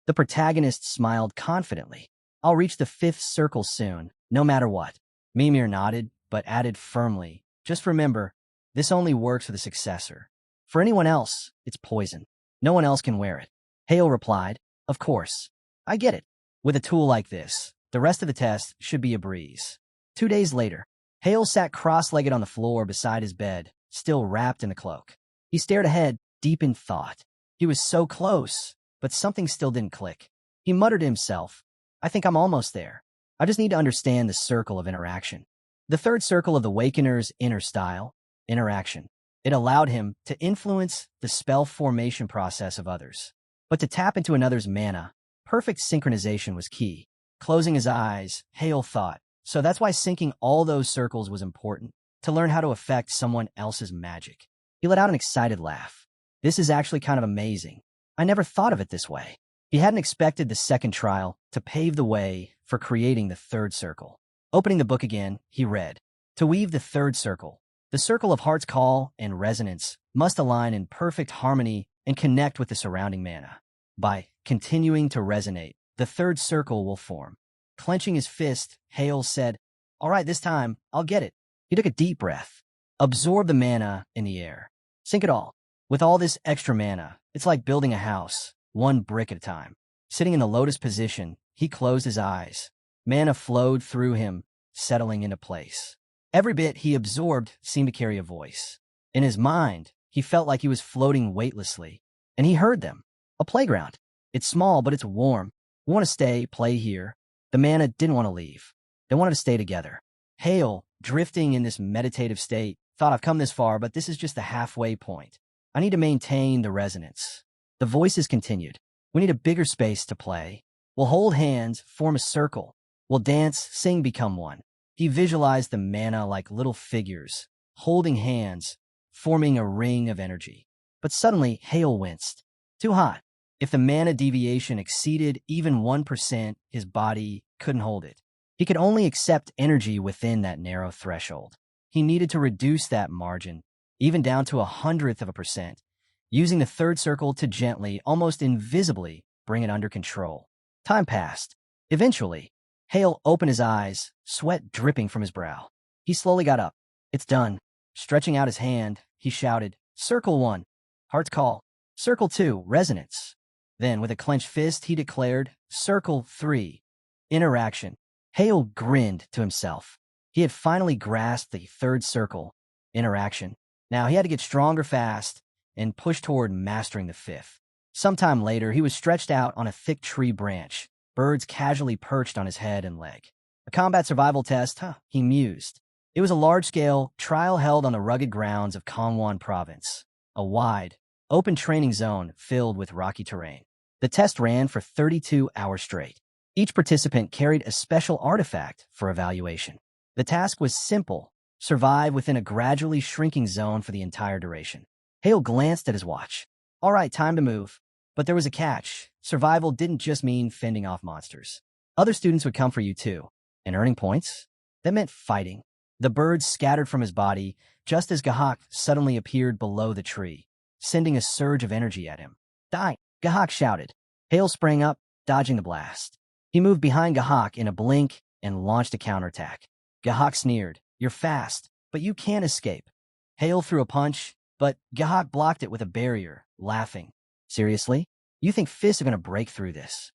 The protagonist smiled confidently. I'll reach the 5th circle soon, no matter what. Mimir nodded, but added firmly, just remember, this only works for the successor. For anyone else, it's poison. No one else can wear it. Hale replied, of course. I get it. With a tool like this, the rest of the test should be a breeze. 2 days later, Hale sat cross-legged on the floor beside his bed, still wrapped in the cloak. He stared ahead, deep in thought. He was so close, but something still didn't click. He muttered to himself, I think I'm almost there. I just need to understand the circle of interaction. The 3rd circle of the Wakener's inner style, interaction. It allowed him to influence the spell formation process of others. But to tap into another's mana, perfect synchronization was key. Closing his eyes, Hale thought, so that's why syncing all those circles was important, to learn how to affect someone else's magic. He let out an excited laugh. This is actually kind of amazing. I never thought of it this way. He hadn't expected the second trial to pave the way for creating the third circle. Opening the book again, he read, "To weave the third circle, the circle of heart's call and resonance must align in perfect harmony and connect with the surrounding mana. By continuing to resonate, the third circle will form." Clenching his fist, Hale said, "All right, this time, I'll get it." He took a deep breath. Absorb the mana in the air. Sink it all. With all this extra mana, it's like building a house, one brick at a time. Sitting in the lotus position, he closed his eyes. Mana flowed through him, settling into place. Every bit he absorbed seemed to carry a voice. In his mind, he felt like he was floating weightlessly, and he heard them. A playground. It's small, but it's warm. We want to stay, play here. The mana didn't want to leave. They wanted to stay together. Hale, drifting in this meditative state, thought, I've come this far, but this is just the halfway point. I need to maintain the resonance. The voices continued. We need a bigger space to play. We'll hold hands, form a circle. We'll dance, sing, become one. He visualized the mana like little figures, holding hands, forming a ring of energy. But suddenly, Hale winced. Too hot. If the mana deviation exceeded even 1%, his body couldn't hold it. He could only accept energy within that narrow threshold. He needed to reduce that margin, even down to 1/100%, using the third circle to gently, almost invisibly, bring it under control. Time passed. Eventually, Hale opened his eyes, sweat dripping from his brow. He slowly got up. It's done. Stretching out his hand, he shouted, Circle 1, Heart's Call. Circle 2, Resonance. Then, with a clenched fist, he declared, Circle 3, Interaction. Hale grinned to himself. He had finally grasped the third circle, interaction. Now he had to get stronger fast and push toward mastering the fifth. Sometime later, he was stretched out on a thick tree branch, birds casually perched on his head and leg. A combat survival test, he mused. It was a large-scale trial held on the rugged grounds of Gangwon Province, a wide, open training zone filled with rocky terrain. The test ran for 32 hours straight. Each participant carried a special artifact for evaluation. The task was simple: survive within a gradually shrinking zone for the entire duration. Hale glanced at his watch. All right, time to move. But there was a catch. Survival didn't just mean fending off monsters. Other students would come for you too. And earning points? That meant fighting. The birds scattered from his body just as Gahak suddenly appeared below the tree, sending a surge of energy at him. Die! Gahak shouted. Hale sprang up, dodging the blast. He moved behind Gahak in a blink and launched a counterattack. Gahak sneered. You're fast, but you can't escape. Hale threw a punch, but Gahak blocked it with a barrier, laughing. Seriously? You think fists are going to break through this?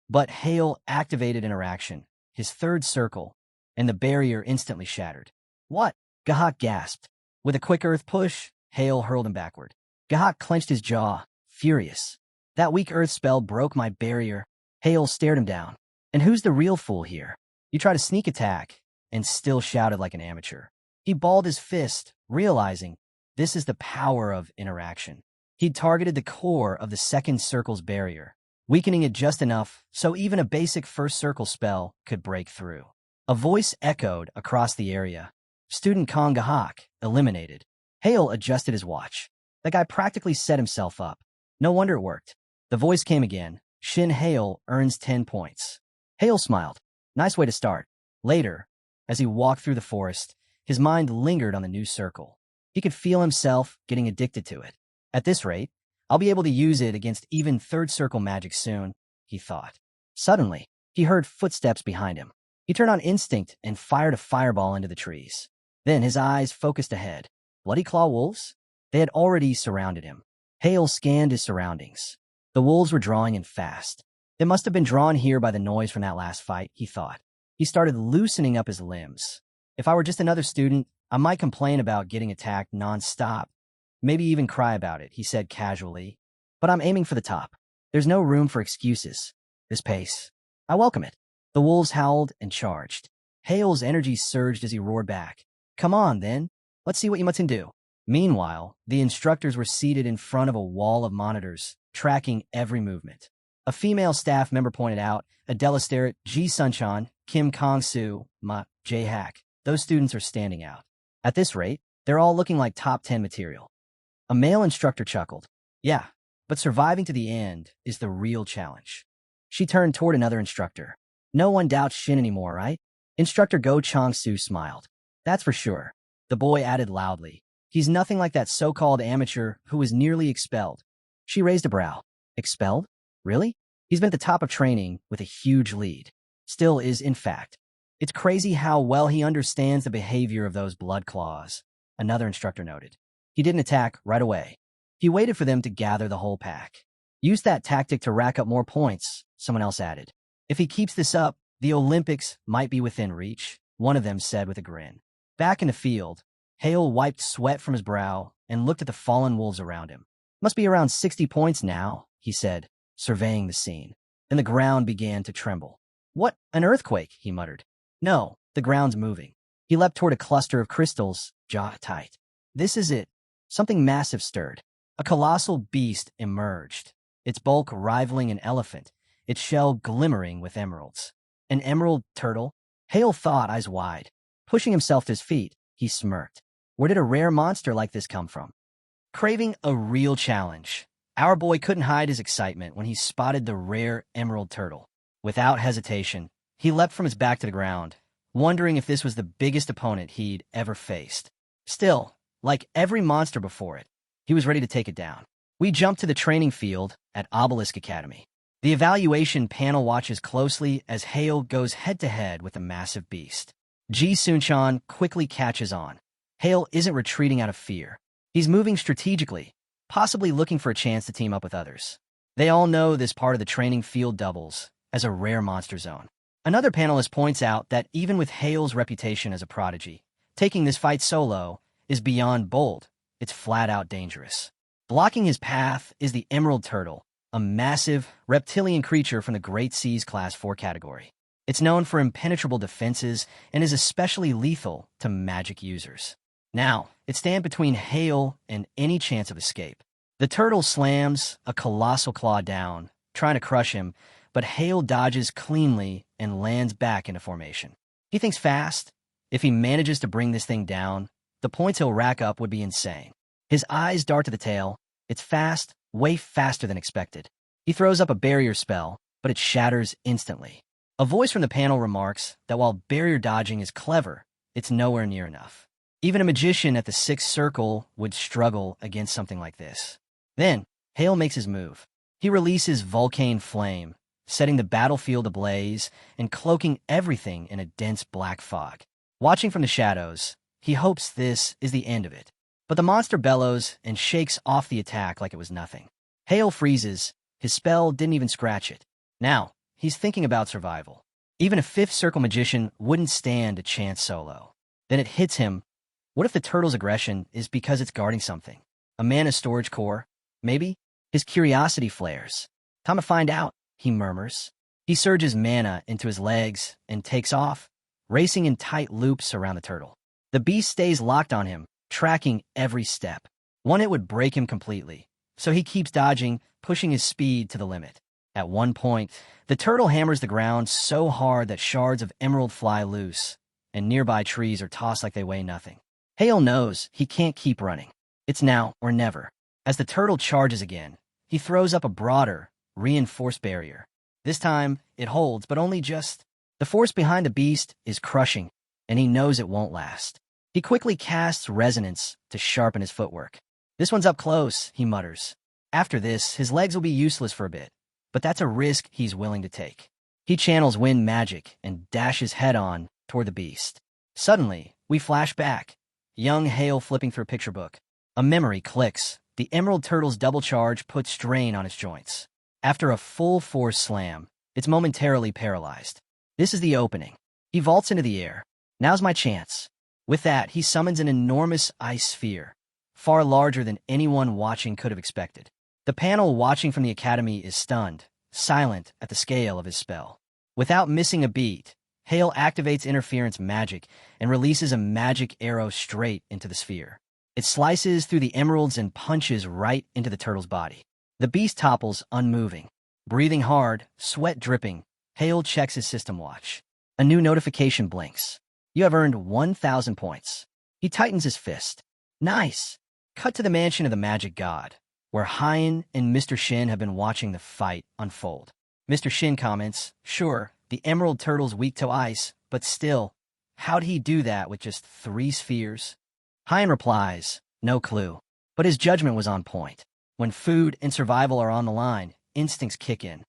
But Hale activated interaction, his third circle, and the barrier instantly shattered. What? Gahak gasped. With a quick earth push, Hale hurled him backward. Gahak clenched his jaw, furious. That weak earth spell broke my barrier. Hale stared him down. And who's the real fool here? You try to sneak attack and still shouted like an amateur. He balled his fist, realizing this is the power of interaction. He'd targeted the core of the second circle's barrier, weakening it just enough so even a basic first circle spell could break through. A voice echoed across the area. Student Kong Gahak, eliminated. Hale adjusted his watch. That guy practically set himself up. No wonder it worked. The voice came again. Shin Hale earns 10 points. Hale smiled. Nice way to start. Later, as he walked through the forest, his mind lingered on the new circle. He could feel himself getting addicted to it. At this rate, I'll be able to use it against even third circle magic soon, he thought. Suddenly, he heard footsteps behind him. He turned on instinct and fired a fireball into the trees. Then his eyes focused ahead. Bloody Claw wolves? They had already surrounded him. Hale scanned his surroundings. The wolves were drawing in fast. They must have been drawn here by the noise from that last fight, he thought. He started loosening up his limbs. If I were just another student, I might complain about getting attacked non-stop. Maybe even cry about it, he said casually. But I'm aiming for the top. There's no room for excuses. This pace. I welcome it. The wolves howled and charged. Hale's energy surged as he roared back. Come on, then. Let's see what you can do. Meanwhile, the instructors were seated in front of a wall of monitors, tracking every movement. A female staff member pointed out, Adela Starrett, Ji Sunchan, Kim Kong-soo, Ma, Jae Hak. Those students are standing out. At this rate, they're all looking like top 10 material. A male instructor chuckled. Yeah, but surviving to the end is the real challenge. She turned toward another instructor. No one doubts Shin anymore, right? Instructor Go Chong-su smiled. That's for sure. The boy added loudly. He's nothing like that so-called amateur who was nearly expelled. She raised a brow. Expelled? Really? He's been at the top of training with a huge lead. Still is, in fact. It's crazy how well he understands the behavior of those blood claws, another instructor noted. He didn't attack right away. He waited for them to gather the whole pack. Use that tactic to rack up more points, someone else added. If he keeps this up, the Olympics might be within reach, one of them said with a grin. Back in the field, Hale wiped sweat from his brow and looked at the fallen wolves around him. Must be around 60 points now, he said, surveying the scene. Then the ground began to tremble. What, an earthquake, he muttered. No, the ground's moving. He leapt toward a cluster of crystals, jaw tight. This is it. Something massive stirred. A colossal beast emerged, its bulk rivaling an elephant, its shell glimmering with emeralds. An emerald turtle? Hale thought, eyes wide. Pushing himself to his feet, he smirked. Where did a rare monster like this come from? Craving a real challenge, our boy couldn't hide his excitement when he spotted the rare emerald turtle. Without hesitation, he leapt from his back to the ground, wondering if this was the biggest opponent he'd ever faced. Still, like every monster before it, he was ready to take it down. We jumped to the training field at Obelisk Academy. The evaluation panel watches closely as Hale goes head-to-head with the massive beast. Ji Sunchan quickly catches on. Hale isn't retreating out of fear. He's moving strategically, possibly looking for a chance to team up with others. They all know this part of the training field doubles as a rare monster zone. Another panelist points out that even with Hale's reputation as a prodigy, taking this fight solo is beyond bold. It's flat-out dangerous. Blocking his path is the Emerald Turtle, a massive, reptilian creature from the Great Seas Class 4 category. It's known for impenetrable defenses and is especially lethal to magic users. Now, it stands between Hale and any chance of escape. The turtle slams a colossal claw down, trying to crush him, but Hale dodges cleanly and lands back into formation. He thinks fast. If he manages to bring this thing down, the points he'll rack up would be insane. His eyes dart to the tail. It's fast, way faster than expected. He throws up a barrier spell, but it shatters instantly. A voice from the panel remarks that while barrier dodging is clever, it's nowhere near enough. Even a magician at the sixth circle would struggle against something like this. Then, Hale makes his move. He releases Volcane Flame, setting the battlefield ablaze and cloaking everything in a dense black fog. Watching from the shadows, he hopes this is the end of it. But the monster bellows and shakes off the attack like it was nothing. Hale freezes. His spell didn't even scratch it. Now, he's thinking about survival. Even a fifth circle magician wouldn't stand a chance solo. Then it hits him. What if the turtle's aggression is because it's guarding something? A mana storage core? Maybe? His curiosity flares. Time to find out, he murmurs. He surges mana into his legs and takes off, racing in tight loops around the turtle. The beast stays locked on him, tracking every step. One hit would break him completely, so he keeps dodging, pushing his speed to the limit. At one point, the turtle hammers the ground so hard that shards of emerald fly loose, and nearby trees are tossed like they weigh nothing. Hale knows he can't keep running. It's now or never. As the turtle charges again, he throws up a broader, reinforced barrier. This time, it holds, but only just. The force behind the beast is crushing, and he knows it won't last. He quickly casts Resonance to sharpen his footwork. This one's up close, he mutters. After this, his legs will be useless for a bit, but that's a risk he's willing to take. He channels wind magic and dashes head-on toward the beast. Suddenly, we flash back. Young Hale flipping through a picture book. A memory clicks. The Emerald Turtle's double charge puts strain on its joints. After a full-force slam, it's momentarily paralyzed. This is the opening. He vaults into the air. Now's my chance. With that, he summons an enormous ice sphere, far larger than anyone watching could have expected. The panel watching from the academy is stunned, silent at the scale of his spell. Without missing a beat, Hale activates interference magic and releases a magic arrow straight into the sphere. It slices through the emeralds and punches right into the turtle's body. The beast topples unmoving. Breathing hard, sweat dripping, Hale checks his system watch. A new notification blinks. You have earned 1,000 points. He tightens his fist. Nice. Cut to the mansion of the magic god. where Hyan and Mr. Shin have been watching the fight unfold. Mr. Shin comments, "Sure, the Emerald Turtle's weak to ice, but still, how'd he do that with just 3 spheres?" Hyan replies, "No clue." But his judgment was on point. When food and survival are on the line, instincts kick in.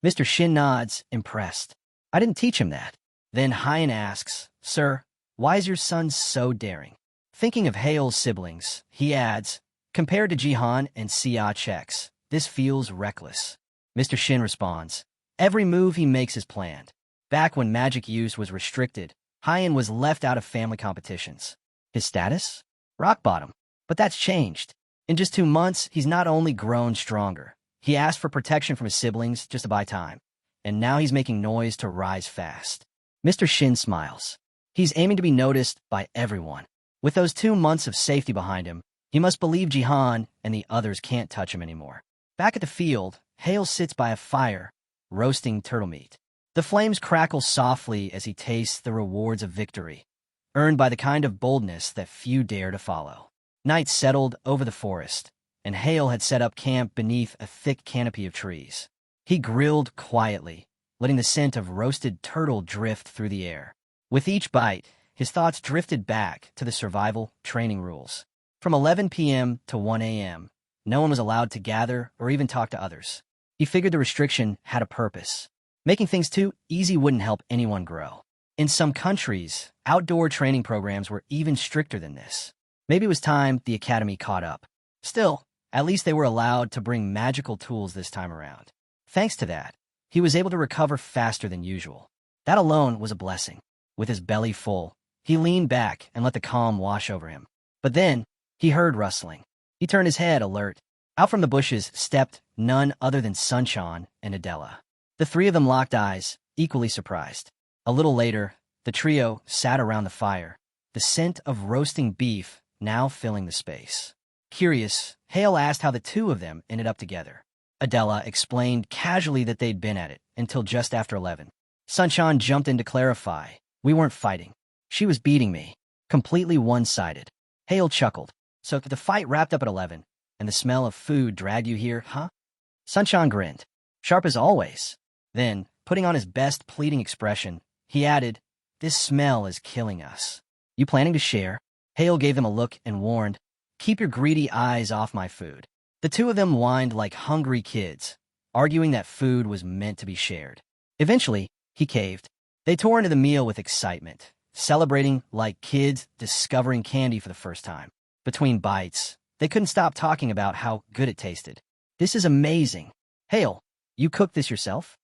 Mr. Shin nods, impressed. "I didn't teach him that." Then Hyan asks, "Sir, why is your son so daring?" Thinking of Hale's siblings, he adds, "Compared to Jihan and Xia Checks, this feels reckless." Mr. Shin responds, "Every move he makes is planned." Back when magic use was restricted, Hyan was left out of family competitions. His status? Rock bottom. But that's changed. In just 2 months, he's not only grown stronger, he asked for protection from his siblings just to buy time, and now he's making noise to rise fast. Mr. Shin smiles. He's aiming to be noticed by everyone. With those 2 months of safety behind him, he must believe Jihan and the others can't touch him anymore. Back at the field, Hale sits by a fire, roasting turtle meat. The flames crackle softly as he tastes the rewards of victory, earned by the kind of boldness that few dare to follow. Night settled over the forest, and Hale had set up camp beneath a thick canopy of trees. He grilled quietly, letting the scent of roasted turtle drift through the air. With each bite, his thoughts drifted back to the survival training rules. From 11 p.m. to 1 a.m., no one was allowed to gather or even talk to others. He figured the restriction had a purpose. Making things too easy wouldn't help anyone grow. In some countries, outdoor training programs were even stricter than this. Maybe it was time the academy caught up. Still, at least they were allowed to bring magical tools this time around. Thanks to that, he was able to recover faster than usual. That alone was a blessing. With his belly full, he leaned back and let the calm wash over him. But then, he heard rustling. He turned his head, alert. Out from the bushes stepped none other than Sunshine and Adela. The 3 of them locked eyes, equally surprised. A little later, the trio sat around the fire, the scent of roasting beef now filling the space. Curious, Hale asked how the 2 of them ended up together. Adela explained casually that they'd been at it until just after 11. Sunshine jumped in to clarify. "We weren't fighting. She was beating me. Completely one-sided." Hale chuckled. "So the fight wrapped up at 11, and the smell of food dragged you here, huh?" Sunshine grinned, sharp as always. Then, putting on his best pleading expression, he added, "This smell is killing us. You planning to share?" Hale gave them a look and warned, "Keep your greedy eyes off my food." The 2 of them whined like hungry kids, arguing that food was meant to be shared. Eventually, he caved. They tore into the meal with excitement, celebrating like kids discovering candy for the first time. Between bites, they couldn't stop talking about how good it tasted. "This is amazing. Hale, you cooked this yourself?"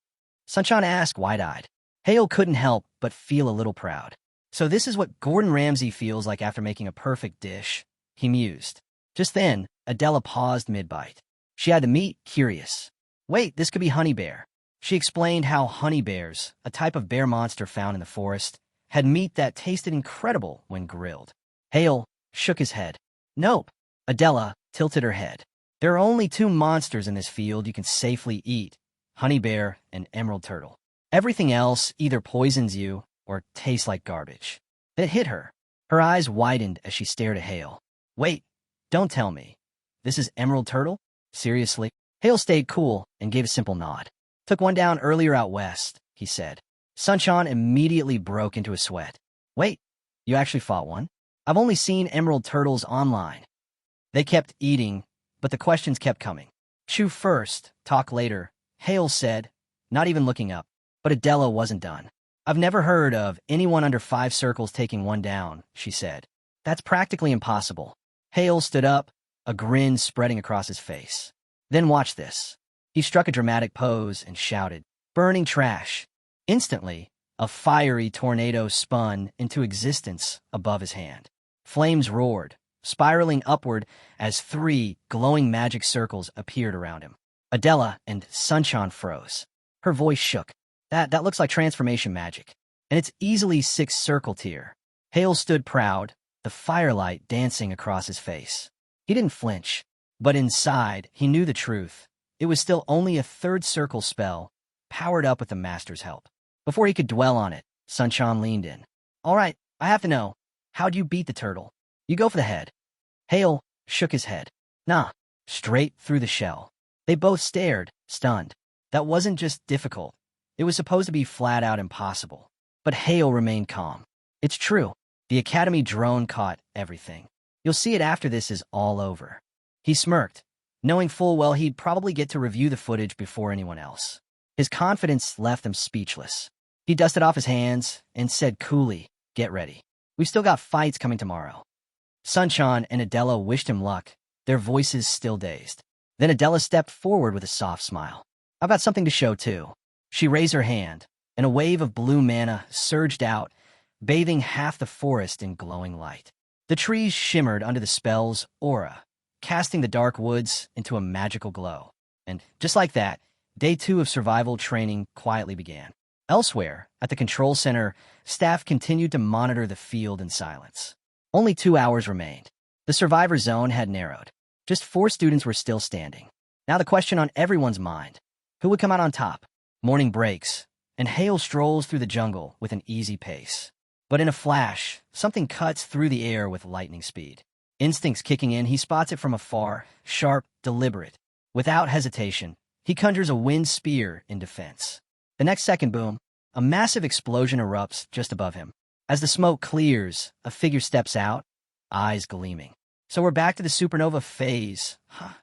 Sunshine asked, wide-eyed. Hale couldn't help but feel a little proud. "So this is what Gordon Ramsay feels like after making a perfect dish," he mused. Just then, Adela paused mid-bite. She eyed the meat, curious. "Wait, this could be honey bear." She explained how honey bears, a type of bear monster found in the forest, had meat that tasted incredible when grilled. Hale shook his head. "Nope." Adela tilted her head. "There are only 2 monsters in this field you can safely eat, honey bear and emerald turtle. Everything else either poisons you or tastes like garbage." It hit her. Her eyes widened as she stared at Hale. "Wait, don't tell me. This is emerald turtle? Seriously?" Hale stayed cool and gave a simple nod. "Took one down earlier out west," he said. Sunshine immediately broke into a sweat. "Wait, you actually fought one?" "I've only seen emerald turtles online." They kept eating, but the questions kept coming. "Chew first, talk later," Hale said, not even looking up. But Adela wasn't done. "I've never heard of anyone under 5 circles taking one down," she said. "That's practically impossible." Hale stood up, a grin spreading across his face. "Then watch this." He struck a dramatic pose and shouted, "Burning trash." Instantly, a fiery tornado spun into existence above his hand. Flames roared, spiraling upward as 3 glowing magic circles appeared around him. Adela and Sunshine froze. Her voice shook. That looks like transformation magic. And it's easily 6 circle tier." Hale stood proud, the firelight dancing across his face. He didn't flinch, but inside, he knew the truth. It was still only a 3rd circle spell, powered up with the master's help. Before he could dwell on it, Sunshine leaned in. "All right, I have to know. How'd you beat the turtle?" "You go for the head." Hale shook his head. "Nah, straight through the shell. They both stared, stunned. That wasn't just difficult. It was supposed to be flat out impossible. But Hale remained calm. It's true. The Academy drone caught everything. You'll see it after this is all over. He smirked, knowing full well he'd probably get to review the footage before anyone else. His confidence left him speechless. He dusted off his hands and said coolly, "Get ready. We've still got fights coming tomorrow." Sunchan and Adela wished him luck, their voices still dazed. Then Adela stepped forward with a soft smile. "I've got something to show, too." She raised her hand, and a wave of blue mana surged out, bathing half the forest in glowing light. The trees shimmered under the spell's aura, casting the dark woods into a magical glow. And just like that, day 2 of survival training quietly began. Elsewhere, at the control center, staff continued to monitor the field in silence. Only 2 hours remained. The survivor zone had narrowed. Just 4 students were still standing. Now the question on everyone's mind: who would come out on top? Morning breaks, and Hale strolls through the jungle with an easy pace. But in a flash, something cuts through the air with lightning speed. Instincts kicking in, he spots it from afar, sharp, deliberate. Without hesitation, he conjures a wind spear in defense. The next second, boom, a massive explosion erupts just above him. As the smoke clears, a figure steps out, eyes gleaming. "So we're back to the supernova phase, huh?"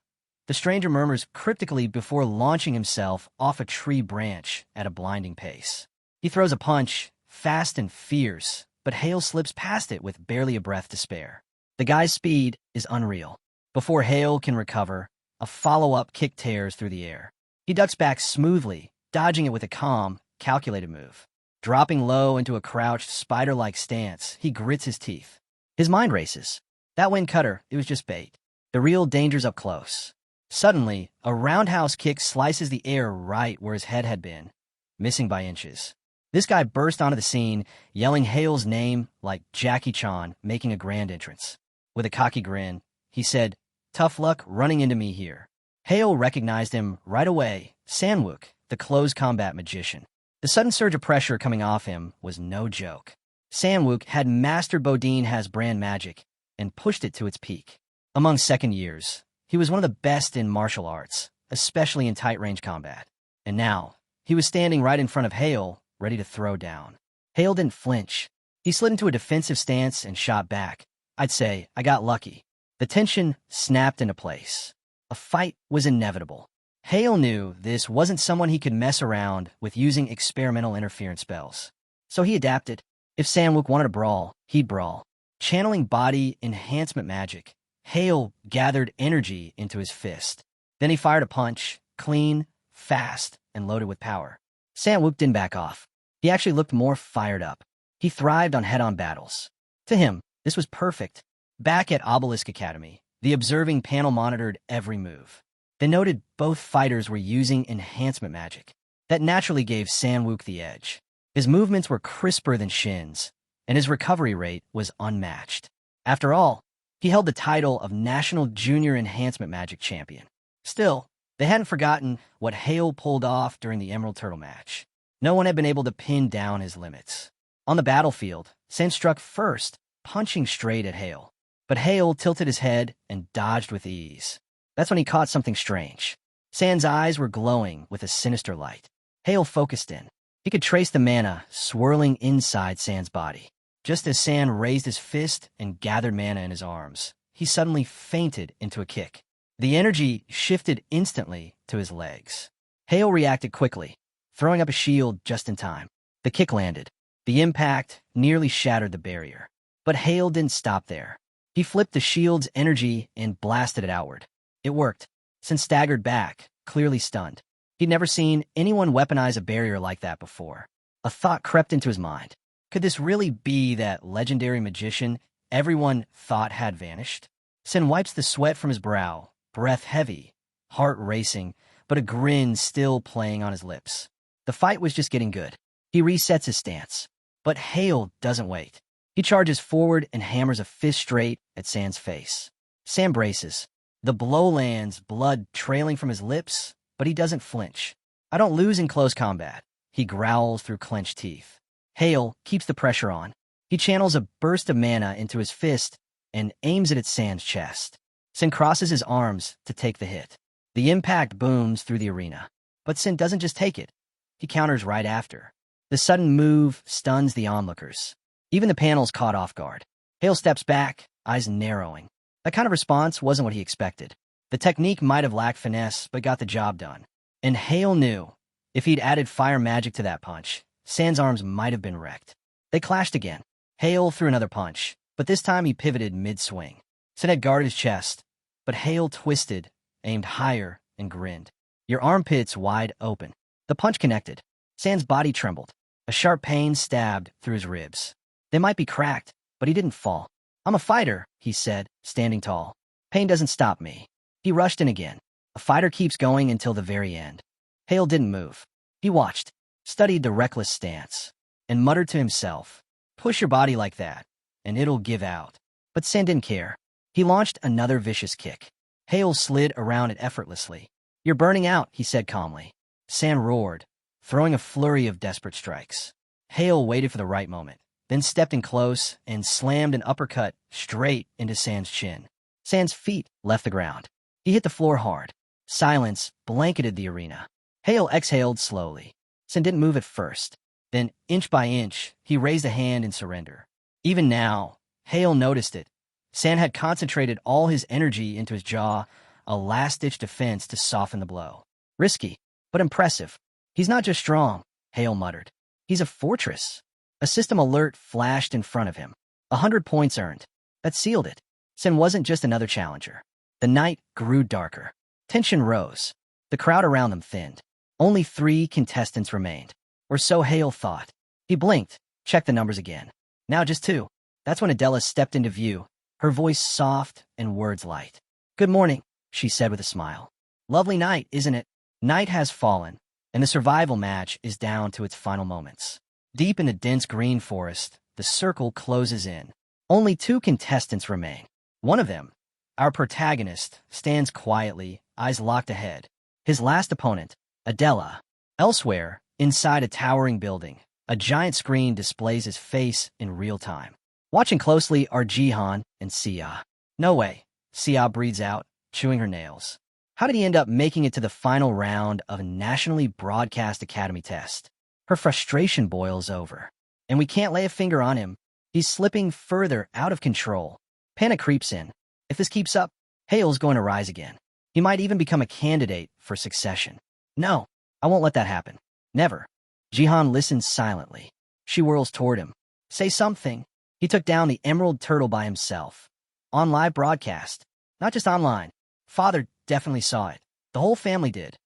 The stranger murmurs cryptically before launching himself off a tree branch at a blinding pace. He throws a punch, fast and fierce, but Hale slips past it with barely a breath to spare. The guy's speed is unreal. Before Hale can recover, a follow-up kick tears through the air. He ducks back smoothly, dodging it with a calm, calculated move. Dropping low into a crouched, spider-like stance, he grits his teeth. His mind races. That wind cutter, it was just bait. The real danger's up close. Suddenly, a roundhouse kick slices the air right where his head had been, missing by inches. This guy burst onto the scene, yelling Hale's name like Jackie Chan making a grand entrance. With a cocky grin, he said, "Tough luck running into me here." Hale recognized him right away, Sanwook, the close combat magician. The sudden surge of pressure coming off him was no joke. Sanwook had mastered Bodine Has brand magic and pushed it to its peak. Among second years, he was one of the best in martial arts, especially in tight-range combat. And now, he was standing right in front of Hale, ready to throw down. Hale didn't flinch. He slid into a defensive stance and shot back. I'd say, I got lucky. The tension snapped into place. A fight was inevitable. Hale knew this wasn't someone he could mess around with using experimental interference spells. So he adapted. If Sanwook wanted to brawl, he'd brawl. Channeling body enhancement magic, Hale gathered energy into his fist. Then he fired a punch, clean, fast, and loaded with power. Sanwook didn't back off. He actually looked more fired up. He thrived on head-on battles. To him, this was perfect. Back at Obelisk Academy, the observing panel monitored every move. They noted both fighters were using enhancement magic. That naturally gave Sanwook the edge. His movements were crisper than Shin's, and his recovery rate was unmatched. After all, he held the title of National Junior Enhancement Magic Champion. Still, they hadn't forgotten what Hale pulled off during the Emerald Turtle match. No one had been able to pin down his limits. On the battlefield, San struck first, punching straight at Hale. But Hale tilted his head and dodged with ease. That's when he caught something strange. San's eyes were glowing with a sinister light. Hale focused in. He could trace the mana swirling inside San's body. Just as San raised his fist and gathered mana in his arms, he suddenly feinted into a kick. The energy shifted instantly to his legs. Hale reacted quickly, throwing up a shield just in time. The kick landed. The impact nearly shattered the barrier. But Hale didn't stop there. He flipped the shield's energy and blasted it outward. It worked. Sin staggered back, clearly stunned. He'd never seen anyone weaponize a barrier like that before. A thought crept into his mind. Could this really be that legendary magician everyone thought had vanished? Sin wipes the sweat from his brow, breath heavy, heart racing, but a grin still playing on his lips. The fight was just getting good. He resets his stance. But Hale doesn't wait. He charges forward and hammers a fist straight at San's face. San braces. The blow lands, blood trailing from his lips, but he doesn't flinch. "I don't lose in close combat," he growls through clenched teeth. Hale keeps the pressure on. He channels a burst of mana into his fist and aims it at San's chest. Sin crosses his arms to take the hit. The impact booms through the arena. But Sin doesn't just take it. He counters right after. The sudden move stuns the onlookers. Even the panel's caught off guard. Hale steps back, eyes narrowing. That kind of response wasn't what he expected. The technique might have lacked finesse, but got the job done. And Hale knew, if he'd added fire magic to that punch, San's arms might have been wrecked. They clashed again. Hale threw another punch, but this time he pivoted mid-swing. Sin had guarded his chest, but Hale twisted, aimed higher, and grinned. Your armpits wide open. The punch connected. San's body trembled. A sharp pain stabbed through his ribs. They might be cracked, but he didn't fall. I'm a fighter, he said, standing tall. Pain doesn't stop me. He rushed in again. A fighter keeps going until the very end. Hale didn't move. He watched, studied the reckless stance, and muttered to himself, push your body like that, and it'll give out. But San didn't care. He launched another vicious kick. Hale slid around it effortlessly. You're burning out, he said calmly. San roared, throwing a flurry of desperate strikes. Hale waited for the right moment, then stepped in close and slammed an uppercut straight into San's chin. San's feet left the ground. He hit the floor hard. Silence blanketed the arena. Hale exhaled slowly. San didn't move at first. Then, inch by inch, he raised a hand in surrender. Even now, Hale noticed it. San had concentrated all his energy into his jaw, a last-ditch defense to soften the blow. Risky, but impressive. He's not just strong, Hale muttered. He's a fortress. A system alert flashed in front of him. 100 points earned. That sealed it. Sin wasn't just another challenger. The night grew darker. Tension rose. The crowd around them thinned. Only 3 contestants remained. Or so Hale thought. He blinked, checked the numbers again. Now just 2. That's when Adela stepped into view, her voice soft and words light. Good morning, she said with a smile. Lovely night, isn't it? Night has fallen, and the survival match is down to its final moments. Deep in the dense green forest, the circle closes in. Only 2 contestants remain. One of them, our protagonist, stands quietly, eyes locked ahead. His last opponent, Adela. Elsewhere, inside a towering building, a giant screen displays his face in real time. Watching closely are Jihan and Sia. No way, Sia breathes out, chewing her nails. How did he end up making it to the final round of a nationally broadcast academy test? Her frustration boils over. And we can't lay a finger on him. He's slipping further out of control. Panic creeps in. If this keeps up, Hale's going to rise again. He might even become a candidate for succession. No, I won't let that happen. Never. Jihan listens silently. She whirls toward him. Say something. He took down the emerald turtle by himself. On live broadcast. Not just online. Father definitely saw it. The whole family did.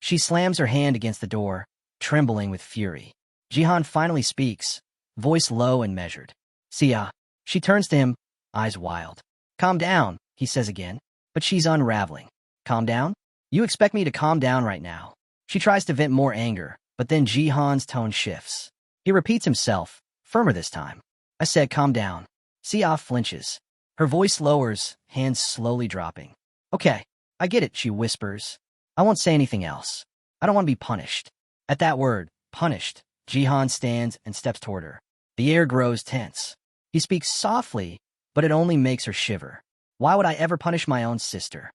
She slams her hand against the door, trembling with fury. Jihan finally speaks, voice low and measured. Sia. She turns to him, eyes wild. Calm down, he says again, but she's unraveling. Calm down? You expect me to calm down right now? She tries to vent more anger, but then Jihan's tone shifts. He repeats himself, firmer this time. I said calm down. Sia flinches. Her voice lowers, hands slowly dropping. Okay, I get it, she whispers. I won't say anything else. I don't want to be punished. At that word, punished, Jihan stands and steps toward her. The air grows tense. He speaks softly, but it only makes her shiver. Why would I ever punish my own sister?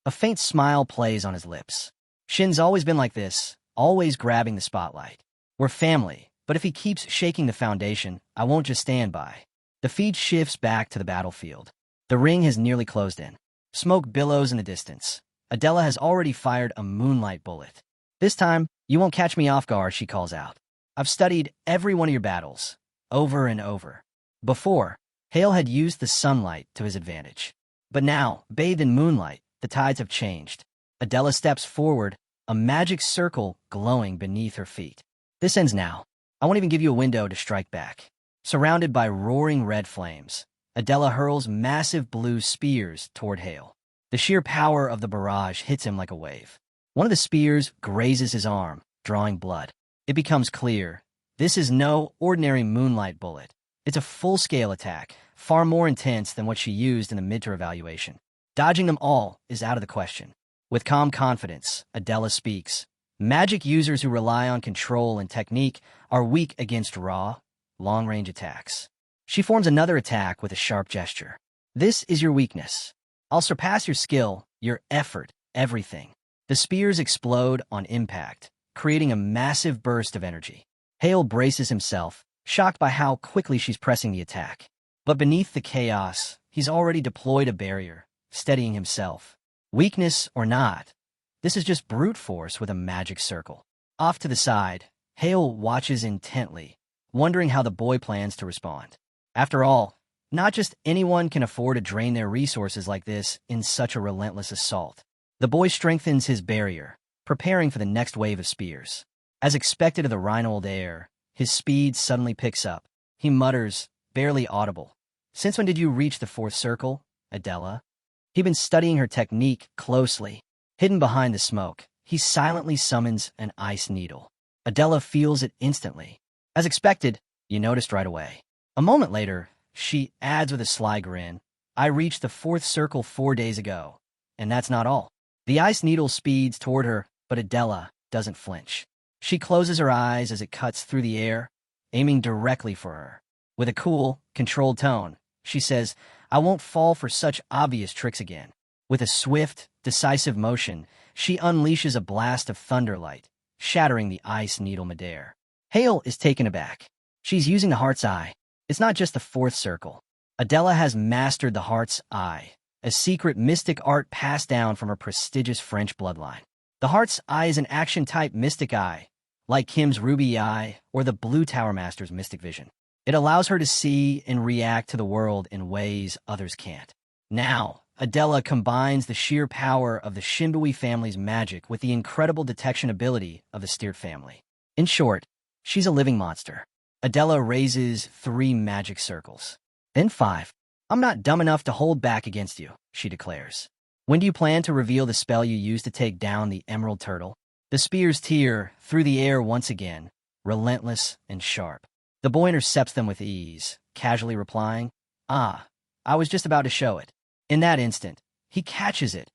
A faint smile plays on his lips. Shin's always been like this, always grabbing the spotlight. We're family, but if he keeps shaking the foundation, I won't just stand by. The feed shifts back to the battlefield. The ring has nearly closed in. Smoke billows in the distance. Adela has already fired a moonlight bullet. This time, you won't catch me off guard, she calls out. I've studied every one of your battles, over and over. Before, Hale had used the sunlight to his advantage. But now, bathed in moonlight, the tides have changed. Adela steps forward, a magic circle glowing beneath her feet. This ends now. I won't even give you a window to strike back. Surrounded by roaring red flames, Adela hurls massive blue spears toward Hale. The sheer power of the barrage hits him like a wave. One of the spears grazes his arm, drawing blood. It becomes clear. This is no ordinary moonlight bullet. It's a full-scale attack, far more intense than what she used in the midterm evaluation. Dodging them all is out of the question. With calm confidence, Adela speaks. Magic users who rely on control and technique are weak against raw, long-range attacks. She forms another attack with a sharp gesture. This is your weakness. I'll surpass your skill, your effort, everything. The spears explode on impact, creating a massive burst of energy. Hale braces himself, shocked by how quickly she's pressing the attack. But beneath the chaos, he's already deployed a barrier, steadying himself. Weakness or not, this is just brute force with a magic circle. Off to the side, Hale watches intently, wondering how the boy plans to respond. After all, not just anyone can afford to drain their resources like this in such a relentless assault. The boy strengthens his barrier, preparing for the next wave of spears. As expected of the Rhinold heir, his speed suddenly picks up. He mutters, barely audible. "Since when did you reach the fourth circle, Adela?" He'd been studying her technique closely. Hidden behind the smoke, he silently summons an ice needle. Adela feels it instantly. As expected, you noticed right away. A moment later, she adds with a sly grin, "I reached the fourth circle 4 days ago. And that's not all." The ice needle speeds toward her, but Adela doesn't flinch. She closes her eyes as it cuts through the air, aiming directly for her. With a cool, controlled tone, she says, "I won't fall for such obvious tricks again." With a swift, decisive motion, she unleashes a blast of thunderlight, shattering the ice needle midair. Hale is taken aback. She's using the heart's eye. It's not just the fourth circle. Adela has mastered the heart's eye, a secret mystic art passed down from her prestigious French bloodline. The heart's eye is an action-type mystic eye, like Kim's ruby eye or the Blue Tower Master's mystic vision. It allows her to see and react to the world in ways others can't. Now, Adela combines the sheer power of the Shimbui family's magic with the incredible detection ability of the Steert family. In short, she's a living monster. Adela raises 3 magic circles. Then 5. "I'm not dumb enough to hold back against you," she declares. "When do you plan to reveal the spell you used to take down the Emerald Turtle?" The spears tear through the air once again, relentless and sharp. The boy intercepts them with ease, casually replying, "Ah, I was just about to show it." In that instant, he catches it,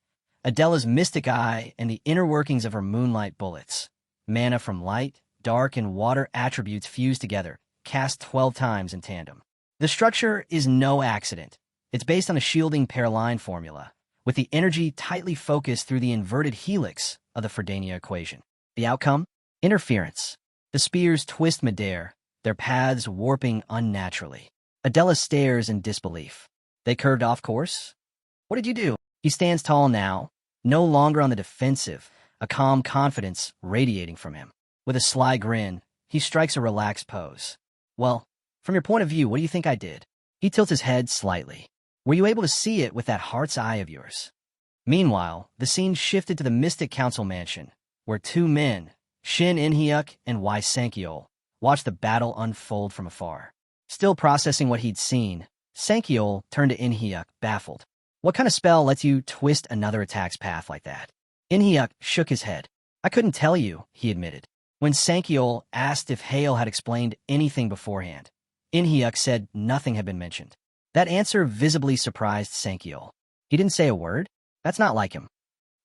Adela's mystic eye and the inner workings of her moonlight bullets. Mana from light, dark, and water attributes fused together, cast 12 times in tandem. The structure is no accident. It's based on a shielding Paraline formula, with the energy tightly focused through the inverted helix of the Fredania equation. The outcome? Interference. The spears twist midair, their paths warping unnaturally. Adela stares in disbelief. They curved off course? "What did you do?" He stands tall now, no longer on the defensive, a calm confidence radiating from him. With a sly grin, he strikes a relaxed pose. "Well, from your point of view, what do you think I did?" He tilts his head slightly. "Were you able to see it with that heart's eye of yours?" Meanwhile, the scene shifted to the Mystic Council mansion, where 2 men, Shin Inhyuk and Wai Sankiol, watched the battle unfold from afar. Still processing what he'd seen, Sankiol turned to Inhyuk, baffled. "What kind of spell lets you twist another attack's path like that?" Inhyuk shook his head. "I couldn't tell you," he admitted. When Sankiol asked if Hale had explained anything beforehand, Inhyuk said nothing had been mentioned. That answer visibly surprised Sankiol. He didn't say a word? That's not like him.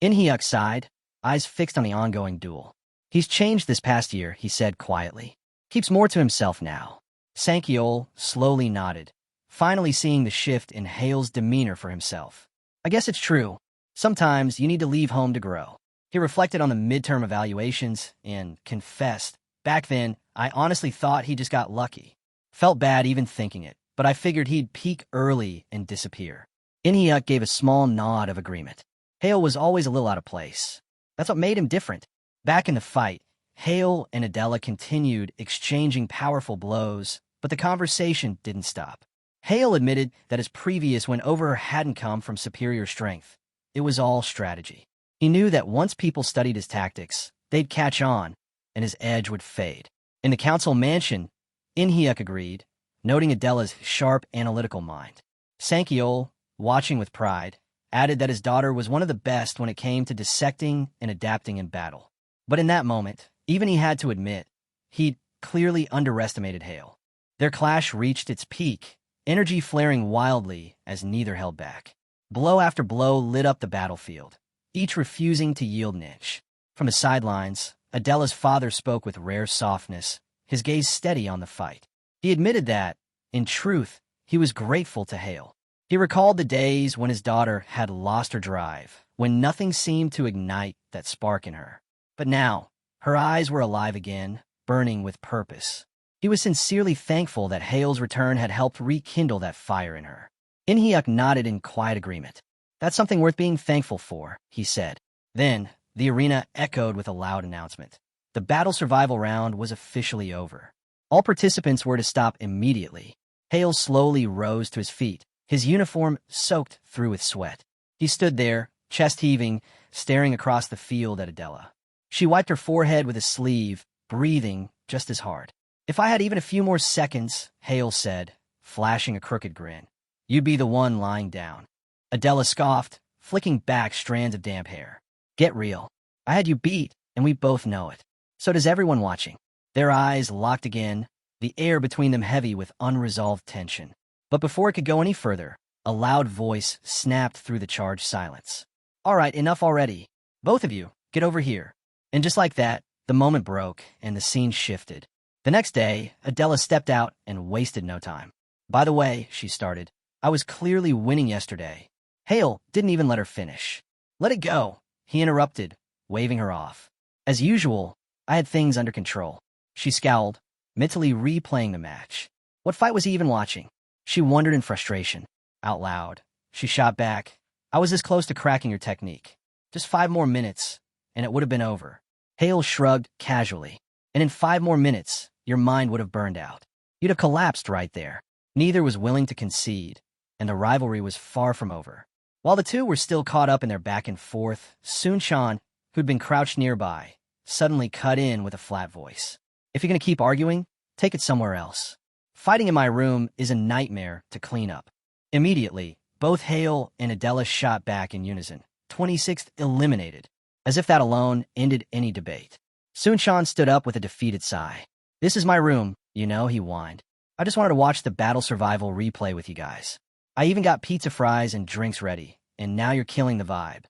Inhyuk sighed, eyes fixed on the ongoing duel. "He's changed this past year," he said quietly. "Keeps more to himself now." Sankiol slowly nodded, finally seeing the shift in Hale's demeanor for himself. "I guess it's true. Sometimes you need to leave home to grow." He reflected on the midterm evaluations and confessed, "Back then, I honestly thought he just got lucky. Felt bad even thinking it, but I figured he'd peak early and disappear." Inhyuk gave a small nod of agreement. Hale was always a little out of place. That's what made him different. Back in the fight, Hale and Adela continued exchanging powerful blows, but the conversation didn't stop. Hale admitted that his previous win-over hadn't come from superior strength. It was all strategy. He knew that once people studied his tactics, they'd catch on, and his edge would fade. In the council mansion, Inhyuk agreed, noting Adela's sharp, analytical mind. Sankiol, watching with pride, added that his daughter was one of the best when it came to dissecting and adapting in battle. But in that moment, even he had to admit, he'd clearly underestimated Hale. Their clash reached its peak, energy flaring wildly as neither held back. Blow after blow lit up the battlefield, each refusing to yield an inch. From the sidelines, Adela's father spoke with rare softness, his gaze steady on the fight. He admitted that, in truth, he was grateful to Hale. He recalled the days when his daughter had lost her drive, when nothing seemed to ignite that spark in her. But now, her eyes were alive again, burning with purpose. He was sincerely thankful that Hale's return had helped rekindle that fire in her. In-hyuk nodded in quiet agreement. "That's something worth being thankful for," he said. Then, the arena echoed with a loud announcement. The battle survival round was officially over. All participants were to stop immediately. Hale slowly rose to his feet, his uniform soaked through with sweat. He stood there, chest heaving, staring across the field at Adela. She wiped her forehead with a sleeve, breathing just as hard. "If I had even a few more seconds," Hale said, flashing a crooked grin, "you'd be the one lying down." Adela scoffed, flicking back strands of damp hair. "Get real. I had you beat, and we both know it. So does everyone watching." Their eyes locked again, the air between them heavy with unresolved tension. But before it could go any further, a loud voice snapped through the charged silence. "All right, enough already. Both of you, get over here." And just like that, the moment broke, and the scene shifted. The next day, Adela stepped out and wasted no time. "By the way," she started, "I was clearly winning yesterday." Hale didn't even let her finish. "Let it go," he interrupted, waving her off. "As usual, I had things under control." She scowled, mentally replaying the match. What fight was he even watching? She wondered in frustration. Out loud, she shot back, "I was this close to cracking your technique. Just 5 more minutes, and it would have been over." Hale shrugged casually. "And in 5 more minutes, your mind would have burned out. You'd have collapsed right there." Neither was willing to concede, and the rivalry was far from over. While the two were still caught up in their back and forth, Soon-chan, who'd been crouched nearby, suddenly cut in with a flat voice. "If you're going to keep arguing, take it somewhere else. Fighting in my room is a nightmare to clean up." Immediately, both Hale and Adela shot back in unison. 26th eliminated. As if that alone ended any debate. Soon-chan stood up with a defeated sigh. "This is my room, you know," he whined. "I just wanted to watch the battle survival replay with you guys. I even got pizza fries and drinks ready, and now you're killing the vibe."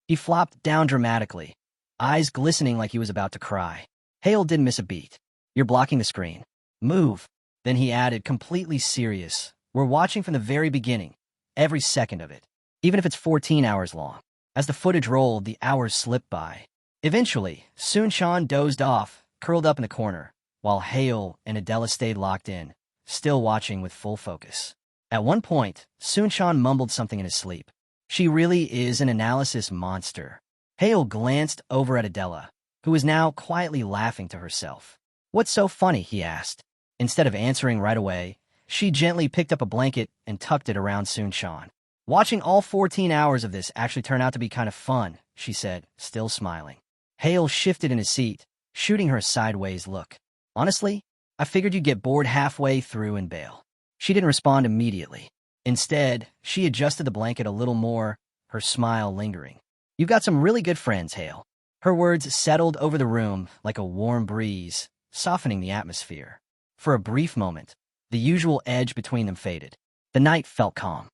He flopped down dramatically, eyes glistening like he was about to cry. Hale didn't miss a beat. "You're blocking the screen. Move." Then he added, completely serious, "We're watching from the very beginning, every second of it, even if it's 14 hours long." As the footage rolled, the hours slipped by. Eventually, Soon-chan dozed off, curled up in the corner, while Hale and Adela stayed locked in, still watching with full focus. At one point, Soon-chan mumbled something in his sleep. "She really is an analysis monster." Hale glanced over at Adela, who was now quietly laughing to herself. "What's so funny?" he asked. Instead of answering right away, she gently picked up a blanket and tucked it around Soon-chan. "Watching all 14 hours of this actually turned out to be kind of fun," she said, still smiling. Hale shifted in his seat, shooting her a sideways look. "Honestly, I figured you'd get bored halfway through and bail." She didn't respond immediately. Instead, she adjusted the blanket a little more, her smile lingering. "You've got some really good friends, Hale." Her words settled over the room like a warm breeze, softening the atmosphere. For a brief moment, the usual edge between them faded. The night felt calm.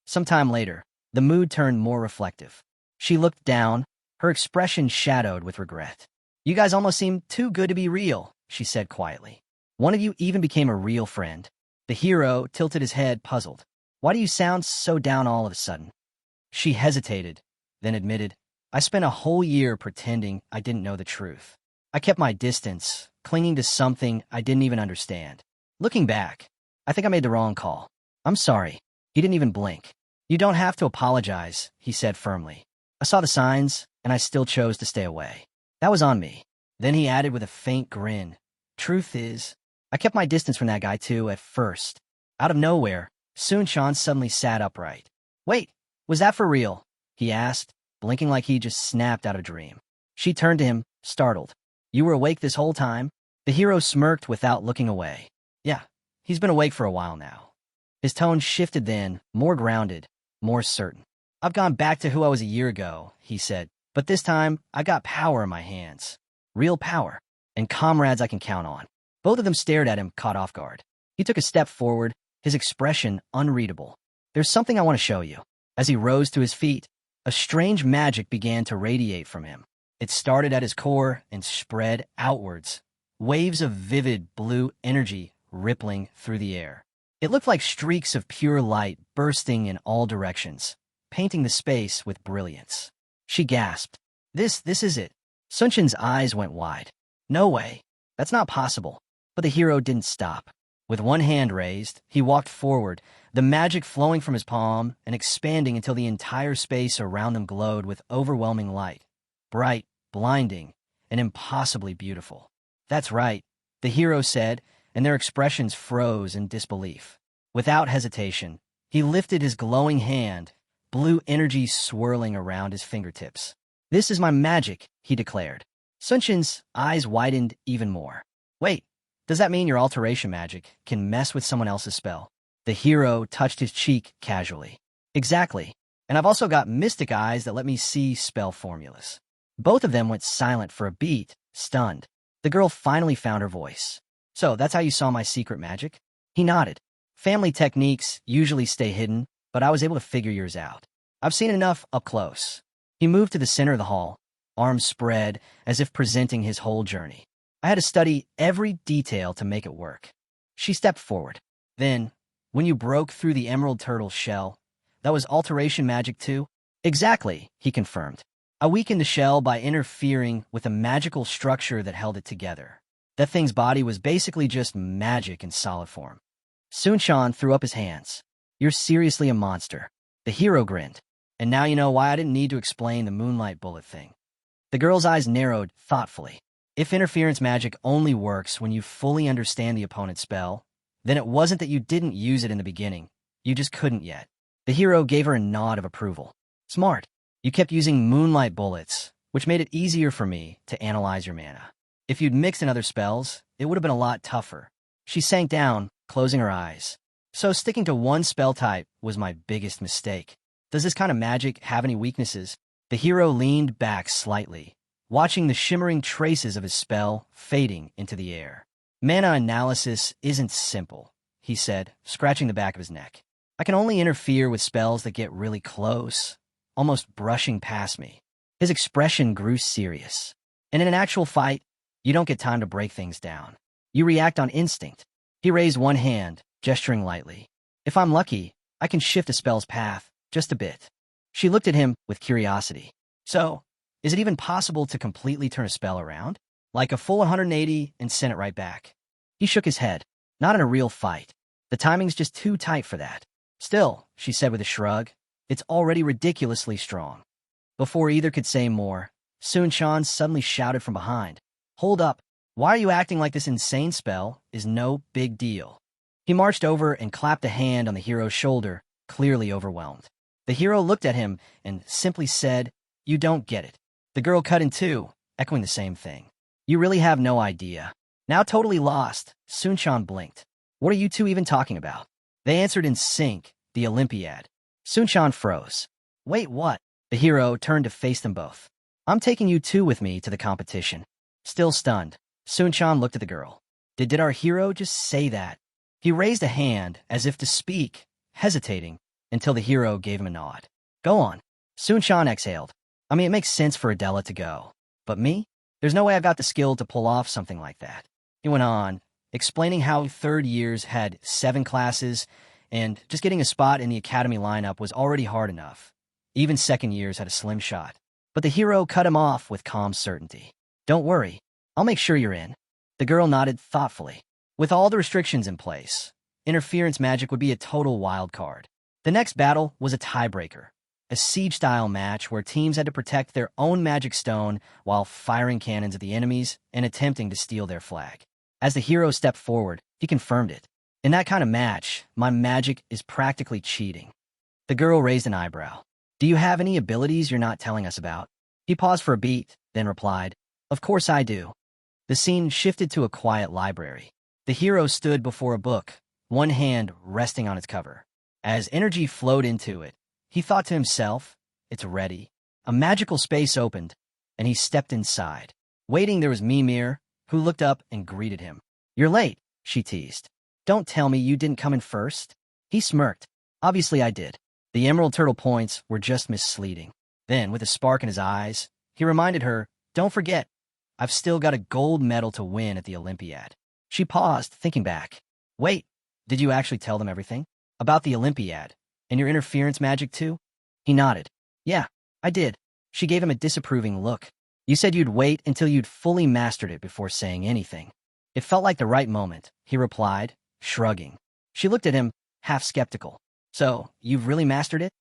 Sometime later, the mood turned more reflective. She looked down, her expression shadowed with regret. "You guys almost seem too good to be real," she said quietly. "One of you even became a real friend." The hero tilted his head, puzzled. "Why do you sound so down all of a sudden?" She hesitated, then admitted, "I spent a whole year pretending I didn't know the truth. I kept my distance, clinging to something I didn't even understand. Looking back, I think I made the wrong call. I'm sorry." He didn't even blink. "You don't have to apologize," he said firmly. "I saw the signs, and I still chose to stay away. That was on me." Then he added with a faint grin, "Truth is, I kept my distance from that guy too at first." Out of nowhere, Soon-chan suddenly sat upright. "Wait, was that for real?" he asked, blinking like he just snapped out of a dream. She turned to him, startled. "You were awake this whole time?" The hero smirked without looking away. "Yeah, he's been awake for a while now." His tone shifted then, more grounded, more certain. "I've gone back to who I was a year ago," he said, "but this time I got power in my hands. Real power. And comrades I can count on." Both of them stared at him, caught off guard. He took a step forward, his expression unreadable. "There's something I want to show you." As he rose to his feet, a strange magic began to radiate from him. It started at his core and spread outwards, waves of vivid blue energy rippling through the air. It looked like streaks of pure light bursting in all directions, painting the space with brilliance. She gasped. This is it. Sunshin's eyes went wide. No way. That's not possible. But the hero didn't stop. With one hand raised, he walked forward, the magic flowing from his palm and expanding until the entire space around them glowed with overwhelming light. Bright, blinding, and impossibly beautiful. That's right, the hero said, and their expressions froze in disbelief. Without hesitation, he lifted his glowing hand, blue energy swirling around his fingertips. This is my magic, he declared. Sunshin's eyes widened even more. Wait, does that mean your alteration magic can mess with someone else's spell? The hero touched his cheek casually. Exactly, and I've also got mystic eyes that let me see spell formulas. Both of them went silent for a beat, stunned. The girl finally found her voice. So that's how you saw my secret magic? He nodded. Family techniques usually stay hidden, but I was able to figure yours out. I've seen enough up close. He moved to the center of the hall, arms spread as if presenting his whole journey. I had to study every detail to make it work. She stepped forward. Then, when you broke through the emerald turtle's shell, that was alteration magic too? Exactly, he confirmed. I weakened the shell by interfering with a magical structure that held it together. That thing's body was basically just magic in solid form. Sunshan threw up his hands. You're seriously a monster. The hero grinned. And now you know why I didn't need to explain the moonlight bullet thing. The girl's eyes narrowed thoughtfully. If interference magic only works when you fully understand the opponent's spell, then it wasn't that you didn't use it in the beginning. You just couldn't yet. The hero gave her a nod of approval. Smart. You kept using moonlight bullets, which made it easier for me to analyze your mana. If you'd mixed in other spells, it would have been a lot tougher. She sank down, closing her eyes. So sticking to one spell type was my biggest mistake. Does this kind of magic have any weaknesses? The hero leaned back slightly, watching the shimmering traces of his spell fading into the air. Mana analysis isn't simple, he said, scratching the back of his neck. I can only interfere with spells that get really close, almost brushing past me. His expression grew serious. And in an actual fight, you don't get time to break things down. You react on instinct. He raised one hand, gesturing lightly. If I'm lucky, I can shift a spell's path, just a bit. She looked at him with curiosity. So, is it even possible to completely turn a spell around? Like a full 180 and send it right back? He shook his head. Not in a real fight. The timing's just too tight for that. Still, she said with a shrug, it's already ridiculously strong. Before either could say more, Sunshan suddenly shouted from behind. Hold up. Why are you acting like this insane spell is no big deal? He marched over and clapped a hand on the hero's shoulder, clearly overwhelmed. The hero looked at him and simply said, You don't get it. The girl cut in two, echoing the same thing. You really have no idea. Now totally lost, Sunshan blinked. What are you two even talking about? They answered in sync, the Olympiad. Sunshan froze. Wait, what? The hero turned to face them both. I'm taking you two with me to the competition. Still stunned, Sunshan looked at the girl. Did our hero just say that? He raised a hand as if to speak, hesitating, until the hero gave him a nod. Go on. Sunshan exhaled. I mean, it makes sense for Adela to go. But me? There's no way I've got the skill to pull off something like that. He went on, explaining how third years had 7 classes, and just getting a spot in the academy lineup was already hard enough. Even second years had a slim shot. But the hero cut him off with calm certainty. Don't worry. I'll make sure you're in. The girl nodded thoughtfully. With all the restrictions in place, interference magic would be a total wild card. The next battle was a tiebreaker, a siege-style match where teams had to protect their own magic stone while firing cannons at the enemies and attempting to steal their flag. As the hero stepped forward, he confirmed it. In that kind of match, my magic is practically cheating. The girl raised an eyebrow. Do you have any abilities you're not telling us about? He paused for a beat, then replied, Of course I do. The scene shifted to a quiet library. The hero stood before a book, one hand resting on its cover. As energy flowed into it, he thought to himself, It's ready. A magical space opened, and he stepped inside. Waiting there was Mimir, who looked up and greeted him. You're late, she teased. Don't tell me you didn't come in first. He smirked. Obviously I did. The emerald turtle points were just misleading. Then, with a spark in his eyes, he reminded her, Don't forget, I've still got a gold medal to win at the Olympiad. She paused, thinking back. Wait, Did you actually tell them everything? About the Olympiad? And your interference magic too? He nodded. Yeah, I did. She gave him a disapproving look. You said you'd wait until you'd fully mastered it before saying anything. It felt like the right moment, he replied, shrugging. She looked at him, half skeptical. So, you've really mastered it?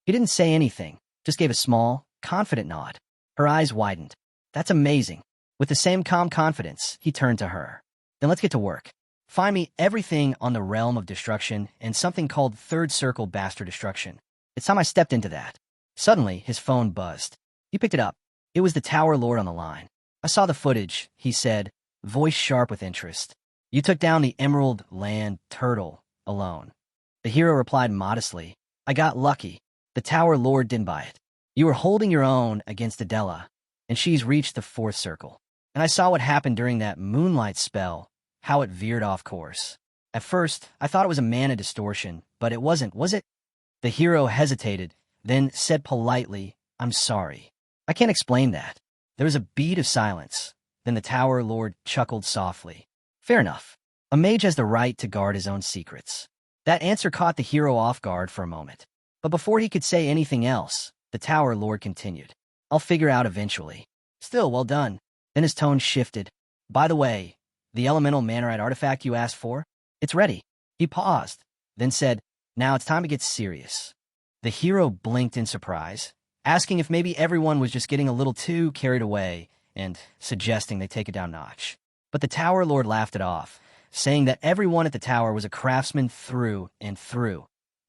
He didn't say anything, just gave a small, confident nod. Her eyes widened. That's amazing. With the same calm confidence, he turned to her. Then let's get to work. Find me everything on the realm of destruction and something called Third Circle Bastard Destruction. It's time I stepped into that. Suddenly, his phone buzzed. He picked it up. It was the Tower Lord on the line. I saw the footage, he said, voice sharp with interest. You took down the Emerald Land Turtle alone. The hero replied modestly. I got lucky. The Tower Lord didn't buy it. You were holding your own against Adela, and she's reached the fourth circle. And I saw what happened during that moonlight spell, how it veered off course. At first, I thought it was a mana distortion, but it wasn't, was it? The hero hesitated, then said politely, I'm sorry. I can't explain that. There was a beat of silence. Then the Tower Lord chuckled softly. Fair enough. A mage has the right to guard his own secrets. That answer caught the hero off guard for a moment. But before he could say anything else, the Tower Lord continued. I'll figure out eventually. Still, well done. Then his tone shifted. By the way, the elemental mannerite artifact you asked for? It's ready. He paused, then said, now it's time to get serious. The hero blinked in surprise, asking if maybe everyone was just getting a little too carried away and suggesting they take it down a notch. But the Tower Lord laughed it off, saying that everyone at the tower was a craftsman through and through,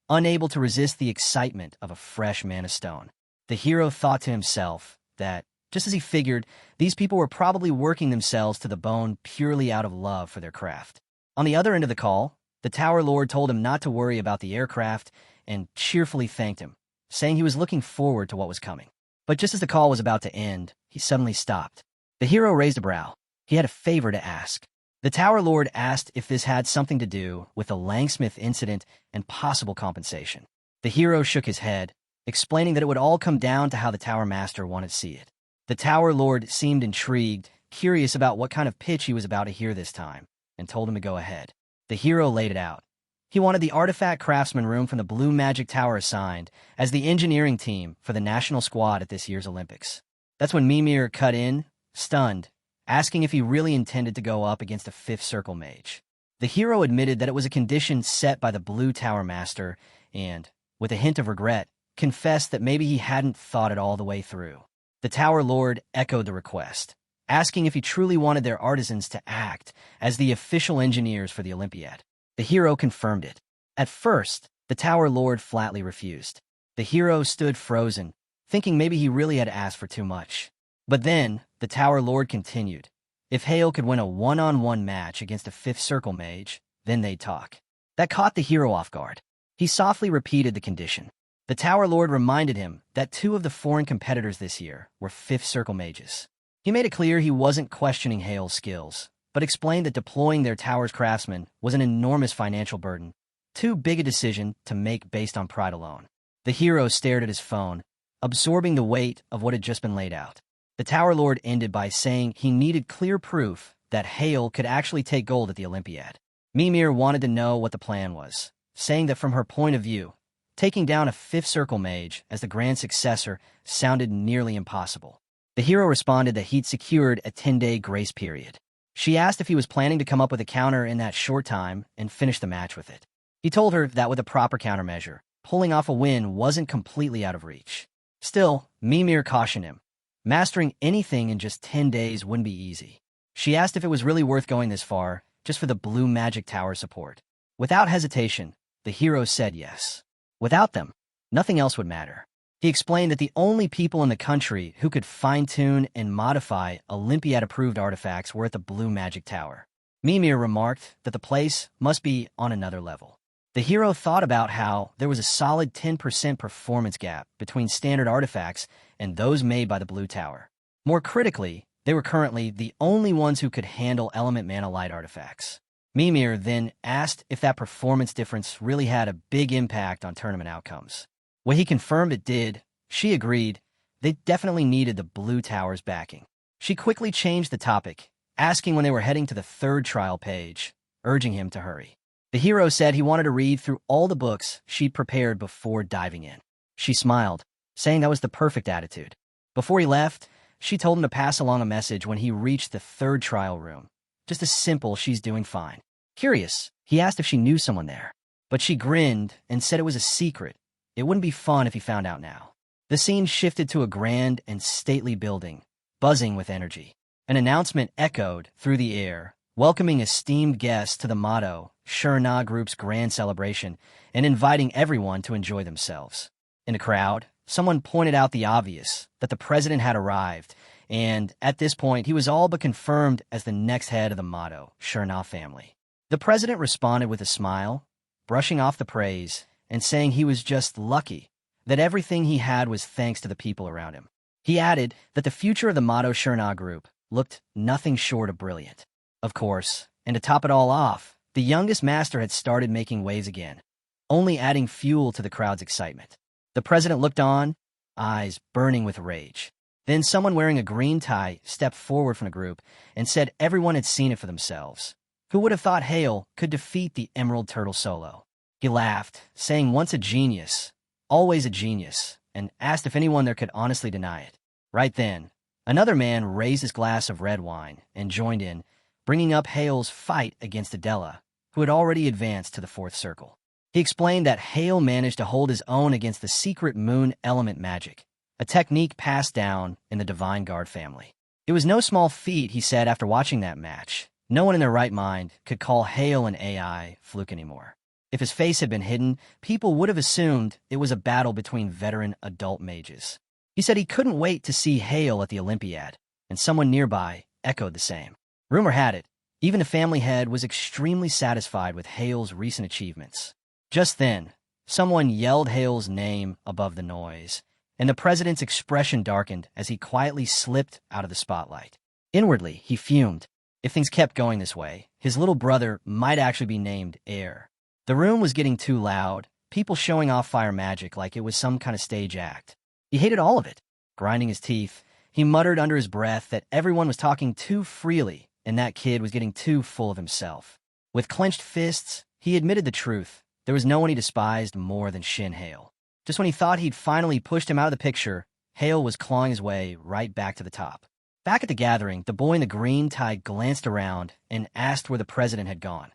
unable to resist the excitement of a fresh mana stone. The hero thought to himself that, just as he figured, these people were probably working themselves to the bone purely out of love for their craft. On the other end of the call, the Tower Lord told him not to worry about the aircraft and cheerfully thanked him, saying he was looking forward to what was coming. But just as the call was about to end, he suddenly stopped. The hero raised a brow. He had a favor to ask. The Tower Lord asked if this had something to do with the Langsmith incident and possible compensation. The hero shook his head, explaining that it would all come down to how the Tower Master wanted to see it. The Tower Lord seemed intrigued, curious about what kind of pitch he was about to hear this time, and told him to go ahead. The hero laid it out. He wanted the Artifact Craftsman room from the Blue Magic Tower assigned as the engineering team for the national squad at this year's Olympics. That's when Mimir cut in, stunned, asking if he really intended to go up against a Fifth Circle mage. The hero admitted that it was a condition set by the Blue Tower Master and, with a hint of regret, confessed that maybe he hadn't thought it all the way through. The Tower Lord echoed the request, asking if he truly wanted their artisans to act as the official engineers for the Olympiad. The hero confirmed it. At first, the Tower Lord flatly refused. The hero stood frozen, thinking maybe he really had asked for too much. But then, the Tower Lord continued. If Hale could win a one-on-one match against a Fifth Circle mage, then they'd talk. That caught the hero off guard. He softly repeated the condition. The Tower Lord reminded him that 2 of the foreign competitors this year were Fifth Circle mages. He made it clear he wasn't questioning Hale's skills, but explained that deploying their tower's craftsmen was an enormous financial burden, too big a decision to make based on pride alone. The hero stared at his phone, absorbing the weight of what had just been laid out. The Tower Lord ended by saying he needed clear proof that Hale could actually take gold at the Olympiad. Mimir wanted to know what the plan was, saying that from her point of view, taking down a Fifth Circle mage as the grand successor sounded nearly impossible. The hero responded that he'd secured a 10-day grace period. She asked if he was planning to come up with a counter in that short time and finish the match with it. He told her that with a proper countermeasure, pulling off a win wasn't completely out of reach. Still, Mimir cautioned him. Mastering anything in just 10 days wouldn't be easy. She asked if it was really worth going this far, just for the Blue Magic Tower support. Without hesitation, the hero said yes. Without them, nothing else would matter. He explained that the only people in the country who could fine-tune and modify Olympiad-approved artifacts were at the Blue Magic Tower. Mimir remarked that the place must be on another level. The hero thought about how there was a solid 10% performance gap between standard artifacts and those made by the Blue Tower. More critically, they were currently the only ones who could handle element mana light artifacts. Mimir then asked if that performance difference really had a big impact on tournament outcomes. When he confirmed it did, she agreed they definitely needed the Blue Tower's backing. She quickly changed the topic, asking when they were heading to the 3rd trial page, urging him to hurry. The hero said he wanted to read through all the books she'd prepared before diving in. She smiled, saying that was the perfect attitude. Before he left, she told him to pass along a message when he reached the third trial room. Just a simple, "She's doing fine." Curious, he asked if she knew someone there. But she grinned and said it was a secret. It wouldn't be fun if he found out now. The scene shifted to a grand and stately building, buzzing with energy. An announcement echoed through the air, welcoming esteemed guests to the Motto Shurna Group's grand celebration and inviting everyone to enjoy themselves. In the crowd, someone pointed out the obvious, that the president had arrived, and at this point he was all but confirmed as the next head of the Motto Shurna family. The president responded with a smile, brushing off the praise and saying he was just lucky that everything he had was thanks to the people around him. He added that the future of the Motto Shurna Group looked nothing short of brilliant. Of course, and to top it all off, the youngest master had started making waves again, only adding fuel to the crowd's excitement. The president looked on, eyes burning with rage. Then someone wearing a green tie stepped forward from the group and said everyone had seen it for themselves. Who would have thought Hale could defeat the Emerald Turtle solo? He laughed, saying once a genius, always a genius, and asked if anyone there could honestly deny it. Right then, another man raised his glass of red wine and joined in, bringing up Hale's fight against Adela, who had already advanced to the fourth circle. He explained that Hale managed to hold his own against the secret moon element magic, a technique passed down in the Divine Guard family. It was no small feat, he said after watching that match. No one in their right mind could call Hale an AI fluke anymore. If his face had been hidden, people would have assumed it was a battle between veteran adult mages. He said he couldn't wait to see Hale at the Olympiad, and someone nearby echoed the same. Rumor had it, even the family head was extremely satisfied with Hale's recent achievements. Just then, someone yelled Hale's name above the noise, and the president's expression darkened as he quietly slipped out of the spotlight. Inwardly, he fumed. If things kept going this way, his little brother might actually be named heir. The room was getting too loud, people showing off fire magic like it was some kind of stage act. He hated all of it. Grinding his teeth, he muttered under his breath that everyone was talking too freely and that kid was getting too full of himself. With clenched fists, he admitted the truth. There was no one he despised more than Shin Hale. Just when he thought he'd finally pushed him out of the picture, Hale was clawing his way right back to the top. Back at the gathering, the boy in the green tie glanced around and asked where the president had gone.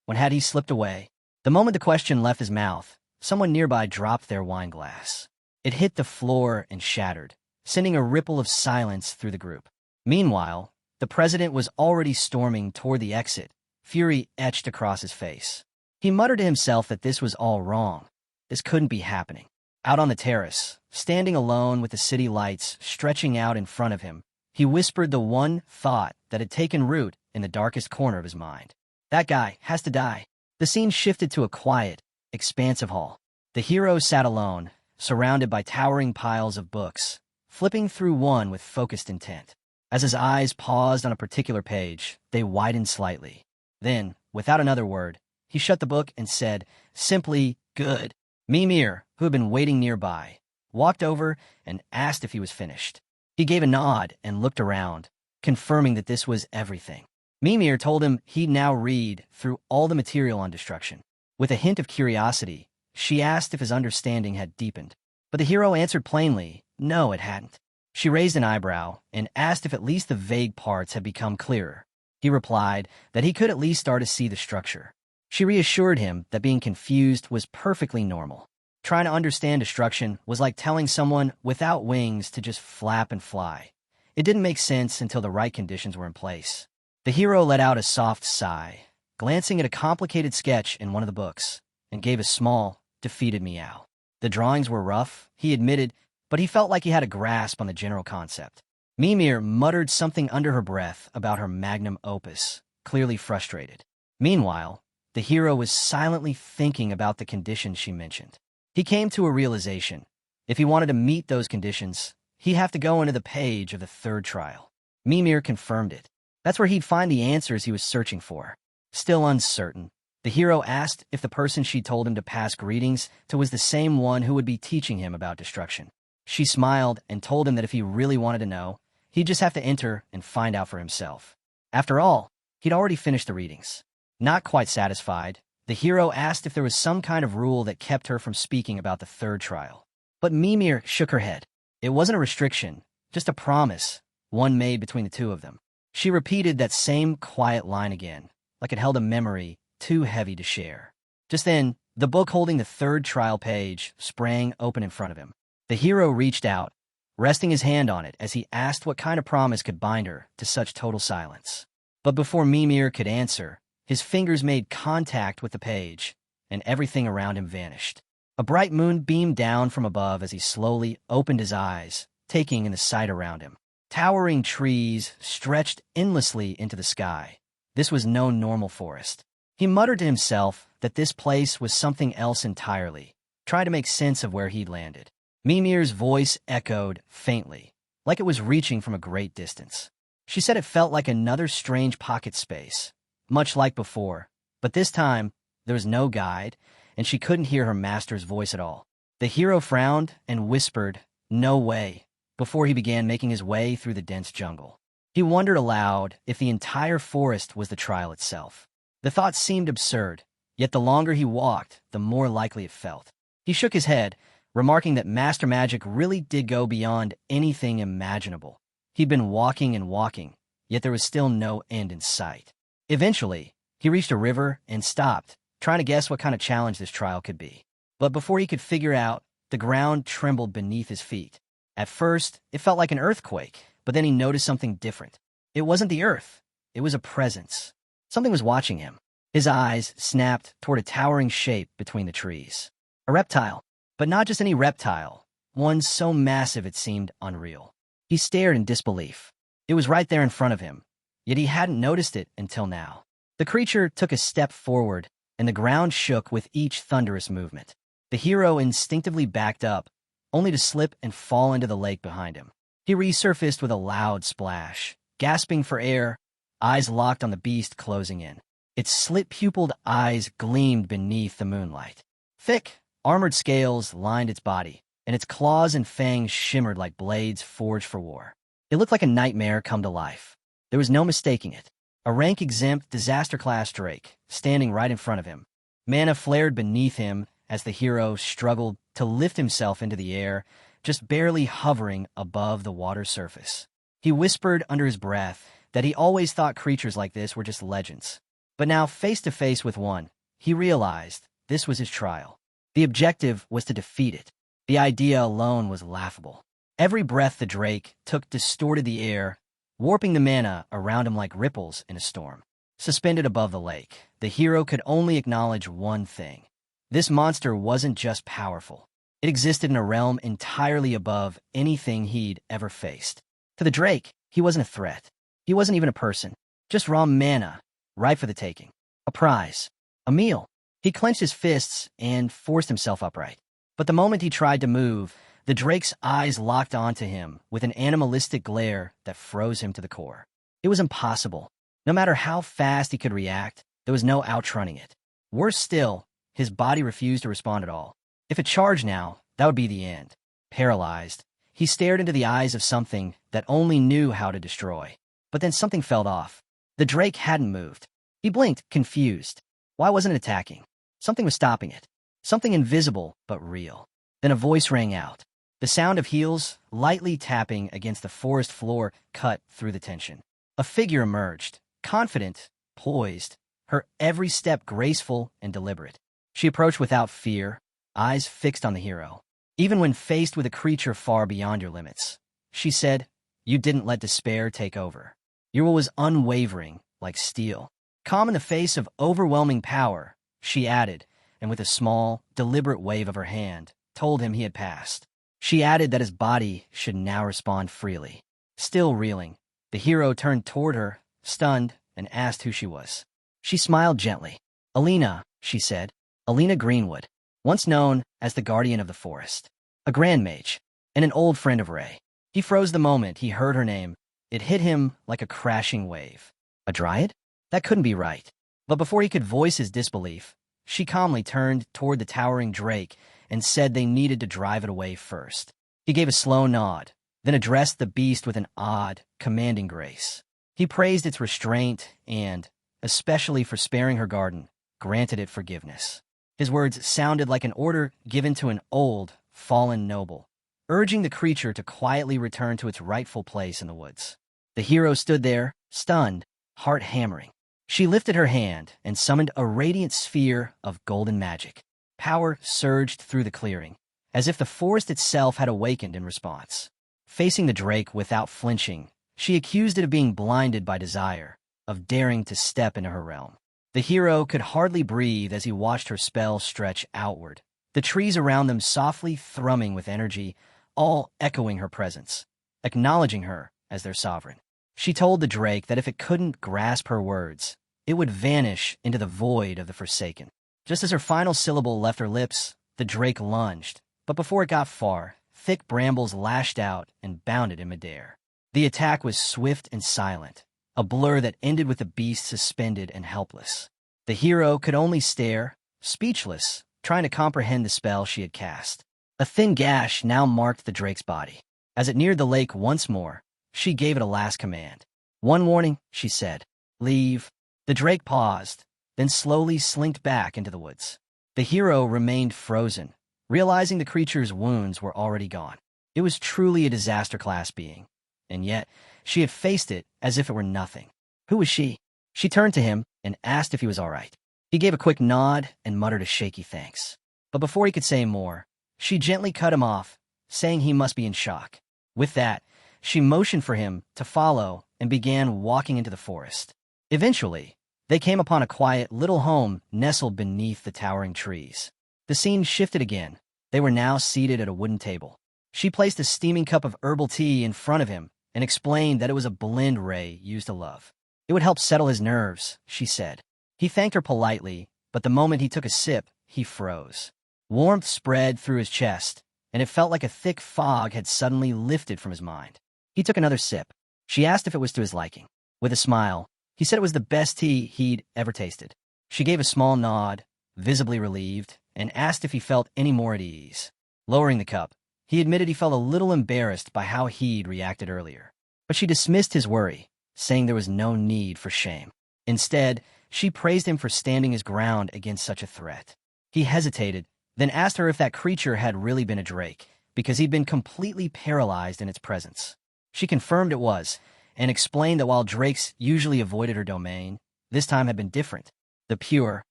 When had he slipped away? The moment the question left his mouth, someone nearby dropped their wine glass. It hit the floor and shattered, sending a ripple of silence through the group. Meanwhile, the president was already storming toward the exit, fury etched across his face. He muttered to himself that this was all wrong. This couldn't be happening. Out on the terrace, standing alone with the city lights stretching out in front of him, he whispered the one thought that had taken root in the darkest corner of his mind. That guy has to die. The scene shifted to a quiet, expansive hall. The hero sat alone, surrounded by towering piles of books, flipping through one with focused intent. As his eyes paused on a particular page, they widened slightly. Then, without another word, he shut the book and said, simply, "Good." Mimir, who had been waiting nearby, walked over and asked if he was finished. He gave a nod and looked around, confirming that this was everything. Mimir told him he'd now read through all the material on destruction. With a hint of curiosity, she asked if his understanding had deepened. But the hero answered plainly, no, it hadn't. She raised an eyebrow and asked if at least the vague parts had become clearer. He replied that he could at least start to see the structure. She reassured him that being confused was perfectly normal. Trying to understand destruction was like telling someone without wings to just flap and fly. It didn't make sense until the right conditions were in place. The hero let out a soft sigh, glancing at a complicated sketch in one of the books, and gave a small, defeated meow. The drawings were rough, he admitted, but he felt like he had a grasp on the general concept. Mimir muttered something under her breath about her magnum opus, clearly frustrated. Meanwhile, the hero was silently thinking about the conditions she mentioned. He came to a realization. If he wanted to meet those conditions, he'd have to go into the page of the third trial. Mimir confirmed it. That's where he'd find the answers he was searching for. Still uncertain, the hero asked if the person she told him to pass greetings to was the same one who would be teaching him about destruction. She smiled and told him that if he really wanted to know, he'd just have to enter and find out for himself. After all, he'd already finished the readings. Not quite satisfied, The hero asked if there was some kind of rule that kept her from speaking about the third trial. But Mimir shook her head. It wasn't a restriction, just a promise, one made between the two of them. She repeated that same quiet line again, like it held a memory too heavy to share. Just then, the book holding the third trial page sprang open in front of him. The hero reached out, resting his hand on it as he asked what kind of promise could bind her to such total silence. But before Mimir could answer, his fingers made contact with the page, and everything around him vanished. A bright moon beamed down from above as he slowly opened his eyes, taking in the sight around him. Towering trees stretched endlessly into the sky. This was no normal forest. He muttered to himself that this place was something else entirely, trying to make sense of where he'd landed. Mimir's voice echoed faintly, like it was reaching from a great distance. She said it felt like another strange pocket space, much like before, but this time there was no guide, and she couldn't hear her master's voice at all. The hero frowned and whispered, "No way," before he began making his way through the dense jungle. He wondered aloud if the entire forest was the trial itself. The thought seemed absurd, yet the longer he walked, the more likely it felt. He shook his head, remarking that master magic really did go beyond anything imaginable. He'd been walking and walking, yet there was still no end in sight. Eventually, he reached a river and stopped, trying to guess what kind of challenge this trial could be. But before he could figure out, the ground trembled beneath his feet. At first, it felt like an earthquake, but then he noticed something different. It wasn't the earth. It was a presence. Something was watching him. His eyes snapped toward a towering shape between the trees. A reptile. But not just any reptile, one so massive it seemed unreal. He stared in disbelief. It was right there in front of him, yet he hadn't noticed it until now. The creature took a step forward, and the ground shook with each thunderous movement. The hero instinctively backed up, only to slip and fall into the lake behind him. He resurfaced with a loud splash, gasping for air, eyes locked on the beast closing in. Its slit-pupiled eyes gleamed beneath the moonlight. Thick, armored scales lined its body, and its claws and fangs shimmered like blades forged for war. It looked like a nightmare come to life. There was no mistaking it. A rank-exempt, disaster-class drake, standing right in front of him. Mana flared beneath him as the hero struggled to lift himself into the air, just barely hovering above the water's surface. He whispered under his breath that he always thought creatures like this were just legends. But now, face to face with one, he realized this was his trial. The objective was to defeat it. The idea alone was laughable. Every breath the drake took distorted the air, warping the mana around him like ripples in a storm. Suspended above the lake, the hero could only acknowledge one thing. This monster wasn't just powerful. It existed in a realm entirely above anything he'd ever faced. To the drake, he wasn't a threat. He wasn't even a person. Just raw mana, ripe for the taking. A prize. A meal. He clenched his fists and forced himself upright. But the moment he tried to move, the drake's eyes locked onto him with an animalistic glare that froze him to the core. It was impossible. No matter how fast he could react, there was no outrunning it. Worse still, his body refused to respond at all. If it charged now, that would be the end. Paralyzed, he stared into the eyes of something that only knew how to destroy. But then something fell off. The drake hadn't moved. He blinked, confused. Why wasn't it attacking? Something was stopping it. Something invisible, but real. Then a voice rang out. The sound of heels, lightly tapping against the forest floor, cut through the tension. A figure emerged, confident, poised, her every step graceful and deliberate. She approached without fear, eyes fixed on the hero. Even when faced with a creature far beyond your limits, she said, "You didn't let despair take over." Your will was unwavering, like steel. Calm in the face of overwhelming power, she added, and with a small, deliberate wave of her hand, told him he had passed. She added that his body should now respond freely. Still reeling, the hero turned toward her, stunned, and asked who she was. She smiled gently. "Alina," she said. "Alina Greenwood, once known as the Guardian of the Forest. A grand mage, and an old friend of Ray." He froze the moment he heard her name. It hit him like a crashing wave. A dryad? That couldn't be right. But before he could voice his disbelief, she calmly turned toward the towering drake and said they needed to drive it away first. He gave a slow nod, then addressed the beast with an odd, commanding grace. He praised its restraint and, especially for sparing her garden, granted it forgiveness. His words sounded like an order given to an old, fallen noble, urging the creature to quietly return to its rightful place in the woods. The hero stood there, stunned, heart hammering. She lifted her hand and summoned a radiant sphere of golden magic. Power surged through the clearing, as if the forest itself had awakened in response. Facing the drake without flinching, she accused it of being blinded by desire, of daring to step into her realm. The hero could hardly breathe as he watched her spell stretch outward, the trees around them softly thrumming with energy, all echoing her presence, acknowledging her as their sovereign. She told the drake that if it couldn't grasp her words, it would vanish into the void of the Forsaken. Just as her final syllable left her lips, the drake lunged, but before it got far, thick brambles lashed out and bounded in midair. The attack was swift and silent, a blur that ended with the beast suspended and helpless. The hero could only stare, speechless, trying to comprehend the spell she had cast. A thin gash now marked the drake's body. As it neared the lake once more, she gave it a last command. "One warning," she said. "Leave." The drake paused, then slowly slinked back into the woods. The hero remained frozen, realizing the creature's wounds were already gone. It was truly a disaster-class being, and yet she had faced it as if it were nothing. Who was she? She turned to him and asked if he was all right. He gave a quick nod and muttered a shaky thanks. But before he could say more, she gently cut him off, saying he must be in shock. With that, she motioned for him to follow and began walking into the forest. Eventually, they came upon a quiet little home nestled beneath the towering trees. The scene shifted again. They were now seated at a wooden table. She placed a steaming cup of herbal tea in front of him and explained that it was a blend Ray used to love. It would help settle his nerves, she said. He thanked her politely, but the moment he took a sip, he froze. Warmth spread through his chest, and it felt like a thick fog had suddenly lifted from his mind. He took another sip. She asked if it was to his liking. With a smile, he said it was the best tea he'd ever tasted. She gave a small nod, visibly relieved, and asked if he felt any more at ease. Lowering the cup, he admitted he felt a little embarrassed by how he'd reacted earlier. But she dismissed his worry, saying there was no need for shame. Instead, she praised him for standing his ground against such a threat. He hesitated, then asked her if that creature had really been a drake, because he'd been completely paralyzed in its presence. She confirmed it was, and explained that while drakes usually avoided her domain, this time had been different. The pure,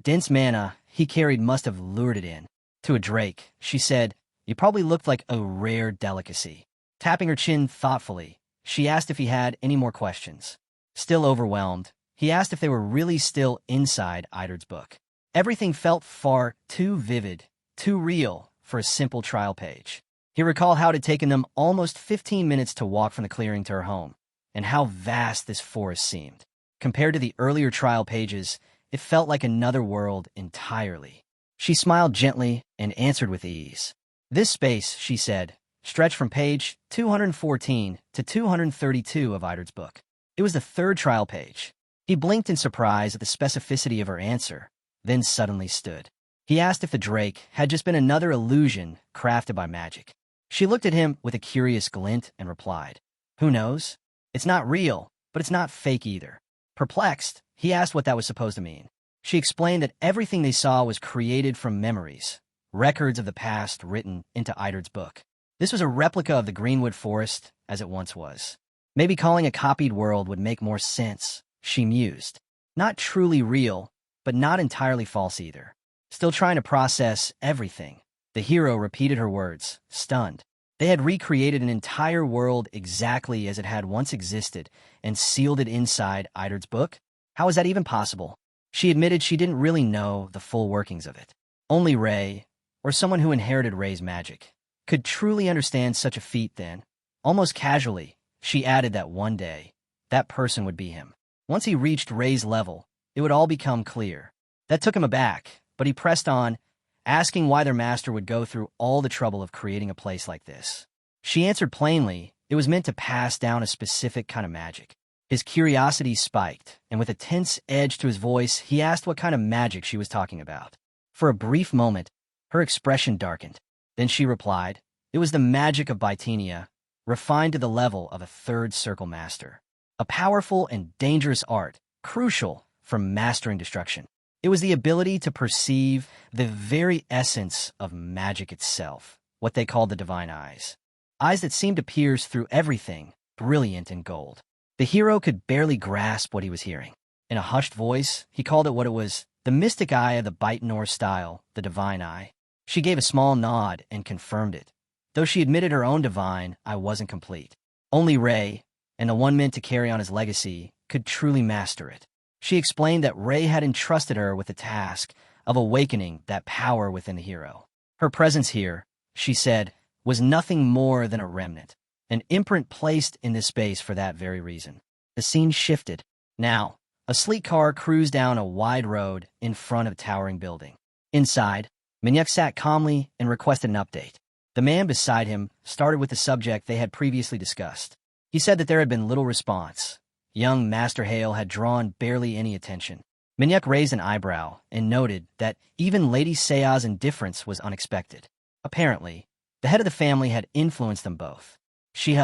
dense mana he carried must have lured it in. To a drake, she said, "You probably looked like a rare delicacy." Tapping her chin thoughtfully, she asked if he had any more questions. Still overwhelmed, he asked if they were really still inside Idard's book. Everything felt far too vivid, too real for a simple trial page. He recalled how it had taken them almost 15 minutes to walk from the clearing to her home, and how vast this forest seemed. Compared to the earlier trial pages, it felt like another world entirely. She smiled gently and answered with ease. This space, she said, stretched from page 214 to 232 of Idard's book. It was the third trial page. He blinked in surprise at the specificity of her answer, then suddenly stood. He asked if the drake had just been another illusion crafted by magic. She looked at him with a curious glint and replied, "Who knows? It's not real, but it's not fake either." Perplexed, he asked what that was supposed to mean. She explained that everything they saw was created from memories, records of the past written into Idard's book. This was a replica of the Greenwood Forest as it once was. Maybe calling a copied world would make more sense, she mused. Not truly real, but not entirely false either. Still trying to process everything, the hero repeated her words, stunned. They had recreated an entire world exactly as it had once existed and sealed it inside Idard's book? How was that even possible? She admitted she didn't really know the full workings of it. Only Ray, or someone who inherited Ray's magic, could truly understand such a feat then. Almost casually, she added that one day, that person would be him. Once he reached Ray's level, it would all become clear. That took him aback, but he pressed on, asking why their master would go through all the trouble of creating a place like this. She answered plainly, it was meant to pass down a specific kind of magic. His curiosity spiked, and with a tense edge to his voice, he asked what kind of magic she was talking about. For a brief moment, her expression darkened. Then she replied, it was the magic of Bytenia, refined to the level of a third circle master. A powerful and dangerous art, crucial for mastering destruction. It was the ability to perceive the very essence of magic itself, what they called the divine eyes. Eyes that seemed to pierce through everything, brilliant in gold. The hero could barely grasp what he was hearing. In a hushed voice, he called it what it was, the mystic eye of the Baitenor style, the divine eye. She gave a small nod and confirmed it, though she admitted her own divine eye wasn't complete. Only Ray, and the one meant to carry on his legacy, could truly master it. She explained that Ray had entrusted her with the task of awakening that power within the hero. Her presence here, she said, was nothing more than a remnant, an imprint placed in this space for that very reason. The scene shifted. Now, a sleek car cruised down a wide road in front of a towering building. Inside, Manhwa sat calmly and requested an update. The man beside him started with the subject they had previously discussed. He said that there had been little response. Young Master Hale had drawn barely any attention. Manhwa raised an eyebrow and noted that even Lady Sea's indifference was unexpected. Apparently, the head of the family had influenced them both. She,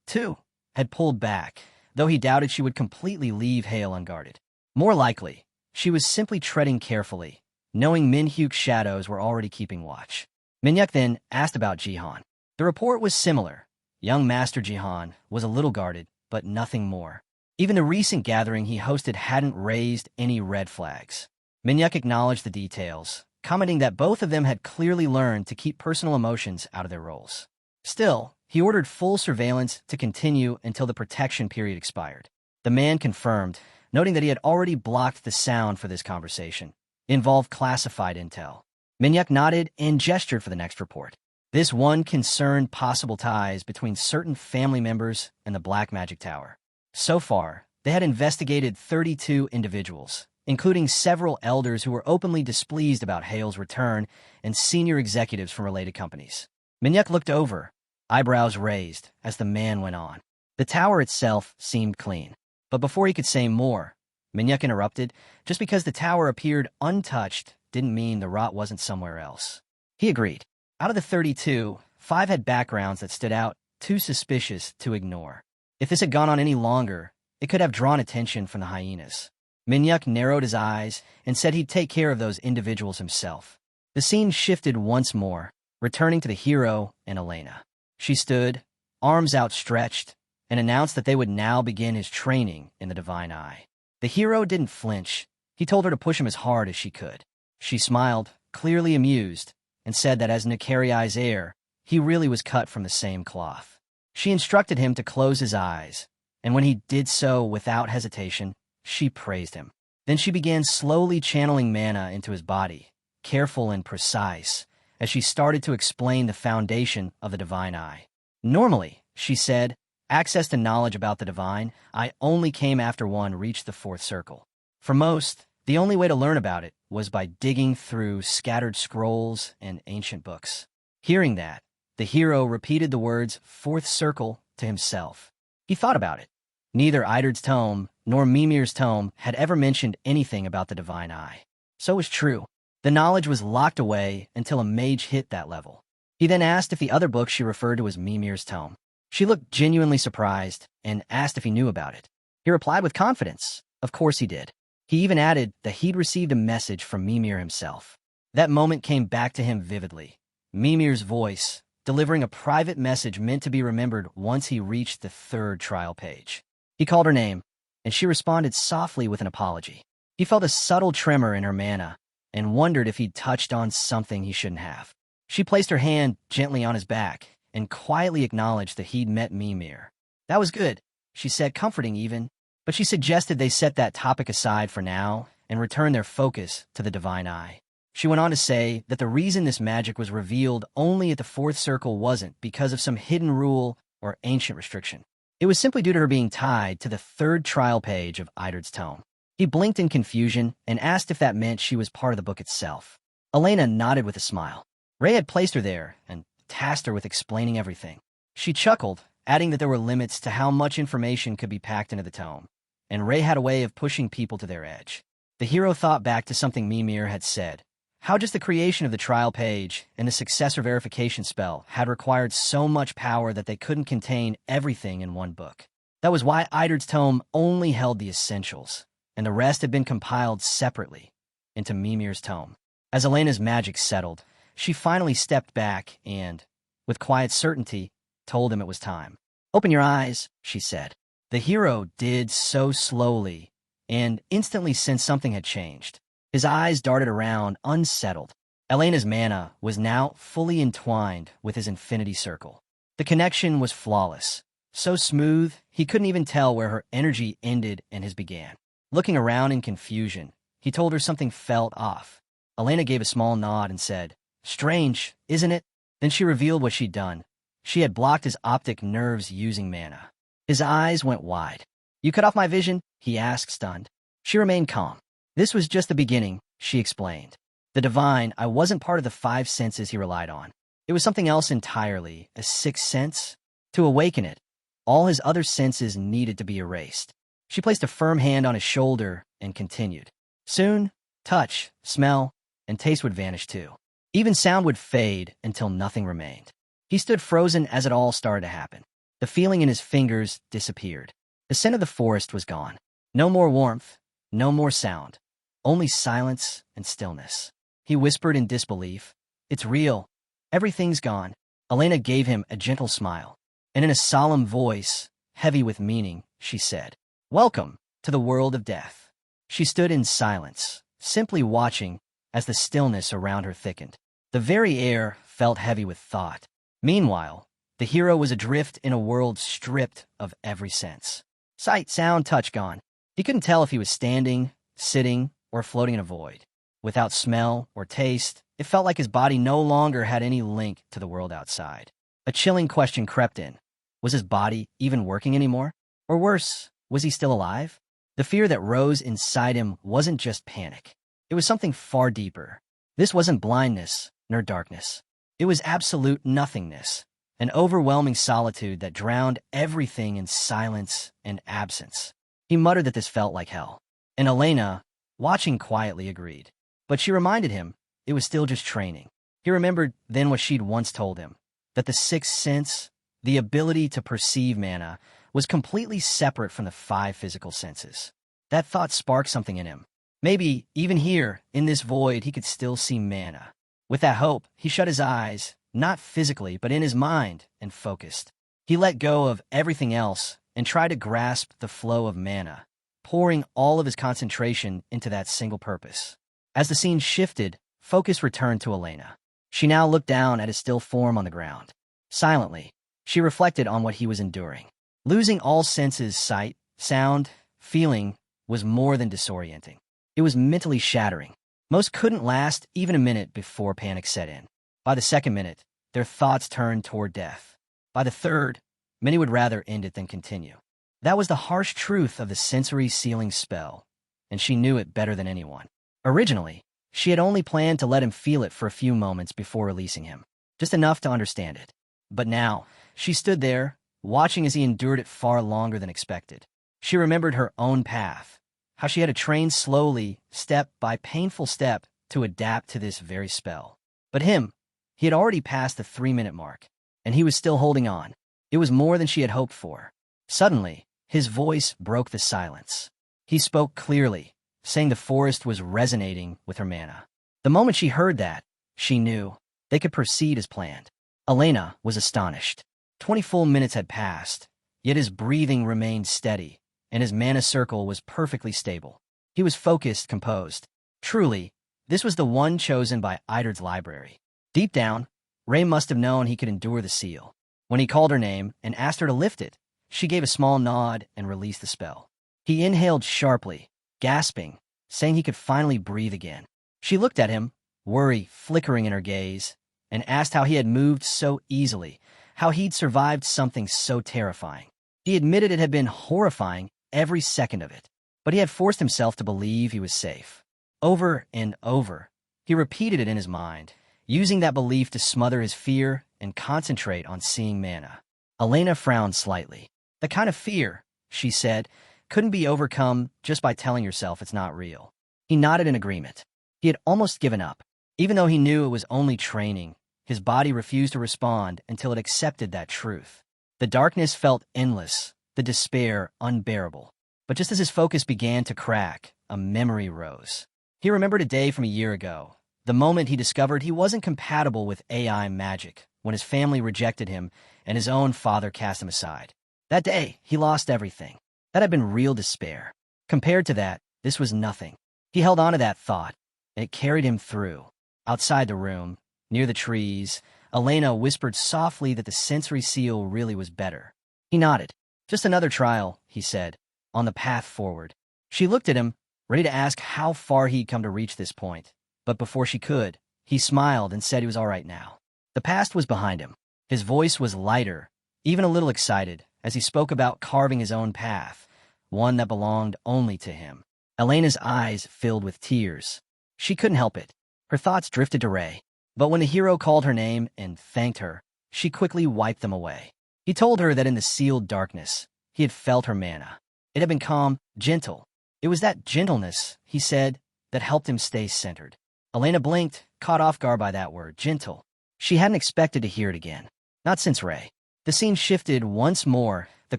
too, had pulled back, though he doubted she would completely leave Hale unguarded. More likely, she was simply treading carefully, knowing Minhyuk's shadows were already keeping watch. Minhyuk then asked about Jihan. The report was similar. Young Master Jihan was a little guarded, but nothing more. Even the recent gathering he hosted hadn't raised any red flags. Minhyuk acknowledged the details, commenting that both of them had clearly learned to keep personal emotions out of their roles. Still, he ordered full surveillance to continue until the protection period expired. The man confirmed, noting that he had already blocked the sound for this conversation. It involved classified intel. Minhyuk nodded and gestured for the next report. This one concerned possible ties between certain family members and the Black Magic Tower. So far, they had investigated 32 individuals, including several elders who were openly displeased about Hale's return and senior executives from related companies. Minhyuk looked over, eyebrows raised, as the man went on. The tower itself seemed clean. But before he could say more, Minhyuk interrupted. Just because the tower appeared untouched didn't mean the rot wasn't somewhere else. He agreed. Out of the 32, 5 had backgrounds that stood out, too suspicious to ignore. If this had gone on any longer, it could have drawn attention from the hyenas. Minhyuk narrowed his eyes and said he'd take care of those individuals himself. The scene shifted once more, returning to the hero and Elena. She stood, arms outstretched, and announced that they would now begin his training in the divine eye. The hero didn't flinch. He told her to push him as hard as she could. She smiled, clearly amused, and said that as Nakariai's heir, he really was cut from the same cloth. She instructed him to close his eyes, and when he did so without hesitation, she praised him. Then she began slowly channeling mana into his body, careful and precise, as she started to explain the foundation of the divine eye. Normally, she said, access to knowledge about the divine eye only came after one reached the 4th circle. For most, the only way to learn about it was by digging through scattered scrolls and ancient books. Hearing that, the hero repeated the words 4th circle to himself. He thought about it. Neither Idard's tome nor Mimir's tome had ever mentioned anything about the divine eye. So it was true. The knowledge was locked away until a mage hit that level. He then asked if the other book she referred to as Mimir's tome. She looked genuinely surprised and asked if he knew about it. He replied with confidence. Of course he did. He even added that he'd received a message from Mimir himself. That moment came back to him vividly. Mimir's voice, delivering a private message meant to be remembered once he reached the 3rd trial page. He called her name, and she responded softly with an apology. He felt a subtle tremor in her mana and wondered if he'd touched on something he shouldn't have. She placed her hand gently on his back and quietly acknowledged that he'd met Mimir. That was good, she said, comforting even, but she suggested they set that topic aside for now and return their focus to the divine eye. She went on to say that the reason this magic was revealed only at the 4th circle wasn't because of some hidden rule or ancient restriction. It was simply due to her being tied to the 3rd trial page of Idard's tome. He blinked in confusion and asked if that meant she was part of the book itself. Elena nodded with a smile. Ray had placed her there and tasked her with explaining everything. She chuckled, adding that there were limits to how much information could be packed into the tome, and Ray had a way of pushing people to their edge. The hero thought back to something Mimir had said. How just the creation of the trial page and the successor verification spell had required so much power that they couldn't contain everything in one book. That was why Idard's tome only held the essentials, and the rest had been compiled separately. into Mimir's tome. As Elena's magic settled, she finally stepped back and, with quiet certainty, told him it was time. "Open your eyes," she said. The hero did so slowly and instantly sensed something had changed. His eyes darted around, unsettled. Elena's mana was now fully entwined with his infinity circle. The connection was flawless, so smooth he couldn't even tell where her energy ended and his began. Looking around in confusion, he told her something felt off. Elena gave a small nod and said, "Strange, isn't it?" Then she revealed what she'd done. She had blocked his optic nerves using mana. His eyes went wide. "You cut off my vision?" he asked, stunned. She remained calm. "This was just the beginning," she explained. "The divine, I wasn't part of the five senses he relied on. It was something else entirely, a sixth sense. To awaken it, all his other senses needed to be erased." She placed a firm hand on his shoulder and continued. "Soon, touch, smell, and taste would vanish too. Even sound would fade until nothing remained." He stood frozen as it all started to happen. The feeling in his fingers disappeared. The scent of the forest was gone. No more warmth, no more sound, only silence and stillness. He whispered in disbelief, "It's real. Everything's gone." Elena gave him a gentle smile, and in a solemn voice, heavy with meaning, she said, "Welcome to the world of death." She stood in silence, simply watching as the stillness around her thickened. The very air felt heavy with thought. Meanwhile, the hero was adrift in a world stripped of every sense. Sight, sound, touch gone. He couldn't tell if he was standing, sitting, or floating in a void. Without smell or taste, it felt like his body no longer had any link to the world outside. A chilling question crept in. Was his body even working anymore? Or worse, was he still alive? The fear that rose inside him wasn't just panic. It was something far deeper. This wasn't blindness, nor darkness. It was absolute nothingness, an overwhelming solitude that drowned everything in silence and absence. He muttered that this felt like hell. And Elena, watching quietly, agreed. But she reminded him it was still just training. He remembered then what she'd once told him, that the sixth sense, the ability to perceive mana, was completely separate from the five physical senses. That thought sparked something in him. Maybe, even here, in this void, he could still see mana. With that hope, he shut his eyes, not physically, but in his mind, and focused. He let go of everything else and tried to grasp the flow of mana, pouring all of his concentration into that single purpose. As the scene shifted, focus returned to Elena. She now looked down at his still form on the ground. Silently, she reflected on what he was enduring. Losing all senses, sight, sound, feeling, was more than disorienting. It was mentally shattering. Most couldn't last even a minute before panic set in. By the second minute, their thoughts turned toward death. By the third, many would rather end it than continue. That was the harsh truth of the sensory sealing spell, and she knew it better than anyone. Originally, she had only planned to let him feel it for a few moments before releasing him, just enough to understand it. But now, she stood there, watching as he endured it far longer than expected. She remembered her own path, how she had to train slowly, step by painful step, to adapt to this very spell. But him, he had already passed the 3-minute mark, and he was still holding on. It was more than she had hoped for. Suddenly, his voice broke the silence. He spoke clearly, saying the forest was resonating with her mana. The moment she heard that, she knew they could proceed as planned. Elena was astonished. 20 full minutes had passed, yet his breathing remained steady, and his mana circle was perfectly stable. He was focused, composed. Truly, this was the one chosen by Idard's library. Deep down, Ray must have known he could endure the seal. When he called her name and asked her to lift it, she gave a small nod and released the spell. He inhaled sharply, gasping, saying he could finally breathe again. She looked at him, worry flickering in her gaze, and asked how he had moved so easily, how he'd survived something so terrifying. He admitted it had been horrifying, every second of it, but he had forced himself to believe he was safe. Over and over, he repeated it in his mind, using that belief to smother his fear and concentrate on seeing mana. Elena frowned slightly. The kind of fear, she said, couldn't be overcome just by telling yourself it's not real. He nodded in agreement. He had almost given up. Even though he knew it was only training, his body refused to respond until it accepted that truth. The darkness felt endless, the despair unbearable. But just as his focus began to crack, a memory rose. He remembered a day from a year ago, the moment he discovered he wasn't compatible with AI magic, when his family rejected him and his own father cast him aside. That day, he lost everything. That had been real despair. Compared to that, this was nothing. He held on to that thought, and it carried him through. Outside the room, near the trees, Elena whispered softly that the sensory seal really was better. He nodded. Just another trial, he said, on the path forward. She looked at him, ready to ask how far he'd come to reach this point. But before she could, he smiled and said he was all right now. The past was behind him. His voice was lighter, even a little excited, as he spoke about carving his own path, one that belonged only to him. Elena's eyes filled with tears. She couldn't help it. Her thoughts drifted to Ray. But when the hero called her name and thanked her, she quickly wiped them away. He told her that in the sealed darkness, he had felt her mana. It had been calm, gentle. It was that gentleness, he said, that helped him stay centered. Elena blinked, caught off guard by that word, gentle. She hadn't expected to hear it again. Not since Ray. The scene shifted once more, the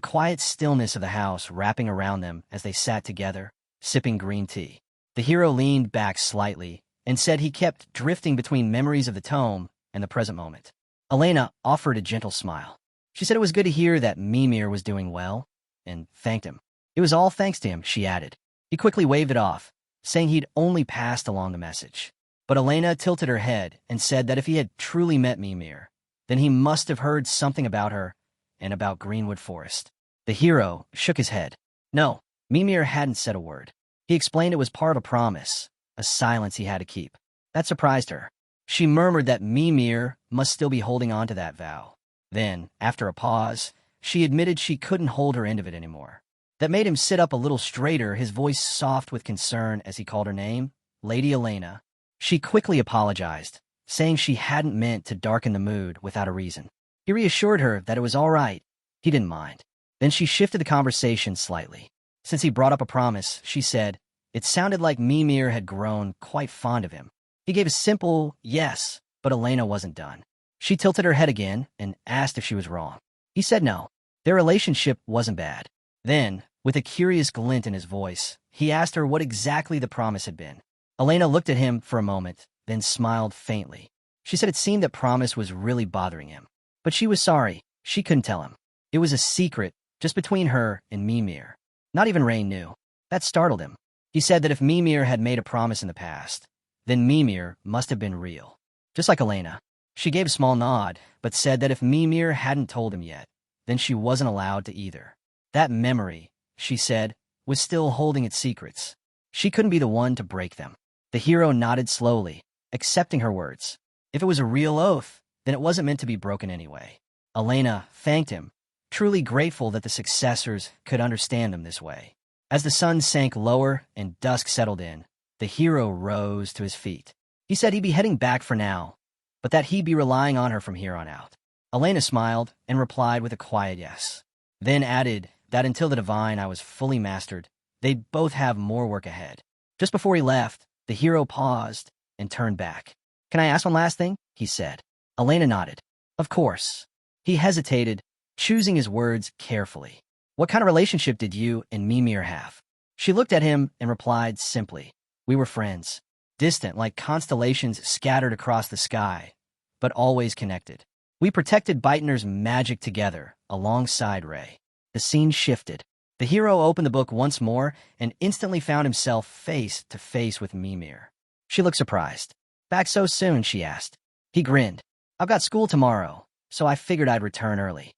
quiet stillness of the house wrapping around them as they sat together, sipping green tea. The hero leaned back slightly and said he kept drifting between memories of the tome and the present moment. Elena offered a gentle smile. She said it was good to hear that Mimir was doing well, and thanked him. It was all thanks to him, she added. He quickly waved it off, saying he'd only passed along the message. But Elena tilted her head and said that if he had truly met Mimir, then he must have heard something about her and about Greenwood Forest. The hero shook his head. No, Mimir hadn't said a word. He explained it was part of a promise, a silence he had to keep. That surprised her. She murmured that Mimir must still be holding on to that vow. Then, after a pause, she admitted she couldn't hold her end of it anymore. That made him sit up a little straighter, his voice soft with concern as he called her name, Lady Elena. She quickly apologized, saying she hadn't meant to darken the mood without a reason. He reassured her that it was all right. He didn't mind. Then she shifted the conversation slightly. Since he brought up a promise, she said, it sounded like Mimir had grown quite fond of him. He gave a simple yes, but Elena wasn't done. She tilted her head again and asked if she was wrong. He said no. Their relationship wasn't bad. Then, with a curious glint in his voice, he asked her what exactly the promise had been. Elena looked at him for a moment, then smiled faintly. She said it seemed that promise was really bothering him. But she was sorry. She couldn't tell him. It was a secret, just between her and Mimir. Not even Rain knew. That startled him. He said that if Mimir had made a promise in the past, then Mimir must have been real. Just like Elena. She gave a small nod, but said that if Mimir hadn't told him yet, then she wasn't allowed to either. That memory, she said, was still holding its secrets. She couldn't be the one to break them. The hero nodded slowly, accepting her words. If it was a real oath, then it wasn't meant to be broken anyway. Elena thanked him, truly grateful that the successors could understand him this way. As the sun sank lower and dusk settled in, the hero rose to his feet. He said he'd be heading back for now, but that he'd be relying on her from here on out. Elena smiled and replied with a quiet yes, then added that until the divine I was fully mastered, they'd both have more work ahead. Just before he left, the hero paused and turned back. Can I ask one last thing? He said. Elena nodded. Of course. He hesitated, choosing his words carefully. What kind of relationship did you and Mimir have? She looked at him and replied simply. We were friends. Distant like constellations scattered across the sky, but always connected. We protected Beitner's magic together, alongside Ray. The scene shifted. The hero opened the book once more and instantly found himself face to face with Mimir. She looked surprised. Back so soon, she asked. He grinned. I've got school tomorrow, so I figured I'd return early.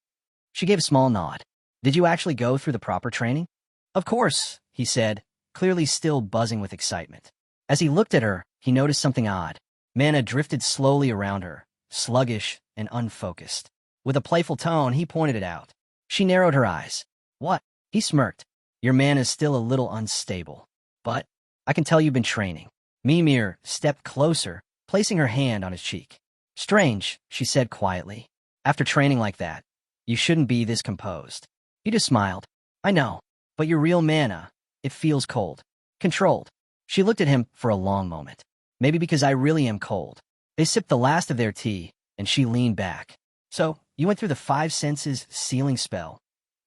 She gave a small nod. Did you actually go through the proper training? Of course, he said, clearly still buzzing with excitement. As he looked at her, he noticed something odd. Mana drifted slowly around her, sluggish and unfocused. With a playful tone, he pointed it out. She narrowed her eyes. What? He smirked. Your mana's still a little unstable. But I can tell you've been training. Mimir stepped closer, placing her hand on his cheek. Strange, she said quietly. After training like that, you shouldn't be this composed. He just smiled. I know, but your real mana, it feels cold. Controlled. She looked at him for a long moment. Maybe because I really am cold. They sipped the last of their tea, and she leaned back. So, you went through the 5 senses sealing spell,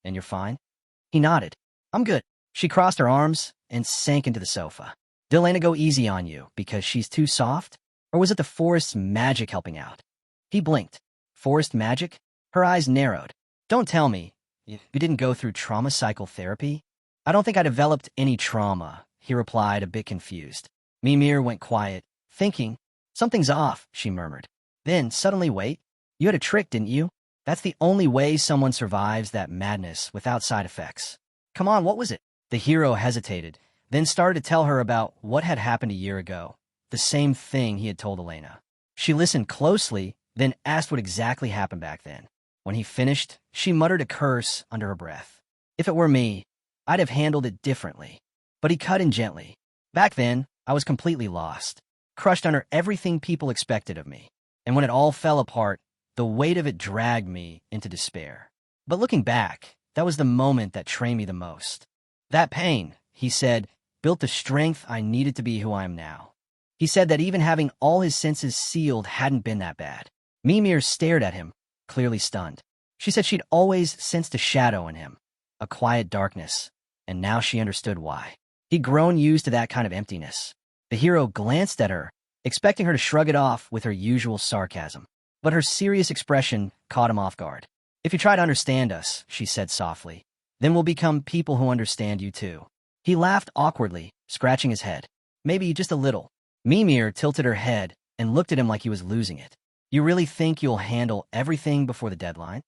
and you're fine? He nodded. I'm good. She crossed her arms and sank into the sofa. Did Elena go easy on you because she's too soft? Or was it the forest's magic helping out? He blinked. Forest magic? Her eyes narrowed. Don't tell me you didn't go through trauma cycle therapy? I don't think I developed any trauma, he replied, a bit confused. Mimir went quiet, thinking. Something's off, she murmured. Then, suddenly, wait. You had a trick, didn't you? That's the only way someone survives that madness without side effects. Come on, what was it? The hero hesitated, then started to tell her about what had happened a year ago, the same thing he had told Elena. She listened closely, then asked what exactly happened back then. When he finished, she muttered a curse under her breath. If it were me, I'd have handled it differently. But he cut in gently. Back then, I was completely lost, crushed under everything people expected of me. And when it all fell apart, the weight of it dragged me into despair. But looking back, that was the moment that trained me the most. That pain, he said, built the strength I needed to be who I am now. He said that even having all his senses sealed hadn't been that bad. Mimir stared at him, clearly stunned. She said she'd always sensed a shadow in him, a quiet darkness, and now she understood why. He'd grown used to that kind of emptiness. The hero glanced at her, expecting her to shrug it off with her usual sarcasm. But her serious expression caught him off guard. If you try to understand us, she said softly, then we'll become people who understand you too. He laughed awkwardly, scratching his head. Maybe just a little. Mimir tilted her head and looked at him like he was losing it. You really think you'll handle everything before the deadline?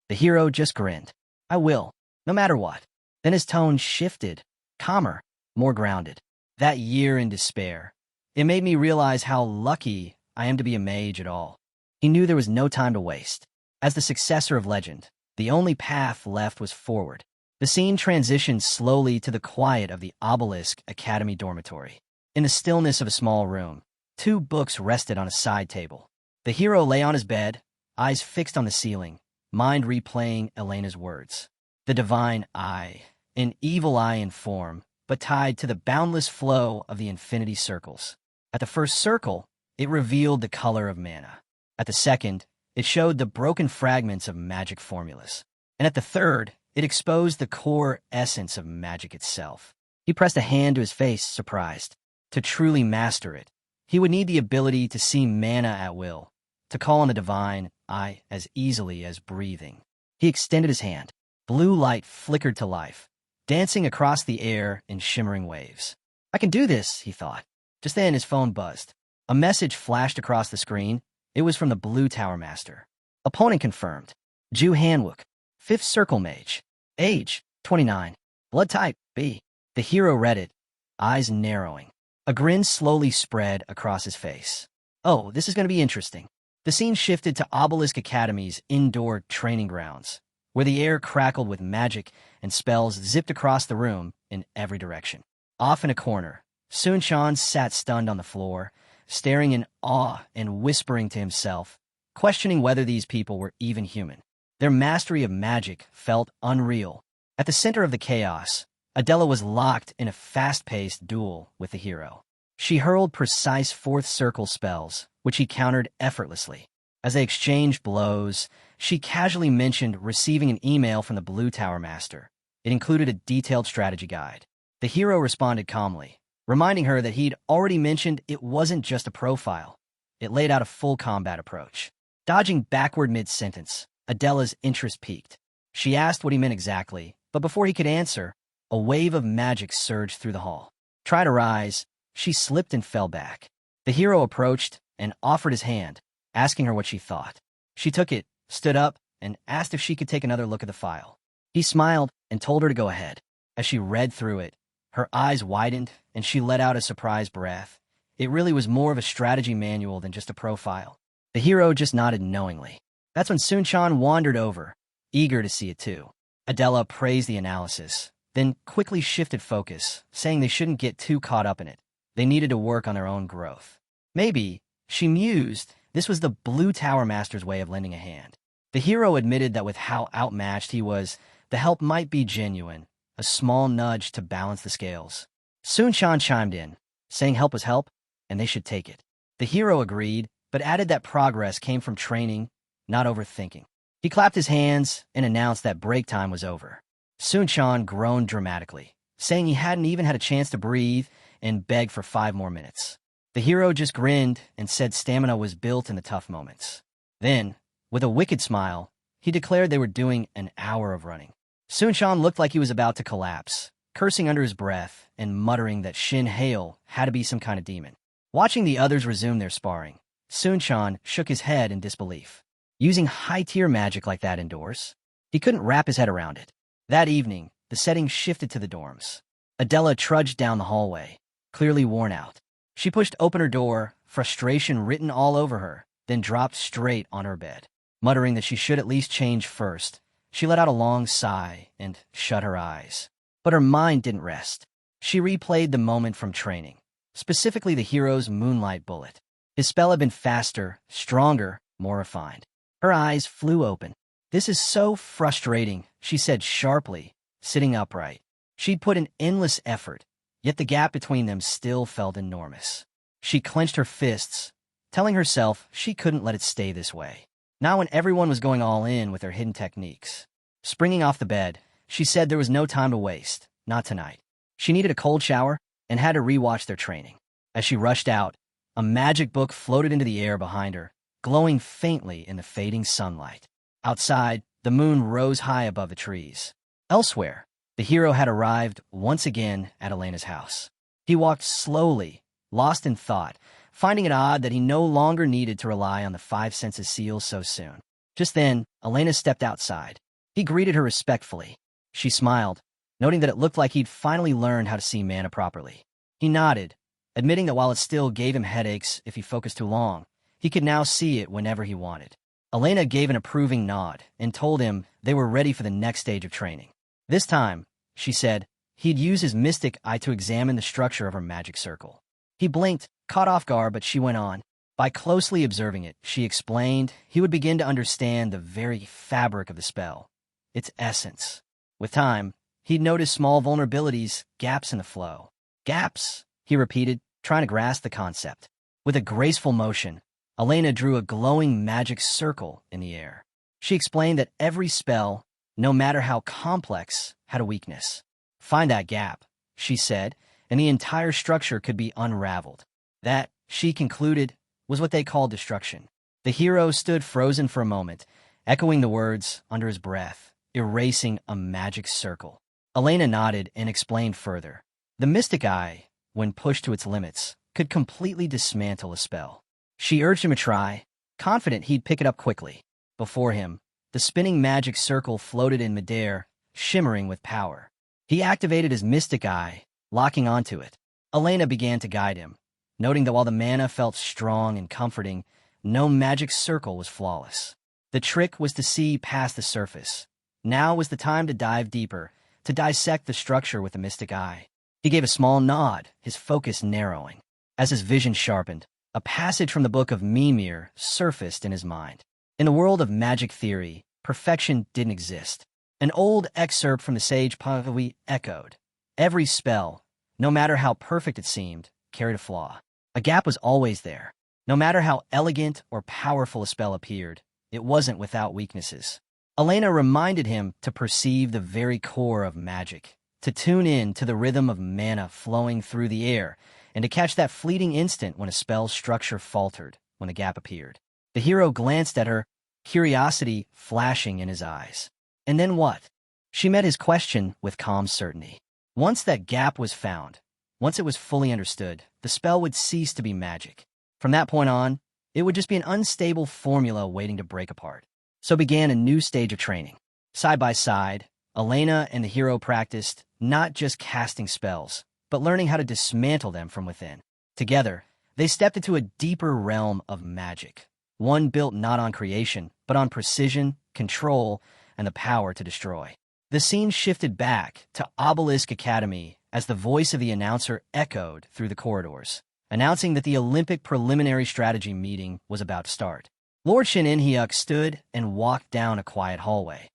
The hero just grinned. I will, no matter what. Then his tone shifted, calmer, more grounded. That year in despair. It made me realize how lucky I am to be a mage at all. He knew there was no time to waste. As the successor of legend, the only path left was forward. The scene transitioned slowly to the quiet of the Obelisk Academy dormitory. In the stillness of a small room, 2 books rested on a side table. The hero lay on his bed, eyes fixed on the ceiling, mind replaying Elena's words. The divine eye, an evil eye in form, but tied to the boundless flow of the infinity circles. At the first circle, it revealed the color of mana. At the second, it showed the broken fragments of magic formulas. And at the third, it exposed the core essence of magic itself. He pressed a hand to his face, surprised. To truly master it, he would need the ability to see mana at will, to call on the divine eye as easily as breathing. He extended his hand. Blue light flickered to life, dancing across the air in shimmering waves. I can do this, he thought. Just then his phone buzzed. A message flashed across the screen. It was from the Blue Tower Master. Opponent confirmed. Ju Hanwook, 5th Circle Mage. Age, 29. Blood type, B. The hero read it, eyes narrowing. A grin slowly spread across his face. Oh, this is going to be interesting. The scene shifted to Obelisk Academy's indoor training grounds, where the air crackled with magic and spells zipped across the room in every direction. Off in a corner, Sun-chan sat stunned on the floor, staring in awe and whispering to himself, questioning whether these people were even human. Their mastery of magic felt unreal. At the center of the chaos, Adela was locked in a fast-paced duel with the hero. She hurled precise 4th circle spells, which he countered effortlessly. As they exchanged blows, she casually mentioned receiving an email from the Blue Tower Master. It included a detailed strategy guide. The hero responded calmly, reminding her that he'd already mentioned it wasn't just a profile. It laid out a full combat approach. Dodging backward mid-sentence, Adela's interest peaked. She asked what he meant exactly, but before he could answer, a wave of magic surged through the hall. Trying to rise, she slipped and fell back. The hero approached and offered his hand, asking her what she thought. She took it, stood up, and asked if she could take another look at the file. He smiled and told her to go ahead. As she read through it, her eyes widened and she let out a surprised breath. It really was more of a strategy manual than just a profile. The hero just nodded knowingly. That's when Sun-chan wandered over, eager to see it too. Adela praised the analysis, then quickly shifted focus, saying they shouldn't get too caught up in it. They needed to work on their own growth. Maybe, she mused, this was the Blue Tower Master's way of lending a hand. The hero admitted that with how outmatched he was, the help might be genuine, a small nudge to balance the scales. Sun-chan chimed in, saying help was help, and they should take it. The hero agreed, but added that progress came from training, not overthinking. He clapped his hands and announced that break time was over. Sun-chan groaned dramatically, saying he hadn't even had a chance to breathe, and begged for 5 more minutes. The hero just grinned and said stamina was built in the tough moments. Then, with a wicked smile, he declared they were doing an hour of running. Sunshan looked like he was about to collapse, cursing under his breath and muttering that Shin Hail had to be some kind of demon. Watching the others resume their sparring, Sunshan shook his head in disbelief. Using high-tier magic like that indoors? He couldn't wrap his head around it. That evening, the setting shifted to the dorms. Adela trudged down the hallway, clearly worn out. She pushed open her door, frustration written all over her, then dropped straight on her bed. Muttering that she should at least change first, she let out a long sigh and shut her eyes. But her mind didn't rest. She replayed the moment from training, specifically the hero's moonlight bullet. His spell had been faster, stronger, more refined. Her eyes flew open. "This is so frustrating," she said sharply, sitting upright. She'd put in endless effort, yet the gap between them still felt enormous. She clenched her fists, telling herself she couldn't let it stay this way. Now when everyone was going all in with their hidden techniques. Springing off the bed, she said there was no time to waste, not tonight. She needed a cold shower and had to rewatch their training. As she rushed out, a magic book floated into the air behind her, glowing faintly in the fading sunlight. Outside, the moon rose high above the trees. Elsewhere, the hero had arrived once again at Elena's house. He walked slowly, lost in thought, finding it odd that he no longer needed to rely on the 5 senses seal so soon. Just then, Elena stepped outside. He greeted her respectfully. She smiled, noting that it looked like he'd finally learned how to see mana properly. He nodded, admitting that while it still gave him headaches if he focused too long, he could now see it whenever he wanted. Elena gave an approving nod and told him they were ready for the next stage of training. This time, she said, he'd use his mystic eye to examine the structure of her magic circle. He blinked, caught off guard, but she went on. By closely observing it, she explained, he would begin to understand the very fabric of the spell, its essence. With time, he'd notice small vulnerabilities, gaps in the flow. Gaps, he repeated, trying to grasp the concept. With a graceful motion, Elena drew a glowing magic circle in the air. She explained that every spell, no matter how complex, had a weakness. Find that gap, she said, and the entire structure could be unraveled. That, she concluded, was what they called destruction. The hero stood frozen for a moment, echoing the words under his breath, erasing a magic circle. Elena nodded and explained further. The mystic eye, when pushed to its limits, could completely dismantle a spell. She urged him to try, confident he'd pick it up quickly. Before him, the spinning magic circle floated in midair, shimmering with power. He activated his mystic eye, locking onto it. Elena began to guide him, noting that while the mana felt strong and comforting, no magic circle was flawless. The trick was to see past the surface. Now was the time to dive deeper, to dissect the structure with the mystic eye. He gave a small nod, his focus narrowing. As his vision sharpened, a passage from the book of Mimir surfaced in his mind. In the world of magic theory, perfection didn't exist. An old excerpt from the sage Manhwa echoed. Every spell, no matter how perfect it seemed, carried a flaw. A gap was always there. No matter how elegant or powerful a spell appeared, it wasn't without weaknesses. Elena reminded him to perceive the very core of magic, to tune in to the rhythm of mana flowing through the air, and to catch that fleeting instant when a spell's structure faltered, when the gap appeared. The hero glanced at her, curiosity flashing in his eyes. And then what? She met his question with calm certainty. Once that gap was found, once it was fully understood, the spell would cease to be magic. From that point on, it would just be an unstable formula waiting to break apart. So began a new stage of training. Side by side, Elena and the hero practiced not just casting spells, but learning how to dismantle them from within. Together, they stepped into a deeper realm of magic, one built not on creation, but on precision, control, and the power to destroy. The scene shifted back to Obelisk Academy as the voice of the announcer echoed through the corridors, announcing that the Olympic preliminary strategy meeting was about to start. Lord Shin In-hyuk stood and walked down a quiet hallway,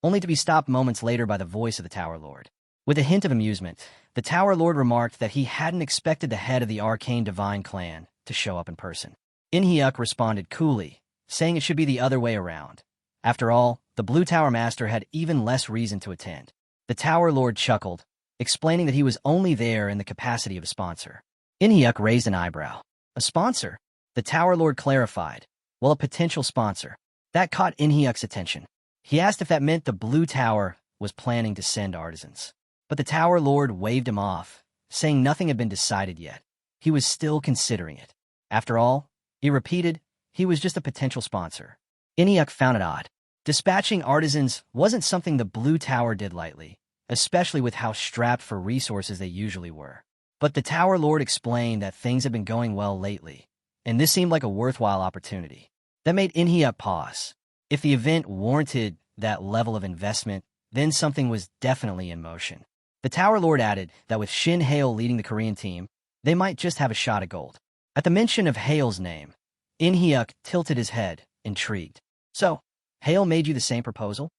only to be stopped moments later by the voice of the Tower Lord. With a hint of amusement, the Tower Lord remarked that he hadn't expected the head of the Arcane Divine clan to show up in person. In-hyuk responded coolly, saying it should be the other way around. After all, the Blue Tower Master had even less reason to attend. The Tower Lord chuckled, explaining that he was only there in the capacity of a sponsor. In-hyuk raised an eyebrow. A sponsor? The Tower Lord clarified. Well, a potential sponsor. That caught In-hyuk's attention. He asked if that meant the Blue Tower was planning to send artisans. But the Tower Lord waved him off, saying nothing had been decided yet. He was still considering it. After all, he repeated, he was just a potential sponsor. In-hyuk found it odd. Dispatching artisans wasn't something the Blue Tower did lightly, especially with how strapped for resources they usually were. But the Tower Lord explained that things had been going well lately, and this seemed like a worthwhile opportunity. That made In-hyuk pause. If the event warranted that level of investment, then something was definitely in motion. The Tower Lord added that with Shin Hale leading the Korean team, they might just have a shot at gold. At the mention of Hale's name, In-hyuk tilted his head, intrigued. So, Hale made you the same proposal?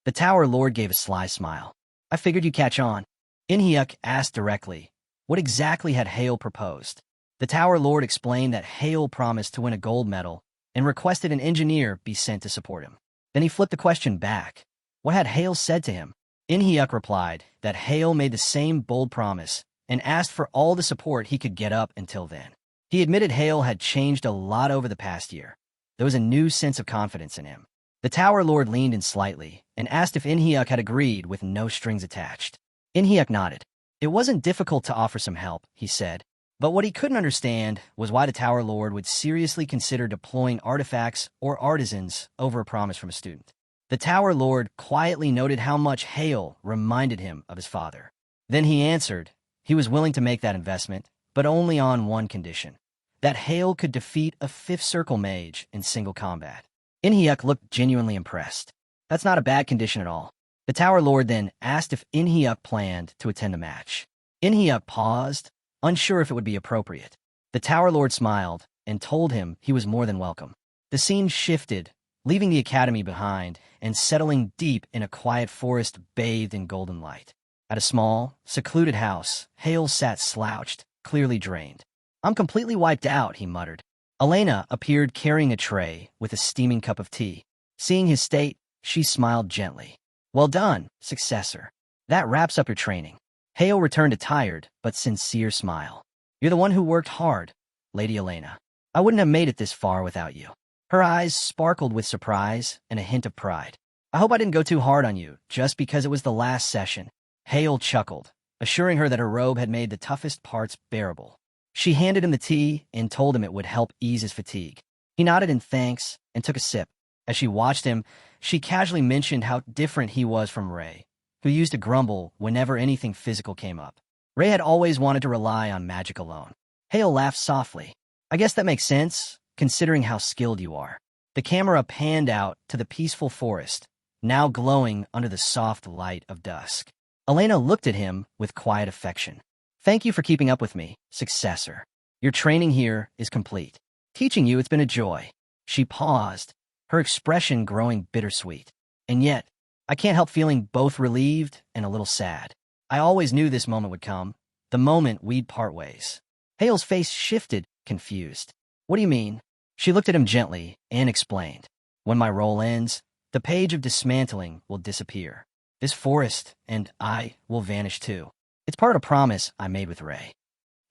The Tower Lord gave a sly smile. I figured you'd catch on. In-hyuk asked directly, what exactly had Hale proposed? The Tower Lord explained that Hale promised to win a gold medal and requested an engineer be sent to support him. Then he flipped the question back. What had Hale said to him? In-hyuk replied that Hale made the same bold promise and asked for all the support he could get up until then. He admitted Hale had changed a lot over the past year. There was a new sense of confidence in him. The Tower Lord leaned in slightly and asked if In-hyuk had agreed with no strings attached. In-hyuk nodded. It wasn't difficult to offer some help, he said, but what he couldn't understand was why the Tower Lord would seriously consider deploying artifacts or artisans over a promise from a student. The Tower Lord quietly noted how much Hale reminded him of his father. Then he answered he was willing to make that investment, but only on one condition, that Hale could defeat a Fifth Circle mage in single combat. In-hyuk looked genuinely impressed. That's not a bad condition at all. The Tower Lord then asked if In-hyuk planned to attend the match. In-hyuk paused, unsure if it would be appropriate. The Tower Lord smiled and told him he was more than welcome. The scene shifted, leaving the academy behind and settling deep in a quiet forest bathed in golden light. At a small, secluded house, Hale sat slouched, clearly drained. I'm completely wiped out, he muttered. Elena appeared carrying a tray with a steaming cup of tea. Seeing his state, she smiled gently. Well done, successor. That wraps up your training. Hale returned a tired but sincere smile. You're the one who worked hard, Lady Elena. I wouldn't have made it this far without you. Her eyes sparkled with surprise and a hint of pride. I hope I didn't go too hard on you, just because it was the last session. Hale chuckled, assuring her that her robe had made the toughest parts bearable. She handed him the tea and told him it would help ease his fatigue. He nodded in thanks and took a sip. As she watched him, she casually mentioned how different he was from Ray, who used to grumble whenever anything physical came up. Ray had always wanted to rely on magic alone. Hale laughed softly. I guess that makes sense, considering how skilled you are. The camera panned out to the peaceful forest, now glowing under the soft light of dusk. Elena looked at him with quiet affection. Thank you for keeping up with me, successor. Your training here is complete. Teaching you, it's been a joy. She paused, her expression growing bittersweet. And yet, I can't help feeling both relieved and a little sad. I always knew this moment would come, the moment we'd part ways. Hale's face shifted, confused. What do you mean? She looked at him gently and explained. When my role ends, the page of dismantling will disappear. This forest and I will vanish too. It's part of a promise I made with Ray.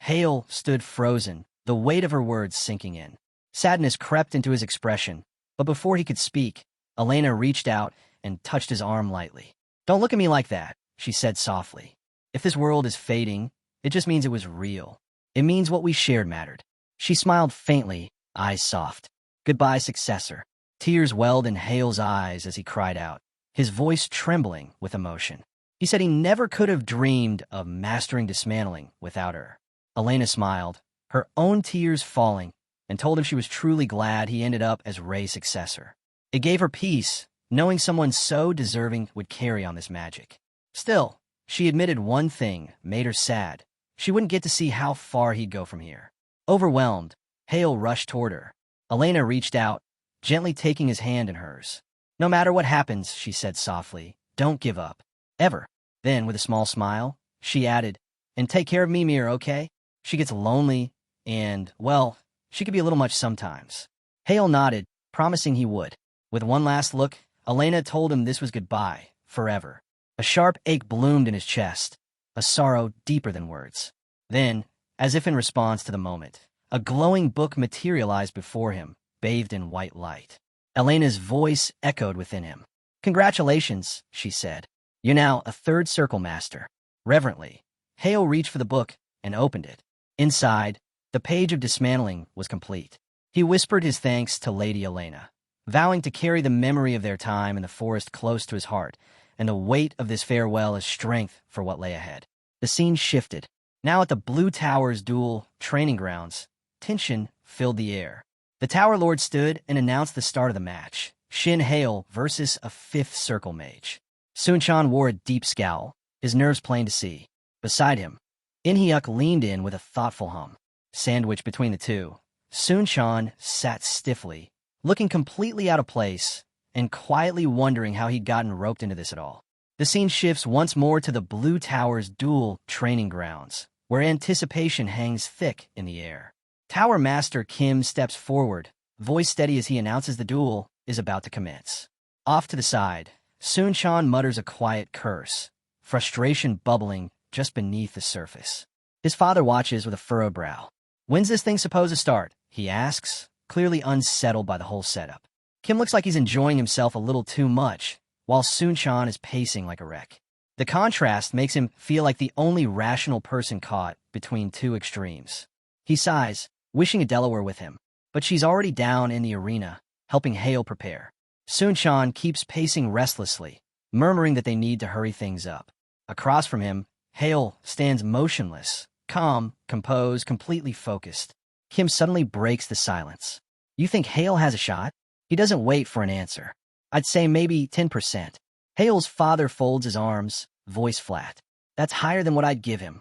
Hale stood frozen, the weight of her words sinking in. Sadness crept into his expression, but before he could speak, Elena reached out and touched his arm lightly. Don't look at me like that, she said softly. If this world is fading, it just means it was real. It means what we shared mattered. She smiled faintly, eyes soft. Goodbye, successor. Tears welled in Hale's eyes as he cried out, his voice trembling with emotion. He said he never could have dreamed of mastering dismantling without her. Elena smiled, her own tears falling, and told him she was truly glad he ended up as Ray's successor. It gave her peace, knowing someone so deserving would carry on this magic. Still, she admitted one thing made her sad. She wouldn't get to see how far he'd go from here. Overwhelmed, Hale rushed toward her. Elena reached out, gently taking his hand in hers. No matter what happens, she said softly, don't give up. Ever. Then, with a small smile, she added, and take care of Mimir, okay? She gets lonely, and, well, she could be a little much sometimes. Hale nodded, promising he would. With one last look, Elena told him this was goodbye, forever. A sharp ache bloomed in his chest, a sorrow deeper than words. Then, as if in response to the moment, a glowing book materialized before him, bathed in white light. Elena's voice echoed within him. "Congratulations," she said. "You're now a third circle master." Reverently, Hale reached for the book and opened it. Inside, the page of dismantling was complete. He whispered his thanks to Lady Elena, vowing to carry the memory of their time in the forest close to his heart, and the weight of this farewell as strength for what lay ahead. The scene shifted. Now at the Blue Tower's dual training grounds, tension filled the air. The Tower Lord stood and announced the start of the match. Shin Hale versus a fifth circle mage. Sun-chan wore a deep scowl, his nerves plain to see. Beside him, In-hyuk leaned in with a thoughtful hum. Sandwiched between the two, Sun-chan sat stiffly, looking completely out of place and quietly wondering how he'd gotten roped into this at all. The scene shifts once more to the Blue Tower's dual training grounds, where anticipation hangs thick in the air. Tower Master Kim steps forward, voice steady as he announces the duel is about to commence. Off to the side, Sun-chan mutters a quiet curse, frustration bubbling just beneath the surface. His father watches with a furrowed brow. "When's this thing supposed to start?" he asks, clearly unsettled by the whole setup. Kim looks like he's enjoying himself a little too much, while Sun-chan is pacing like a wreck. The contrast makes him feel like the only rational person caught between two extremes. He sighs, wishing Adela were with him, but she's already down in the arena, helping Hale prepare. Sun-chan keeps pacing restlessly, murmuring that they need to hurry things up. Across from him, Hale stands motionless, calm, composed, completely focused. Kim suddenly breaks the silence. "You think Hale has a shot?" He doesn't wait for an answer. "I'd say maybe 10%. Hale's father folds his arms, voice flat. "That's higher than what I'd give him."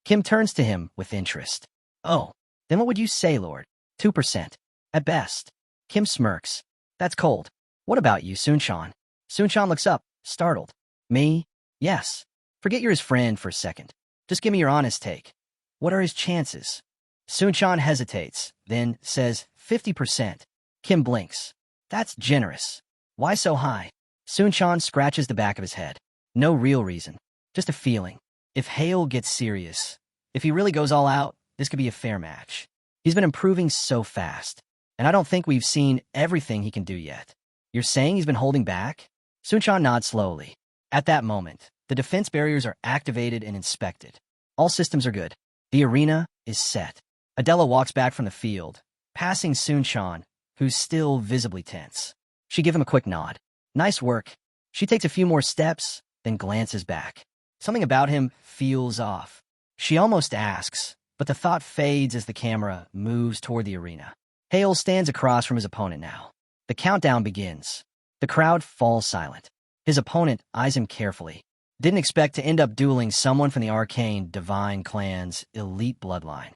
Kim turns to him with interest. "Oh, then what would you say, Lord?" 2%. "At best." Kim smirks. "That's cold. What about you, Sun-chan?" Sun-chan looks up, startled. "Me? Yes. Forget you're his friend for a second. Just give me your honest take. What are his chances?" Sun-chan hesitates, then says 50%. Kim blinks. "That's generous. Why so high?" Sun-chan scratches the back of his head. "No real reason. Just a feeling. If Hale gets serious, if he really goes all out, this could be a fair match. He's been improving so fast, and I don't think we've seen everything he can do yet." "You're saying he's been holding back?" Sun-chan nods slowly. At that moment, the defense barriers are activated and inspected. All systems are good. The arena is set. Adela walks back from the field, passing Sun-chan, who's still visibly tense. She gives him a quick nod. "Nice work." She takes a few more steps, then glances back. Something about him feels off. She almost asks, but the thought fades as the camera moves toward the arena. Hale stands across from his opponent now. The countdown begins. The crowd falls silent. His opponent eyes him carefully. Didn't expect to end up dueling someone from the arcane Divine Clan's elite bloodline.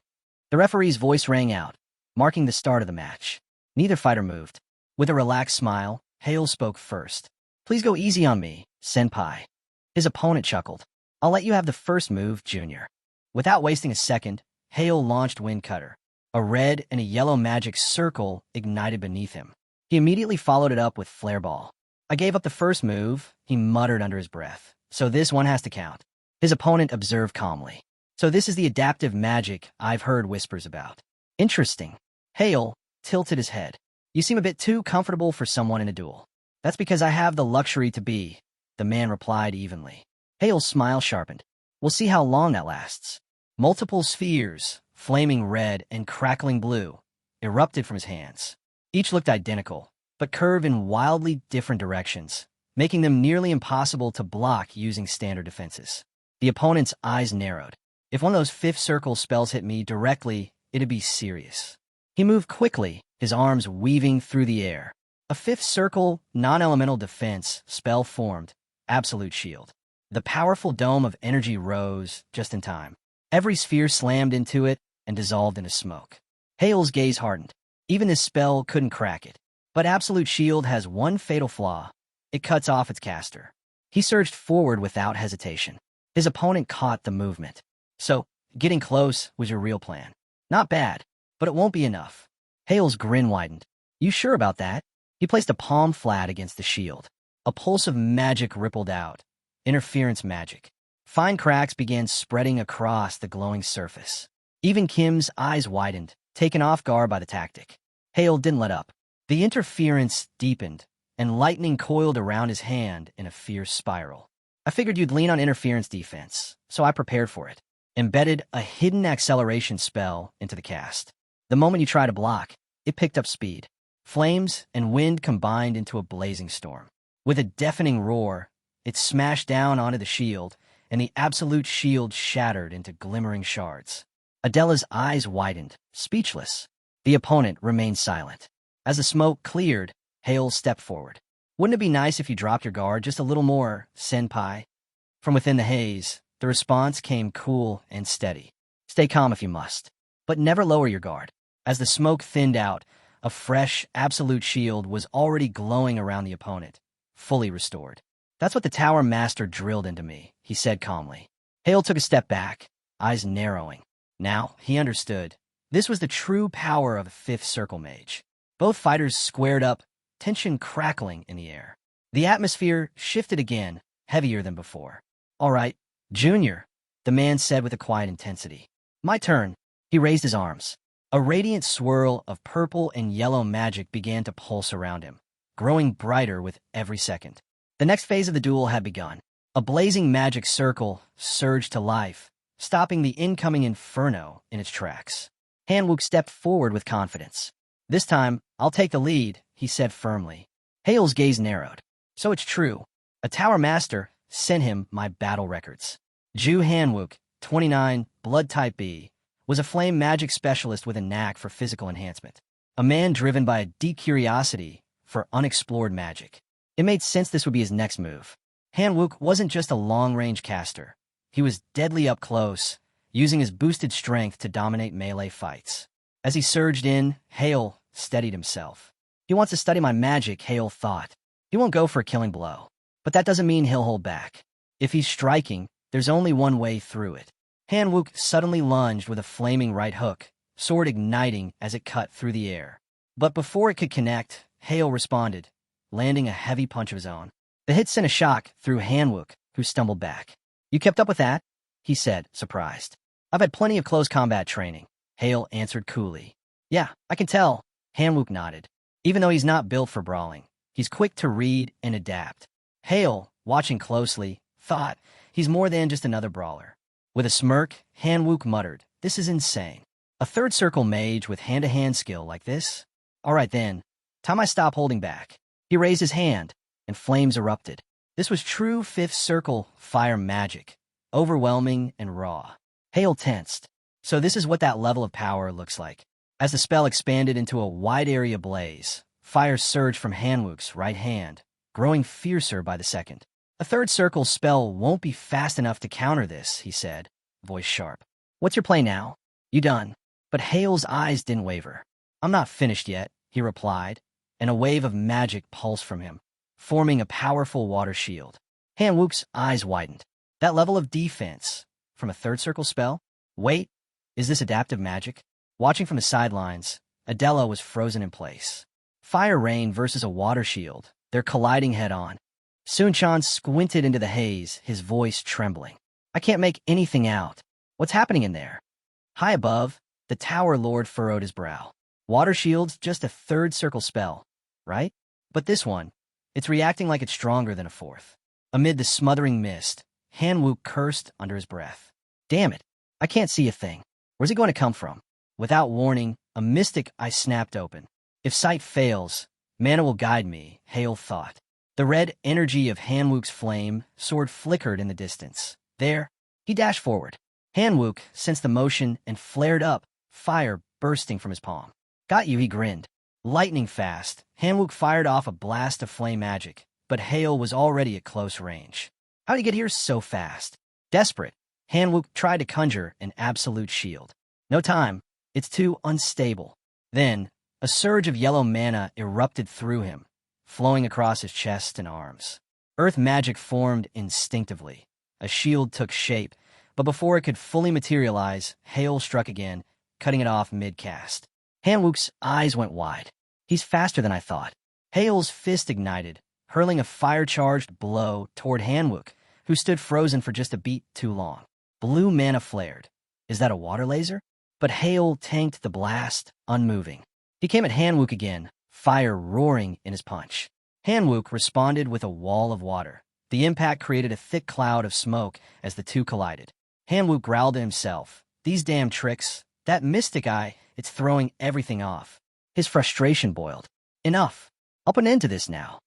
The referee's voice rang out, marking the start of the match. Neither fighter moved. With a relaxed smile, Hale spoke first. "Please go easy on me, senpai." His opponent chuckled. "I'll let you have the first move, Junior." Without wasting a second, Hale launched Wind Cutter. A red and a yellow magic circle ignited beneath him. He immediately followed it up with Flare Ball. "I gave up the first move," he muttered under his breath. "So this one has to count." His opponent observed calmly. "So this is the adaptive magic I've heard whispers about." "Interesting." Hale tilted his head. "You seem a bit too comfortable for someone in a duel." "That's because I have the luxury to be," the man replied evenly. Hale's smile sharpened. "We'll see how long that lasts." Multiple spheres, flaming red and crackling blue, erupted from his hands. Each looked identical, but curved in wildly different directions, making them nearly impossible to block using standard defenses. The opponent's eyes narrowed. If one of those fifth circle spells hit me directly, it'd be serious. He moved quickly, his arms weaving through the air. A fifth circle, non-elemental defense spell formed, Absolute Shield. The powerful dome of energy rose just in time. Every sphere slammed into it and dissolved into smoke. Hale's gaze hardened. Even this spell couldn't crack it. But Absolute Shield has one fatal flaw. It cuts off its caster. He surged forward without hesitation. His opponent caught the movement. "So, getting close was your real plan." "Not bad, but it won't be enough." Hale's grin widened. "You sure about that?" He placed a palm flat against the shield. A pulse of magic rippled out. Interference magic. Fine cracks began spreading across the glowing surface. Even Kim's eyes widened, taken off guard by the tactic. Hale didn't let up. The interference deepened, and lightning coiled around his hand in a fierce spiral. I figured you'd lean on interference defense, so I prepared for it. Embedded a hidden acceleration spell into the cast. The moment you tried to block, it picked up speed. Flames and wind combined into a blazing storm. With a deafening roar, it smashed down onto the shield, and the absolute shield shattered into glimmering shards. Adela's eyes widened, speechless. The opponent remained silent. As the smoke cleared, Hale stepped forward. Wouldn't it be nice if you dropped your guard just a little more, senpai? From within the haze, the response came cool and steady. Stay calm if you must, but never lower your guard. As the smoke thinned out, a fresh, absolute shield was already glowing around the opponent, fully restored. That's what the Tower Master drilled into me, he said calmly. Hale took a step back, eyes narrowing. Now, he understood. This was the true power of the Fifth Circle Mage. Both fighters squared up, tension crackling in the air. The atmosphere shifted again, heavier than before. All right, Junior, the man said with a quiet intensity. My turn. He raised his arms. A radiant swirl of purple and yellow magic began to pulse around him, growing brighter with every second. The next phase of the duel had begun. A blazing magic circle surged to life, stopping the incoming inferno in its tracks. Hanwook stepped forward with confidence. This time, I'll take the lead, he said firmly. Hale's gaze narrowed. So it's true. A Tower Master sent him my battle records. Ju Hanwook, 29, blood type B, was a flame magic specialist with a knack for physical enhancement. A man driven by a deep curiosity for unexplored magic. It made sense this would be his next move. Hanwook wasn't just a long-range caster. He was deadly up close, using his boosted strength to dominate melee fights. As he surged in, Hale steadied himself. He wants to study my magic, Hale thought. He won't go for a killing blow. But that doesn't mean he'll hold back. If he's striking, there's only one way through it. Hanwook suddenly lunged with a flaming right hook, sword igniting as it cut through the air. But before it could connect, Hale responded, landing a heavy punch of his own. The hit sent a shock through Hanwook, who stumbled back. You kept up with that? He said, surprised. I've had plenty of close combat training, Hale answered coolly. Yeah, I can tell, Hanwook nodded. Even though he's not built for brawling, he's quick to read and adapt. Hale, watching closely, thought he's more than just another brawler. With a smirk, Hanwook muttered, this is insane. A third circle mage with hand-to-hand skill like this? All right then, time I stop holding back. He raised his hand, and flames erupted. This was true Fifth Circle fire magic, overwhelming and raw. Hale tensed. So this is what that level of power looks like. As the spell expanded into a wide area blaze, fire surged from Hanwook's right hand, growing fiercer by the second. A third circle spell won't be fast enough to counter this, he said, voice sharp. What's your play now? You done? But Hale's eyes didn't waver. I'm not finished yet, he replied, and a wave of magic pulsed from him, forming a powerful water shield. Hanwook's eyes widened. That level of defense, from a third circle spell? Wait, is this adaptive magic? Watching from the sidelines, Adela was frozen in place. Fire rain versus a water shield, they're colliding head-on. Sunchan squinted into the haze, his voice trembling. I can't make anything out. What's happening in there? High above, the Tower Lord furrowed his brow. Water shield's just a third circle spell, right? But this one, it's reacting like it's stronger than a fourth. Amid the smothering mist, Hanwook cursed under his breath. Damn it, I can't see a thing. Where's it going to come from? Without warning, a mystic eye snapped open. If sight fails, mana will guide me, Hale thought. The red energy of Hanwook's flame sword flickered in the distance. There, he dashed forward. Hanwook sensed the motion and flared up, fire bursting from his palm. Got you, he grinned. Lightning fast, Hanwook fired off a blast of flame magic, but Hale was already at close range. How'd he get here so fast? Desperate, Hanwook tried to conjure an absolute shield. No time, it's too unstable. Then, a surge of yellow mana erupted through him, flowing across his chest and arms. Earth magic formed instinctively. A shield took shape, but before it could fully materialize, Hale struck again, cutting it off mid-cast. Hanwook's eyes went wide. He's faster than I thought. Hale's fist ignited, hurling a fire-charged blow toward Hanwook, who stood frozen for just a beat too long. Blue mana flared. Is that a water laser? But Hale tanked the blast, unmoving. He came at Hanwook again, fire roaring in his punch. Hanwook responded with a wall of water. The impact created a thick cloud of smoke as the two collided. Hanwook growled at himself. These damn tricks, that mystic eye, it's throwing everything off. His frustration boiled. Enough. I'll put an end to this now.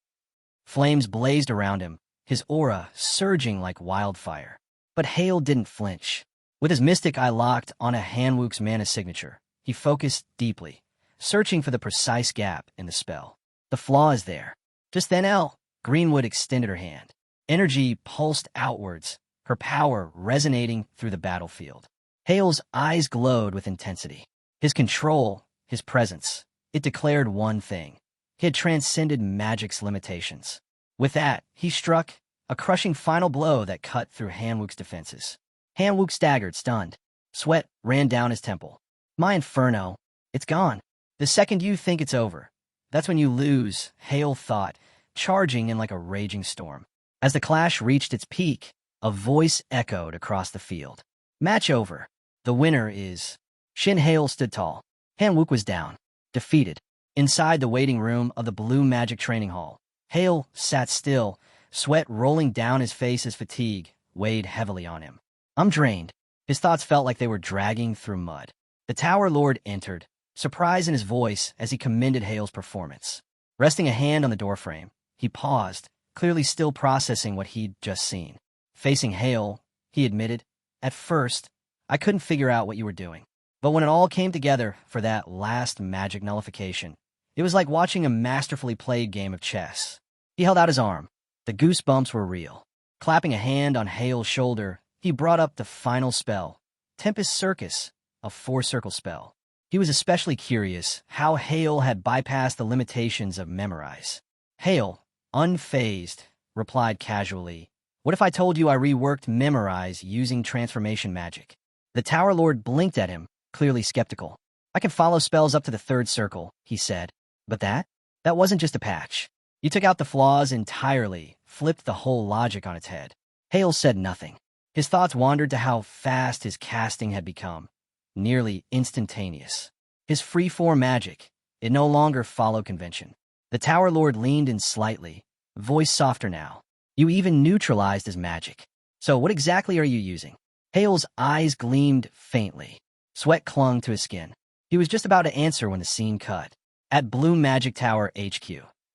Flames blazed around him, his aura surging like wildfire. But Hale didn't flinch. With his mystic eye locked on a Hanwook's mana signature, he focused deeply, searching for the precise gap in the spell. The flaw is there. Just then Greenwood extended her hand. Energy pulsed outwards, her power resonating through the battlefield. Hale's eyes glowed with intensity. His control, his presence, it declared one thing. He had transcended magic's limitations. With that, he struck a crushing final blow that cut through Hanwook's defenses. Hanwook staggered, stunned. Sweat ran down his temple. My inferno, it's gone. The second you think it's over, that's when you lose, Hale thought, charging in like a raging storm. As the clash reached its peak, a voice echoed across the field. Match over. The winner is... Shin Hale stood tall. Hanwook was down, defeated. Inside the waiting room of the Blue Magic Training Hall, Hale sat still, sweat rolling down his face as fatigue weighed heavily on him. I'm drained. His thoughts felt like they were dragging through mud. The Tower Lord entered, surprise in his voice as he commended Hale's performance. Resting a hand on the doorframe, he paused, clearly still processing what he'd just seen. Facing Hale, he admitted, at first, I couldn't figure out what you were doing. But when it all came together for that last magic nullification, it was like watching a masterfully played game of chess. He held out his arm. The goosebumps were real. Clapping a hand on Hale's shoulder, he brought up the final spell, Tempest Circus, a 4-circle spell. He was especially curious how Hale had bypassed the limitations of memorize. Hale, unfazed, replied casually, what if I told you I reworked memorize using transformation magic? The Tower Lord blinked at him, clearly skeptical. I can follow spells up to the 3rd circle, he said. But that wasn't just a patch. You took out the flaws entirely, flipped the whole logic on its head. Hale said nothing. His thoughts wandered to how fast his casting had become, nearly instantaneous. His free-form magic, it no longer followed convention. The Tower Lord leaned in slightly, voice softer now. You even neutralized his magic. So what exactly are you using? Hale's eyes gleamed faintly. Sweat clung to his skin. He was just about to answer when the scene cut. At Blue Magic Tower HQ,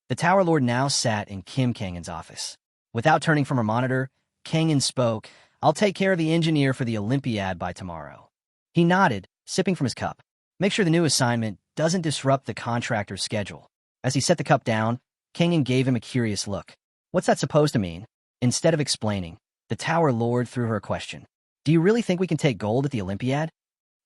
the Tower Lord now sat in Kim Kangen's office. Without turning from her monitor, Kangen spoke, I'll take care of the engineer for the Olympiad by tomorrow. He nodded, sipping from his cup. Make sure the new assignment doesn't disrupt the contractor's schedule. As he set the cup down, Kangen gave him a curious look. What's that supposed to mean? Instead of explaining, the Tower Lord threw her a question. Do you really think we can take gold at the Olympiad?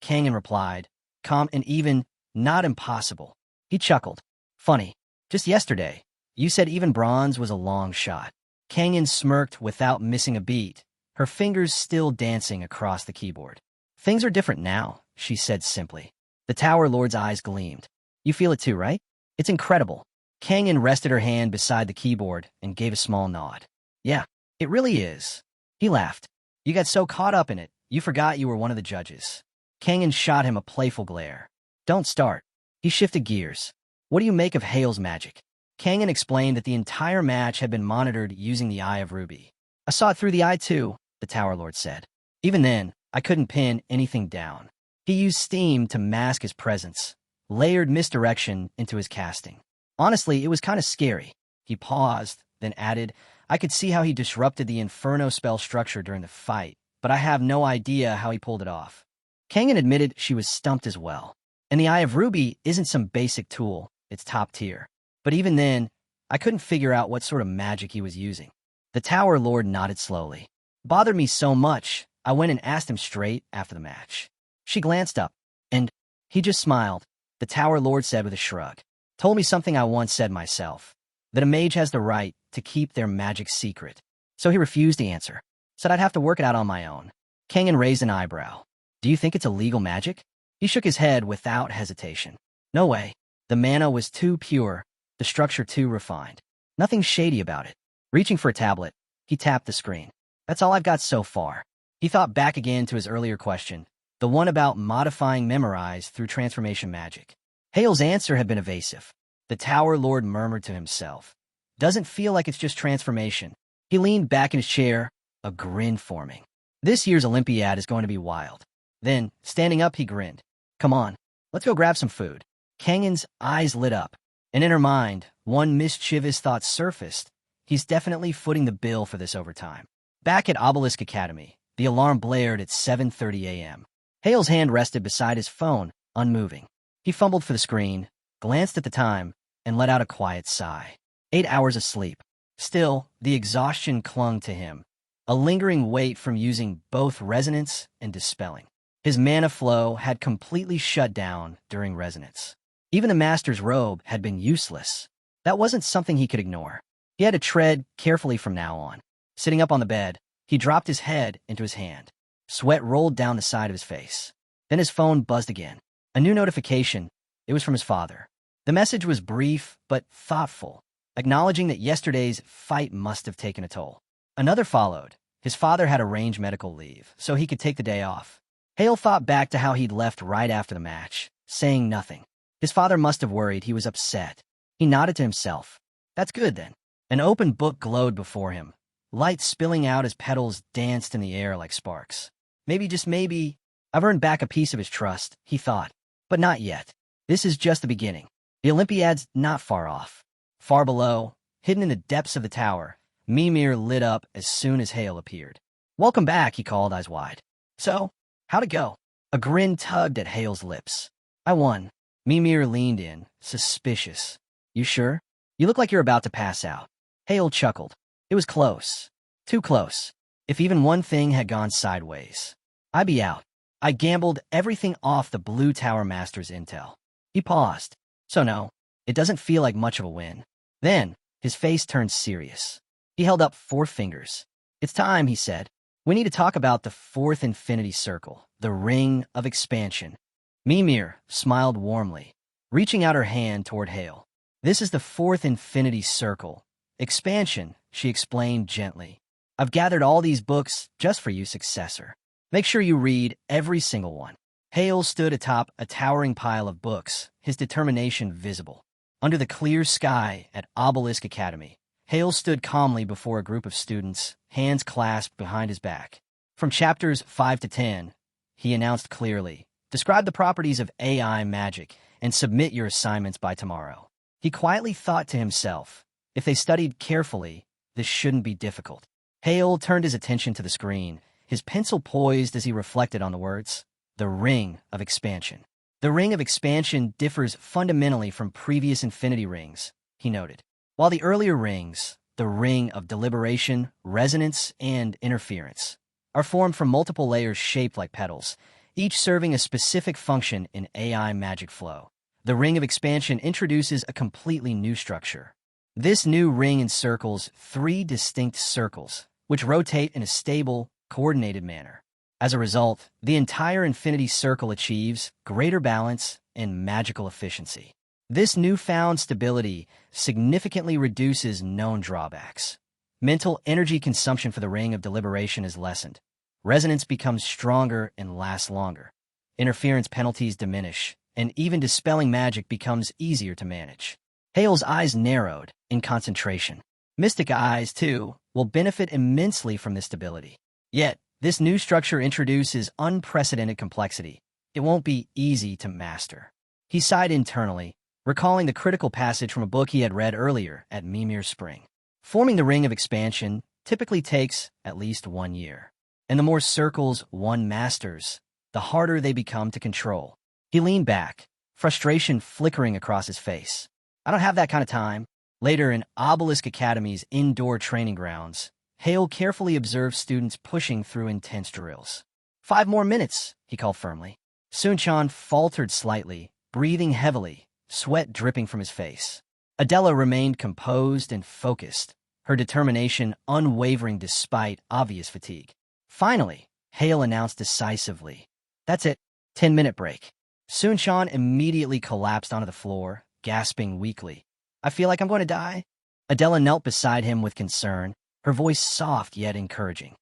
Kangen replied, calm and even, not impossible. He chuckled. Funny. Just yesterday, you said even bronze was a long shot. Kangen smirked without missing a beat, her fingers still dancing across the keyboard. Things are different now, she said simply. The Tower Lord's eyes gleamed. You feel it too, right? It's incredible. Kangen rested her hand beside the keyboard and gave a small nod. Yeah, it really is. He laughed. You got so caught up in it, you forgot you were one of the judges. Kangen shot him a playful glare. Don't start. He shifted gears. What do you make of Hale's magic? Kangen explained that the entire match had been monitored using the Eye of Ruby. I saw it through the eye too, the Tower Lord said. Even then, I couldn't pin anything down. He used steam to mask his presence, layered misdirection into his casting. Honestly, it was kind of scary. He paused, then added, I could see how he disrupted the Inferno spell structure during the fight, but I have no idea how he pulled it off. Kangen admitted she was stumped as well. And the Eye of Ruby isn't some basic tool, it's top tier. But even then, I couldn't figure out what sort of magic he was using. The Tower Lord nodded slowly. Bothered me so much, I went and asked him straight after the match. She glanced up, and he just smiled, the Tower Lord said with a shrug. Told me something I once said myself, that a mage has the right to keep their magic secret. So he refused to answer, said I'd have to work it out on my own. Kangen raised an eyebrow. Do you think it's illegal magic? He shook his head without hesitation. No way. The mana was too pure, the structure too refined. Nothing shady about it. Reaching for a tablet, he tapped the screen. That's all I've got so far. He thought back again to his earlier question, the one about modifying memorize through transformation magic. Hale's answer had been evasive. The Tower Lord murmured to himself. Doesn't feel like it's just transformation. He leaned back in his chair, a grin forming. This year's Olympiad is going to be wild. Then, standing up, he grinned. Come on, let's go grab some food. Kangen's eyes lit up, and in her mind, one mischievous thought surfaced. He's definitely footing the bill for this overtime. Back at Obelisk Academy, the alarm blared at 7:30 a.m. Hale's hand rested beside his phone, unmoving. He fumbled for the screen, glanced at the time, and let out a quiet sigh. 8 hours of sleep. Still, the exhaustion clung to him, a lingering weight from using both resonance and dispelling. His mana flow had completely shut down during resonance. Even the master's robe had been useless. That wasn't something he could ignore. He had to tread carefully from now on. Sitting up on the bed, he dropped his head into his hand. Sweat rolled down the side of his face. Then his phone buzzed again. A new notification. It was from his father. The message was brief but thoughtful, acknowledging that yesterday's fight must have taken a toll. Another followed. His father had arranged medical leave, so he could take the day off. Hale thought back to how he'd left right after the match, saying nothing. His father must have worried he was upset. He nodded to himself. That's good, then. An open book glowed before him, light spilling out as petals danced in the air like sparks. Maybe, just maybe, I've earned back a piece of his trust, he thought. But not yet. This is just the beginning. The Olympiad's not far off. Far below, hidden in the depths of the tower, Mimir lit up as soon as Hale appeared. Welcome back, he called, eyes wide. So, how'd it go? A grin tugged at Hale's lips. I won. Mimir leaned in, suspicious. You sure? You look like you're about to pass out. Hale chuckled. It was close. Too close. If even one thing had gone sideways, I'd be out. I gambled everything off the Blue Tower Master's intel. He paused. So no, it doesn't feel like much of a win. Then, his face turned serious. He held up 4 fingers. It's time, he said. We need to talk about the 4th infinity circle, the Ring of Expansion. Mimir smiled warmly, reaching out her hand toward Hale. This is the 4th infinity circle. Expansion, she explained gently. I've gathered all these books just for you, successor. Make sure you read every single one. Hale stood atop a towering pile of books, his determination visible. Under the clear sky at Obelisk Academy, Hale stood calmly before a group of students, hands clasped behind his back. From chapters 5 to 10, he announced clearly, describe the properties of AI magic and submit your assignments by tomorrow. He quietly thought to himself, if they studied carefully, this shouldn't be difficult. Hale turned his attention to the screen, his pencil poised as he reflected on the words, the Ring of Expansion. The Ring of Expansion differs fundamentally from previous infinity rings, he noted. While the earlier rings, the Ring of Deliberation, Resonance, and Interference, are formed from multiple layers shaped like petals, each serving a specific function in AI magic flow. The Ring of Expansion introduces a completely new structure. This new ring encircles 3 distinct circles, which rotate in a stable, coordinated manner. As a result, the entire infinity circle achieves greater balance and magical efficiency. This newfound stability significantly reduces known drawbacks. Mental energy consumption for the Ring of Deliberation is lessened. Resonance becomes stronger and lasts longer. Interference penalties diminish, and even dispelling magic becomes easier to manage. Hale's eyes narrowed in concentration. Mystic eyes, too, will benefit immensely from this stability. Yet, this new structure introduces unprecedented complexity. It won't be easy to master. He sighed internally, recalling the critical passage from a book he had read earlier at Mimir Spring. Forming the Ring of Expansion typically takes at least 1 year. And the more circles one masters, the harder they become to control. He leaned back, frustration flickering across his face. I don't have that kind of time. Later in Obelisk Academy's indoor training grounds, Hale carefully observed students pushing through intense drills. 5 more minutes, he called firmly. Sunchan faltered slightly, breathing heavily, sweat dripping from his face. Adela remained composed and focused, her determination unwavering despite obvious fatigue. Finally, Hale announced decisively, that's it, 10-minute break. Sunchan immediately collapsed onto the floor, gasping weakly. I feel like I'm going to die. Adela knelt beside him with concern, her voice soft yet encouraging.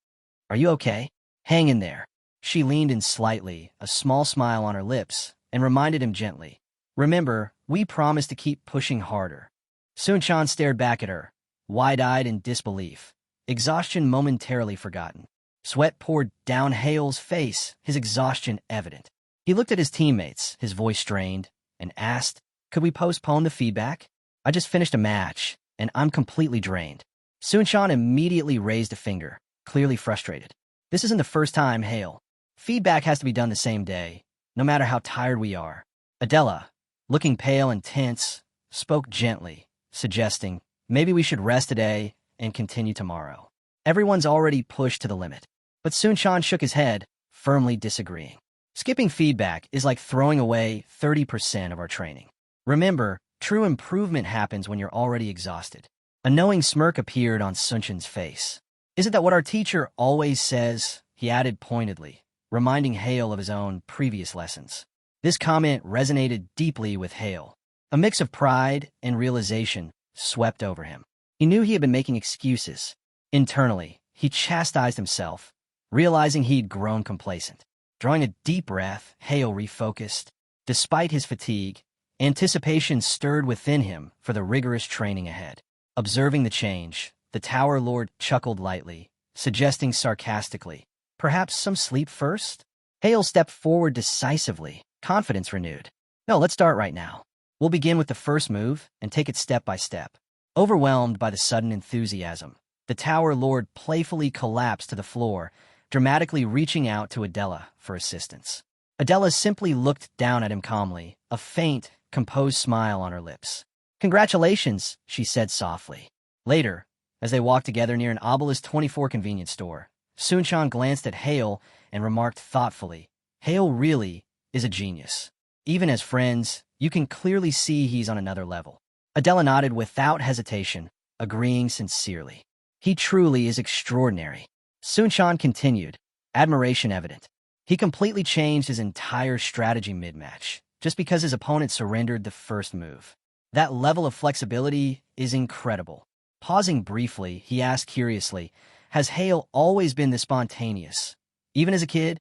Are you okay? Hang in there. She leaned in slightly, a small smile on her lips, and reminded him gently. Remember, we promised to keep pushing harder. Sun-chan stared back at her, wide-eyed in disbelief, exhaustion momentarily forgotten. Sweat poured down Hale's face, his exhaustion evident. He looked at his teammates, his voice strained, and asked, could we postpone the feedback? I just finished a match, and I'm completely drained. Sun-chan immediately raised a finger, clearly frustrated. This isn't the first time, Hale. Feedback has to be done the same day, no matter how tired we are. Adela, looking pale and tense, spoke gently, suggesting, maybe we should rest today and continue tomorrow. Everyone's already pushed to the limit. But Sun-chan shook his head, firmly disagreeing. Skipping feedback is like throwing away 30% of our training. Remember, true improvement happens when you're already exhausted. A knowing smirk appeared on Sun-chan's face. Isn't that what our teacher always says? He added pointedly, reminding Hale of his own previous lessons. This comment resonated deeply with Hale. A mix of pride and realization swept over him. He knew he had been making excuses. Internally, he chastised himself, realizing he'd grown complacent. Drawing a deep breath, Hale refocused. Despite his fatigue, anticipation stirred within him for the rigorous training ahead. Observing the change, the Tower Lord chuckled lightly, suggesting sarcastically, perhaps some sleep first? Hale stepped forward decisively, confidence renewed. No, let's start right now. We'll begin with the first move and take it step by step. Overwhelmed by the sudden enthusiasm, the Tower Lord playfully collapsed to the floor, dramatically reaching out to Adela for assistance. Adela simply looked down at him calmly, a faint, composed smile on her lips. Congratulations, she said softly. Later, as they walked together near an Obelisk 24 convenience store, Sun-chan glanced at Hale and remarked thoughtfully, Hale really is a genius. Even as friends, you can clearly see he's on another level. Adela nodded without hesitation, agreeing sincerely. He truly is extraordinary. Sun-chan continued, admiration evident. He completely changed his entire strategy mid-match, just because his opponent surrendered the first move. That level of flexibility is incredible. Pausing briefly, he asked curiously, has Hale always been this spontaneous? Even as a kid?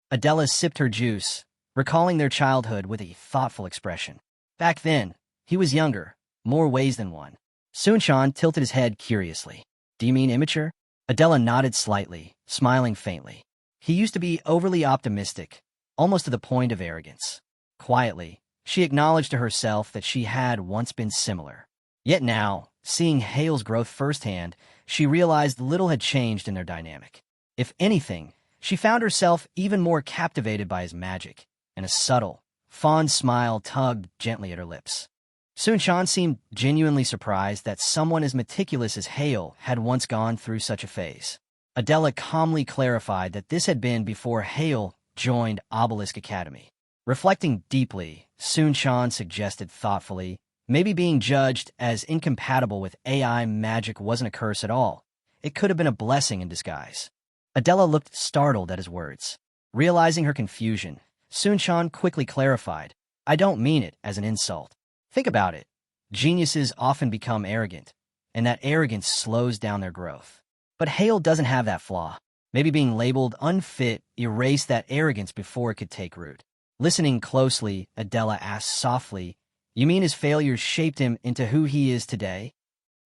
Adela sipped her juice, recalling their childhood with a thoughtful expression. Back then, he was younger, more ways than one. Sun-chan tilted his head curiously. Do you mean immature? Adela nodded slightly, smiling faintly. He used to be overly optimistic, almost to the point of arrogance. Quietly, she acknowledged to herself that she had once been similar. Yet now, seeing Hale's growth firsthand, she realized little had changed in their dynamic. If anything, she found herself even more captivated by his magic, and a subtle, fond smile tugged gently at her lips. Sun-chan seemed genuinely surprised that someone as meticulous as Hale had once gone through such a phase. Adela calmly clarified that this had been before Hale joined Obelisk Academy. Reflecting deeply, Sun-chan suggested thoughtfully, maybe being judged as incompatible with AI magic wasn't a curse at all. It could have been a blessing in disguise. Adela looked startled at his words. Realizing her confusion, Sun-chan quickly clarified, I don't mean it as an insult. Think about it. Geniuses often become arrogant, and that arrogance slows down their growth. But Hale doesn't have that flaw. Maybe being labeled unfit erased that arrogance before it could take root. Listening closely, Adela asked softly, you mean his failures shaped him into who he is today?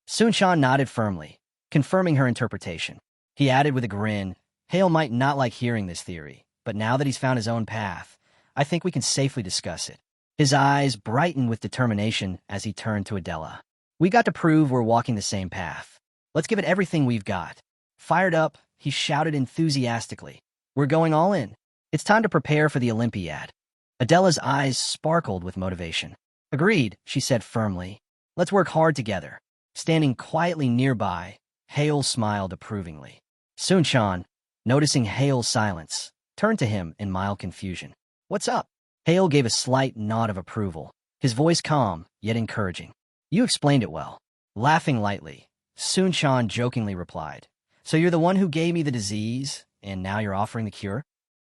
Sun-chan nodded firmly, confirming her interpretation. He added with a grin, Hale might not like hearing this theory, but now that he's found his own path, I think we can safely discuss it. His eyes brightened with determination as he turned to Adela. We got to prove we're walking the same path. Let's give it everything we've got. Fired up, he shouted enthusiastically. We're going all in. It's time to prepare for the Olympiad. Adela's eyes sparkled with motivation. Agreed, she said firmly. Let's work hard together. Standing quietly nearby, Hale smiled approvingly. Sun-chan, noticing Hale's silence, turned to him in mild confusion. What's up? Hale gave a slight nod of approval, his voice calm, yet encouraging. You explained it well. Laughing lightly, Sun-chan jokingly replied, so you're the one who gave me the disease, and now you're offering the cure?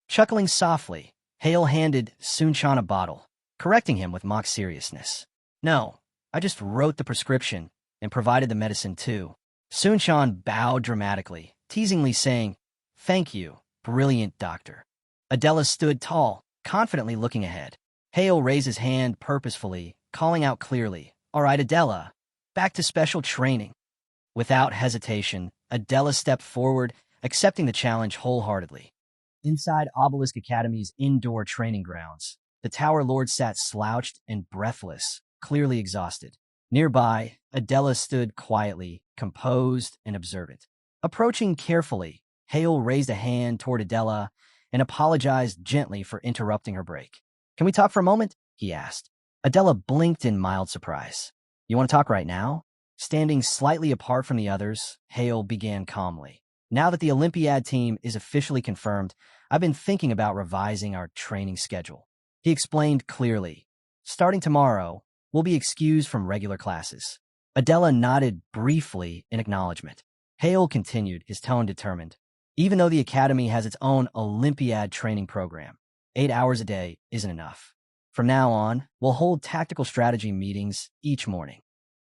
Chuckling softly, Hale handed Sun-chan a bottle, correcting him with mock seriousness. No, I just wrote the prescription and provided the medicine too. Sun-chan bowed dramatically, teasingly saying, Thank you, brilliant doctor. Adela stood tall, confidently looking ahead. Hale raised his hand purposefully, calling out clearly, "All right, Adela, back to special training." Without hesitation, Adela stepped forward, accepting the challenge wholeheartedly. Inside Obelisk Academy's indoor training grounds, the Tower Lord sat slouched and breathless, clearly exhausted. Nearby, Adela stood quietly, composed and observant. Approaching carefully, Hale raised a hand toward Adela and apologized gently for interrupting her break. "Can we talk for a moment?" he asked. Adela blinked in mild surprise. "You want to talk right now?" Standing slightly apart from the others, Hale began calmly. "Now that the Olympiad team is officially confirmed, I've been thinking about revising our training schedule." He explained clearly. "Starting tomorrow, we'll be excused from regular classes." Adela nodded briefly in acknowledgement. Hale continued, his tone determined. "Even though the academy has its own Olympiad training program, 8 hours a day isn't enough. From now on, we'll hold tactical strategy meetings each morning."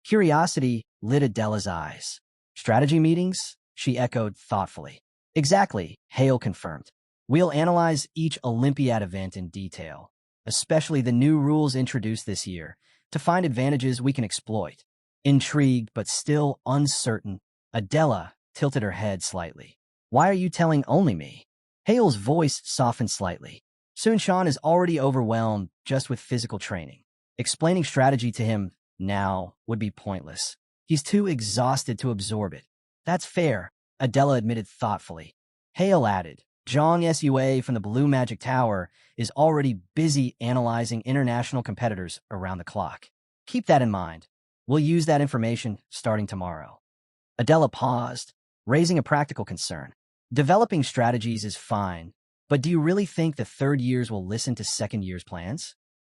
Curiosity lit Adela's eyes. "Strategy meetings?" she echoed thoughtfully. "Exactly," Hale confirmed. "We'll analyze each Olympiad event in detail, especially the new rules introduced this year, to find advantages we can exploit." Intrigued but still uncertain, Adela tilted her head slightly. "Why are you telling only me?" Hale's voice softened slightly. "Sunshan is already overwhelmed just with physical training. Explaining strategy to him now would be pointless. He's too exhausted to absorb it." "That's fair," Adela admitted thoughtfully. Hale added, "Zhang Sua from the Blue Magic Tower is already busy analyzing international competitors around the clock. Keep that in mind. We'll use that information starting tomorrow." Adela paused, raising a practical concern. "Developing strategies is fine, but do you really think the third years will listen to second years' plans?"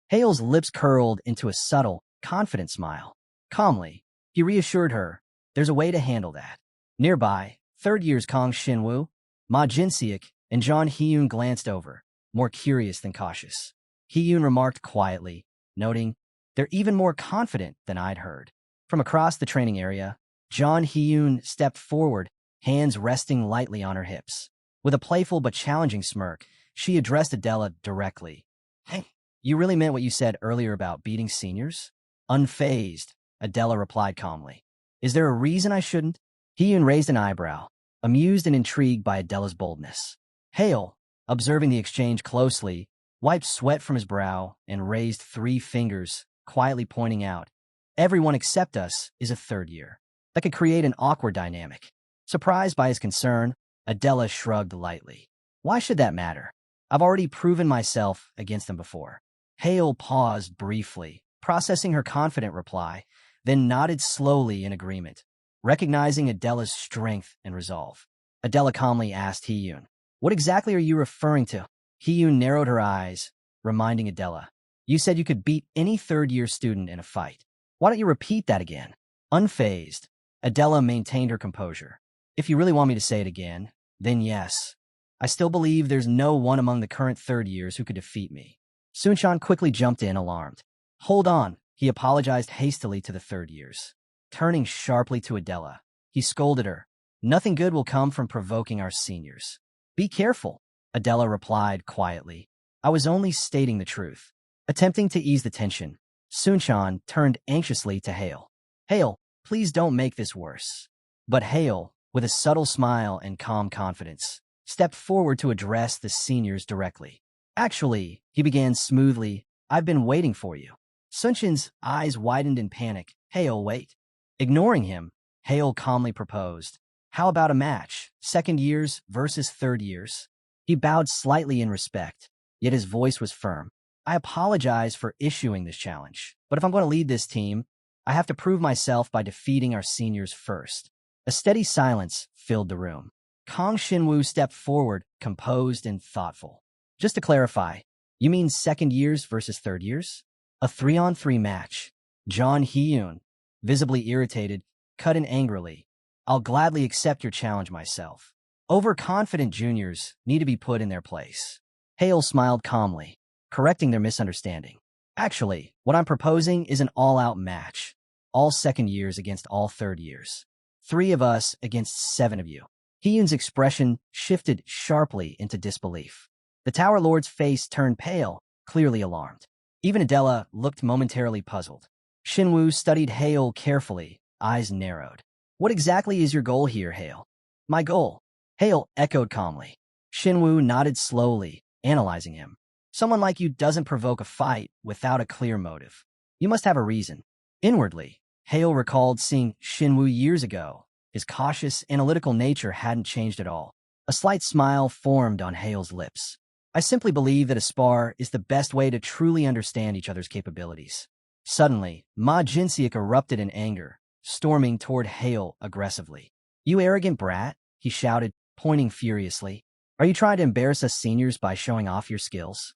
Hale's lips curled into a subtle, confident smile. Calmly, he reassured her, "There's a way to handle that." Nearby, third years Kong Shinwoo, Ma Jinseok, and John Hyun glanced over, more curious than cautious. Hyun remarked quietly, noting, "They're even more confident than I'd heard." From across the training area, John Hyun stepped forward, hands resting lightly on her hips. With a playful but challenging smirk, she addressed Adela directly. "Hey, you really meant what you said earlier about beating seniors?" Unfazed, Adela replied calmly. "Is there a reason I shouldn't?" Hyun raised an eyebrow, amused and intrigued by Adela's boldness. Hale, observing the exchange closely, wiped sweat from his brow and raised 3 fingers, quietly pointing out, "Everyone except us is a third year. That could create an awkward dynamic." Surprised by his concern, Adela shrugged lightly. "Why should that matter? I've already proven myself against them before." Hale paused briefly, processing her confident reply, then nodded slowly in agreement, recognizing Adela's strength and resolve. Adela calmly asked Hyun, "What exactly are you referring to?" Hyun narrowed her eyes, reminding Adela, "You said you could beat any third-year student in a fight. Why don't you repeat that again?" Unfazed, Adela maintained her composure. "If you really want me to say it again, then yes. I still believe there's no one among the current third years who could defeat me." Sunshan quickly jumped in, alarmed. "Hold on," he apologized hastily to the third years. Turning sharply to Adela, he scolded her, "Nothing good will come from provoking our seniors." "Be careful," Adela replied quietly. "I was only stating the truth." Attempting to ease the tension, Sunshan turned anxiously to Hale. "Hale, please don't make this worse." But Hale, with a subtle smile and calm confidence, stepped forward to address the seniors directly. "Actually," he began smoothly, "I've been waiting for you." Sunshin's eyes widened in panic. "Hale, wait." Ignoring him, Hale calmly proposed, "How about a match, second years versus third years?" He bowed slightly in respect, yet his voice was firm. "I apologize for issuing this challenge, but if I'm going to lead this team, I have to prove myself by defeating our seniors first." A steady silence filled the room. Kong Shinwoo stepped forward, composed and thoughtful. "Just to clarify, you mean second years versus third years?" "A 3-on-3 match." John Hyun, visibly irritated, cut in angrily. "I'll gladly accept your challenge myself. Overconfident juniors need to be put in their place." Hale smiled calmly, correcting their misunderstanding. "Actually, what I'm proposing is an all-out match. All second years against all third years. 3 of us against 7 of you." Hiyun's expression shifted sharply into disbelief. The Tower Lord's face turned pale, clearly alarmed. Even Adela looked momentarily puzzled. Shinwoo studied Hale carefully, eyes narrowed. What exactly is your goal here, Hale? My goal. Hale echoed calmly. Shinwoo nodded slowly, analyzing him. Someone like you doesn't provoke a fight without a clear motive. You must have a reason. Inwardly, Hale recalled seeing Shinwoo years ago. His cautious, analytical nature hadn't changed at all. A slight smile formed on Hale's lips. I simply believe that a spar is the best way to truly understand each other's capabilities. Suddenly, Ma Jinseok erupted in anger, storming toward Hale aggressively. You arrogant brat, he shouted, pointing furiously. Are you trying to embarrass us seniors by showing off your skills?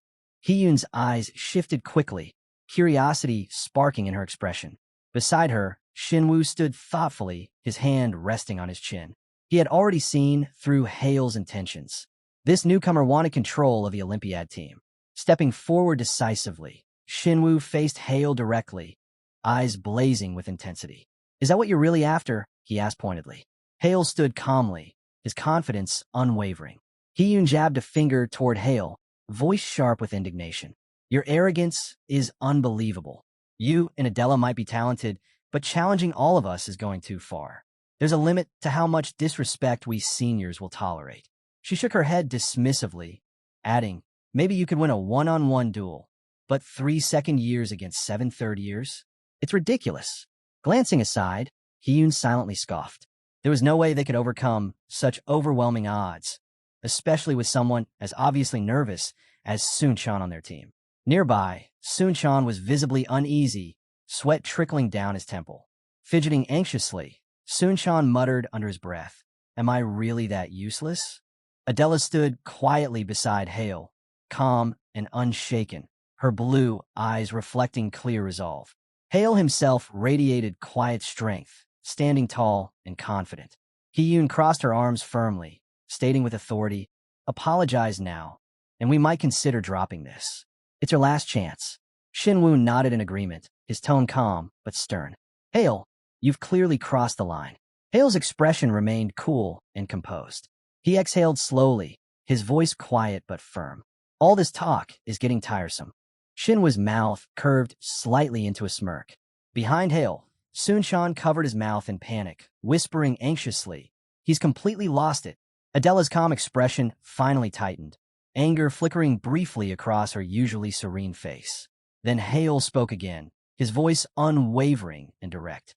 Hiyun's eyes shifted quickly, curiosity sparking in her expression. Beside her, Shinwoo stood thoughtfully, his hand resting on his chin. He had already seen through Hale's intentions. This newcomer wanted control of the Olympiad team. Stepping forward decisively, Shinwoo faced Hale directly, eyes blazing with intensity. Is that what you're really after? He asked pointedly. Hale stood calmly, his confidence unwavering. Hiyun jabbed a finger toward Hale, voice sharp with indignation. Your arrogance is unbelievable. You and Adela might be talented, but challenging all of us is going too far. There's a limit to how much disrespect we seniors will tolerate. She shook her head dismissively, adding, maybe you could win a one-on-one duel, but 3 second years against 7 third years? It's ridiculous. Glancing aside, Hiyun silently scoffed. There was no way they could overcome such overwhelming odds, especially with someone as obviously nervous as Sun-chan on their team. Nearby, Sun-chan was visibly uneasy, sweat trickling down his temple. Fidgeting anxiously, Sun-chan muttered under his breath, Am I really that useless? Adela stood quietly beside Hale, calm and unshaken, her blue eyes reflecting clear resolve. Hale himself radiated quiet strength, standing tall and confident. Hiyun crossed her arms firmly, stating with authority, Apologize now, and we might consider dropping this. It's your last chance. Shinwoo nodded in agreement, his tone calm but stern. Hale, you've clearly crossed the line. Hale's expression remained cool and composed. He exhaled slowly, his voice quiet but firm. All this talk is getting tiresome. Shinwoo's mouth curved slightly into a smirk. Behind Hale, Sun-chan covered his mouth in panic, whispering anxiously, He's completely lost it. Adela's calm expression finally tightened, anger flickering briefly across her usually serene face. Then Hale spoke again, his voice unwavering and direct.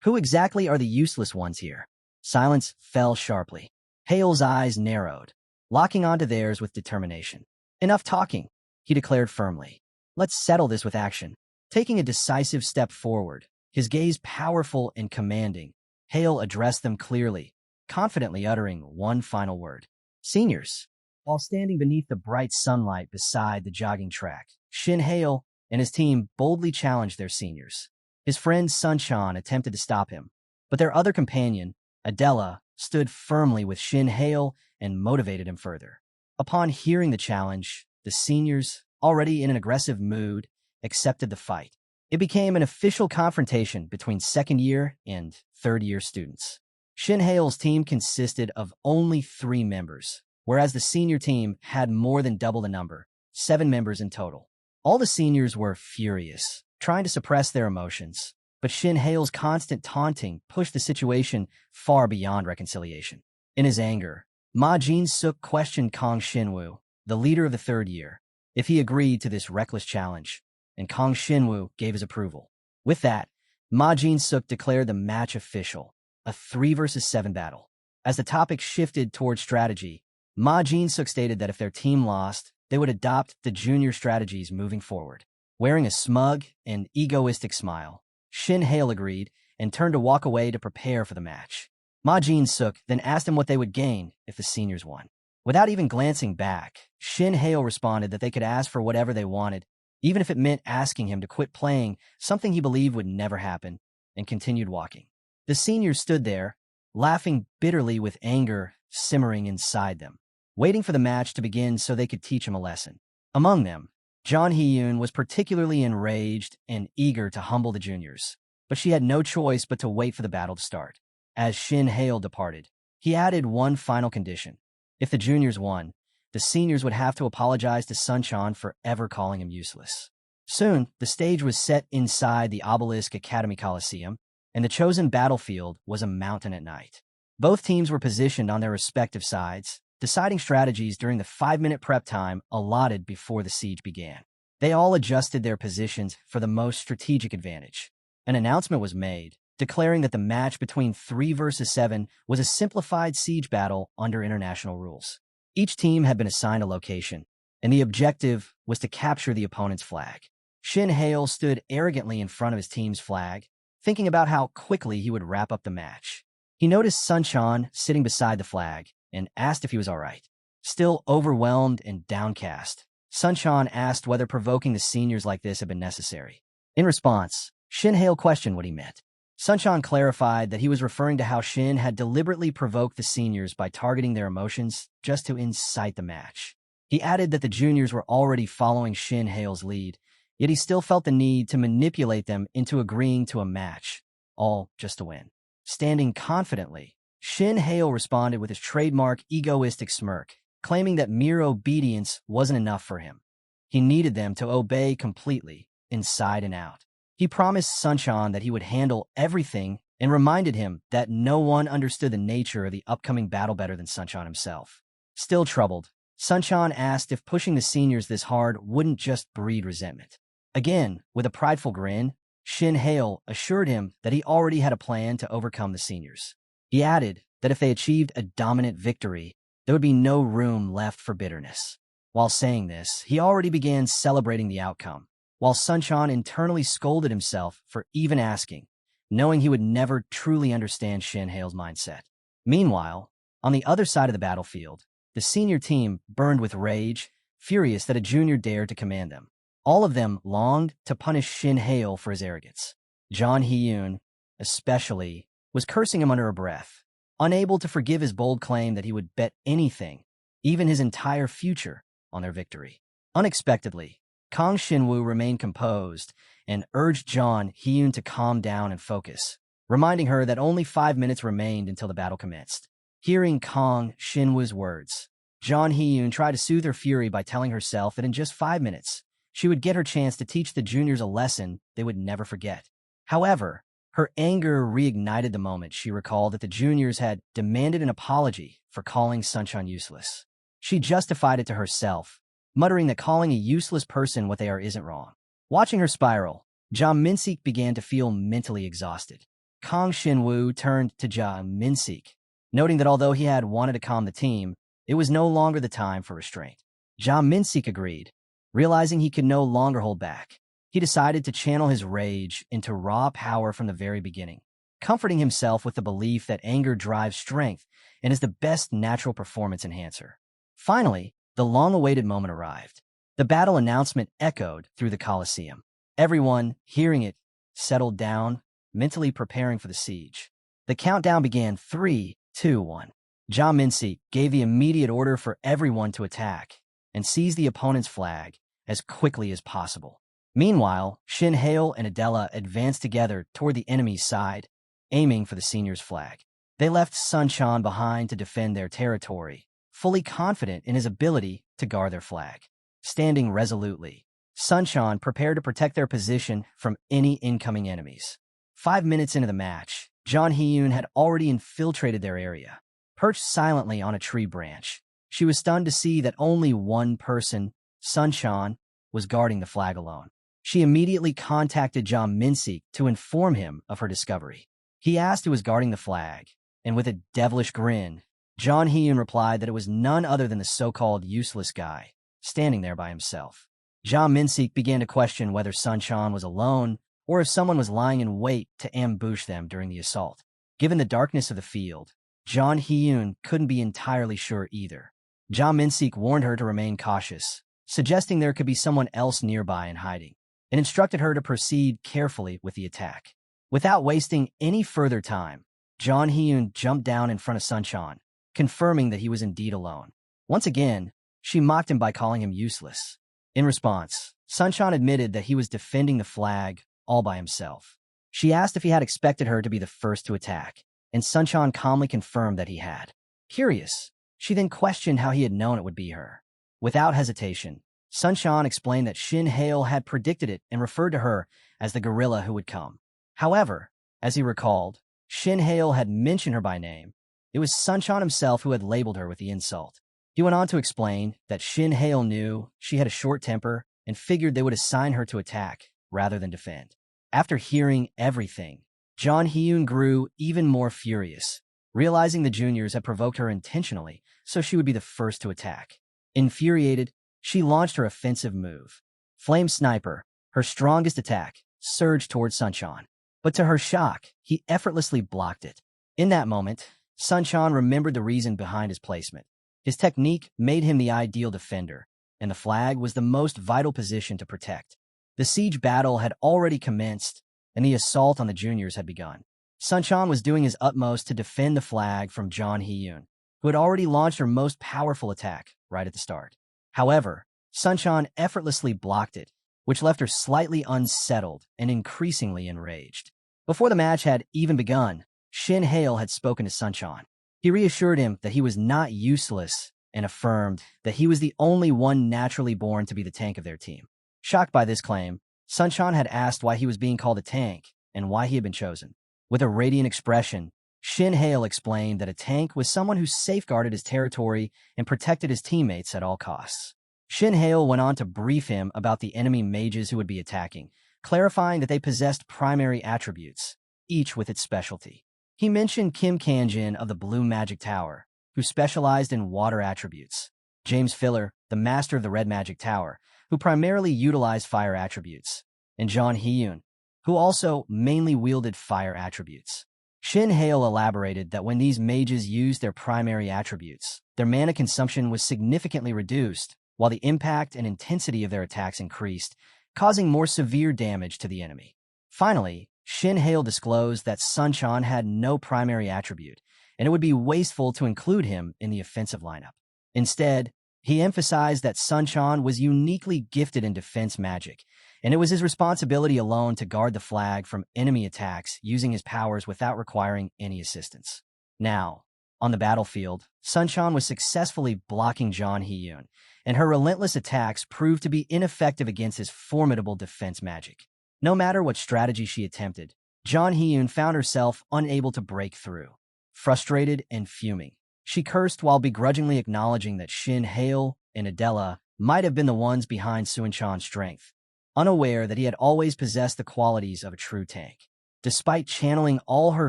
Who exactly are the useless ones here? Silence fell sharply. Hale's eyes narrowed, locking onto theirs with determination. Enough talking, he declared firmly. Let's settle this with action. Taking a decisive step forward, his gaze powerful and commanding, Hale addressed them clearly, confidently uttering one final word. Seniors. While standing beneath the bright sunlight beside the jogging track, Shin Hale and his team boldly challenged their seniors. His friend Sun-chan attempted to stop him, but their other companion, Adela, stood firmly with Shin Hale and motivated him further. Upon hearing the challenge, the seniors, already in an aggressive mood, accepted the fight. It became an official confrontation between second-year and third-year students. Shin Hale's team consisted of only 3 members, whereas the senior team had more than double the number, 7 members in total. All the seniors were furious, trying to suppress their emotions, but Shin Hale's constant taunting pushed the situation far beyond reconciliation. In his anger, Ma Jin-suk questioned Kang Shinwoo, the leader of the third year, if he agreed to this reckless challenge, and Kang Shinwoo gave his approval. With that, Ma Jin-suk declared the match official, a 3 versus 7 battle. As the topic shifted toward strategy, Ma Jin-suk stated that if their team lost, they would adopt the junior strategies moving forward. Wearing a smug and egoistic smile, Shin Hale agreed and turned to walk away to prepare for the match. Ma Jin-suk then asked him what they would gain if the seniors won. Without even glancing back, Shin Hale responded that they could ask for whatever they wanted, even if it meant asking him to quit playing, something he believed would never happen, and continued walking. The seniors stood there, laughing bitterly with anger simmering inside them, waiting for the match to begin so they could teach him a lesson. Among them, John Hee-yoon was particularly enraged and eager to humble the juniors, but she had no choice but to wait for the battle to start. As Shin Hale departed, He added one final condition. If the juniors won, the seniors would have to apologize to Sunshine for ever calling him useless. Soon, the stage was set inside the Obelisk Academy Coliseum, and the chosen battlefield was a mountain at night. Both teams were positioned on their respective sides, deciding strategies during the 5-minute prep time allotted before the siege began. They all adjusted their positions for the most strategic advantage. An announcement was made, declaring that the match between 3 versus 7 was a simplified siege battle under international rules. Each team had been assigned a location, and the objective was to capture the opponent's flag. Shin Hale stood arrogantly in front of his team's flag, thinking about how quickly he would wrap up the match. He noticed Sunshine sitting beside the flag and asked if he was all right. Still overwhelmed and downcast, Sunshine asked whether provoking the seniors like this had been necessary. In response, Shin Hale questioned what he meant. Sunshine clarified that he was referring to how Shin had deliberately provoked the seniors by targeting their emotions just to incite the match. He added that the juniors were already following Shin Hale's lead, yet he still felt the need to manipulate them into agreeing to a match, all just to win. Standing confidently, Shin Hale responded with his trademark egoistic smirk, claiming that mere obedience wasn't enough for him. He needed them to obey completely, inside and out. He promised Sunshine that he would handle everything and reminded him that no one understood the nature of the upcoming battle better than Sunshine himself. Still troubled, Sunshine asked if pushing the seniors this hard wouldn't just breed resentment. Again, with a prideful grin, Shin Hale assured him that he already had a plan to overcome the seniors. He added that if they achieved a dominant victory, there would be no room left for bitterness. While saying this, he already began celebrating the outcome, while Sunshine internally scolded himself for even asking, knowing he would never truly understand Shin Hale's mindset. Meanwhile, on the other side of the battlefield, the senior team burned with rage, furious that a junior dared to command them. All of them longed to punish Shin Hale for his arrogance. John Hee-yoon, especially, was cursing him under her breath, unable to forgive his bold claim that he would bet anything, even his entire future, on their victory. Unexpectedly, Kang Shin-woo remained composed and urged John Hee-yoon to calm down and focus, reminding her that only 5 minutes remained until the battle commenced. Hearing Kang Shin-woo's words, John Hee-yoon tried to soothe her fury by telling herself that in just 5 minutes, she would get her chance to teach the juniors a lesson they would never forget. However, her anger reignited the moment she recalled that the juniors had demanded an apology for calling Sunshine useless. She justified it to herself, muttering that calling a useless person what they are isn't wrong. Watching her spiral, Ja Min-sik began to feel mentally exhausted. Kang Shin-woo turned to Ja Min-sik, noting that although he had wanted to calm the team, it was no longer the time for restraint. Ja Min-sik agreed, realizing he could no longer hold back. He decided to channel his rage into raw power from the very beginning, comforting himself with the belief that anger drives strength and is the best natural performance enhancer. Finally, the long-awaited moment arrived. The battle announcement echoed through the Coliseum. Everyone, hearing it, settled down, mentally preparing for the siege. The countdown began 3, 2, 1. Ja Min-sik gave the immediate order for everyone to attack and seize the opponent's flag as quickly as possible. Meanwhile, Shin Hale and Adela advanced together toward the enemy's side, aiming for the seniors' flag. They left Sunshine behind to defend their territory, fully confident in his ability to guard their flag. Standing resolutely, Sunshine prepared to protect their position from any incoming enemies. 5 minutes into the match, John Hee-yoon had already infiltrated their area. Perched silently on a tree branch, she was stunned to see that only one person, Sunshine, was guarding the flag alone. She immediately contacted John Min-sik to inform him of her discovery. He asked who was guarding the flag, and with a devilish grin, John Hee-yoon replied that it was none other than the so-called useless guy, standing there by himself. John Min-sik began to question whether Sunshine was alone or if someone was lying in wait to ambush them during the assault. Given the darkness of the field, John Hee-yoon couldn't be entirely sure either. John Min-sik warned her to remain cautious, suggesting there could be someone else nearby in hiding, and instructed her to proceed carefully with the attack. Without wasting any further time, John Hee-yoon jumped down in front of Sunshine, confirming that he was indeed alone. Once again, she mocked him by calling him useless. In response, Sunshine admitted that he was defending the flag all by himself. She asked if he had expected her to be the first to attack, and Sunchan calmly confirmed that he had. Curious, she then questioned how he had known it would be her. Without hesitation, Sunchan explained that Shin Hale had predicted it and referred to her as the gorilla who would come. However, as he recalled, Shin Hale had mentioned her by name. It was Sunchan himself who had labeled her with the insult. He went on to explain that Shin Hale knew she had a short temper and figured they would assign her to attack rather than defend. After hearing everything, John Hyun grew even more furious, realizing the juniors had provoked her intentionally so she would be the first to attack. Infuriated, she launched her offensive move. Flame Sniper, her strongest attack, surged towards Sunchan. But to her shock, he effortlessly blocked it. In that moment, Sunchan remembered the reason behind his placement. His technique made him the ideal defender, and the flag was the most vital position to protect. The siege battle had already commenced, and the assault on the juniors had begun. Sunchan was doing his utmost to defend the flag from John Hyun, who had already launched her most powerful attack right at the start. However, Sunchan effortlessly blocked it, which left her slightly unsettled and increasingly enraged. Before the match had even begun, Shin Hale had spoken to Sunchan. He reassured him that he was not useless and affirmed that he was the only one naturally born to be the tank of their team. Shocked by this claim, Sunchan had asked why he was being called a tank and why he had been chosen. With a radiant expression, Shin Hale explained that a tank was someone who safeguarded his territory and protected his teammates at all costs. Shin Hale went on to brief him about the enemy mages who would be attacking, clarifying that they possessed primary attributes, each with its specialty. He mentioned Kim Kanjin of the Blue Magic Tower, who specialized in water attributes, James Filler, the master of the Red Magic Tower, who primarily utilized fire attributes, and John Hyun, who also mainly wielded fire attributes. Shin Hale elaborated that when these mages used their primary attributes, their mana consumption was significantly reduced, while the impact and intensity of their attacks increased, causing more severe damage to the enemy. Finally, Shin Hale disclosed that Sunchan had no primary attribute, and it would be wasteful to include him in the offensive lineup. Instead, he emphasized that Sunchan was uniquely gifted in defense magic, and it was his responsibility alone to guard the flag from enemy attacks using his powers without requiring any assistance. Now, on the battlefield, Sunchan was successfully blocking John Hyun, and her relentless attacks proved to be ineffective against his formidable defense magic. No matter what strategy she attempted, John Hyun found herself unable to break through. Frustrated and fuming, she cursed while begrudgingly acknowledging that Shin Hale and Adela might have been the ones behind Sunchan's strength, unaware that he had always possessed the qualities of a true tank. Despite channeling all her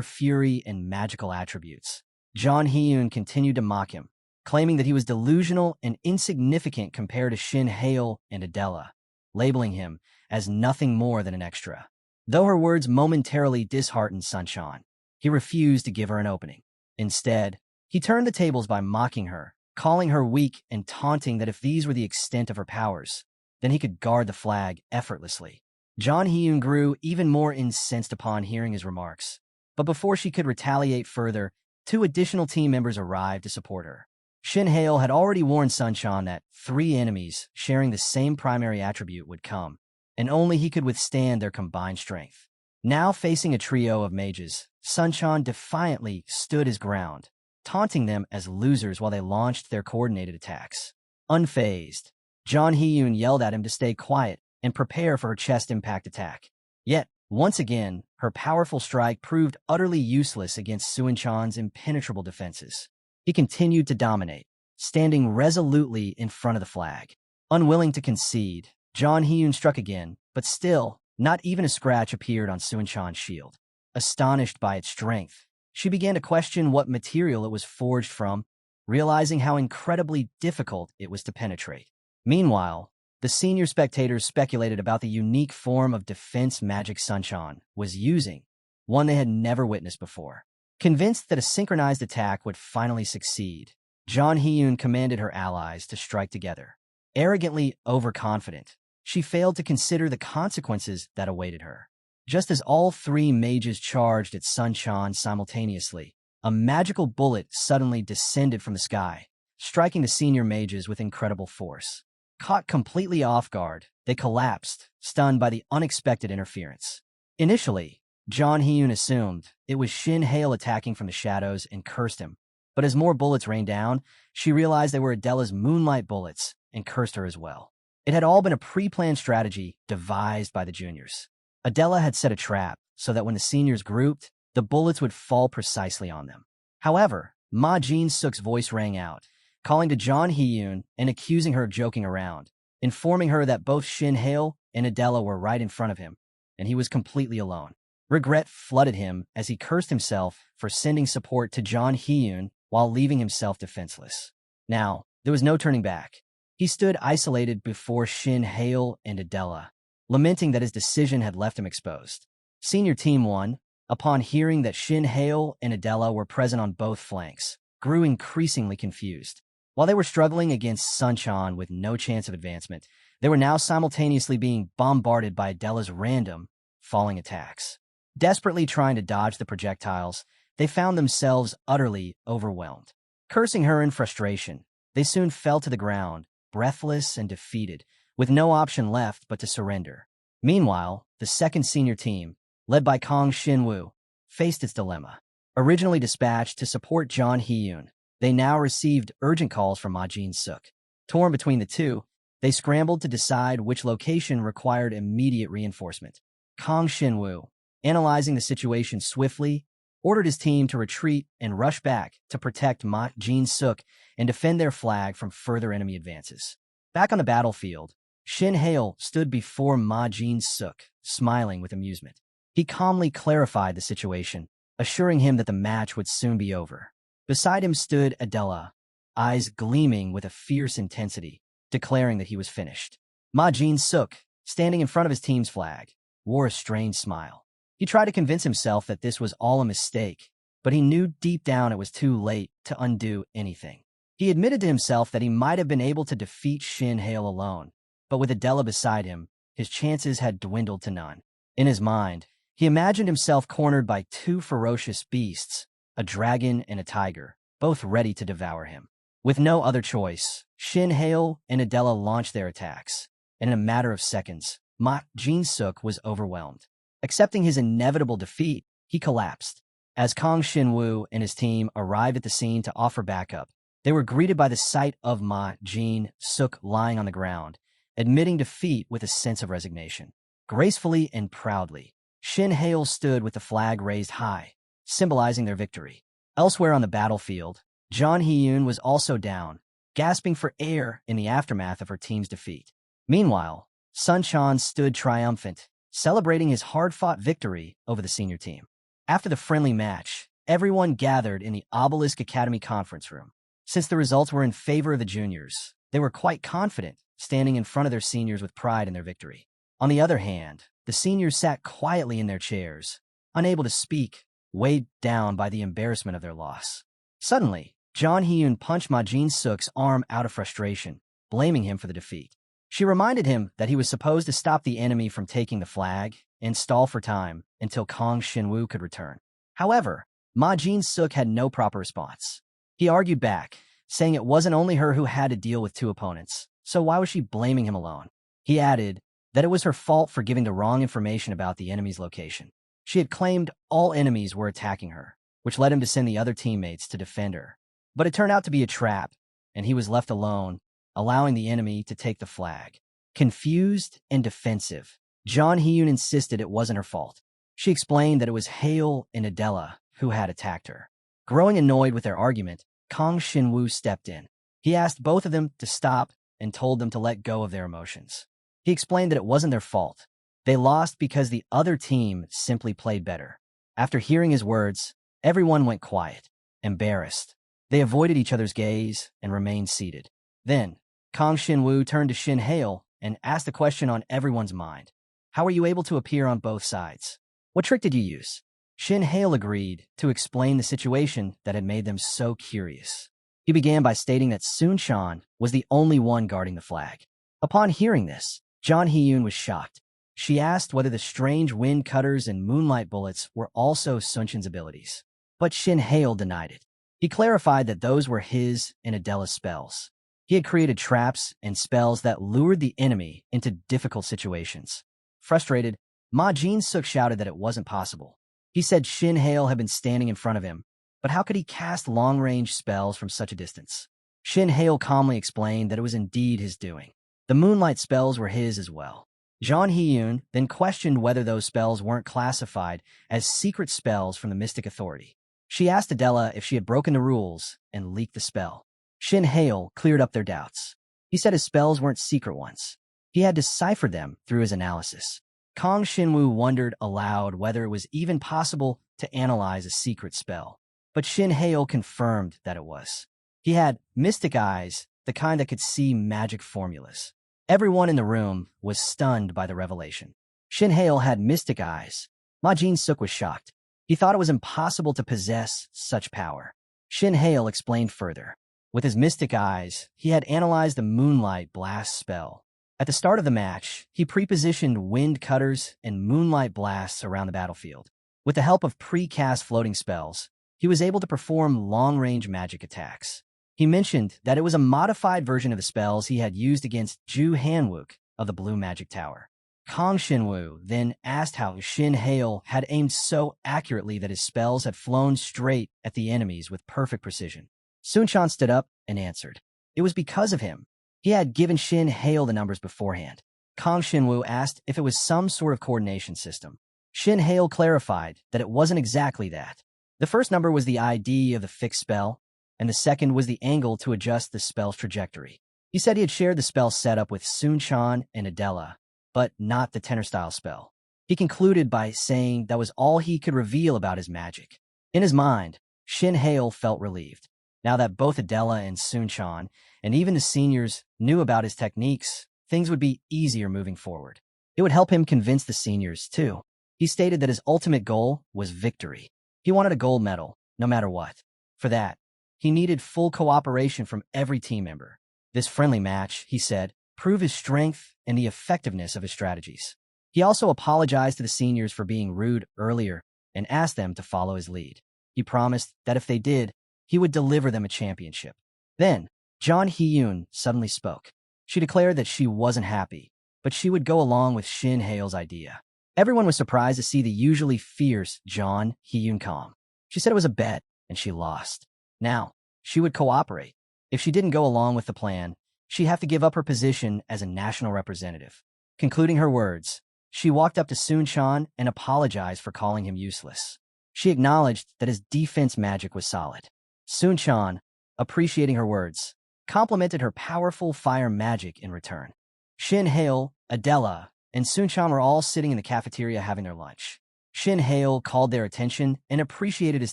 fury and magical attributes, John Hyun continued to mock him, claiming that he was delusional and insignificant compared to Shin Hale and Adela, labeling him as nothing more than an extra. Though her words momentarily disheartened Sunchan, he refused to give her an opening. Instead, he turned the tables by mocking her, calling her weak and taunting that if these were the extent of her powers, then he could guard the flag effortlessly. John Hyun grew even more incensed upon hearing his remarks, but before she could retaliate further, 2 additional team members arrived to support her. Shin Hale had already warned Sunchan that 3 enemies sharing the same primary attribute would come, and only he could withstand their combined strength. Now facing a trio of mages, Sunchan defiantly stood his ground, taunting them as losers while they launched their coordinated attacks. Unfazed, John Hyun yelled at him to stay quiet and prepare for her chest impact attack. Yet, once again, her powerful strike proved utterly useless against Sunchan's impenetrable defenses. He continued to dominate, standing resolutely in front of the flag. Unwilling to concede, John Hyun struck again, but still, not even a scratch appeared on Sunchan's shield. Astonished by its strength, she began to question what material it was forged from, realizing how incredibly difficult it was to penetrate. Meanwhile, the senior spectators speculated about the unique form of defense magic Sunchan was using, one they had never witnessed before. Convinced that a synchronized attack would finally succeed, John Hyun commanded her allies to strike together. Arrogantly overconfident, she failed to consider the consequences that awaited her. Just as all 3 mages charged at Sunchan simultaneously, a magical bullet suddenly descended from the sky, striking the senior mages with incredible force. Caught completely off guard, they collapsed, stunned by the unexpected interference. Initially, John Hyun assumed it was Shin Hale attacking from the shadows and cursed him. But as more bullets rained down, she realized they were Adela's moonlight bullets and cursed her as well. It had all been a pre-planned strategy devised by the juniors. Adela had set a trap so that when the seniors grouped, the bullets would fall precisely on them. However, Ma Jin-suk's voice rang out, calling to John Hyun and accusing her of joking around, informing her that both Shin Hale and Adela were right in front of him, and he was completely alone. Regret flooded him as he cursed himself for sending support to John Hyun while leaving himself defenseless. Now, there was no turning back. He stood isolated before Shin Hale and Adela, lamenting that his decision had left him exposed. Senior Team 1, upon hearing that Shin Hale and Adela were present on both flanks, grew increasingly confused. While they were struggling against Sunchan with no chance of advancement, they were now simultaneously being bombarded by Adela's random, falling attacks. Desperately trying to dodge the projectiles, they found themselves utterly overwhelmed. Cursing her in frustration, they soon fell to the ground, breathless and defeated, with no option left but to surrender. Meanwhile, the second senior team, led by Kang Shin-woo, faced its dilemma. Originally dispatched to support John Hyun, they now received urgent calls from Ma Jin-suk. Torn between the two, they scrambled to decide which location required immediate reinforcement. Kang Shin-woo, analyzing the situation swiftly, ordered his team to retreat and rush back to protect Ma Jin-suk and defend their flag from further enemy advances. Back on the battlefield, Shin Hale stood before Ma Jin-suk, smiling with amusement. He calmly clarified the situation, assuring him that the match would soon be over. Beside him stood Adela, eyes gleaming with a fierce intensity, declaring that he was finished. Ma Jin-suk, standing in front of his team's flag, wore a strange smile. He tried to convince himself that this was all a mistake, but he knew deep down it was too late to undo anything. He admitted to himself that he might have been able to defeat Shin Hale alone, but with Adela beside him, his chances had dwindled to none. In his mind, he imagined himself cornered by two ferocious beasts, a dragon and a tiger, both ready to devour him. With no other choice, Shin Hale and Adela launched their attacks, and in a matter of seconds, Ma Jin-suk was overwhelmed. Accepting his inevitable defeat, he collapsed. As Kang Shin-woo and his team arrived at the scene to offer backup, they were greeted by the sight of Ma Jin-suk lying on the ground, admitting defeat with a sense of resignation. Gracefully and proudly, Shin Hale stood with the flag raised high, symbolizing their victory. Elsewhere on the battlefield, John Hyun was also down, gasping for air in the aftermath of her team's defeat. Meanwhile, Sunchan stood triumphant, celebrating his hard-fought victory over the senior team. After the friendly match, everyone gathered in the Obelisk Academy conference room. Since the results were in favor of the juniors, they were quite confident, standing in front of their seniors with pride in their victory. On the other hand, the seniors sat quietly in their chairs, unable to speak, weighed down by the embarrassment of their loss. Suddenly, John Hyun punched Ma Jin-suk's arm out of frustration, blaming him for the defeat. She reminded him that he was supposed to stop the enemy from taking the flag and stall for time until Kang Shin-woo could return. However, Ma Jin-suk had no proper response. He argued back, saying it wasn't only her who had to deal with two opponents, so why was she blaming him alone? He added that it was her fault for giving the wrong information about the enemy's location. She had claimed all enemies were attacking her, which led him to send the other teammates to defend her. But it turned out to be a trap, and he was left alone, allowing the enemy to take the flag. Confused and defensive, John Hyun insisted it wasn't her fault. She explained that it was Hale and Adela who had attacked her. Growing annoyed with their argument, Kang Shin-woo stepped in. He asked both of them to stop and told them to let go of their emotions. He explained that it wasn't their fault. They lost because the other team simply played better. After hearing his words, everyone went quiet, embarrassed. They avoided each other's gaze and remained seated. Then, Kang Shin-woo turned to Shin Hale and asked a question on everyone's mind. How were you able to appear on both sides? What trick did you use? Shin Hale agreed to explain the situation that had made them so curious. He began by stating that Sunchan was the only one guarding the flag. Upon hearing this, John Hyun was shocked. She asked whether the strange wind cutters and moonlight bullets were also Sunchan's abilities. But Shin Hale denied it. He clarified that those were his and Adela's spells. He had created traps and spells that lured the enemy into difficult situations. Frustrated, Ma Jin-suk shouted that it wasn't possible. He said Shin Hale had been standing in front of him, but how could he cast long-range spells from such a distance? Shin Hale calmly explained that it was indeed his doing. The moonlight spells were his as well. Jean Hee-yoon then questioned whether those spells weren't classified as secret spells from the Mystic Authority. She asked Adela if she had broken the rules and leaked the spell. Shin Hale cleared up their doubts. He said his spells weren't secret ones. He had deciphered them through his analysis. Kang Shinwoo wondered aloud whether it was even possible to analyze a secret spell. But Shin Hale confirmed that it was. He had mystic eyes, the kind that could see magic formulas. Everyone in the room was stunned by the revelation. Shin Hale had mystic eyes. Ma Jin-suk was shocked. He thought it was impossible to possess such power. Shin Hale explained further. With his mystic eyes, he had analyzed the Moonlight Blast spell. At the start of the match, he prepositioned wind cutters and moonlight blasts around the battlefield. With the help of pre-cast floating spells, he was able to perform long-range magic attacks. He mentioned that it was a modified version of the spells he had used against Ju Hanwook of the Blue Magic Tower. Kang Shinwoo then asked how Shin Hale had aimed so accurately that his spells had flown straight at the enemies with perfect precision. Sunchan stood up and answered. It was because of him. He had given Shin Hale the numbers beforehand. Kang Shinwoo asked if it was some sort of coordination system. Shin Hale clarified that it wasn't exactly that. The first number was the ID of the fixed spell, and the second was the angle to adjust the spell's trajectory. He said he had shared the spell setup with Sunchan and Adela, but not the tenor-style spell. He concluded by saying that was all he could reveal about his magic. In his mind, Shin Hale felt relieved. Now that both Adela and Sunchan, and even the seniors, knew about his techniques, things would be easier moving forward. It would help him convince the seniors, too. He stated that his ultimate goal was victory. He wanted a gold medal, no matter what. For that, he needed full cooperation from every team member. This friendly match, he said, proved his strength and the effectiveness of his strategies. He also apologized to the seniors for being rude earlier and asked them to follow his lead. He promised that if they did, he would deliver them a championship. Then, Jean Hee-yoon suddenly spoke. She declared that she wasn't happy, but she would go along with Shin Hale's idea. Everyone was surprised to see the usually fierce Jean Hee-yoon calm. She said it was a bet, and she lost. Now, she would cooperate. If she didn't go along with the plan, she'd have to give up her position as a national representative. Concluding her words, she walked up to Sunchan and apologized for calling him useless. She acknowledged that his defense magic was solid. Sunchan, appreciating her words, complimented her powerful fire magic in return. Shin Hale, Adela, and Sunchan were all sitting in the cafeteria having their lunch. Shin Hale called their attention and appreciated his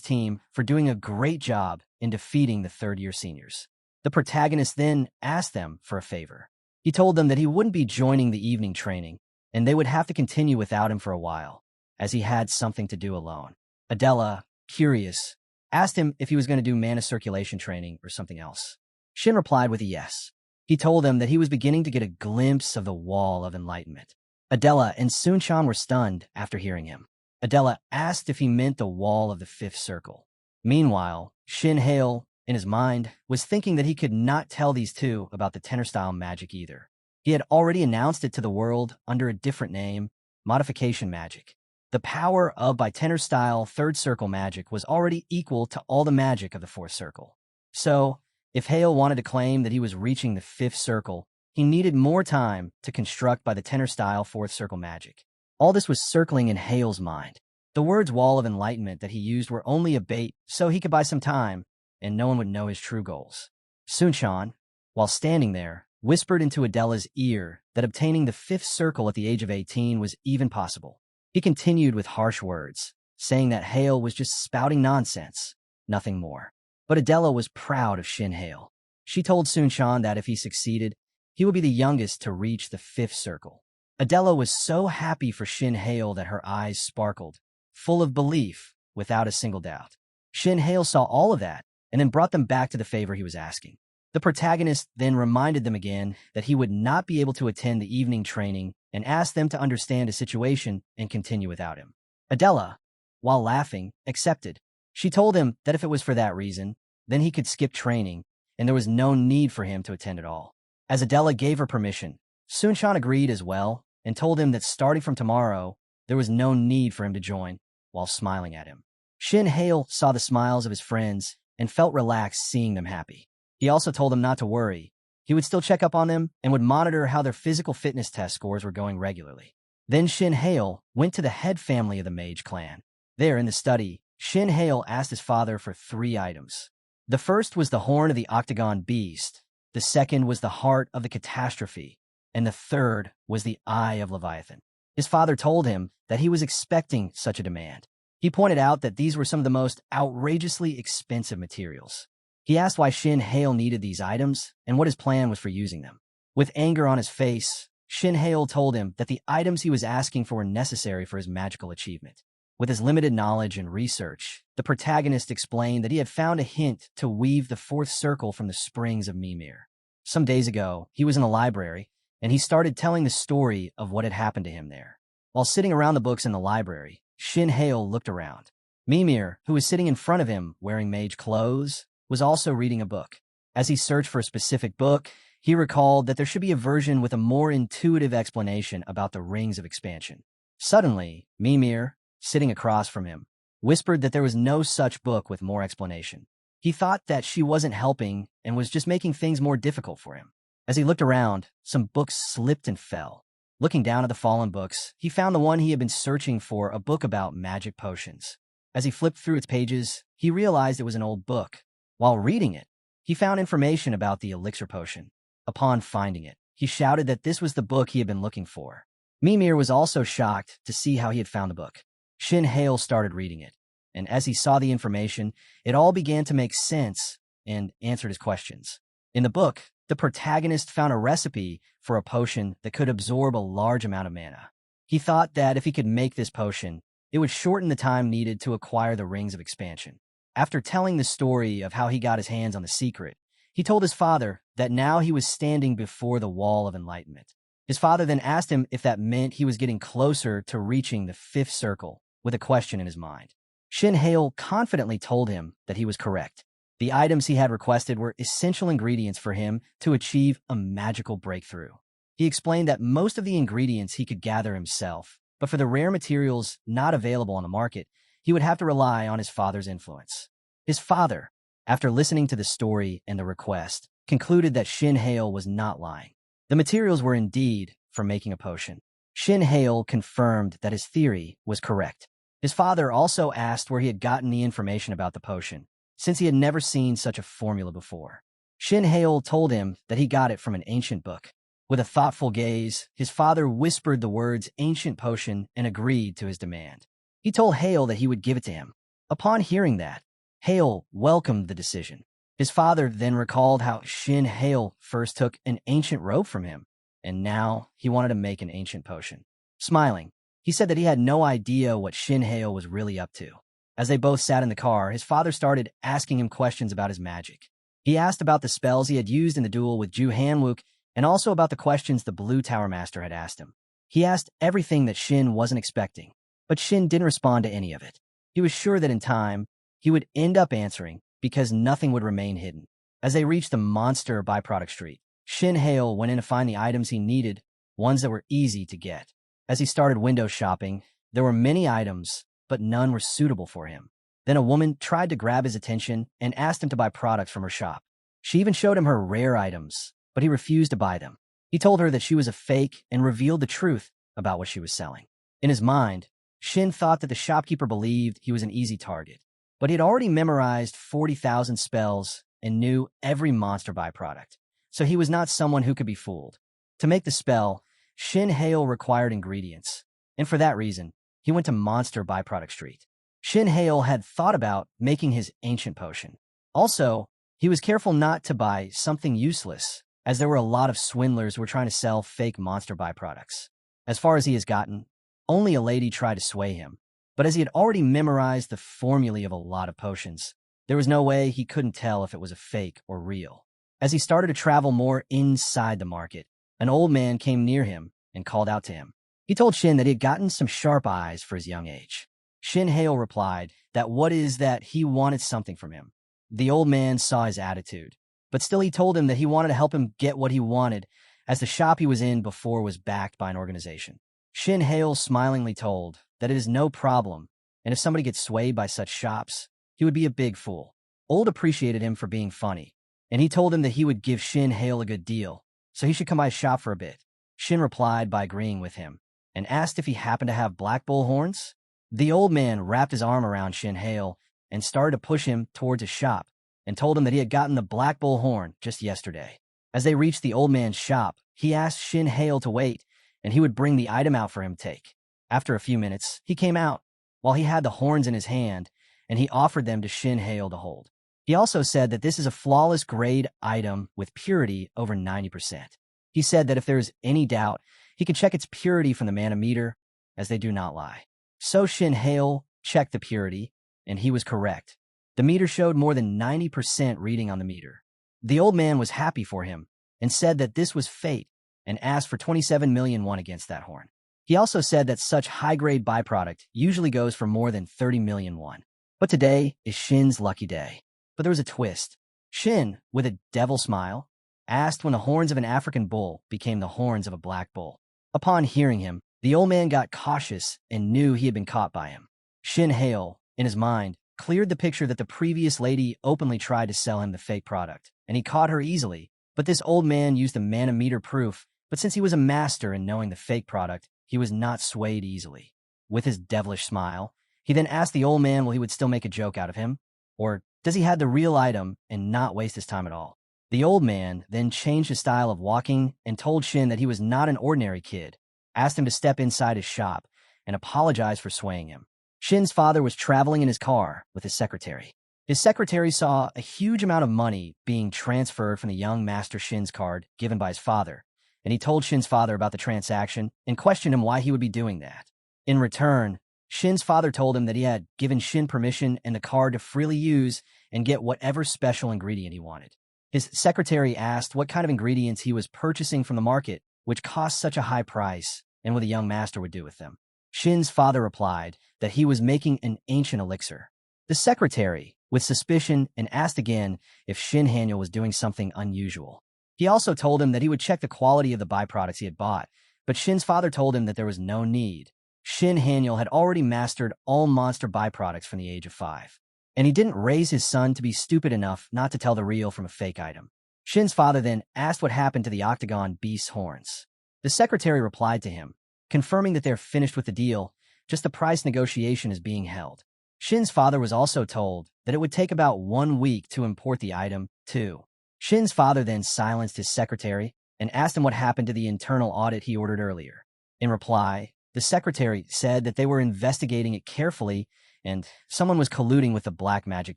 team for doing a great job in defeating the third-year seniors. The protagonist then asked them for a favor. He told them that he wouldn't be joining the evening training, and they would have to continue without him for a while, as he had something to do alone. Adela, curious, asked him if he was going to do mana circulation training or something else. Shin replied with a yes. He told them that he was beginning to get a glimpse of the wall of enlightenment. Adela and Sunchan were stunned after hearing him. Adela asked if he meant the wall of the fifth circle. Meanwhile, Shin Hale, in his mind, was thinking that he could not tell these two about the tenor-style magic either. He had already announced it to the world under a different name, modification magic. The power of by tenor-style third circle magic was already equal to all the magic of the fourth circle. So, if Hale wanted to claim that he was reaching the fifth circle, he needed more time to construct by the tenor-style fourth circle magic. All this was circling in Hale's mind. The words wall of enlightenment that he used were only a bait so he could buy some time, and no one would know his true goals. Sunchan, while standing there, whispered into Adela's ear that obtaining the fifth circle at the age of 18 was even possible. He continued with harsh words, saying that Hale was just spouting nonsense, nothing more. But Adela was proud of Shin Hale. She told Sunchan that if he succeeded, he would be the youngest to reach the fifth circle. Adela was so happy for Shin Hale that her eyes sparkled, full of belief, without a single doubt. Shin Hale saw all of that, and then brought them back to the favor he was asking. The protagonist then reminded them again that he would not be able to attend the evening training and asked them to understand his situation and continue without him. Adela, while laughing, accepted. She told him that if it was for that reason, then he could skip training, and there was no need for him to attend at all. As Adela gave her permission, Sunchan agreed as well and told him that starting from tomorrow, there was no need for him to join, while smiling at him. Shin Hale saw the smiles of his friends and felt relaxed seeing them happy. He also told them not to worry. He would still check up on them and would monitor how their physical fitness test scores were going regularly. Then Shin Hale went to the head family of the mage clan. There, in the study, Shin Hale asked his father for 3 items. The first was the horn of the octagon beast, the second was the heart of the catastrophe, and the third was the eye of Leviathan. His father told him that he was expecting such a demand. He pointed out that these were some of the most outrageously expensive materials. He asked why Shin Hale needed these items and what his plan was for using them. With anger on his face, Shin Hale told him that the items he was asking for were necessary for his magical achievement. With his limited knowledge and research, the protagonist explained that he had found a hint to weave the 4th circle from the springs of Mimir. Some days ago, he was in the library, and he started telling the story of what had happened to him there. While sitting around the books in the library, Shin Hale looked around. Mimir, who was sitting in front of him wearing mage clothes, was also reading a book. As he searched for a specific book, he recalled that there should be a version with a more intuitive explanation about the rings of expansion. Suddenly, Mimir, sitting across from him, whispered that there was no such book with more explanation. He thought that she wasn't helping and was just making things more difficult for him. As he looked around, some books slipped and fell. Looking down at the fallen books, he found the one he had been searching for, a book about magic potions. As he flipped through its pages, he realized it was an old book. While reading it, he found information about the elixir potion. Upon finding it, he shouted that this was the book he had been looking for. Mimir was also shocked to see how he had found the book. Shin Hale started reading it, and as he saw the information, it all began to make sense and answered his questions. In the book, the protagonist found a recipe for a potion that could absorb a large amount of mana. He thought that if he could make this potion, it would shorten the time needed to acquire the rings of expansion. After telling the story of how he got his hands on the secret, he told his father that now he was standing before the wall of enlightenment. His father then asked him if that meant he was getting closer to reaching the 5th circle, with a question in his mind. Shin Hale confidently told him that he was correct. The items he had requested were essential ingredients for him to achieve a magical breakthrough. He explained that most of the ingredients he could gather himself, but for the rare materials not available on the market, he would have to rely on his father's influence. His father, after listening to the story and the request, concluded that Shin Hale was not lying. The materials were indeed for making a potion. Shin Hale confirmed that his theory was correct. His father also asked where he had gotten the information about the potion, since he had never seen such a formula before. Shin Hale told him that he got it from an ancient book. With a thoughtful gaze, his father whispered the words "ancient potion" and agreed to his demand. He told Hale that he would give it to him. Upon hearing that, Hale welcomed the decision. His father then recalled how Shin Hale first took an ancient rope from him, and now he wanted to make an ancient potion. Smiling, he said that he had no idea what Shin Hale was really up to. As they both sat in the car, his father started asking him questions about his magic. He asked about the spells he had used in the duel with Ju Hanwook, and also about the questions the Blue Tower Master had asked him. He asked everything that Shin wasn't expecting, but Shin didn't respond to any of it. He was sure that in time, he would end up answering, because nothing would remain hidden. As they reached the monster byproduct street, Shin Hale went in to find the items he needed, ones that were easy to get. As he started window shopping, there were many items, but none were suitable for him. Then a woman tried to grab his attention and asked him to buy products from her shop. She even showed him her rare items, but he refused to buy them. He told her that she was a fake and revealed the truth about what she was selling. In his mind, Shin thought that the shopkeeper believed he was an easy target, but he had already memorized 40,000 spells and knew every monster byproduct, so he was not someone who could be fooled. To make the spell, Shin Hale required ingredients, and for that reason, he went to Monster Byproduct Street. Shin Hale had thought about making his ancient potion. Also, he was careful not to buy something useless, as there were a lot of swindlers who were trying to sell fake monster byproducts. As far as he has gotten, only a lady tried to sway him, but as he had already memorized the formulae of a lot of potions, there was no way he couldn't tell if it was a fake or real. As he started to travel more inside the market, an old man came near him and called out to him. He told Shin that he had gotten some sharp eyes for his young age. Shin Hale replied that he wanted something from him. The old man saw his attitude, but still he told him that he wanted to help him get what he wanted, as the shop he was in before was backed by an organization. Shin Hale smilingly told that it is no problem, and if somebody gets swayed by such shops, he would be a big fool. Old appreciated him for being funny, and he told him that he would give Shin Hale a good deal, so he should come by his shop for a bit. Shin replied by agreeing with him, and asked if he happened to have black bull horns. The old man wrapped his arm around Shin Hale and started to push him towards his shop, and told him that he had gotten the black bull horn just yesterday. As they reached the old man's shop, he asked Shin Hale to wait, and he would bring the item out for him to take. After a few minutes, he came out, while he had the horns in his hand, and he offered them to Shin Hale to hold. He also said that this is a flawless grade item with purity over 90%. He said that if there is any doubt, he could check its purity from the manometer, as they do not lie. So Shin Hale checked the purity, and he was correct. The meter showed more than 90% reading on the meter. The old man was happy for him, and said that this was fate, and asked for 27 million won against that horn. He also said that such high-grade byproduct usually goes for more than 30 million won. But today is Shin's lucky day. But there was a twist. Shin, with a devil smile, asked when the horns of an African bull became the horns of a black bull. Upon hearing him, the old man got cautious and knew he had been caught by him. Shin Hale, in his mind, cleared the picture that the previous lady openly tried to sell him the fake product, and he caught her easily. But this old man used the manometer proof, but since he was a master in knowing the fake product, he was not swayed easily. With his devilish smile, he then asked the old man will he would still make a joke out of him, or does he have the real item and not waste his time at all? The old man then changed his style of walking and told Shin that he was not an ordinary kid, asked him to step inside his shop, and apologized for swaying him. Shin's father was traveling in his car with his secretary. His secretary saw a huge amount of money being transferred from the young master Shin's card given by his father, and he told Shin's father about the transaction and questioned him why he would be doing that. In return, Shin's father told him that he had given Shin permission and the card to freely use and get whatever special ingredient he wanted. His secretary asked what kind of ingredients he was purchasing from the market, which cost such a high price, and what the young master would do with them. Shin's father replied that he was making an ancient elixir. The secretary, with suspicion, and asked again if Shin Haniel was doing something unusual. He also told him that he would check the quality of the byproducts he had bought, but Shin's father told him that there was no need. Shin Haniel had already mastered all monster byproducts from the age of 5, and he didn't raise his son to be stupid enough not to tell the real from a fake item. Shin's father then asked what happened to the octagon beast's horns. The secretary replied to him, confirming that they're finished with the deal, just the price negotiation is being held. Shin's father was also told that it would take about 1 week to import the item, too. Shin's father then silenced his secretary and asked him what happened to the internal audit he ordered earlier. In reply, the secretary said that they were investigating it carefully and someone was colluding with the Black Magic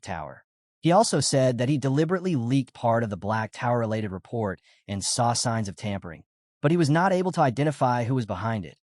Tower. He also said that he deliberately leaked part of the Black Tower-related report and saw signs of tampering, but he was not able to identify who was behind it,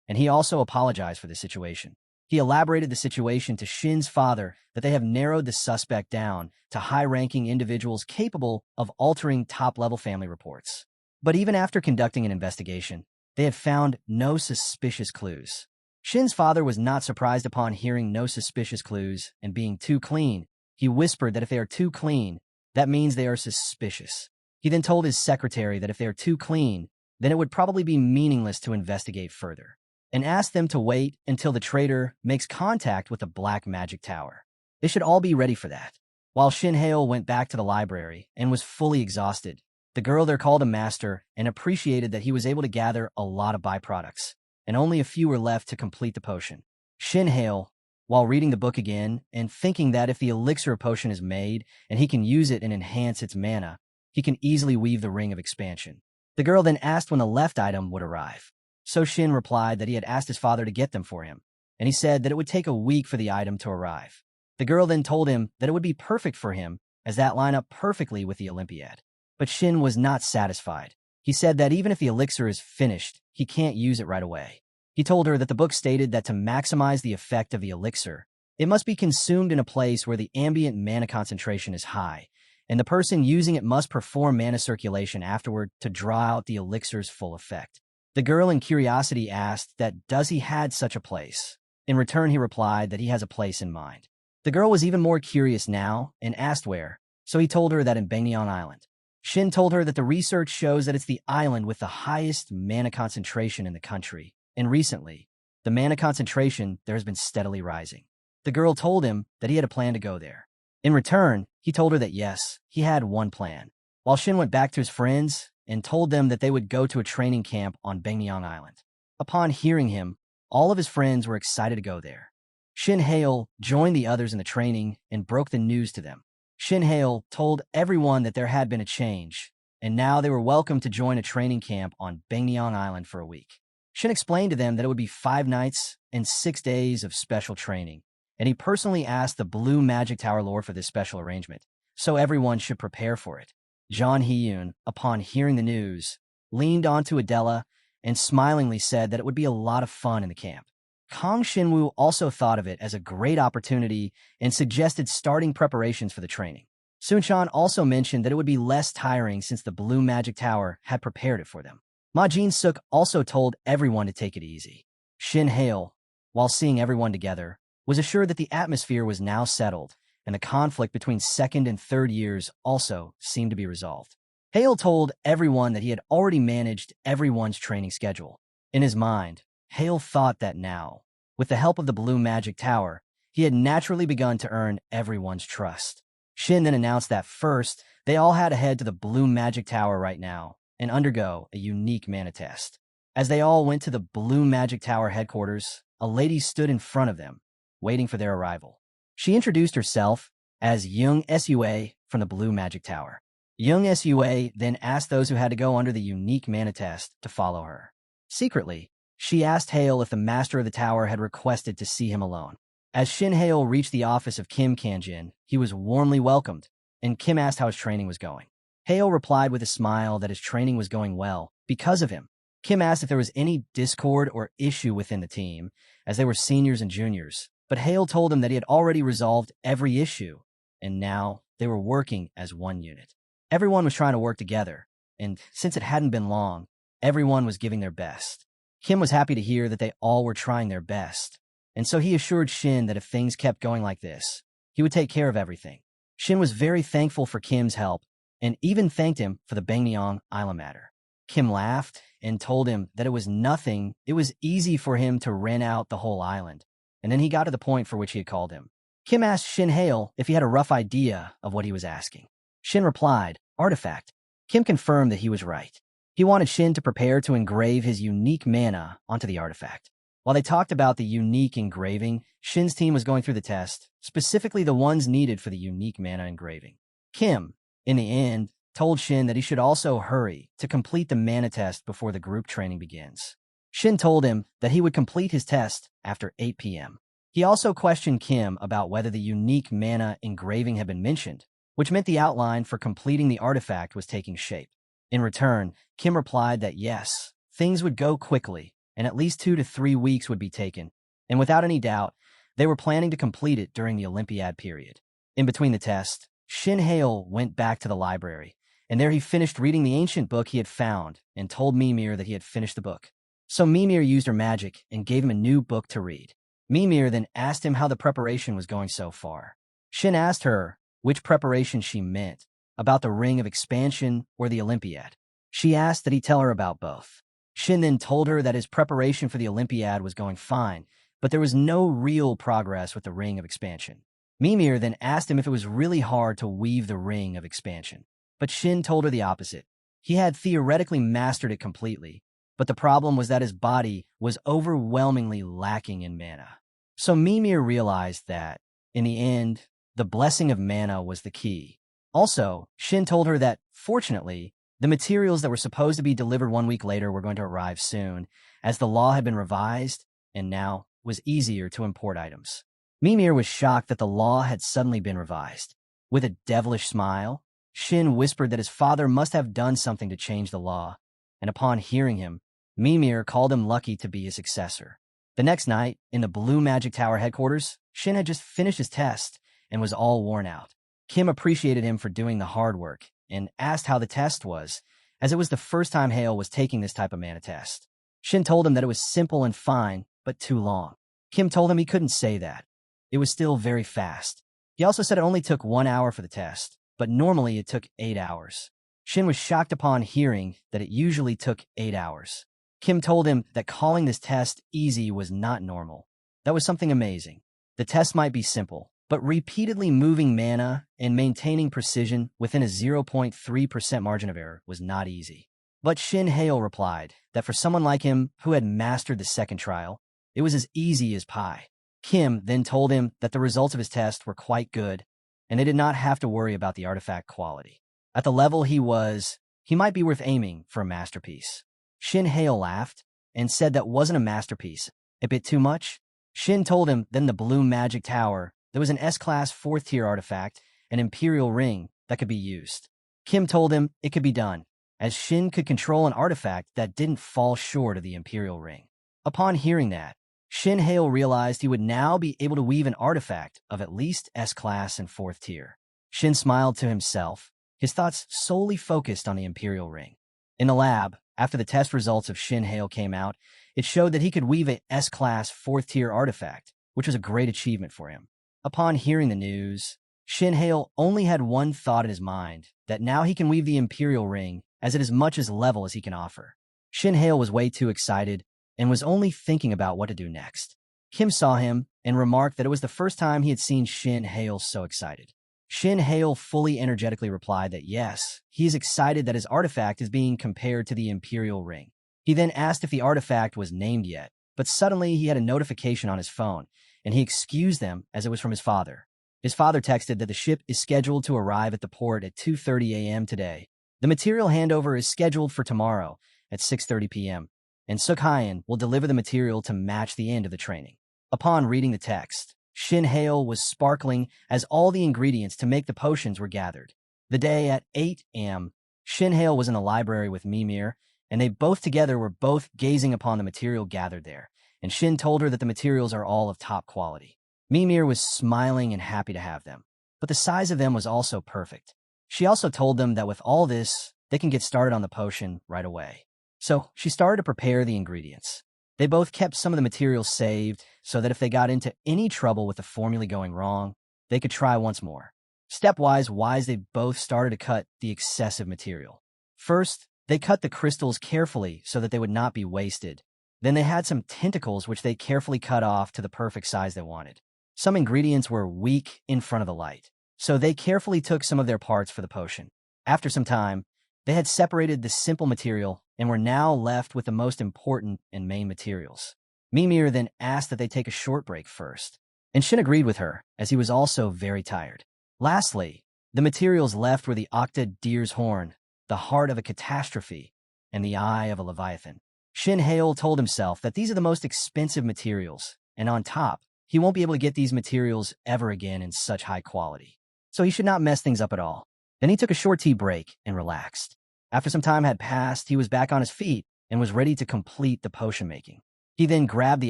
and he also apologized for the situation. He elaborated the situation to Shin's father that they have narrowed the suspect down to high-ranking individuals capable of altering top-level family reports. But even after conducting an investigation, they had found no suspicious clues. Shin's father was not surprised upon hearing no suspicious clues and being too clean. He whispered that if they are too clean, that means they are suspicious. He then told his secretary that if they are too clean, then it would probably be meaningless to investigate further, and asked them to wait until the traitor makes contact with the Black Magic Tower. They should all be ready for that. While Shin Hale went back to the library and was fully exhausted, the girl there called him master and appreciated that he was able to gather a lot of byproducts, and only a few were left to complete the potion. Shin Hale, while reading the book again and thinking that if the elixir potion is made and he can use it and enhance its mana, he can easily weave the ring of expansion. The girl then asked when the left item would arrive. So Shin replied that he had asked his father to get them for him, and he said that it would take a week for the item to arrive. The girl then told him that it would be perfect for him, as that lined up perfectly with the Olympiad. But Shin was not satisfied. He said that even if the elixir is finished, he can't use it right away. He told her that the book stated that to maximize the effect of the elixir, it must be consumed in a place where the ambient mana concentration is high, and the person using it must perform mana circulation afterward to draw out the elixir's full effect. The girl in curiosity asked that does he had such a place. In return, he replied that he has a place in mind. The girl was even more curious now and asked where, so he told her that in Bangneon Island. Shin told her that the research shows that it's the island with the highest mana concentration in the country, and recently, the mana concentration there has been steadily rising. The girl told him that he had a plan to go there. In return, he told her that yes, he had one plan. While Shin went back to his friends and told them that they would go to a training camp on Bangyang Island. Upon hearing him, all of his friends were excited to go there. Shin Hale joined the others in the training and broke the news to them. Shin Hale told everyone that there had been a change, and now they were welcome to join a training camp on Bangyang Island for a week. Shin explained to them that it would be 5 nights and 6 days of special training, and he personally asked the Blue Magic Tower Lord for this special arrangement, so everyone should prepare for it. John Hee-yoon, upon hearing the news, leaned onto Adela and smilingly said that it would be a lot of fun in the camp. Kang Shin-woo also thought of it as a great opportunity and suggested starting preparations for the training. Soon-chan also mentioned that it would be less tiring since the Blue Magic Tower had prepared it for them. Ma Jin-suk also told everyone to take it easy. Shin Hale, while seeing everyone together, was assured that the atmosphere was now settled, and the conflict between second and third years also seemed to be resolved. Hale told everyone that he had already managed everyone's training schedule. In his mind, Hale thought that now, with the help of the Blue Magic Tower, he had naturally begun to earn everyone's trust. Shin then announced that first, they all had to head to the Blue Magic Tower right now and undergo a unique mana test. As they all went to the Blue Magic Tower headquarters, a lady stood in front of them, waiting for their arrival. She introduced herself as Young Sua from the Blue Magic Tower. Young Sua then asked those who had to go under the unique mana test to follow her. Secretly, she asked Hale if the master of the tower had requested to see him alone. As Shin Hale reached the office of Kim Kanjin, he was warmly welcomed, and Kim asked how his training was going. Hale replied with a smile that his training was going well because of him. Kim asked if there was any discord or issue within the team, as they were seniors and juniors, but Hale told him that he had already resolved every issue, and now they were working as one unit. Everyone was trying to work together, and since it hadn't been long, everyone was giving their best. Kim was happy to hear that they all were trying their best, and so he assured Shin that if things kept going like this, he would take care of everything. Shin was very thankful for Kim's help, and even thanked him for the Bangyang Island matter. Kim laughed and told him that it was nothing, it was easy for him to rent out the whole island, and then he got to the point for which he had called him. Kim asked Shin Hale if he had a rough idea of what he was asking. Shin replied, "Artifact." Kim confirmed that he was right. He wanted Shin to prepare to engrave his unique mana onto the artifact. While they talked about the unique engraving, Shin's team was going through the test, specifically the ones needed for the unique mana engraving. Kim, in the end, told Shin that he should also hurry to complete the mana test before the group training begins. Shin told him that he would complete his test after 8 p.m. He also questioned Kim about whether the unique mana engraving had been mentioned, which meant the outline for completing the artifact was taking shape. In return, Kim replied that yes, things would go quickly, and at least 2 to 3 weeks would be taken, and without any doubt, they were planning to complete it during the Olympiad period. In between the test, Shin Hale went back to the library, and there he finished reading the ancient book he had found and told Mimir that he had finished the book. So Mimir used her magic and gave him a new book to read. Mimir then asked him how the preparation was going so far. Shin asked her which preparation she meant, about the Ring of Expansion or the Olympiad. She asked that he tell her about both. Shin then told her that his preparation for the Olympiad was going fine, but there was no real progress with the Ring of Expansion. Mimir then asked him if it was really hard to weave the Ring of Expansion, but Shin told her the opposite. He had theoretically mastered it completely, but the problem was that his body was overwhelmingly lacking in mana. So Mimir realized that, in the end, the blessing of mana was the key. Also, Shin told her that, fortunately, the materials that were supposed to be delivered 1 week later were going to arrive soon, as the law had been revised and now was easier to import items. Mimir was shocked that the law had suddenly been revised. With a devilish smile, Shin whispered that his father must have done something to change the law, and upon hearing him, Mimir called him lucky to be his successor. The next night, in the Blue Magic Tower headquarters, Shin had just finished his test and was all worn out. Kim appreciated him for doing the hard work and asked how the test was, as it was the first time Hale was taking this type of mana test. Shin told him that it was simple and fine, but too long. Kim told him he couldn't say that. It was still very fast. He also said it only took 1 hour for the test, but normally it took 8 hours. Shin was shocked upon hearing that it usually took 8 hours. Kim told him that calling this test easy was not normal. That was something amazing. The test might be simple, but repeatedly moving mana and maintaining precision within a 0.3% margin of error was not easy. But Shin Hale replied that for someone like him who had mastered the second trial, it was as easy as pie. Kim then told him that the results of his test were quite good, and they did not have to worry about the artifact quality. At the level he was, he might be worth aiming for a masterpiece. Shin Hale laughed and said that wasn't a masterpiece. A bit too much? Shin told him that in the Blue Magic Tower, there was an S-Class 4th-tier artifact, an Imperial Ring, that could be used. Kim told him it could be done, as Shin could control an artifact that didn't fall short of the Imperial Ring. Upon hearing that, Shin Hale realized he would now be able to weave an artifact of at least S-Class and 4th tier. Shin smiled to himself, his thoughts solely focused on the Imperial Ring. In the lab, after the test results of Shin Hale came out, it showed that he could weave a S-Class 4th-tier artifact, which was a great achievement for him. Upon hearing the news, Shin Hale only had one thought in his mind, that now he can weave the Imperial Ring as it is much as level as he can offer. Shin Hale was way too excited and was only thinking about what to do next. Kim saw him and remarked that it was the first time he had seen Shin Hale so excited. Shin Hale fully energetically replied that yes, he is excited that his artifact is being compared to the Imperial Ring. He then asked if the artifact was named yet, but suddenly he had a notification on his phone, and he excused them as it was from his father. His father texted that the ship is scheduled to arrive at the port at 2:30 a.m. today. The material handover is scheduled for tomorrow at 6:30 p.m., and Sukhayan will deliver the material to match the end of the training. Upon reading the text, Shin Hale was sparkling as all the ingredients to make the potions were gathered. The day at 8 a.m., Shin Hale was in the library with Mimir, and they both together were both gazing upon the material gathered there, and Shin told her that the materials are all of top quality. Mimir was smiling and happy to have them, but the size of them was also perfect. She also told them that with all this, they can get started on the potion right away. So she started to prepare the ingredients. They both kept some of the materials saved so that if they got into any trouble with the formula going wrong, they could try once more. Stepwise, they both started to cut the excessive material. First, they cut the crystals carefully so that they would not be wasted. Then they had some tentacles which they carefully cut off to the perfect size they wanted. Some ingredients were weak in front of the light, so they carefully took some of their parts for the potion. After some time, they had separated the simple material and were now left with the most important and main materials. Mimir then asked that they take a short break first, and Shin agreed with her, as he was also very tired. Lastly, the materials left were the Octa Deer's Horn, the heart of a catastrophe, and the eye of a leviathan. Shin Hale told himself that these are the most expensive materials, and on top, he won't be able to get these materials ever again in such high quality. So he should not mess things up at all. Then he took a short tea break and relaxed. After some time had passed, he was back on his feet and was ready to complete the potion making. He then grabbed the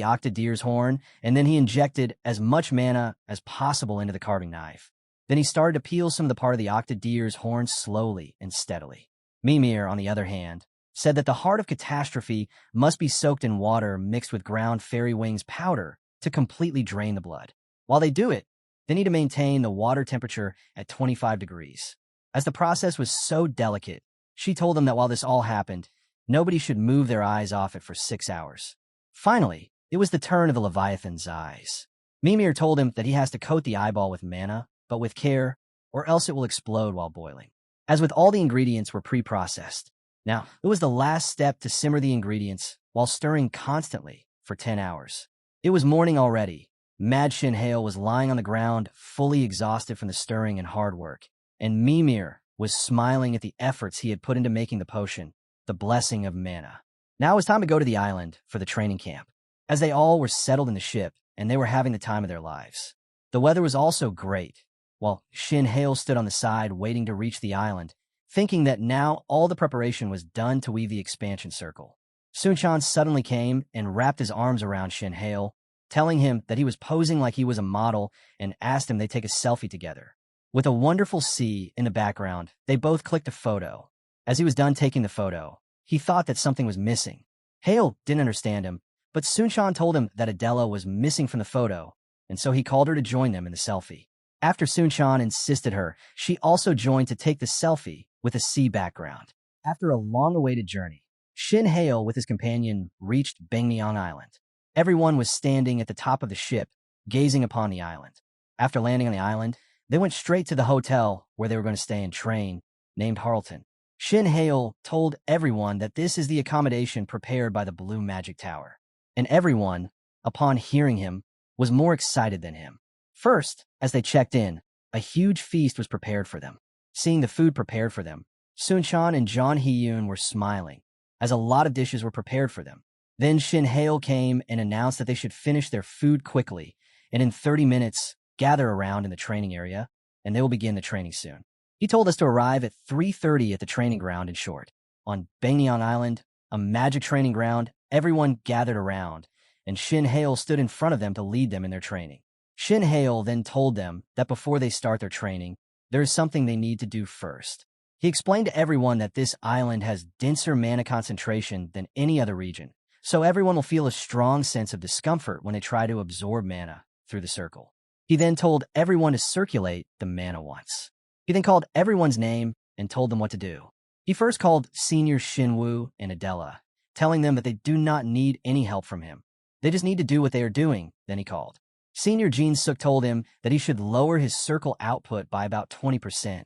Octa Deer's Horn, and then he injected as much mana as possible into the carving knife. Then he started to peel some of the part of the Octa Deer's Horn slowly and steadily. Mimir, on the other hand, said that the heart of catastrophe must be soaked in water mixed with ground fairy wings powder to completely drain the blood. While they do it, they need to maintain the water temperature at 25 degrees. As the process was so delicate, she told them that while this all happened, nobody should move their eyes off it for 6 hours. Finally, it was the turn of the Leviathan's eyes. Mimir told him that he has to coat the eyeball with mana, but with care, or else it will explode while boiling. As with all the ingredients were pre-processed. Now, it was the last step to simmer the ingredients while stirring constantly for 10 hours. It was morning already. Mad Shin Hale was lying on the ground, fully exhausted from the stirring and hard work, and Mimir was smiling at the efforts he had put into making the potion, the blessing of mana. Now it was time to go to the island for the training camp, as they all were settled in the ship and they were having the time of their lives. The weather was also great, while Shin Hale stood on the side waiting to reach the island, thinking that now all the preparation was done to weave the expansion circle. Sunchan suddenly came and wrapped his arms around Shin Hale, telling him that he was posing like he was a model and asked him they take a selfie together. With a wonderful sea in the background, they both clicked a photo. As he was done taking the photo, he thought that something was missing. Hale didn't understand him, but Sunchan told him that Adela was missing from the photo, and so he called her to join them in the selfie. After Sunchan insisted her, she also joined to take the selfie with a sea background. After a long-awaited journey, Shin Hale with his companion reached Bangneong Island. Everyone was standing at the top of the ship, gazing upon the island. After landing on the island, they went straight to the hotel where they were going to stay and train, named Harleton. Shin Hale told everyone that this is the accommodation prepared by the Blue Magic Tower. And everyone, upon hearing him, was more excited than him. First, as they checked in, a huge feast was prepared for them. Seeing the food prepared for them, Sun-chan and John Hee-yoon were smiling, as a lot of dishes were prepared for them. Then Shin Hale came and announced that they should finish their food quickly, and in 30 minutes, gather around in the training area, and they will begin the training soon. He told us to arrive at 3:30 at the training ground in short. On Bangneong Island, a magic training ground, everyone gathered around, and Shin Hale stood in front of them to lead them in their training. Shin Hale then told them that before they start their training, there is something they need to do first. He explained to everyone that this island has denser mana concentration than any other region, so everyone will feel a strong sense of discomfort when they try to absorb mana through the circle. He then told everyone to circulate the mana once. He then called everyone's name and told them what to do. He first called Senior Shinwoo and Adela, telling them that they do not need any help from him. They just need to do what they are doing, then he called. Senior Jin-suk told him that he should lower his circle output by about 20%.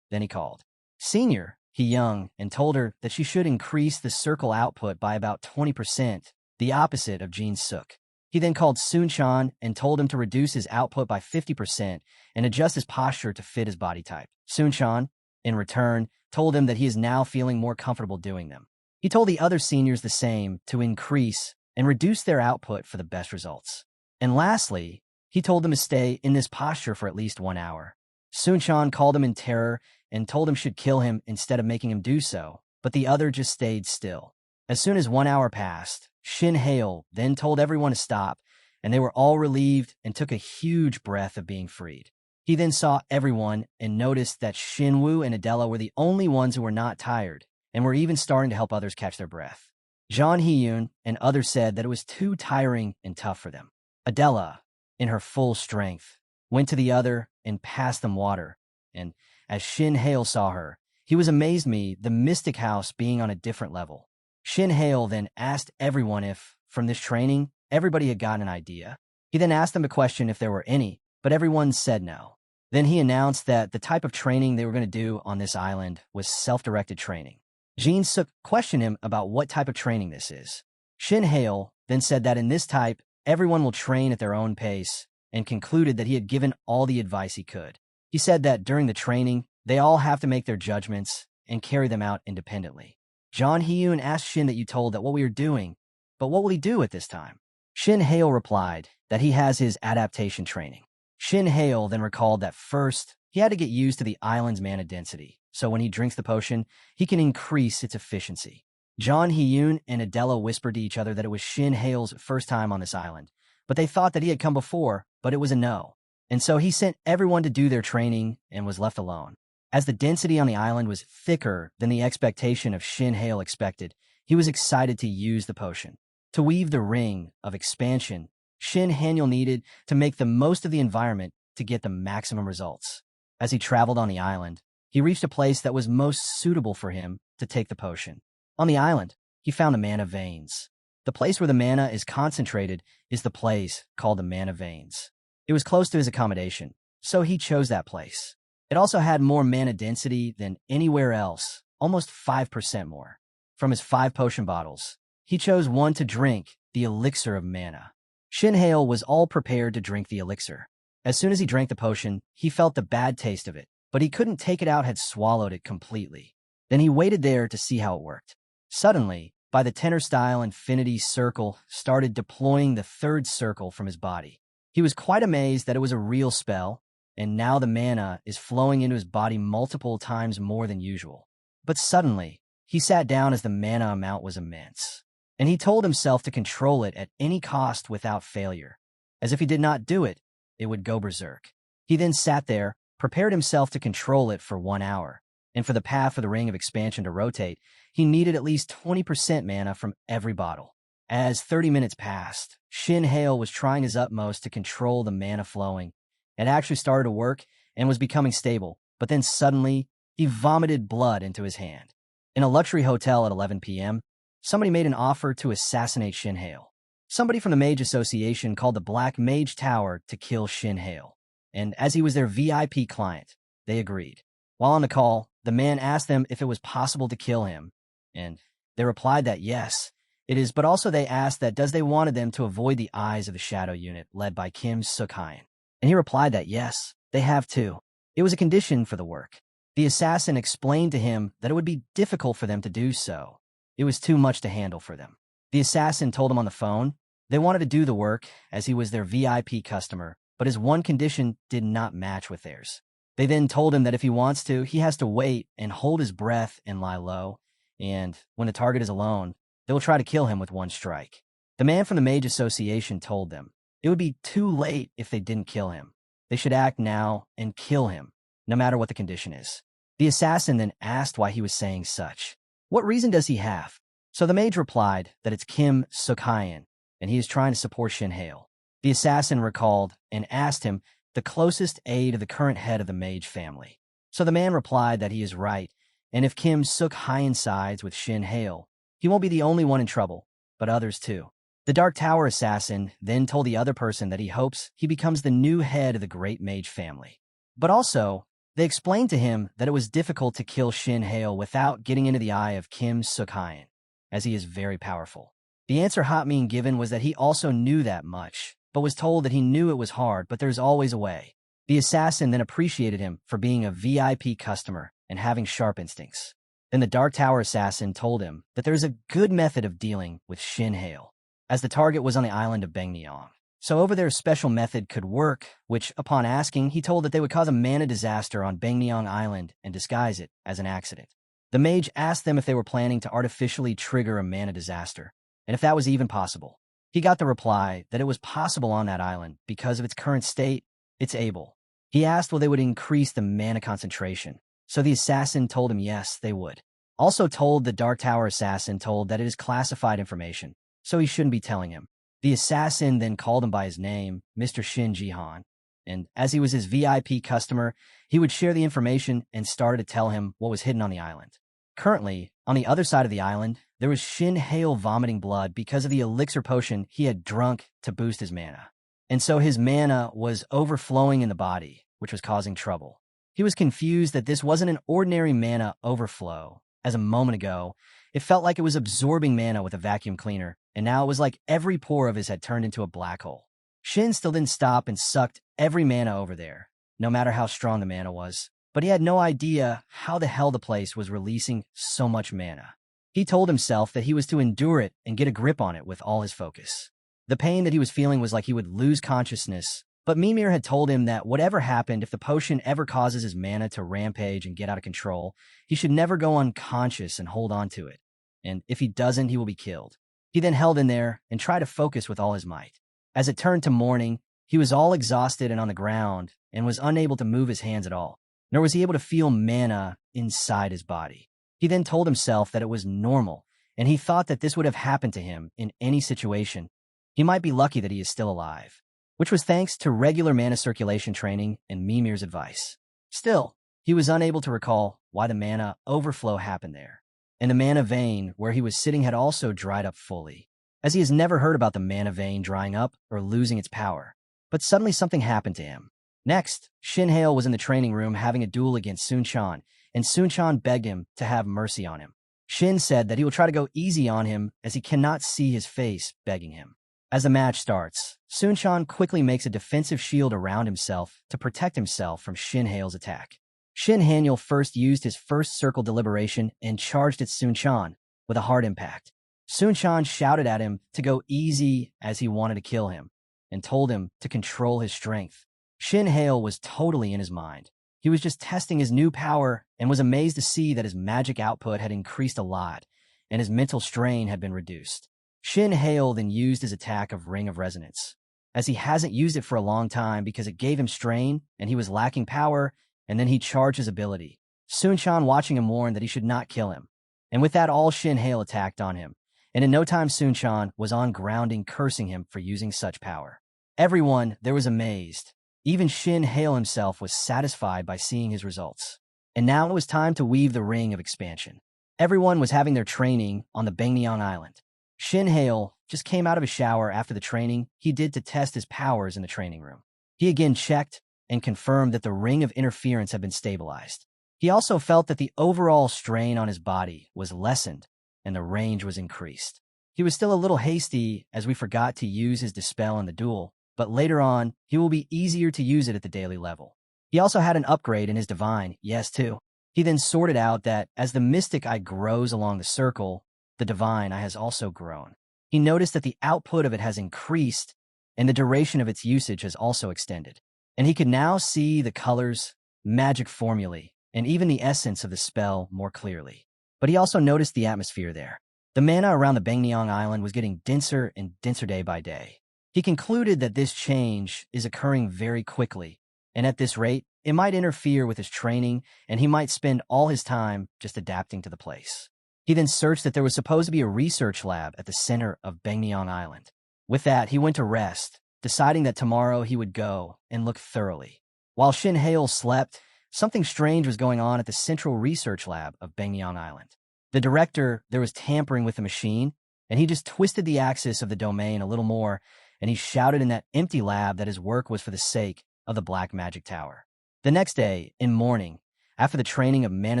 Then he called Senior Hee-young and told her that she should increase the circle output by about 20%, the opposite of Jin-suk. He then called Sun-chan and told him to reduce his output by 50% and adjust his posture to fit his body type. Sun-chan, in return, told him that he is now feeling more comfortable doing them. He told the other seniors the same, to increase and reduce their output for the best results. And lastly, he told them to stay in this posture for at least 1 hour. Sun-chan called him in terror and told him should kill him instead of making him do so, but the other just stayed still. As soon as 1 hour passed, Shin Hale then told everyone to stop, and they were all relieved and took a huge breath of being freed. He then saw everyone and noticed that Shinwoo and Adela were the only ones who were not tired, and were even starting to help others catch their breath. John Hee-yoon and others said that it was too tiring and tough for them. Adela, in her full strength, went to the other and passed them water, and as Shin Hale saw her, he was amazed me, the Mystic House being on a different level. Shin Hale then asked everyone if, from this training, everybody had gotten an idea. He then asked them a question if there were any, but everyone said no. Then he announced that the type of training they were going to do on this island was self-directed training. Jin-suk questioned him about what type of training this is. Shin Hale then said that in this type, everyone will train at their own pace, and concluded that he had given all the advice he could. He said that during the training, they all have to make their judgments and carry them out independently. John Hee-yoon asked Shin that you told that what we are doing, but what will he do at this time? Shin Hale replied that he has his adaptation training. Shin Hale then recalled that first, he had to get used to the island's mana density, so when he drinks the potion, he can increase its efficiency. John Hee-yoon and Adela whispered to each other that it was Shin Hale's first time on this island, but they thought that he had come before, but it was a no. And so he sent everyone to do their training and was left alone. As the density on the island was thicker than the expectation of Shin Hale expected, he was excited to use the potion. To weave the ring of expansion, Shin Hale needed to make the most of the environment to get the maximum results. As he traveled on the island, he reached a place that was most suitable for him to take the potion. On the island, he found the mana veins. The place where the mana is concentrated is the place called the mana veins. It was close to his accommodation, so he chose that place. It also had more mana density than anywhere else, almost 5% more. From his 5 potion bottles, he chose one to drink, the elixir of mana. Shin Hale was all prepared to drink the elixir. As soon as he drank the potion, he felt the bad taste of it, but he couldn't take it out, had swallowed it completely. Then he waited there to see how it worked. Suddenly, by the tenor-style infinity circle started deploying the 3rd circle from his body. He was quite amazed that it was a real spell, and now the mana is flowing into his body multiple times more than usual. But suddenly, he sat down as the mana amount was immense, and he told himself to control it at any cost without failure. As if he did not do it, it would go berserk. He then sat there, prepared himself to control it for 1 hour, and for the path of the ring of expansion to rotate, he needed at least 20% mana from every bottle. As 30 minutes passed, Shin Hale was trying his utmost to control the mana flowing. It actually started to work and was becoming stable, but then suddenly, he vomited blood into his hand. In a luxury hotel at 11 p.m., somebody made an offer to assassinate Shin Hale. Somebody from the Mage Association called the Black Mage Tower to kill Shin Hale, and as he was their VIP client, they agreed. While on the call, the man asked them if it was possible to kill him, and they replied that yes, it is, but also they asked that does they wanted them to avoid the eyes of the Shadow Unit led by Kim Suk-hyun. And he replied that yes, they have too. It was a condition for the work. The assassin explained to him that it would be difficult for them to do so. It was too much to handle for them. The assassin told him on the phone they wanted to do the work as he was their VIP customer, but his one condition did not match with theirs. They then told him that if he wants to, he has to wait and hold his breath and lie low, and when the target is alone, they will try to kill him with one strike. The man from the Mage Association told them it would be too late if they didn't kill him. They should act now and kill him, no matter what the condition is. The assassin then asked why he was saying such. What reason does he have? So the mage replied that it's Kim Suk-hyun, and he is trying to support Shin Hale. The assassin recalled and asked him the closest aide of the current head of the mage family. So the man replied that he is right, and if Kim Suk-hyun sides with Shin Hale, he won't be the only one in trouble, but others too. The Dark Tower assassin then told the other person that he hopes he becomes the new head of the great mage family. But also, they explained to him that it was difficult to kill Shin Hale without getting into the eye of Kim Suk-hyun, as he is very powerful. The answer Hotmin given was that he also knew that much, but was told that he knew it was hard, but there's always a way. The assassin then appreciated him for being a VIP customer and having sharp instincts. Then the Dark Tower assassin told him that there is a good method of dealing with Shin Hale, as the target was on the island of Baekneong. So over there a special method could work, which, upon asking, he told that they would cause a mana disaster on Baekneong Island and disguise it as an accident. The mage asked them if they were planning to artificially trigger a mana disaster, and if that was even possible. He got the reply that it was possible on that island because of its current state, it's able. He asked will they would increase the mana concentration, so the assassin told him yes, they would. Also told the Dark Tower assassin told that it is classified information, so he shouldn't be telling him. The assassin then called him by his name, Mr. Shin Ji-han, and as he was his VIP customer, he would share the information and started to tell him what was hidden on the island. Currently, on the other side of the island, there was Shin Hale vomiting blood because of the elixir potion he had drunk to boost his mana. And so his mana was overflowing in the body, which was causing trouble. He was confused that this wasn't an ordinary mana overflow, as a moment ago, it felt like it was absorbing mana with a vacuum cleaner, and now it was like every pore of his had turned into a black hole. Shin still didn't stop and sucked every mana over there, no matter how strong the mana was, but he had no idea how the hell the place was releasing so much mana. He told himself that he was to endure it and get a grip on it with all his focus. The pain that he was feeling was like he would lose consciousness, but Mimir had told him that whatever happened, if the potion ever causes his mana to rampage and get out of control, he should never go unconscious and hold on to it. And if he doesn't, he will be killed. He then held in there and tried to focus with all his might. As it turned to morning, he was all exhausted and on the ground and was unable to move his hands at all, nor was he able to feel mana inside his body. He then told himself that it was normal, and he thought that this would have happened to him in any situation. He might be lucky that he is still alive, which was thanks to regular mana circulation training and Mimir's advice. Still, he was unable to recall why the mana overflow happened there, and the mana vein where he was sitting had also dried up fully, as he has never heard about the mana vein drying up or losing its power. But suddenly something happened to him. Next, Shin Hale was in the training room having a duel against Sun Chan, and Sun Chan begged him to have mercy on him. Shin said that he will try to go easy on him as he cannot see his face begging him. As the match starts, Sun Chan quickly makes a defensive shield around himself to protect himself from Shin Hale's attack. Shin Haniel first used his first circle deliberation and charged at Sun Chan with a hard impact. Sun Chan shouted at him to go easy as he wanted to kill him, and told him to control his strength. Shin Hale was totally in his mind. He was just testing his new power and was amazed to see that his magic output had increased a lot, and his mental strain had been reduced. Shin Hale then used his attack of Ring of Resonance, as he hasn't used it for a long time because it gave him strain and he was lacking power, and then he charged his ability. Sun Chan watching him warned that he should not kill him, and with that all Shin Hale attacked on him, and in no time Sun Chan was on grounding cursing him for using such power. Everyone there was amazed. Even Shin Hale himself was satisfied by seeing his results. And now it was time to weave the ring of expansion. Everyone was having their training on the Bangnyeong Island. Shin Hale just came out of a shower after the training he did to test his powers in the training room. He again checked and confirmed that the ring of interference had been stabilized. He also felt that the overall strain on his body was lessened and the range was increased. He was still a little hasty as we forgot to use his dispel in the duel, but later on, he will be easier to use it at the daily level. He also had an upgrade in his divine, yes too. He then sorted out that as the mystic eye grows along the circle, the divine eye has also grown. He noticed that the output of it has increased and the duration of its usage has also extended. And he could now see the colors, magic formulae, and even the essence of the spell more clearly. But he also noticed the atmosphere there. The mana around the Bangnyeong Island was getting denser and denser day by day. He concluded that this change is occurring very quickly, and at this rate, it might interfere with his training, and he might spend all his time just adapting to the place. He then searched that there was supposed to be a research lab at the center of Bangnyeong Island. With that, he went to rest, deciding that tomorrow he would go and look thoroughly. While Shin Hale slept, something strange was going on at the central research lab of Bangnyeong Island. The director there was tampering with the machine, and he just twisted the axis of the domain a little more, and he shouted in that empty lab that his work was for the sake of the Black Magic Tower. The next day, in morning, after the training of mana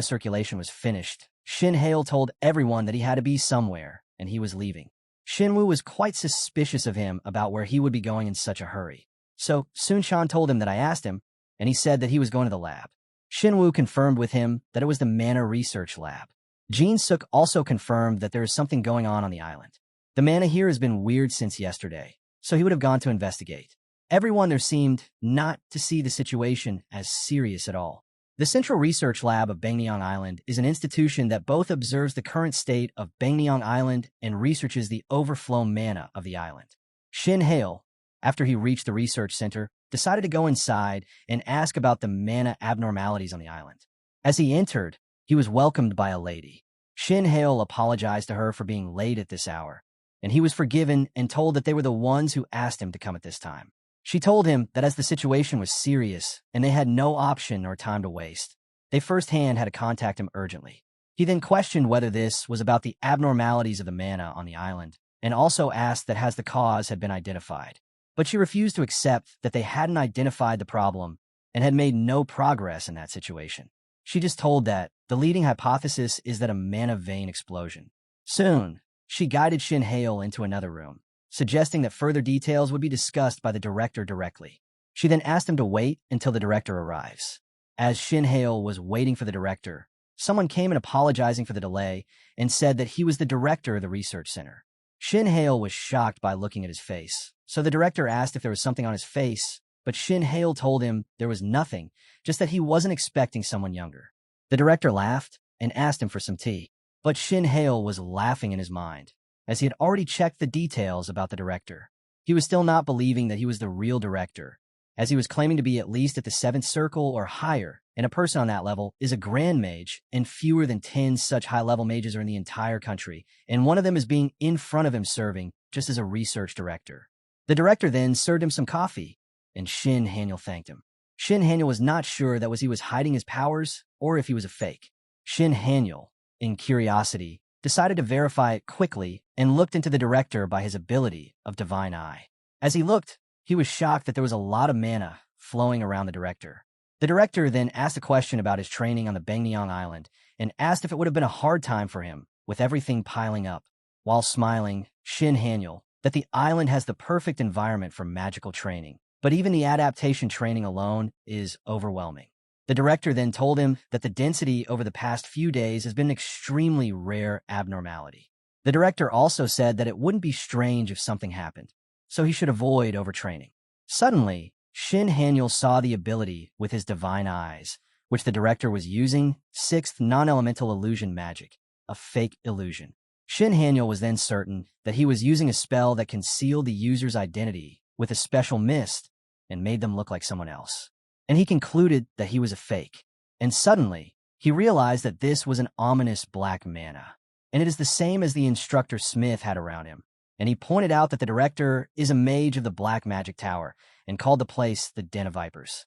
circulation was finished, Shin Hale told everyone that he had to be somewhere, and he was leaving. Shinwoo was quite suspicious of him about where he would be going in such a hurry. So Sun-chan told him that I asked him, and he said that he was going to the lab. Shinwoo confirmed with him that it was the mana research lab. Jin-suk also confirmed that there is something going on the island. The mana here has been weird since yesterday, so he would have gone to investigate. Everyone there seemed not to see the situation as serious at all. The Central Research Lab of Bangnyeong Island is an institution that both observes the current state of Bangnyeong Island and researches the overflow mana of the island. Shin Hale, after he reached the research center, decided to go inside and ask about the mana abnormalities on the island. As he entered, he was welcomed by a lady. Shin Hale apologized to her for being late at this hour, and he was forgiven and told that they were the ones who asked him to come at this time. She told him that as the situation was serious and they had no option or time to waste, they firsthand had to contact him urgently. He then questioned whether this was about the abnormalities of the mana on the island, and also asked that has the cause had been identified. But she refused to accept that they hadn't identified the problem and had made no progress in that situation. She just told that the leading hypothesis is that a mana vein explosion. Soon, she guided Shin Hale into another room, suggesting that further details would be discussed by the director directly. She then asked him to wait until the director arrives. As Shin Hale was waiting for the director, someone came and apologizing for the delay and said that he was the director of the research center. Shin Hale was shocked by looking at his face, so the director asked if there was something on his face, but Shin Hale told him there was nothing, just that he wasn't expecting someone younger. The director laughed and asked him for some tea, but Shin Hale was laughing in his mind, as he had already checked the details about the director. He was still not believing that he was the real director, as he was claiming to be at least at the 7th circle or higher, and a person on that level is a grand mage, and fewer than 10 such high-level mages are in the entire country, and one of them is being in front of him serving, just as a research director. The director then served him some coffee, and Shin Haniel thanked him. Shin Haniel was not sure that he was hiding his powers, or if he was a fake. Shin Haniel, in curiosity, decided to verify it quickly and looked into the director by his ability of Divine Eye. As he looked, he was shocked that there was a lot of mana flowing around the director. The director then asked a question about his training on the Bangnyeong Island and asked if it would have been a hard time for him with everything piling up. While smiling, Shin Haniel, that the island has the perfect environment for magical training, but even the adaptation training alone is overwhelming. The director then told him that the density over the past few days has been an extremely rare abnormality. The director also said that it wouldn't be strange if something happened, so he should avoid overtraining. Suddenly, Shin Haniel saw the ability with his divine eyes, which the director was using, 6th non-elemental illusion magic, a fake illusion. Shin Haniel was then certain that he was using a spell that concealed the user's identity with a special mist and made them look like someone else. And he concluded that he was a fake. And suddenly, he realized that this was an ominous black mana, and it is the same as the instructor Smith had around him. And he pointed out that the director is a mage of the Black Magic Tower and called the place the Den of Vipers.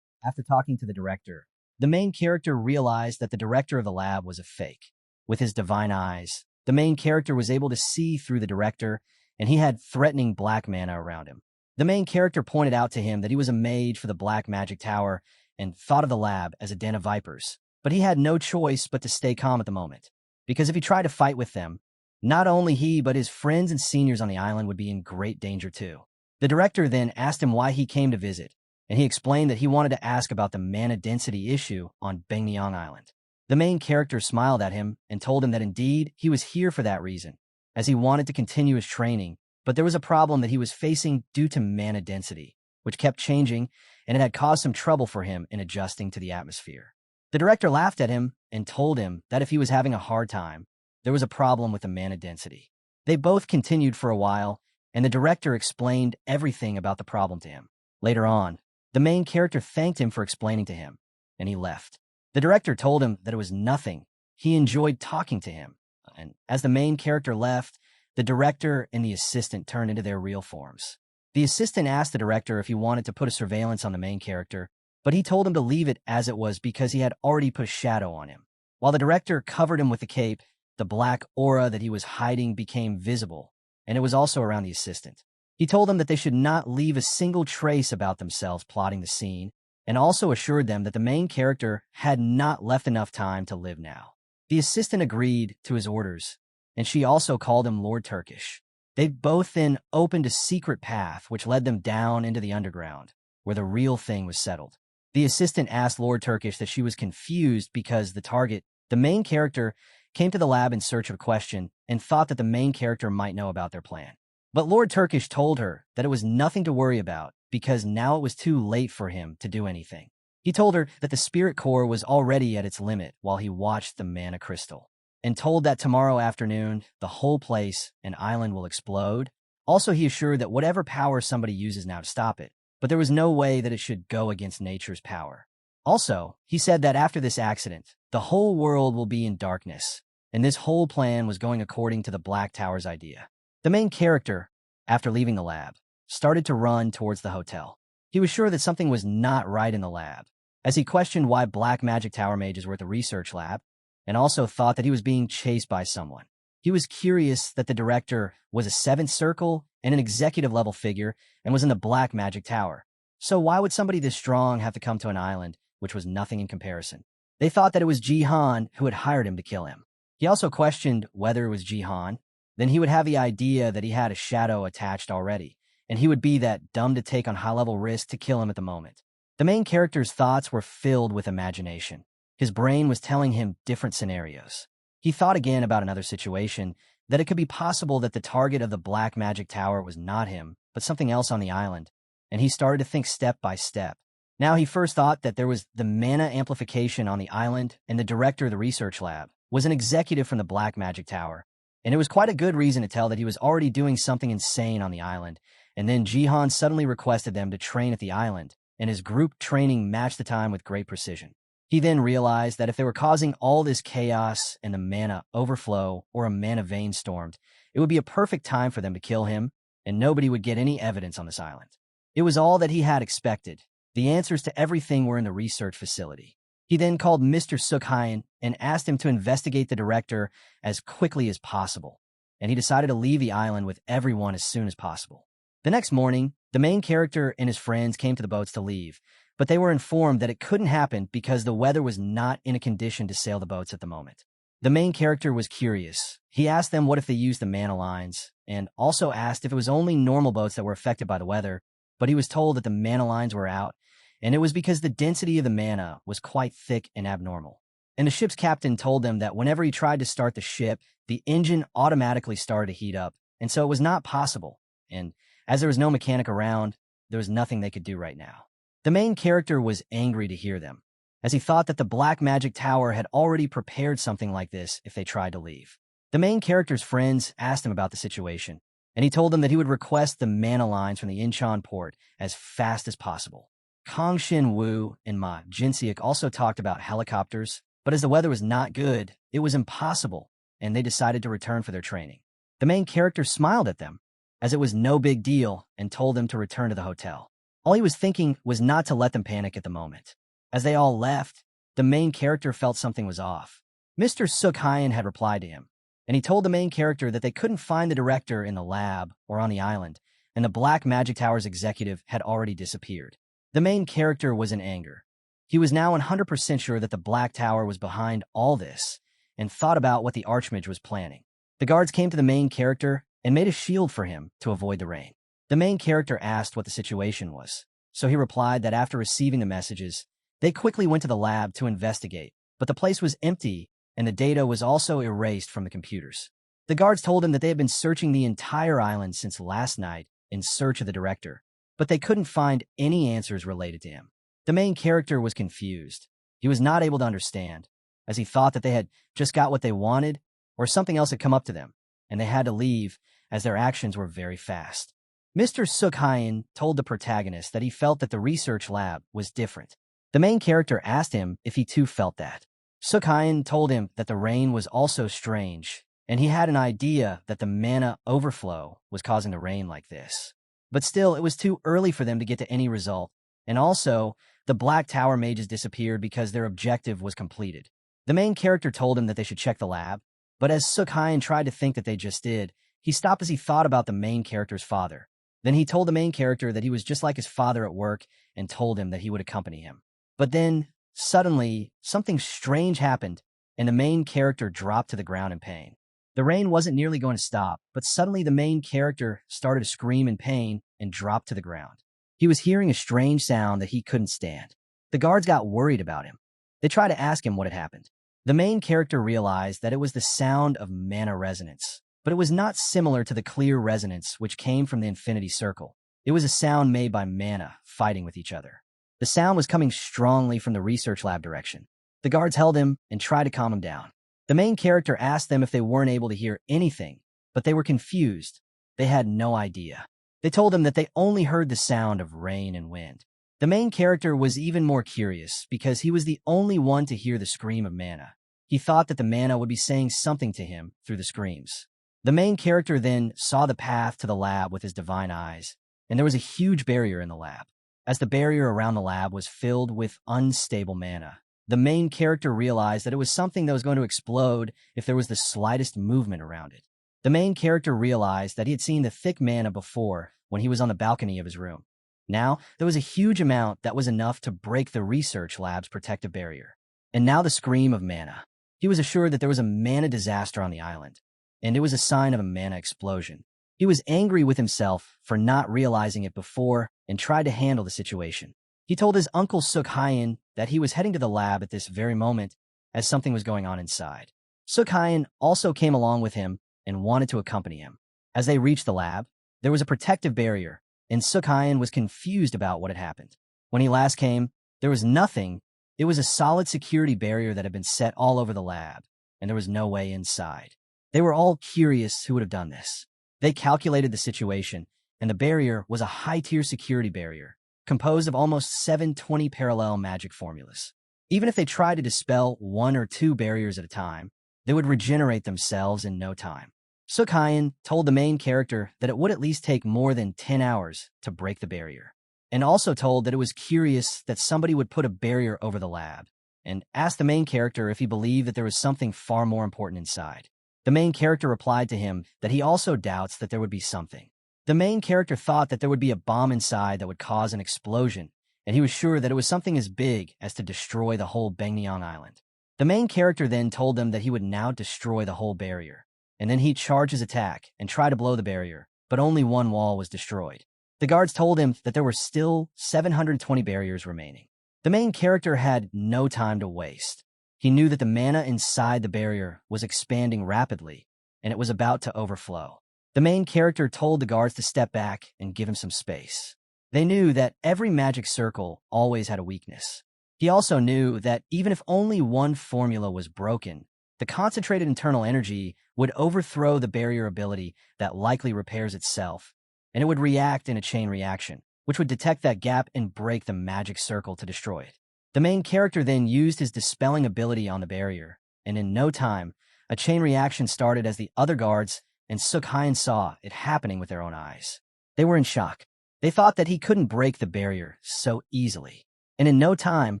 After talking to the director, the main character realized that the director of the lab was a fake. With his divine eyes, the main character was able to see through the director, and he had threatening black mana around him. The main character pointed out to him that he was a mage for the Black Magic Tower and thought of the lab as a den of vipers. But he had no choice but to stay calm at the moment, because if he tried to fight with them, not only he but his friends and seniors on the island would be in great danger too. The director then asked him why he came to visit, and he explained that he wanted to ask about the mana density issue on Bengniang Island. The main character smiled at him and told him that indeed he was here for that reason, as he wanted to continue his training, but there was a problem that he was facing due to mana density, which kept changing, and it had caused some trouble for him in adjusting to the atmosphere. The director laughed at him and told him that if he was having a hard time, there was a problem with the mana density. They both continued for a while, and the director explained everything about the problem to him. Later on, the main character thanked him for explaining to him, and he left. The director told him that it was nothing. He enjoyed talking to him. And as the main character left, the director and the assistant turned into their real forms. The assistant asked the director if he wanted to put a surveillance on the main character, but he told him to leave it as it was because he had already put a shadow on him. While the director covered him with the cape, the black aura that he was hiding became visible, and it was also around the assistant. He told them that they should not leave a single trace about themselves plotting the scene, and also assured them that the main character had not left enough time to live now. The assistant agreed to his orders, and she also called him Lord Turkish. They both then opened a secret path which led them down into the underground, where the real thing was settled. The assistant asked Lord Turkish that she was confused because the main character, came to the lab in search of a question and thought that the main character might know about their plan. But Lord Turkish told her that it was nothing to worry about because now it was too late for him to do anything. He told her that the spirit core was already at its limit while he watched the mana crystal, and told that tomorrow afternoon, the whole place and island will explode. Also, he assured that whatever power somebody uses now to stop it, but there was no way that it should go against nature's power. Also, he said that after this accident, the whole world will be in darkness, and this whole plan was going according to the Black Tower's idea. The main character, after leaving the lab, started to run towards the hotel. He was sure that something was not right in the lab, as he questioned why Black Magic Tower mages were at the research lab, and also thought that he was being chased by someone. He was curious that the director was a seventh circle and an executive-level figure and was in the Black Magic Tower. So why would somebody this strong have to come to an island, which was nothing in comparison? They thought that it was Jihan who had hired him to kill him. He also questioned whether it was Jihan. Then he would have the idea that he had a shadow attached already, and he would be that dumb to take on high-level risk to kill him at the moment. The main character's thoughts were filled with imagination. His brain was telling him different scenarios. He thought again about another situation, that it could be possible that the target of the Black Magic Tower was not him, but something else on the island, and he started to think step by step. Now he first thought that there was the mana amplification on the island, and the director of the research lab was an executive from the Black Magic Tower, and it was quite a good reason to tell that he was already doing something insane on the island, and then Jihan suddenly requested them to train at the island, and his group training matched the time with great precision. He then realized that if they were causing all this chaos and the mana overflow or a mana vein stormed, it would be a perfect time for them to kill him, and nobody would get any evidence on this island. It was all that he had expected. The answers to everything were in the research facility. He then called Mr. Sukhayan and asked him to investigate the director as quickly as possible, and he decided to leave the island with everyone as soon as possible. The next morning, the main character and his friends came to the boats to leave, but they were informed that it couldn't happen because the weather was not in a condition to sail the boats at the moment. The main character was curious. He asked them what if they used the mana lines, and also asked if it was only normal boats that were affected by the weather, but he was told that the mana lines were out, and it was because the density of the mana was quite thick and abnormal. And the ship's captain told them that whenever he tried to start the ship, the engine automatically started to heat up, and so it was not possible, and as there was no mechanic around, there was nothing they could do right now. The main character was angry to hear them, as he thought that the Black Magic Tower had already prepared something like this if they tried to leave. The main character's friends asked him about the situation, and he told them that he would request the mana lines from the Incheon port as fast as possible. Kong Shin Woo and Ma Jinseok also talked about helicopters, but as the weather was not good, it was impossible, and they decided to return for their training. The main character smiled at them, as it was no big deal, and told them to return to the hotel. All he was thinking was not to let them panic at the moment. As they all left, the main character felt something was off. Mr. Suk-hyun had replied to him, and he told the main character that they couldn't find the director in the lab or on the island, and the Black Magic Tower's executive had already disappeared. The main character was in anger. He was now 100% sure that the Black Tower was behind all this, and thought about what the Archmage was planning. The guards came to the main character and made a shield for him to avoid the rain. The main character asked what the situation was, so he replied that after receiving the messages, they quickly went to the lab to investigate, but the place was empty and the data was also erased from the computers. The guards told him that they had been searching the entire island since last night in search of the director, but they couldn't find any answers related to him. The main character was confused. He was not able to understand, as he thought that they had just got what they wanted or something else had come up to them, and they had to leave as their actions were very fast. Mr. Suk-hyun told the protagonist that he felt that the research lab was different. The main character asked him if he too felt that. Suk-hyun told him that the rain was also strange, and he had an idea that the mana overflow was causing the rain like this. But still, it was too early for them to get to any result, and also, the Black Tower mages disappeared because their objective was completed. The main character told him that they should check the lab, but as Suk-hyun tried to think that they just did, he stopped as he thought about the main character's father. Then he told the main character that he was just like his father at work and told him that he would accompany him. But then, suddenly, something strange happened, and the main character dropped to the ground in pain. The rain wasn't nearly going to stop, but suddenly the main character started to scream in pain and dropped to the ground. He was hearing a strange sound that he couldn't stand. The guards got worried about him. They tried to ask him what had happened. The main character realized that it was the sound of mana resonance, but it was not similar to the clear resonance which came from the infinity circle. It was a sound made by mana fighting with each other. The sound was coming strongly from the research lab direction. The guards held him and tried to calm him down. The main character asked them if they weren't able to hear anything, but they were confused. They had no idea. They told him that they only heard the sound of rain and wind. The main character was even more curious because he was the only one to hear the scream of mana. He thought that the mana would be saying something to him through the screams. The main character then saw the path to the lab with his divine eyes, and there was a huge barrier in the lab. As the barrier around the lab was filled with unstable mana, the main character realized that it was something that was going to explode if there was the slightest movement around it. The main character realized that he had seen the thick mana before when he was on the balcony of his room. Now, there was a huge amount that was enough to break the research lab's protective barrier. And now the scream of mana. He was assured that there was a mana disaster on the island, and it was a sign of a mana explosion. He was angry with himself for not realizing it before and tried to handle the situation. He told his uncle Suk-hyun that he was heading to the lab at this very moment as something was going on inside. Suk-hyun also came along with him and wanted to accompany him. As they reached the lab, there was a protective barrier, and Suk-hyun was confused about what had happened. When he last came, there was nothing. It was a solid security barrier that had been set all over the lab, and there was no way inside. They were all curious who would have done this. They calculated the situation, and the barrier was a high-tier security barrier, composed of almost 720 parallel magic formulas. Even if they tried to dispel 1 or 2 barriers at a time, they would regenerate themselves in no time. Suk-hyun told the main character that it would at least take more than 10 hours to break the barrier, and also told that it was curious that somebody would put a barrier over the lab, and asked the main character if he believed that there was something far more important inside. The main character replied to him that he also doubts that there would be something. The main character thought that there would be a bomb inside that would cause an explosion, and he was sure that it was something as big as to destroy the whole Bangnyeong Island. The main character then told them that he would now destroy the whole barrier, and then he'd charge his attack and try to blow the barrier, but only one wall was destroyed. The guards told him that there were still 720 barriers remaining. The main character had no time to waste. He knew that the mana inside the barrier was expanding rapidly, and it was about to overflow. The main character told the guards to step back and give him some space. They knew that every magic circle always had a weakness. He also knew that even if only one formula was broken, the concentrated internal energy would overthrow the barrier ability that likely repairs itself, and it would react in a chain reaction, which would detect that gap and break the magic circle to destroy it. The main character then used his dispelling ability on the barrier, and in no time, a chain reaction started as the other guards and Suk-hyun saw it happening with their own eyes. They were in shock. They thought that he couldn't break the barrier so easily, and in no time,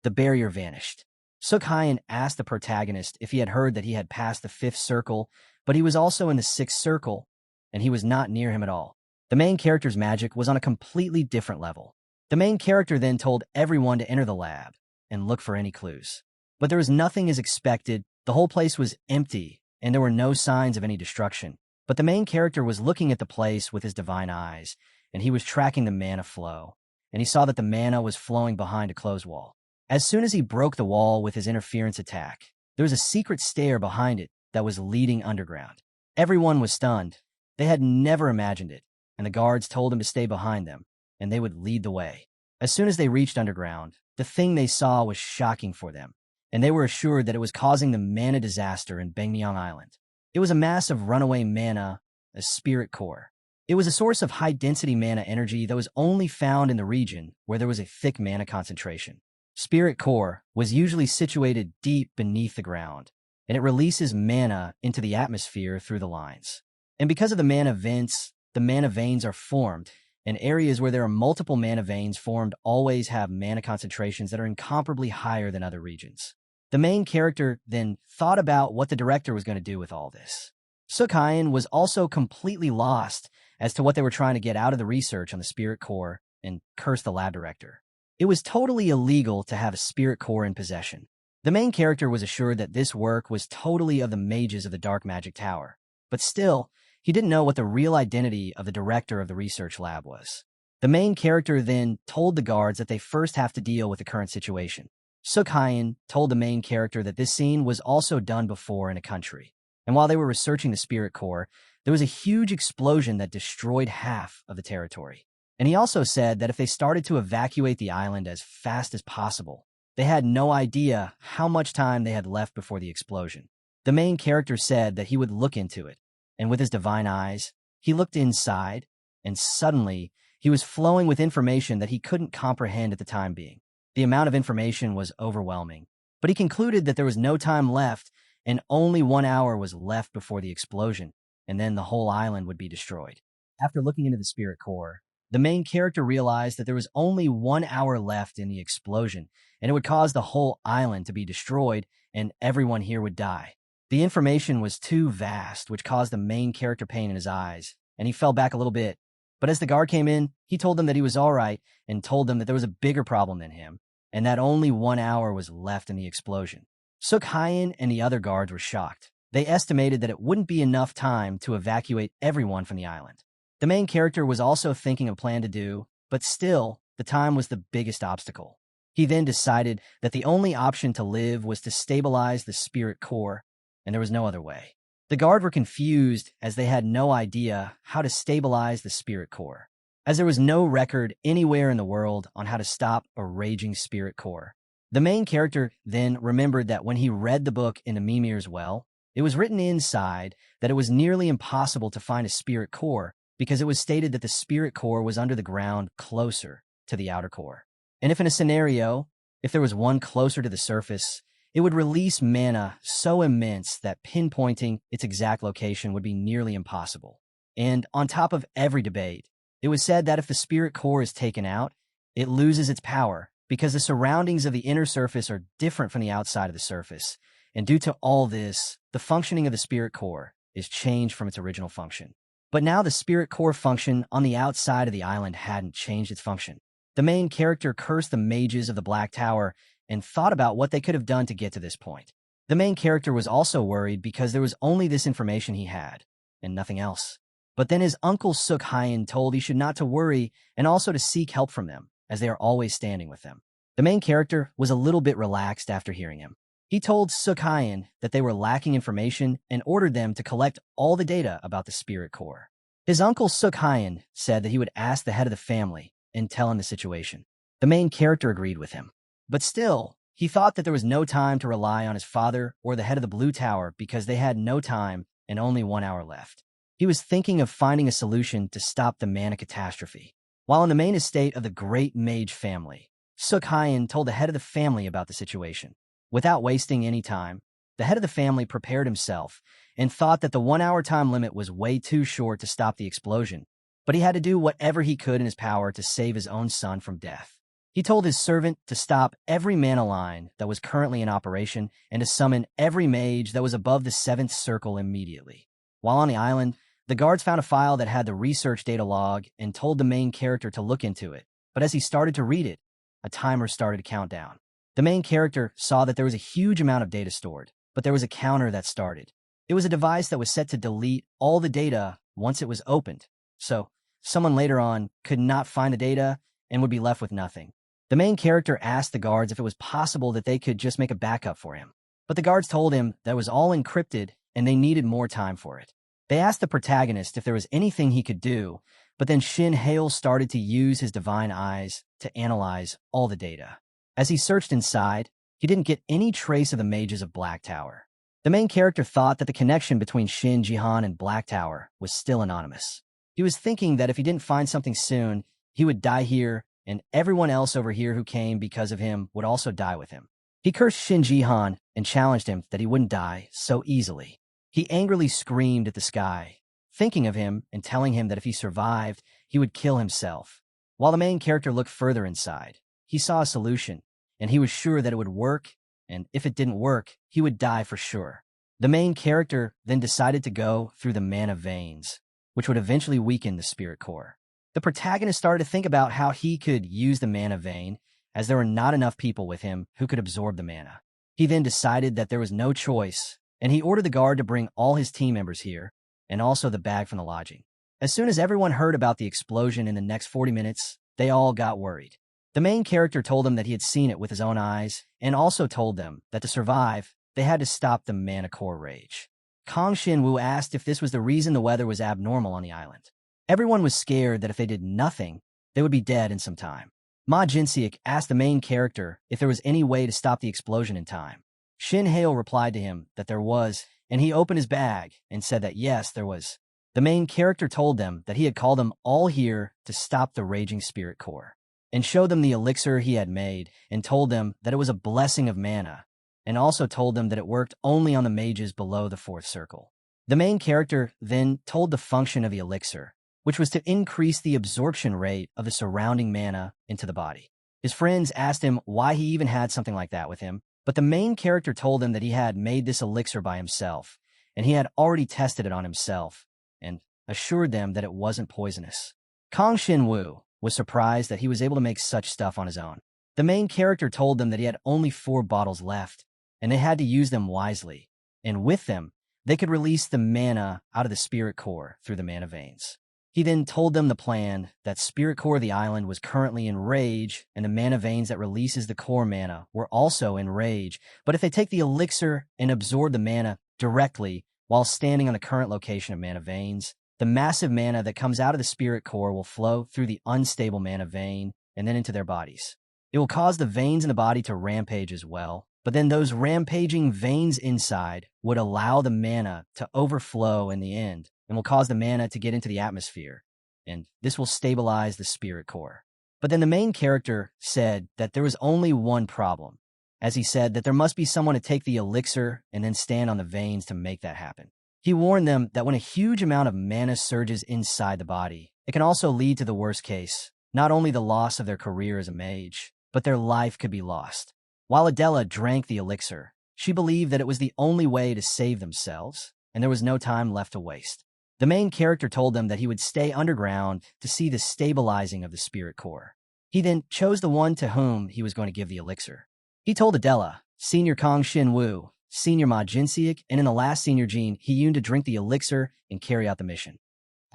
the barrier vanished. Suk-hyun asked the protagonist if he had heard that he had passed the 5th circle, but he was also in the 6th circle, and he was not near him at all. The main character's magic was on a completely different level. The main character then told everyone to enter the lab and look for any clues. But there was nothing as expected. The whole place was empty, and there were no signs of any destruction. But the main character was looking at the place with his divine eyes, and he was tracking the mana flow, and he saw that the mana was flowing behind a closed wall. As soon as he broke the wall with his interference attack, there was a secret stair behind it that was leading underground. Everyone was stunned. They had never imagined it, and the guards told him to stay behind them, and they would lead the way. As soon as they reached underground, the thing they saw was shocking for them, and they were assured that it was causing the mana disaster in Bangmyeong Island. It was a mass of runaway mana, a spirit core. It was a source of high-density mana energy that was only found in the region where there was a thick mana concentration. Spirit core was usually situated deep beneath the ground, and it releases mana into the atmosphere through the lines. And because of the mana vents, the mana veins are formed, and areas where there are multiple mana veins formed always have mana concentrations that are incomparably higher than other regions. The main character then thought about what the director was going to do with all this. Suk-hyun was also completely lost as to what they were trying to get out of the research on the spirit core and cursed the lab director. It was totally illegal to have a spirit core in possession. The main character was assured that this work was totally of the mages of the Dark Magic Tower, but still, he didn't know what the real identity of the director of the research lab was. The main character then told the guards that they first have to deal with the current situation. Suk-hyun told the main character that this scene was also done before in a country, and while they were researching the spirit core, there was a huge explosion that destroyed half of the territory. And he also said that if they started to evacuate the island as fast as possible, they had no idea how much time they had left before the explosion. The main character said that he would look into it, and with his divine eyes, he looked inside, and suddenly, he was flowing with information that he couldn't comprehend at the time being. The amount of information was overwhelming, but he concluded that there was no time left, and only 1 hour was left before the explosion, and then the whole island would be destroyed. After looking into the spirit core, the main character realized that there was only 1 hour left in the explosion, and it would cause the whole island to be destroyed, and everyone here would die. The information was too vast, which caused the main character pain in his eyes, and he fell back a little bit. But as the guard came in, he told them that he was all right, and told them that there was a bigger problem than him, and that only 1 hour was left in the explosion. Suk-hyun and the other guards were shocked. They estimated that it wouldn't be enough time to evacuate everyone from the island. The main character was also thinking of a plan to do, but still, the time was the biggest obstacle. He then decided that the only option to live was to stabilize the spirit core, and there was no other way. The guard were confused as they had no idea how to stabilize the spirit core, as there was no record anywhere in the world on how to stop a raging spirit core. The main character then remembered that when he read the book in the Mimir's Well, it was written inside that it was nearly impossible to find a spirit core because it was stated that the spirit core was under the ground closer to the outer core. And if in a scenario, if there was one closer to the surface, it would release mana so immense that pinpointing its exact location would be nearly impossible. And on top of every debate, it was said that if the spirit core is taken out, it loses its power because the surroundings of the inner surface are different from the outside of the surface. And due to all this, the functioning of the spirit core is changed from its original function. But now the spirit core function on the outside of the island hadn't changed its function. The main character cursed the mages of the Black Tower and thought about what they could have done to get to this point. The main character was also worried because there was only this information he had, and nothing else. But then his uncle Suk-hyun told he should not to worry and also to seek help from them, as they are always standing with them. The main character was a little bit relaxed after hearing him. He told Suk-hyun that they were lacking information and ordered them to collect all the data about the spirit core. His uncle Suk-hyun said that he would ask the head of the family and tell him the situation. The main character agreed with him. But still, he thought that there was no time to rely on his father or the head of the Blue Tower because they had no time and only 1 hour left. He was thinking of finding a solution to stop the mana catastrophe. While in the main estate of the great mage family, Suk-hyun told the head of the family about the situation. Without wasting any time, the head of the family prepared himself and thought that the 1 hour time limit was way too short to stop the explosion, but he had to do whatever he could in his power to save his own son from death. He told his servant to stop every mana line that was currently in operation and to summon every mage that was above the 7th circle immediately. While on the island, the guards found a file that had the research data log and told the main character to look into it. But as he started to read it, a timer started to count down. The main character saw that there was a huge amount of data stored, but there was a counter that started. It was a device that was set to delete all the data once it was opened. So, someone later on could not find the data and would be left with nothing. The main character asked the guards if it was possible that they could just make a backup for him. But the guards told him that it was all encrypted and they needed more time for it. They asked the protagonist if there was anything he could do, but then Shin Hale started to use his divine eyes to analyze all the data. As he searched inside, he didn't get any trace of the mages of Black Tower. The main character thought that the connection between Shin Jihan and Black Tower was still anonymous. He was thinking that if he didn't find something soon, he would die here, and everyone else over here who came because of him would also die with him. He cursed Shin Jihan and challenged him that he wouldn't die so easily. He angrily screamed at the sky, thinking of him and telling him that if he survived, he would kill himself. While the main character looked further inside, he saw a solution, and he was sure that it would work, and if it didn't work, he would die for sure. The main character then decided to go through the mana veins, which would eventually weaken the spirit core. The protagonist started to think about how he could use the mana vein, as there were not enough people with him who could absorb the mana. He then decided that there was no choice, and he ordered the guard to bring all his team members here, and also the bag from the lodging. As soon as everyone heard about the explosion in the next 40 minutes, they all got worried. The main character told them that he had seen it with his own eyes, and also told them that to survive, they had to stop the mana core rage. Kong Shin-woo asked if this was the reason the weather was abnormal on the island. Everyone was scared that if they did nothing, they would be dead in some time. Ma Jinseok asked the main character if there was any way to stop the explosion in time. Shin Hale replied to him that there was, and he opened his bag and said that yes, there was. The main character told them that he had called them all here to stop the raging spirit core, and showed them the elixir he had made, and told them that it was a blessing of mana, and also told them that it worked only on the mages below the 4th circle. The main character then told the function of the elixir, which was to increase the absorption rate of the surrounding mana into the body. His friends asked him why he even had something like that with him, but the main character told them that he had made this elixir by himself, and he had already tested it on himself, and assured them that it wasn't poisonous. Kong Shin-woo was surprised that he was able to make such stuff on his own. The main character told them that he had only 4 bottles left, and they had to use them wisely, and with them, they could release the mana out of the spirit core through the mana veins. He then told them the plan that spirit core of the island was currently in rage, and the mana veins that releases the core mana were also in rage, but if they take the elixir and absorb the mana directly while standing on the current location of mana veins, the massive mana that comes out of the spirit core will flow through the unstable mana vein and then into their bodies. It will cause the veins in the body to rampage as well, but then those rampaging veins inside would allow the mana to overflow in the end, and will cause the mana to get into the atmosphere, and this will stabilize the spirit core. But then the main character said that there was only one problem, as he said that there must be someone to take the elixir and then stand on the veins to make that happen. He warned them that when a huge amount of mana surges inside the body, it can also lead to the worst case, not only the loss of their career as a mage, but their life could be lost. While Adela drank the elixir, she believed that it was the only way to save themselves, and there was no time left to waste. The main character told them that he would stay underground to see the stabilizing of the spirit core. He then chose the one to whom he was going to give the elixir. He told Adela, Senior Kong Shin-woo, Senior Ma Jinseok, and in the last Senior Jin Hee-yoon to drink the elixir and carry out the mission.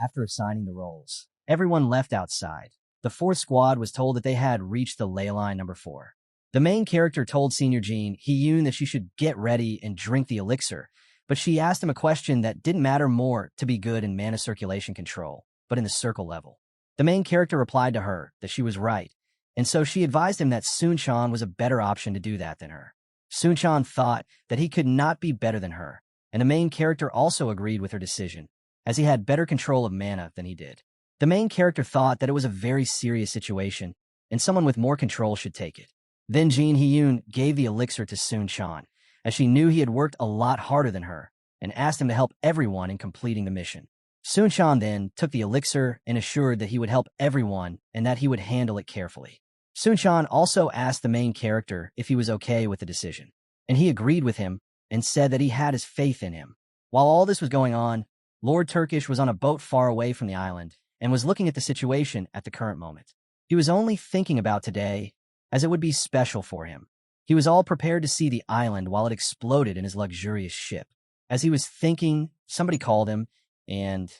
After assigning the roles, everyone left outside. The 4th squad was told that they had reached the ley line number 4. The main character told Senior Jin Hee-yoon that she should get ready and drink the elixir, but she asked him a question that didn't matter more to be good in mana circulation control, but in the circle level. The main character replied to her that she was right, and so she advised him that Sun-chan was a better option to do that than her. Sun-chan thought that he could not be better than her, and the main character also agreed with her decision, as he had better control of mana than he did. The main character thought that it was a very serious situation, and someone with more control should take it. Then Jin Hee-yoon gave the elixir to Sun-chan, as she knew he had worked a lot harder than her, and asked him to help everyone in completing the mission. Sun-chan then took the elixir and assured that he would help everyone and that he would handle it carefully. Sun-chan also asked the main character if he was okay with the decision, and he agreed with him and said that he had his faith in him. While all this was going on, Lord Turkish was on a boat far away from the island and was looking at the situation at the current moment. He was only thinking about today, as it would be special for him. He was all prepared to see the island while it exploded in his luxurious ship. As he was thinking, somebody called him, and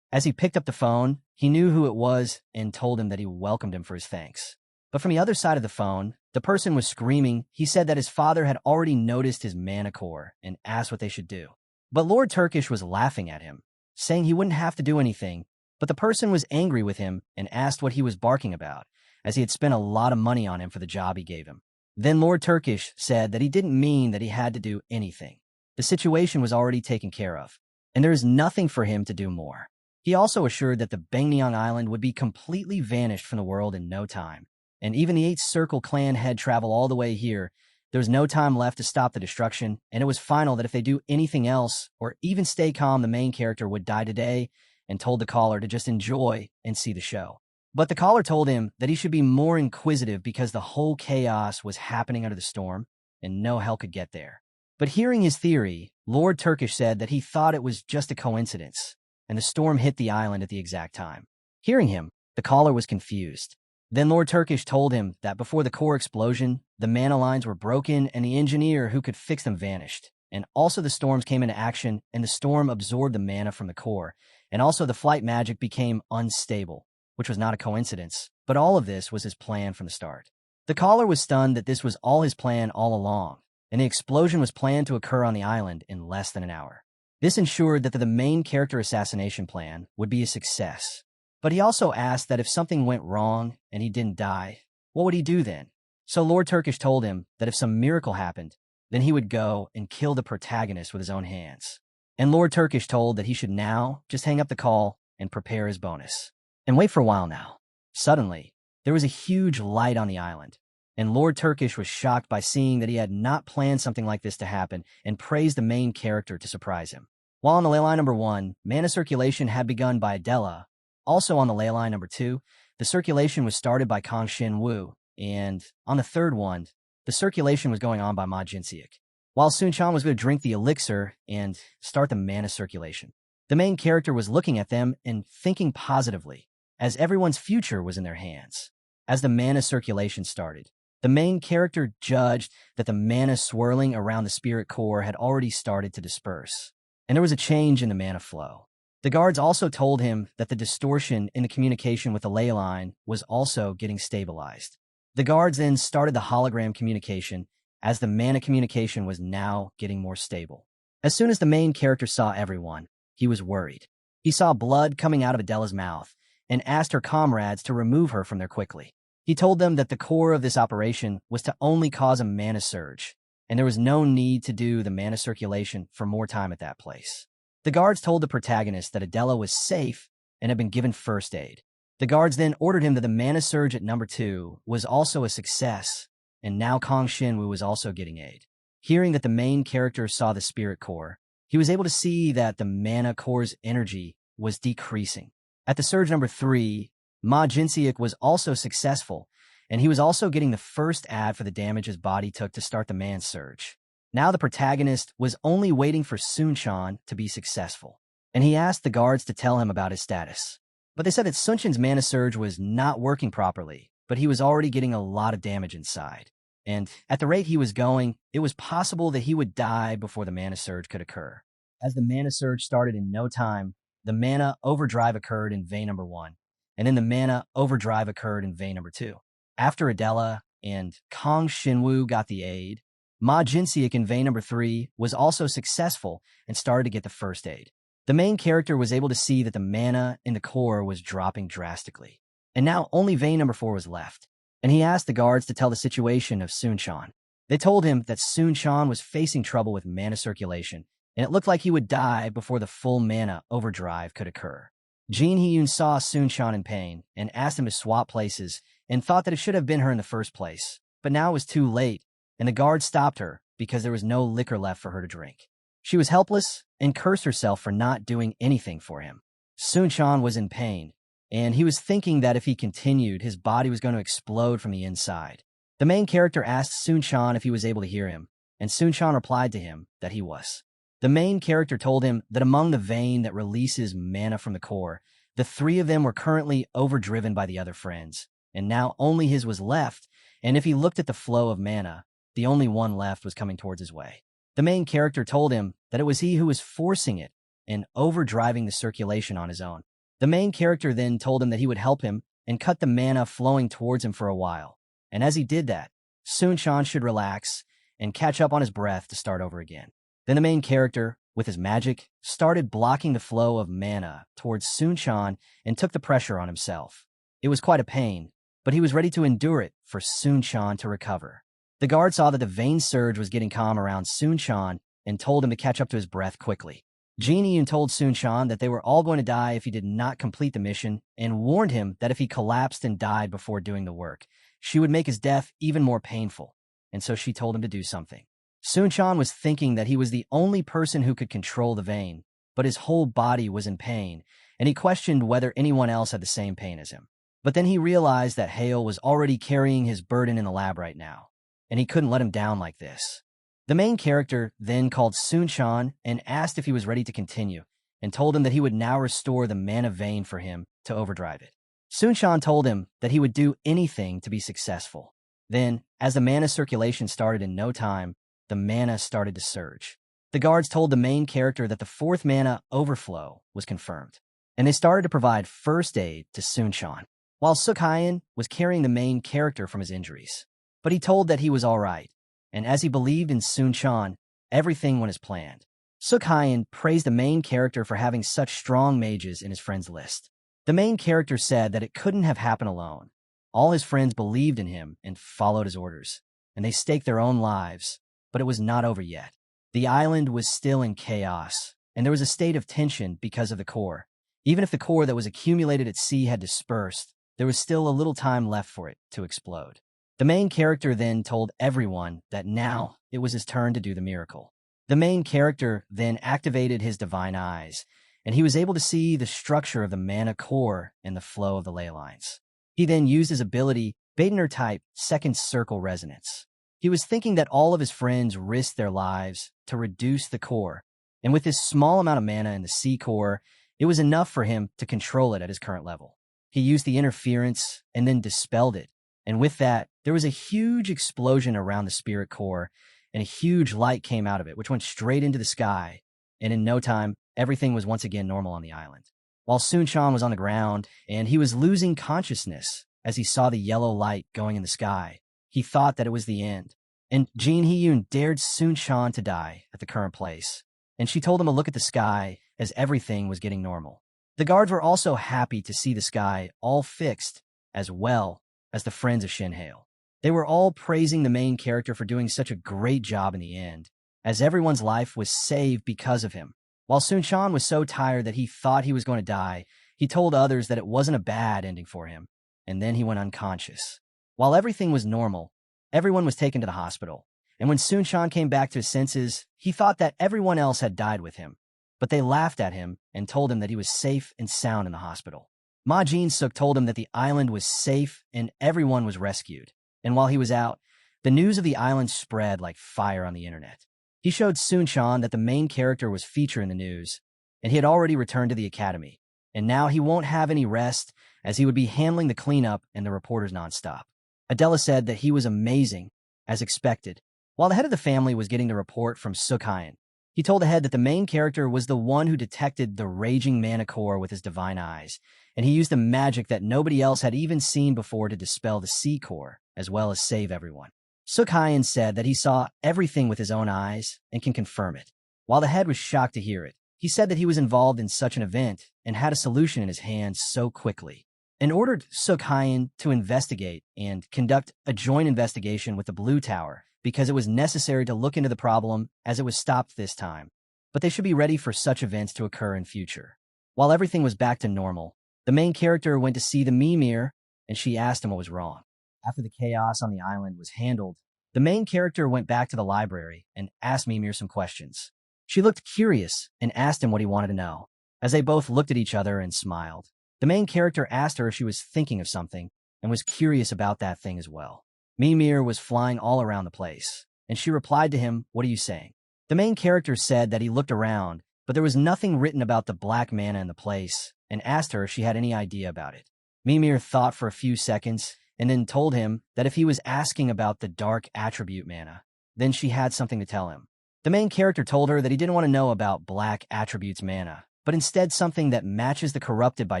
as he picked up the phone, he knew who it was and told him that he welcomed him for his thanks. But from the other side of the phone, the person was screaming. He said that his father had already noticed his mana core and asked what they should do. But Lord Turkish was laughing at him, saying he wouldn't have to do anything, but the person was angry with him and asked what he was barking about, as he had spent a lot of money on him for the job he gave him. Then Lord Turkish said that he didn't mean that he had to do anything. The situation was already taken care of, and there is nothing for him to do more. He also assured that the Bangneong Island would be completely vanished from the world in no time, and even the Eight Circle clan head travel all the way here. There was no time left to stop the destruction, and it was final that if they do anything else, or even stay calm, the main character would die today, and told the caller to just enjoy and see the show. But the caller told him that he should be more inquisitive because the whole chaos was happening under the storm, and no hell could get there. But hearing his theory, Lord Turkish said that he thought it was just a coincidence, and the storm hit the island at the exact time. Hearing him, the caller was confused. Then Lord Turkish told him that before the core explosion, the mana lines were broken and the engineer who could fix them vanished. And also the storms came into action, and the storm absorbed the mana from the core, and also the flight magic became unstable, which was not a coincidence, but all of this was his plan from the start. The caller was stunned that this was all his plan all along, and the explosion was planned to occur on the island in less than an hour. This ensured that the main character assassination plan would be a success. But he also asked that if something went wrong and he didn't die, what would he do then? So Lord Turkish told him that if some miracle happened, then he would go and kill the protagonist with his own hands. And Lord Turkish told that he should now just hang up the call and prepare his bonus. And wait for a while now. Suddenly, there was a huge light on the island, and Lord Turkish was shocked by seeing that he had not planned something like this to happen and praised the main character to surprise him. While on the ley line number 1, mana circulation had begun by Adela. Also on the ley line number 2, the circulation was started by Kong Shin-woo, and on the third one, the circulation was going on by Ma Jin-seok. While Sun-chan was going to drink the elixir and start the mana circulation, the main character was looking at them and thinking positively, as everyone's future was in their hands. As the mana circulation started, the main character judged that the mana swirling around the spirit core had already started to disperse, and there was a change in the mana flow. The guards also told him that the distortion in the communication with the ley line was also getting stabilized. The guards then started the hologram communication, as the mana communication was now getting more stable. As soon as the main character saw everyone, he was worried. He saw blood coming out of Adela's mouth and asked her comrades to remove her from there quickly. He told them that the core of this operation was to only cause a mana surge, and there was no need to do the mana circulation for more time at that place. The guards told the protagonist that Adela was safe and had been given first aid. The guards then ordered him that the mana surge at number 2 was also a success, and now Kong Shin-woo was also getting aid. Hearing that the main character saw the spirit core, he was able to see that the mana core's energy was decreasing. At the surge number 3, Ma Jin-seok was also successful, and he was also getting the first ad for the damage his body took to start the man surge. Now the protagonist was only waiting for Sun-chan to be successful, and he asked the guards to tell him about his status. But they said that Sun-chan's mana surge was not working properly, but he was already getting a lot of damage inside. And at the rate he was going, it was possible that he would die before the mana surge could occur. As the mana surge started in no time, the mana overdrive occurred in vein number 1, and then the mana overdrive occurred in vein number 2. After Adela and Kong Shin-woo got the aid, Ma Jin-seok in vein number 3 was also successful and started to get the first aid. The main character was able to see that the mana in the core was dropping drastically, and now only vein number 4 was left, and he asked the guards to tell the situation of Sun-chan. They told him that Sun-chan was facing trouble with mana circulation, and it looked like he would die before the full mana overdrive could occur. Jin Hee-yoon saw Sun-chan in pain and asked him to swap places and thought that it should have been her in the first place, but now it was too late, and the guards stopped her because there was no liquor left for her to drink. She was helpless and cursed herself for not doing anything for him. Sun-chan was in pain, and he was thinking that if he continued, his body was going to explode from the inside. The main character asked Sun-chan if he was able to hear him, and Sun-chan replied to him that he was. The main character told him that among the vein that releases mana from the core, the three of them were currently overdriven by the other friends, and now only his was left, and if he looked at the flow of mana, the only one left was coming towards his way. The main character told him that it was he who was forcing it and overdriving the circulation on his own. The main character then told him that he would help him and cut the mana flowing towards him for a while, and as he did that, Sun-chan should relax and catch up on his breath to start over again. Then the main character, with his magic, started blocking the flow of mana towards Sun-chan and took the pressure on himself. It was quite a pain, but he was ready to endure it for Sun-chan to recover. The guard saw that the vein surge was getting calm around Sun-chan and told him to catch up to his breath quickly. Jin Yun told Sun-chan that they were all going to die if he did not complete the mission and warned him that if he collapsed and died before doing the work, she would make his death even more painful, and so she told him to do something. Sun-chan was thinking that he was the only person who could control the vein, but his whole body was in pain, and he questioned whether anyone else had the same pain as him. But then he realized that Hale was already carrying his burden in the lab right now, and he couldn't let him down like this. The main character then called Sun-chan and asked if he was ready to continue, and told him that he would now restore the mana vein for him to overdrive it. Sun-chan told him that he would do anything to be successful. Then, as the mana circulation started in no time, the mana started to surge. The guards told the main character that the fourth mana overflow was confirmed, and they started to provide first aid to Sun-chan, while Suk-hyen was carrying the main character from his injuries. But he told that he was all right, and as he believed in Sun-chan, everything went as planned. Suk-hyen praised the main character for having such strong mages in his friends list. The main character said that it couldn't have happened alone. All his friends believed in him and followed his orders, and they staked their own lives. But it was not over yet. The island was still in chaos, and there was a state of tension because of the core. Even if the core that was accumulated at sea had dispersed, there was still a little time left for it to explode. The main character then told everyone that now it was his turn to do the miracle. The main character then activated his divine eyes, and he was able to see the structure of the mana core and the flow of the ley lines. He then used his ability, Batener type second circle resonance. He was thinking that all of his friends risked their lives to reduce the core, and with this small amount of mana in the sea core, it was enough for him to control it at his current level. He used the interference and then dispelled it, and with that, there was a huge explosion around the spirit core, and a huge light came out of it, which went straight into the sky, and in no time, everything was once again normal on the island. While Sun-chan was on the ground, and he was losing consciousness as he saw the yellow light going in the sky, he thought that it was the end, and Jin Hee-yoon dared Sun-chan to die at the current place, and she told him to look at the sky as everything was getting normal. The guards were also happy to see the sky all fixed, as well as the friends of Shin Hale. They were all praising the main character for doing such a great job in the end, as everyone's life was saved because of him. While Sun-chan was so tired that he thought he was going to die, he told others that it wasn't a bad ending for him, and then he went unconscious. While everything was normal, everyone was taken to the hospital, and when Sun-chan came back to his senses, he thought that everyone else had died with him, but they laughed at him and told him that he was safe and sound in the hospital. Ma Jin-suk told him that the island was safe and everyone was rescued, and while he was out, the news of the island spread like fire on the internet. He showed Sun-chan that the main character was featured in the news, and he had already returned to the academy, and now he won't have any rest as he would be handling the cleanup and the reporters nonstop. Adela said that he was amazing, as expected. While the head of the family was getting the report from Suk-hyen, he told the head that the main character was the one who detected the raging mana core with his divine eyes, and he used a magic that nobody else had even seen before to dispel the sea core, as well as save everyone. Suk-hyen said that he saw everything with his own eyes and can confirm it. While the head was shocked to hear it, he said that he was involved in such an event and had a solution in his hands so quickly, and ordered Suk-hyen to investigate and conduct a joint investigation with the Blue Tower because it was necessary to look into the problem as it was stopped this time, but they should be ready for such events to occur in future. While everything was back to normal, the main character went to see the Mimir, and she asked him what was wrong. After the chaos on the island was handled, the main character went back to the library and asked Mimir some questions. She looked curious and asked him what he wanted to know, as they both looked at each other and smiled. The main character asked her if she was thinking of something and was curious about that thing as well. Mimir was flying all around the place, and she replied to him, "What are you saying?" The main character said that he looked around, but there was nothing written about the black mana in the place, and asked her if she had any idea about it. Mimir thought for a few seconds, and then told him that if he was asking about the dark attribute mana, then she had something to tell him. The main character told her that he didn't want to know about black attributes mana, but instead something that matches the corrupted by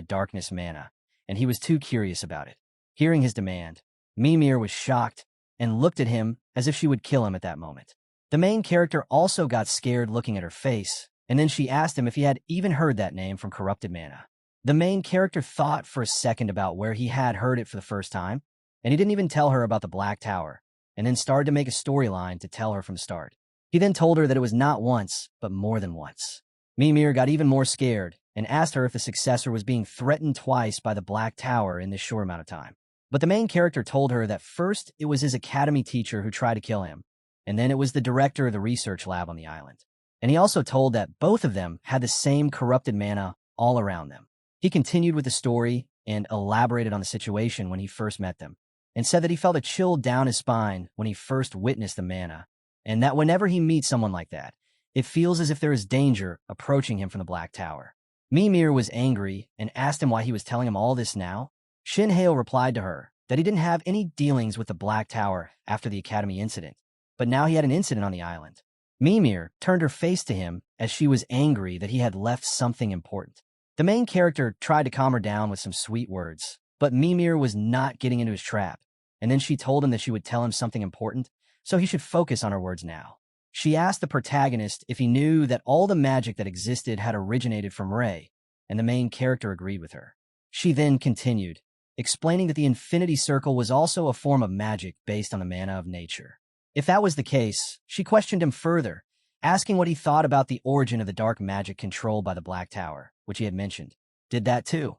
darkness mana, and he was too curious about it. Hearing his demand, Mimir was shocked and looked at him as if she would kill him at that moment. The main character also got scared looking at her face, and then she asked him if he had even heard that name from corrupted mana. The main character thought for a second about where he had heard it for the first time, and he didn't even tell her about the Black Tower, and then started to make a storyline to tell her from the start. He then told her that it was not once, but more than once. Mimir got even more scared and asked her if the successor was being threatened twice by the Black Tower in this short amount of time. But the main character told her that first it was his academy teacher who tried to kill him, and then it was the director of the research lab on the island. And he also told that both of them had the same corrupted mana all around them. He continued with the story and elaborated on the situation when he first met them, and said that he felt a chill down his spine when he first witnessed the mana, and that whenever he meets someone like that, it feels as if there is danger approaching him from the Black Tower. Mimir was angry and asked him why he was telling him all this now. Shin Hale replied to her that he didn't have any dealings with the Black Tower after the Academy incident, but now he had an incident on the island. Mimir turned her face to him as she was angry that he had left something important. The main character tried to calm her down with some sweet words, but Mimir was not getting into his trap, and then she told him that she would tell him something important, so he should focus on her words now. She asked the protagonist if he knew that all the magic that existed had originated from Rei, and the main character agreed with her. She then continued, explaining that the Infinity Circle was also a form of magic based on the mana of nature. If that was the case, she questioned him further, asking what he thought about the origin of the dark magic controlled by the Black Tower, which he had mentioned. Did that too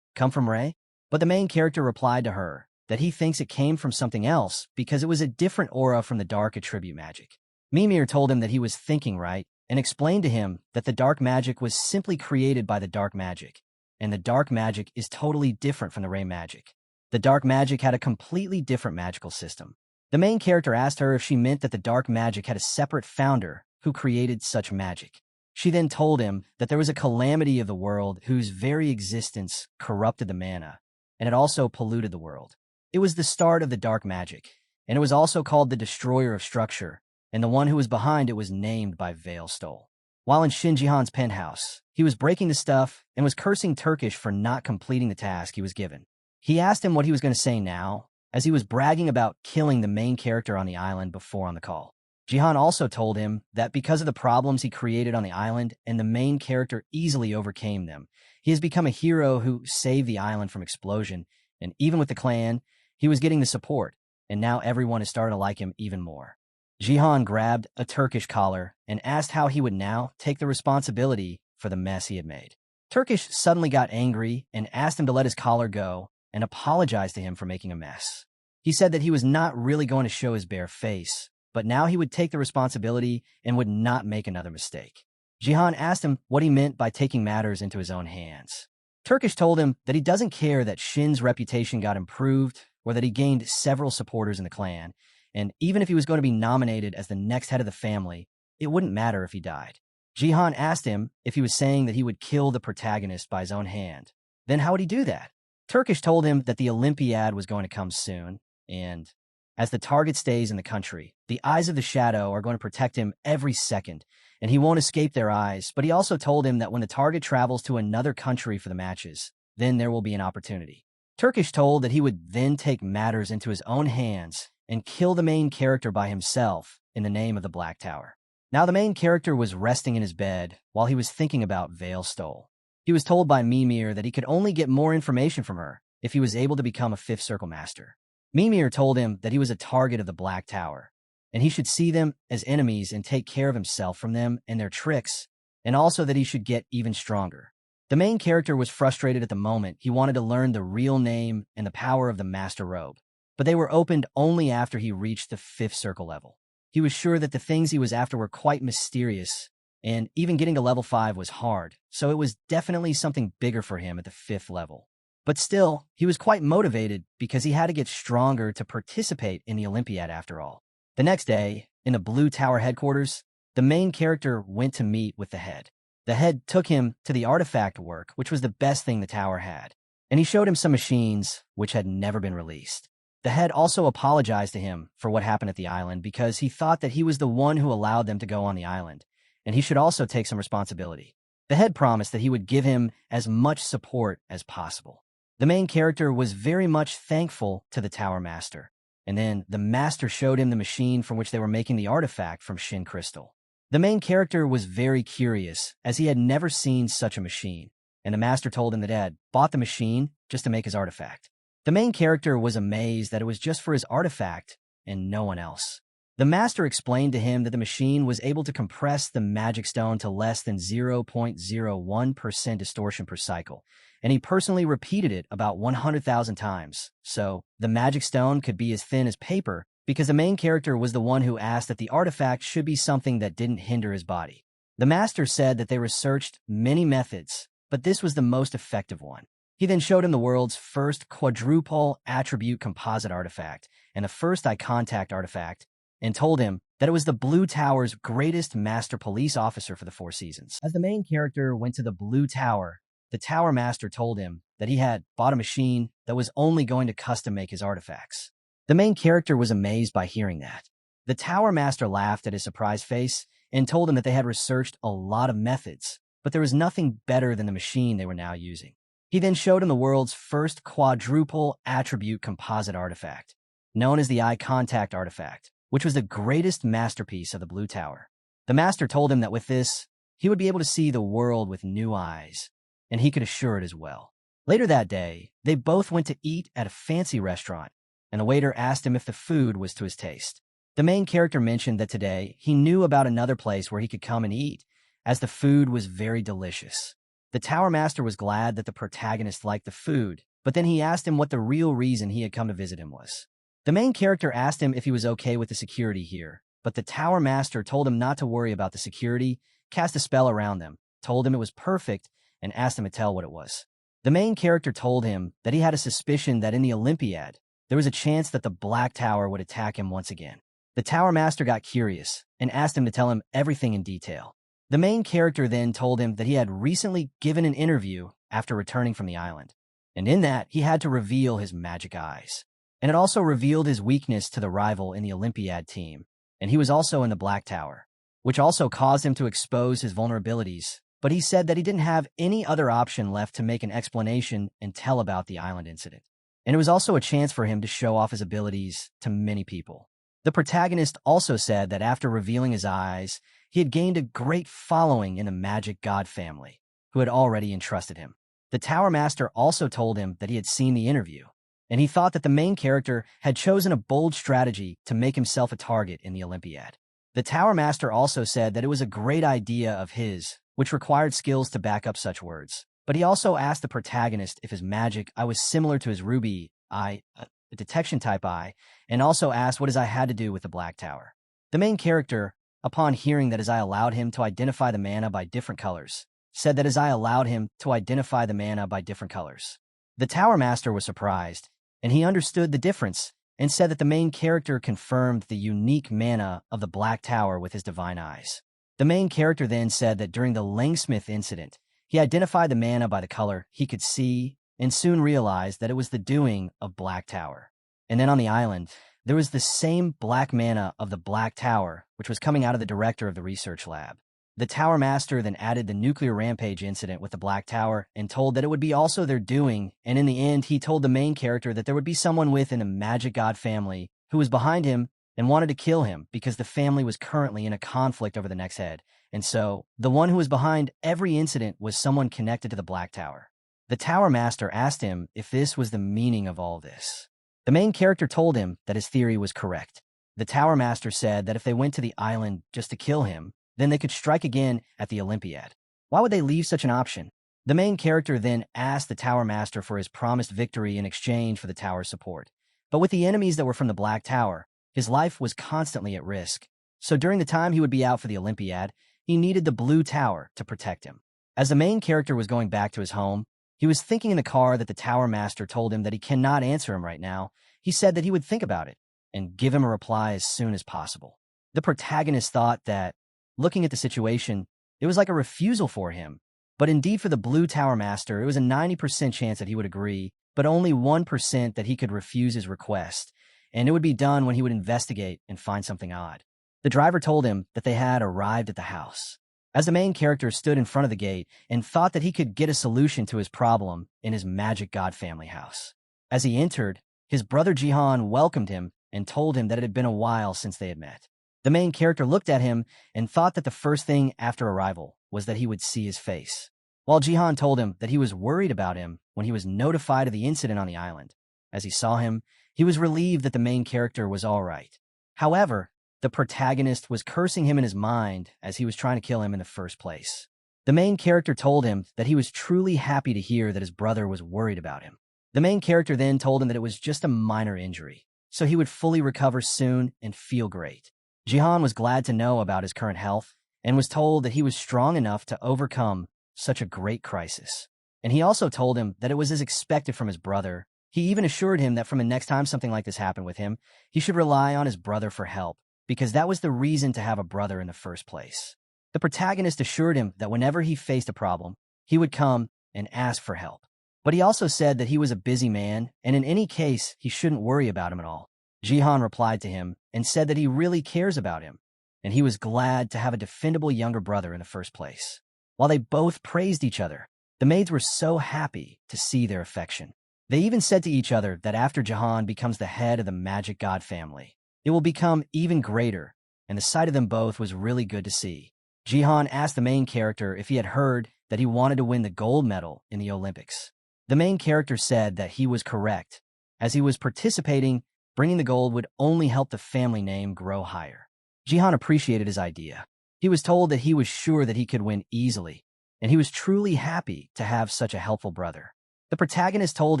come from Rei? But the main character replied to her that he thinks it came from something else because it was a different aura from the dark attribute magic. Mimir told him that he was thinking right and explained to him that the dark magic was simply created by the dark magic, and the dark magic is totally different from the Rei magic. The dark magic had a completely different magical system. The main character asked her if she meant that the dark magic had a separate founder who created such magic. She then told him that there was a calamity of the world whose very existence corrupted the mana, and it also polluted the world. It was the start of the dark magic, and it was also called the Destroyer of Structure, and the one who was behind it was named by Veilstole. While in Shin Jihan's penthouse, he was breaking the stuff and was cursing Turkish for not completing the task he was given. He asked him what he was going to say now, as he was bragging about killing the main character on the island before on the call. Jihan also told him that because of the problems he created on the island and the main character easily overcame them, he has become a hero who saved the island from explosion, and even with the clan, he was getting the support, and now everyone is starting to like him even more. Jihan grabbed a Turkish collar and asked how he would now take the responsibility for the mess he had made. Turkish suddenly got angry and asked him to let his collar go and apologized to him for making a mess. He said that he was not really going to show his bare face, but now he would take the responsibility and would not make another mistake. Jihan asked him what he meant by taking matters into his own hands. Turkish told him that he doesn't care that Shin's reputation got improved or that he gained several supporters in the clan, and even if he was going to be nominated as the next head of the family, it wouldn't matter if he died. Jihan asked him if he was saying that he would kill the protagonist by his own hand. Then how would he do that? Turkish told him that the Olympiad was going to come soon, and as the target stays in the country, the eyes of the shadow are going to protect him every second, and he won't escape their eyes, but he also told him that when the target travels to another country for the matches, then there will be an opportunity. Turkish told that he would then take matters into his own hands and kill the main character by himself in the name of the Black Tower. Now the main character was resting in his bed while he was thinking about Veilstole. He was told by Mimir that he could only get more information from her if he was able to become a Fifth Circle Master. Mimir told him that he was a target of the Black Tower, and he should see them as enemies and take care of himself from them and their tricks, and also that he should get even stronger. The main character was frustrated at the moment. He wanted to learn the real name and the power of the Master Robe, but they were opened only after he reached the Fifth Circle level. He was sure that the things he was after were quite mysterious, and even getting to level 5 was hard, so it was definitely something bigger for him at the 5th level. But still, he was quite motivated because he had to get stronger to participate in the Olympiad after all. The next day, in the Blue Tower headquarters, the main character went to meet with the head. The head took him to the artifact work, which was the best thing the tower had, and he showed him some machines which had never been released. The head also apologized to him for what happened at the island because he thought that he was the one who allowed them to go on the island, and he should also take some responsibility. The head promised that he would give him as much support as possible. The main character was very much thankful to the Tower Master, and then the Master showed him the machine from which they were making the artifact from Shin Crystal. The main character was very curious, as he had never seen such a machine, and the Master told him that Ed bought the machine just to make his artifact. The main character was amazed that it was just for his artifact and no one else. The Master explained to him that the machine was able to compress the magic stone to less than 0.01% distortion per cycle, and he personally repeated it about 100,000 times, so the magic stone could be as thin as paper because the main character was the one who asked that the artifact should be something that didn't hinder his body. The Master said that they researched many methods, but this was the most effective one. He then showed him the world's first quadruple attribute composite artifact and the first eye contact artifact, and told him that it was the Blue Tower's greatest master police officer for the 4 seasons. As the main character went to the Blue Tower, the Tower Master told him that he had bought a machine that was only going to custom make his artifacts. The main character was amazed by hearing that. The Tower Master laughed at his surprised face and told him that they had researched a lot of methods, but there was nothing better than the machine they were now using. He then showed him the world's first quadruple attribute composite artifact, known as the eye contact artifact, which was the greatest masterpiece of the Blue Tower. The Master told him that with this, he would be able to see the world with new eyes, and he could assure it as well. Later that day, they both went to eat at a fancy restaurant, and the waiter asked him if the food was to his taste. The main character mentioned that today he knew about another place where he could come and eat, as the food was very delicious. The Tower Master was glad that the protagonist liked the food, but then he asked him what the real reason he had come to visit him was. The main character asked him if he was okay with the security here, but the Tower Master told him not to worry about the security, cast a spell around them, told him it was perfect, and asked him to tell what it was. The main character told him that he had a suspicion that in the Olympiad, there was a chance that the Black Tower would attack him once again. The Tower Master got curious and asked him to tell him everything in detail. The main character then told him that he had recently given an interview after returning from the island, and in that he had to reveal his magic eyes. And it also revealed his weakness to the rival in the Olympiad team, and he was also in the Black Tower, which also caused him to expose his vulnerabilities, but he said that he didn't have any other option left to make an explanation and tell about the island incident. And it was also a chance for him to show off his abilities to many people. The protagonist also said that after revealing his eyes, he had gained a great following in the magic god family, who had already entrusted him. The Tower Master also told him that he had seen the interview, and he thought that the main character had chosen a bold strategy to make himself a target in the Olympiad. The Tower Master also said that it was a great idea of his, which required skills to back up such words. But he also asked the protagonist if his magic eye was similar to his ruby eye, a detection-type eye, and also asked what his eye had to do with the Black Tower. The main character, upon hearing that his eye allowed him to identify the mana by different colors, said that his eye allowed him to identify the mana by different colors. The Tower Master was surprised, and he understood the difference and said that the main character confirmed the unique mana of the Black Tower with his divine eyes. The main character then said that during the Langsmith incident, he identified the mana by the color he could see and soon realized that it was the doing of Black Tower. And then on the island, there was the same black mana of the Black Tower, which was coming out of the director of the research lab. The Tower Master then added the nuclear rampage incident with the Black Tower and told that it would be also their doing, and in the end, he told the main character that there would be someone within the magic god family who was behind him and wanted to kill him because the family was currently in a conflict over the next head, and so the one who was behind every incident was someone connected to the Black Tower. The Tower Master asked him if this was the meaning of all this. The main character told him that his theory was correct. The Tower Master said that if they went to the island just to kill him, then they could strike again at the Olympiad. Why would they leave such an option? The main character then asked the Tower Master for his promised victory in exchange for the tower's support. But with the enemies that were from the Black Tower, his life was constantly at risk. So during the time he would be out for the Olympiad, he needed the Blue Tower to protect him. As the main character was going back to his home, He was thinking in the car that the Tower Master told him that he cannot answer him right now. He said that he would think about it and give him a reply as soon as possible. The protagonist thought that, looking at the situation, it was like a refusal for him. But indeed for the Blue Tower Master, it was a 90% chance that he would agree, but only 1% that he could refuse his request, and it would be done when he would investigate and find something odd. The driver told him that they had arrived at the house. As the main character stood in front of the gate and thought that he could get a solution to his problem in his magic god family house. As he entered, his brother Jihan welcomed him and told him that it had been a while since they had met. The main character looked at him and thought that the first thing after arrival was that he would see his face. While Jihan told him that he was worried about him when he was notified of the incident on the island. As he saw him, he was relieved that the main character was all right. However, the protagonist was cursing him in his mind as he was trying to kill him in the first place. The main character told him that he was truly happy to hear that his brother was worried about him. The main character then told him that it was just a minor injury, so he would fully recover soon and feel great. Jihan was glad to know about his current health and was told that he was strong enough to overcome such a great crisis. And he also told him that it was as expected from his brother. He even assured him that from the next time something like this happened with him, he should rely on his brother for help, because that was the reason to have a brother in the first place. The protagonist assured him that whenever he faced a problem, he would come and ask for help. But he also said that he was a busy man, and in any case, he shouldn't worry about him at all. Jihan replied to him and said that he really cares about him, and he was glad to have a defendable younger brother in the first place. While they both praised each other, the maids were so happy to see their affection. They even said to each other that after Jihan becomes the head of the magic god family, it will become even greater, and the sight of them both was really good to see. Jihan asked the main character if he had heard that he wanted to win the gold medal in the Olympics. The main character said that he was correct, as he was participating. Bringing the gold would only help the family name grow higher. Jihan appreciated his idea. He was told that he was sure that he could win easily, and he was truly happy to have such a helpful brother. The protagonist told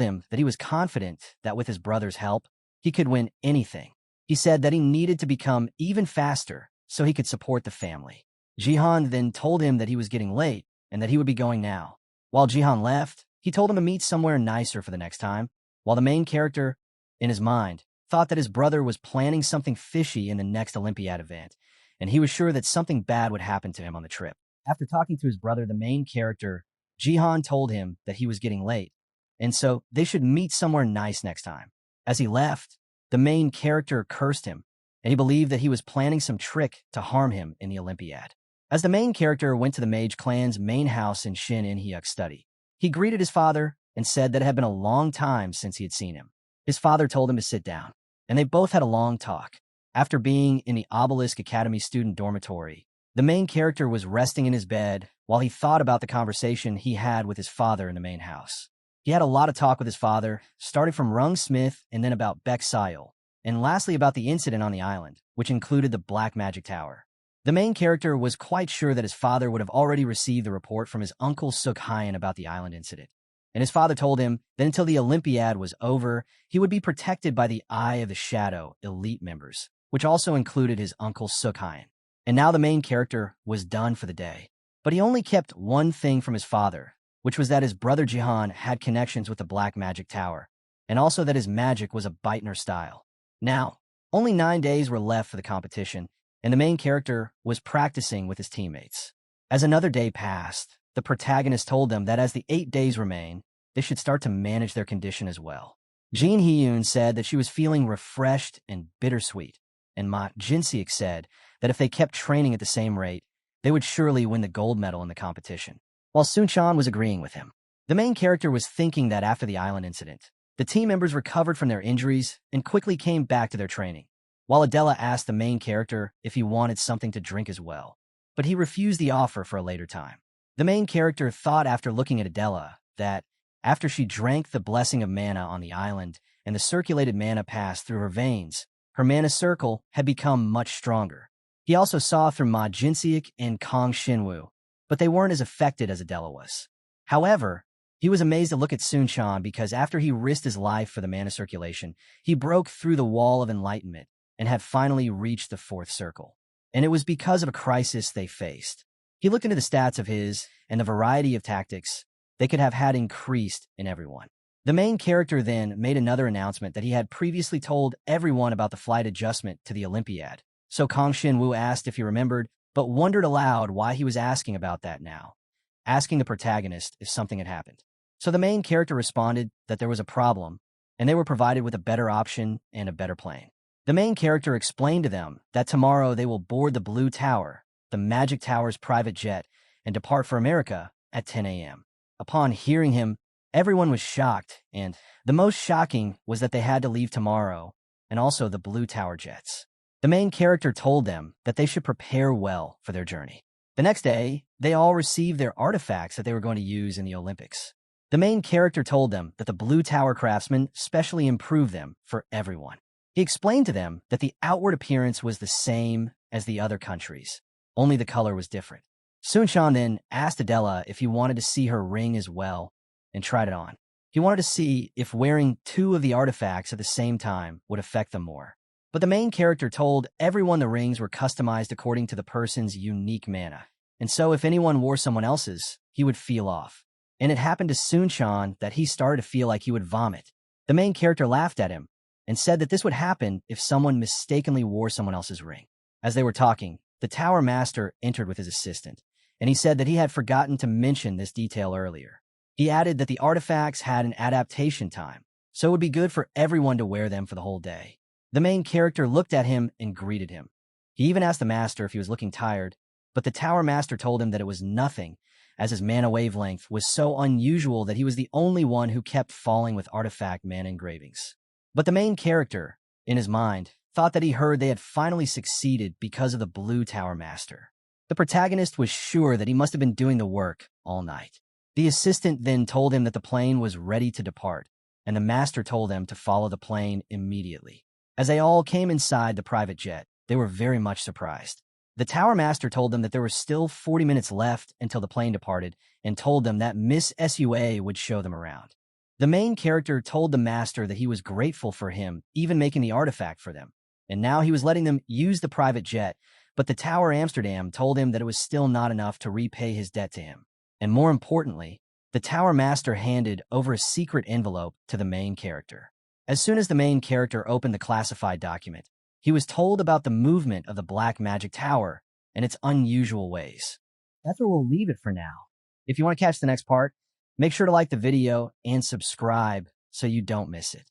him that he was confident that with his brother's help, he could win anything. He said that he needed to become even faster so he could support the family. Jihan then told him that he was getting late and that he would be going now. While Jihan left, he told him to meet somewhere nicer for the next time, while the main character, in his mind, thought that his brother was planning something fishy in the next Olympiad event, and he was sure that something bad would happen to him on the trip. After talking to his brother, the main character, Jihan told him that he was getting late, and so they should meet somewhere nice next time. As he left, the main character cursed him, and he believed that he was planning some trick to harm him in the Olympiad. As the main character went to the mage clan's main house in Shin In-hyuk's study, he greeted his father and said that it had been a long time since he had seen him. His father told him to sit down, and they both had a long talk. After being in the Obelisk Academy student dormitory, the main character was resting in his bed while he thought about the conversation he had with his father in the main house. He had a lot of talk with his father, starting from Rung Smith and then about Beck Sayul, and lastly about the incident on the island, which included the Black Magic Tower. The main character was quite sure that his father would have already received the report from his uncle Suk Hyen about the island incident. And his father told him that until the Olympiad was over, he would be protected by the Eye of the Shadow elite members, which also included his uncle Suk Hyen. And now the main character was done for the day. But he only kept one thing from his father, which was that his brother Jihan had connections with the Black Magic Tower, and also that his magic was a Beitner style. Now, only 9 days were left for the competition, and the main character was practicing with his teammates. As another day passed, the protagonist told them that as the 8 days remain, they should start to manage their condition as well. Jin Hee-yoon said that she was feeling refreshed and bittersweet, and Ma Jin-seok said that if they kept training at the same rate, they would surely win the gold medal in the competition. While Sun-chan was agreeing with him, the main character was thinking that after the island incident, the team members recovered from their injuries and quickly came back to their training, while Adela asked the main character if he wanted something to drink as well, but he refused the offer for a later time. The main character thought after looking at Adela that, after she drank the blessing of mana on the island and the circulated mana passed through her veins, her mana circle had become much stronger. He also saw through Ma Jin-seok and Kang Shinwoo, but they weren't as affected as Adela was. However, he was amazed to look at Sun-chan because after he risked his life for the mana circulation, he broke through the wall of enlightenment and had finally reached the fourth circle. And it was because of a crisis they faced. He looked into the stats of his and the variety of tactics they could have had increased in everyone. The main character then made another announcement that he had previously told everyone about the flight adjustment to the Olympiad. So Kang Shin-woo asked if he remembered, but wondered aloud why he was asking about that now, asking the protagonist if something had happened. So the main character responded that there was a problem, and they were provided with a better option and a better plane. The main character explained to them that tomorrow they will board the Blue Tower, the Magic Tower's private jet, and depart for America at 10 a.m. Upon hearing him, everyone was shocked, and the most shocking was that they had to leave tomorrow, and also the Blue Tower jets. The main character told them that they should prepare well for their journey. The next day, they all received their artifacts that they were going to use in the Olympics. The main character told them that the Blue Tower craftsman specially improved them for everyone. He explained to them that the outward appearance was the same as the other countries, only the color was different. Sunshan then asked Adela if he wanted to see her ring as well, and tried it on. He wanted to see if wearing two of the artifacts at the same time would affect them more. But the main character told everyone the rings were customized according to the person's unique mana, and so if anyone wore someone else's, he would feel off. And it happened to Sunshan that he started to feel like he would vomit. The main character laughed at him and said that this would happen if someone mistakenly wore someone else's ring. As they were talking, the Tower Master entered with his assistant, and he said that he had forgotten to mention this detail earlier. He added that the artifacts had an adaptation time, so it would be good for everyone to wear them for the whole day. The main character looked at him and greeted him. He even asked the Master if he was looking tired, but the Tower Master told him that it was nothing, as his mana wavelength was so unusual that he was the only one who kept falling with artifact mana engravings. But the main character, in his mind, thought that he heard they had finally succeeded because of the Blue Tower Master. The protagonist was sure that he must have been doing the work all night. The assistant then told him that the plane was ready to depart, and the Master told them to follow the plane immediately. As they all came inside the private jet, they were very much surprised. The Tower Master told them that there were still 40 minutes left until the plane departed, and told them that Miss Sua would show them around. The main character told the Master that he was grateful for him even making the artifact for them, and now he was letting them use the private jet, but the Tower Amsterdam told him that it was still not enough to repay his debt to him. And more importantly, the Tower Master handed over a secret envelope to the main character. As soon as the main character opened the classified document, he was told about the movement of the Black Magic Tower and its unusual ways. That's where we'll leave it for now. If you want to catch the next part, make sure to like the video and subscribe so you don't miss it.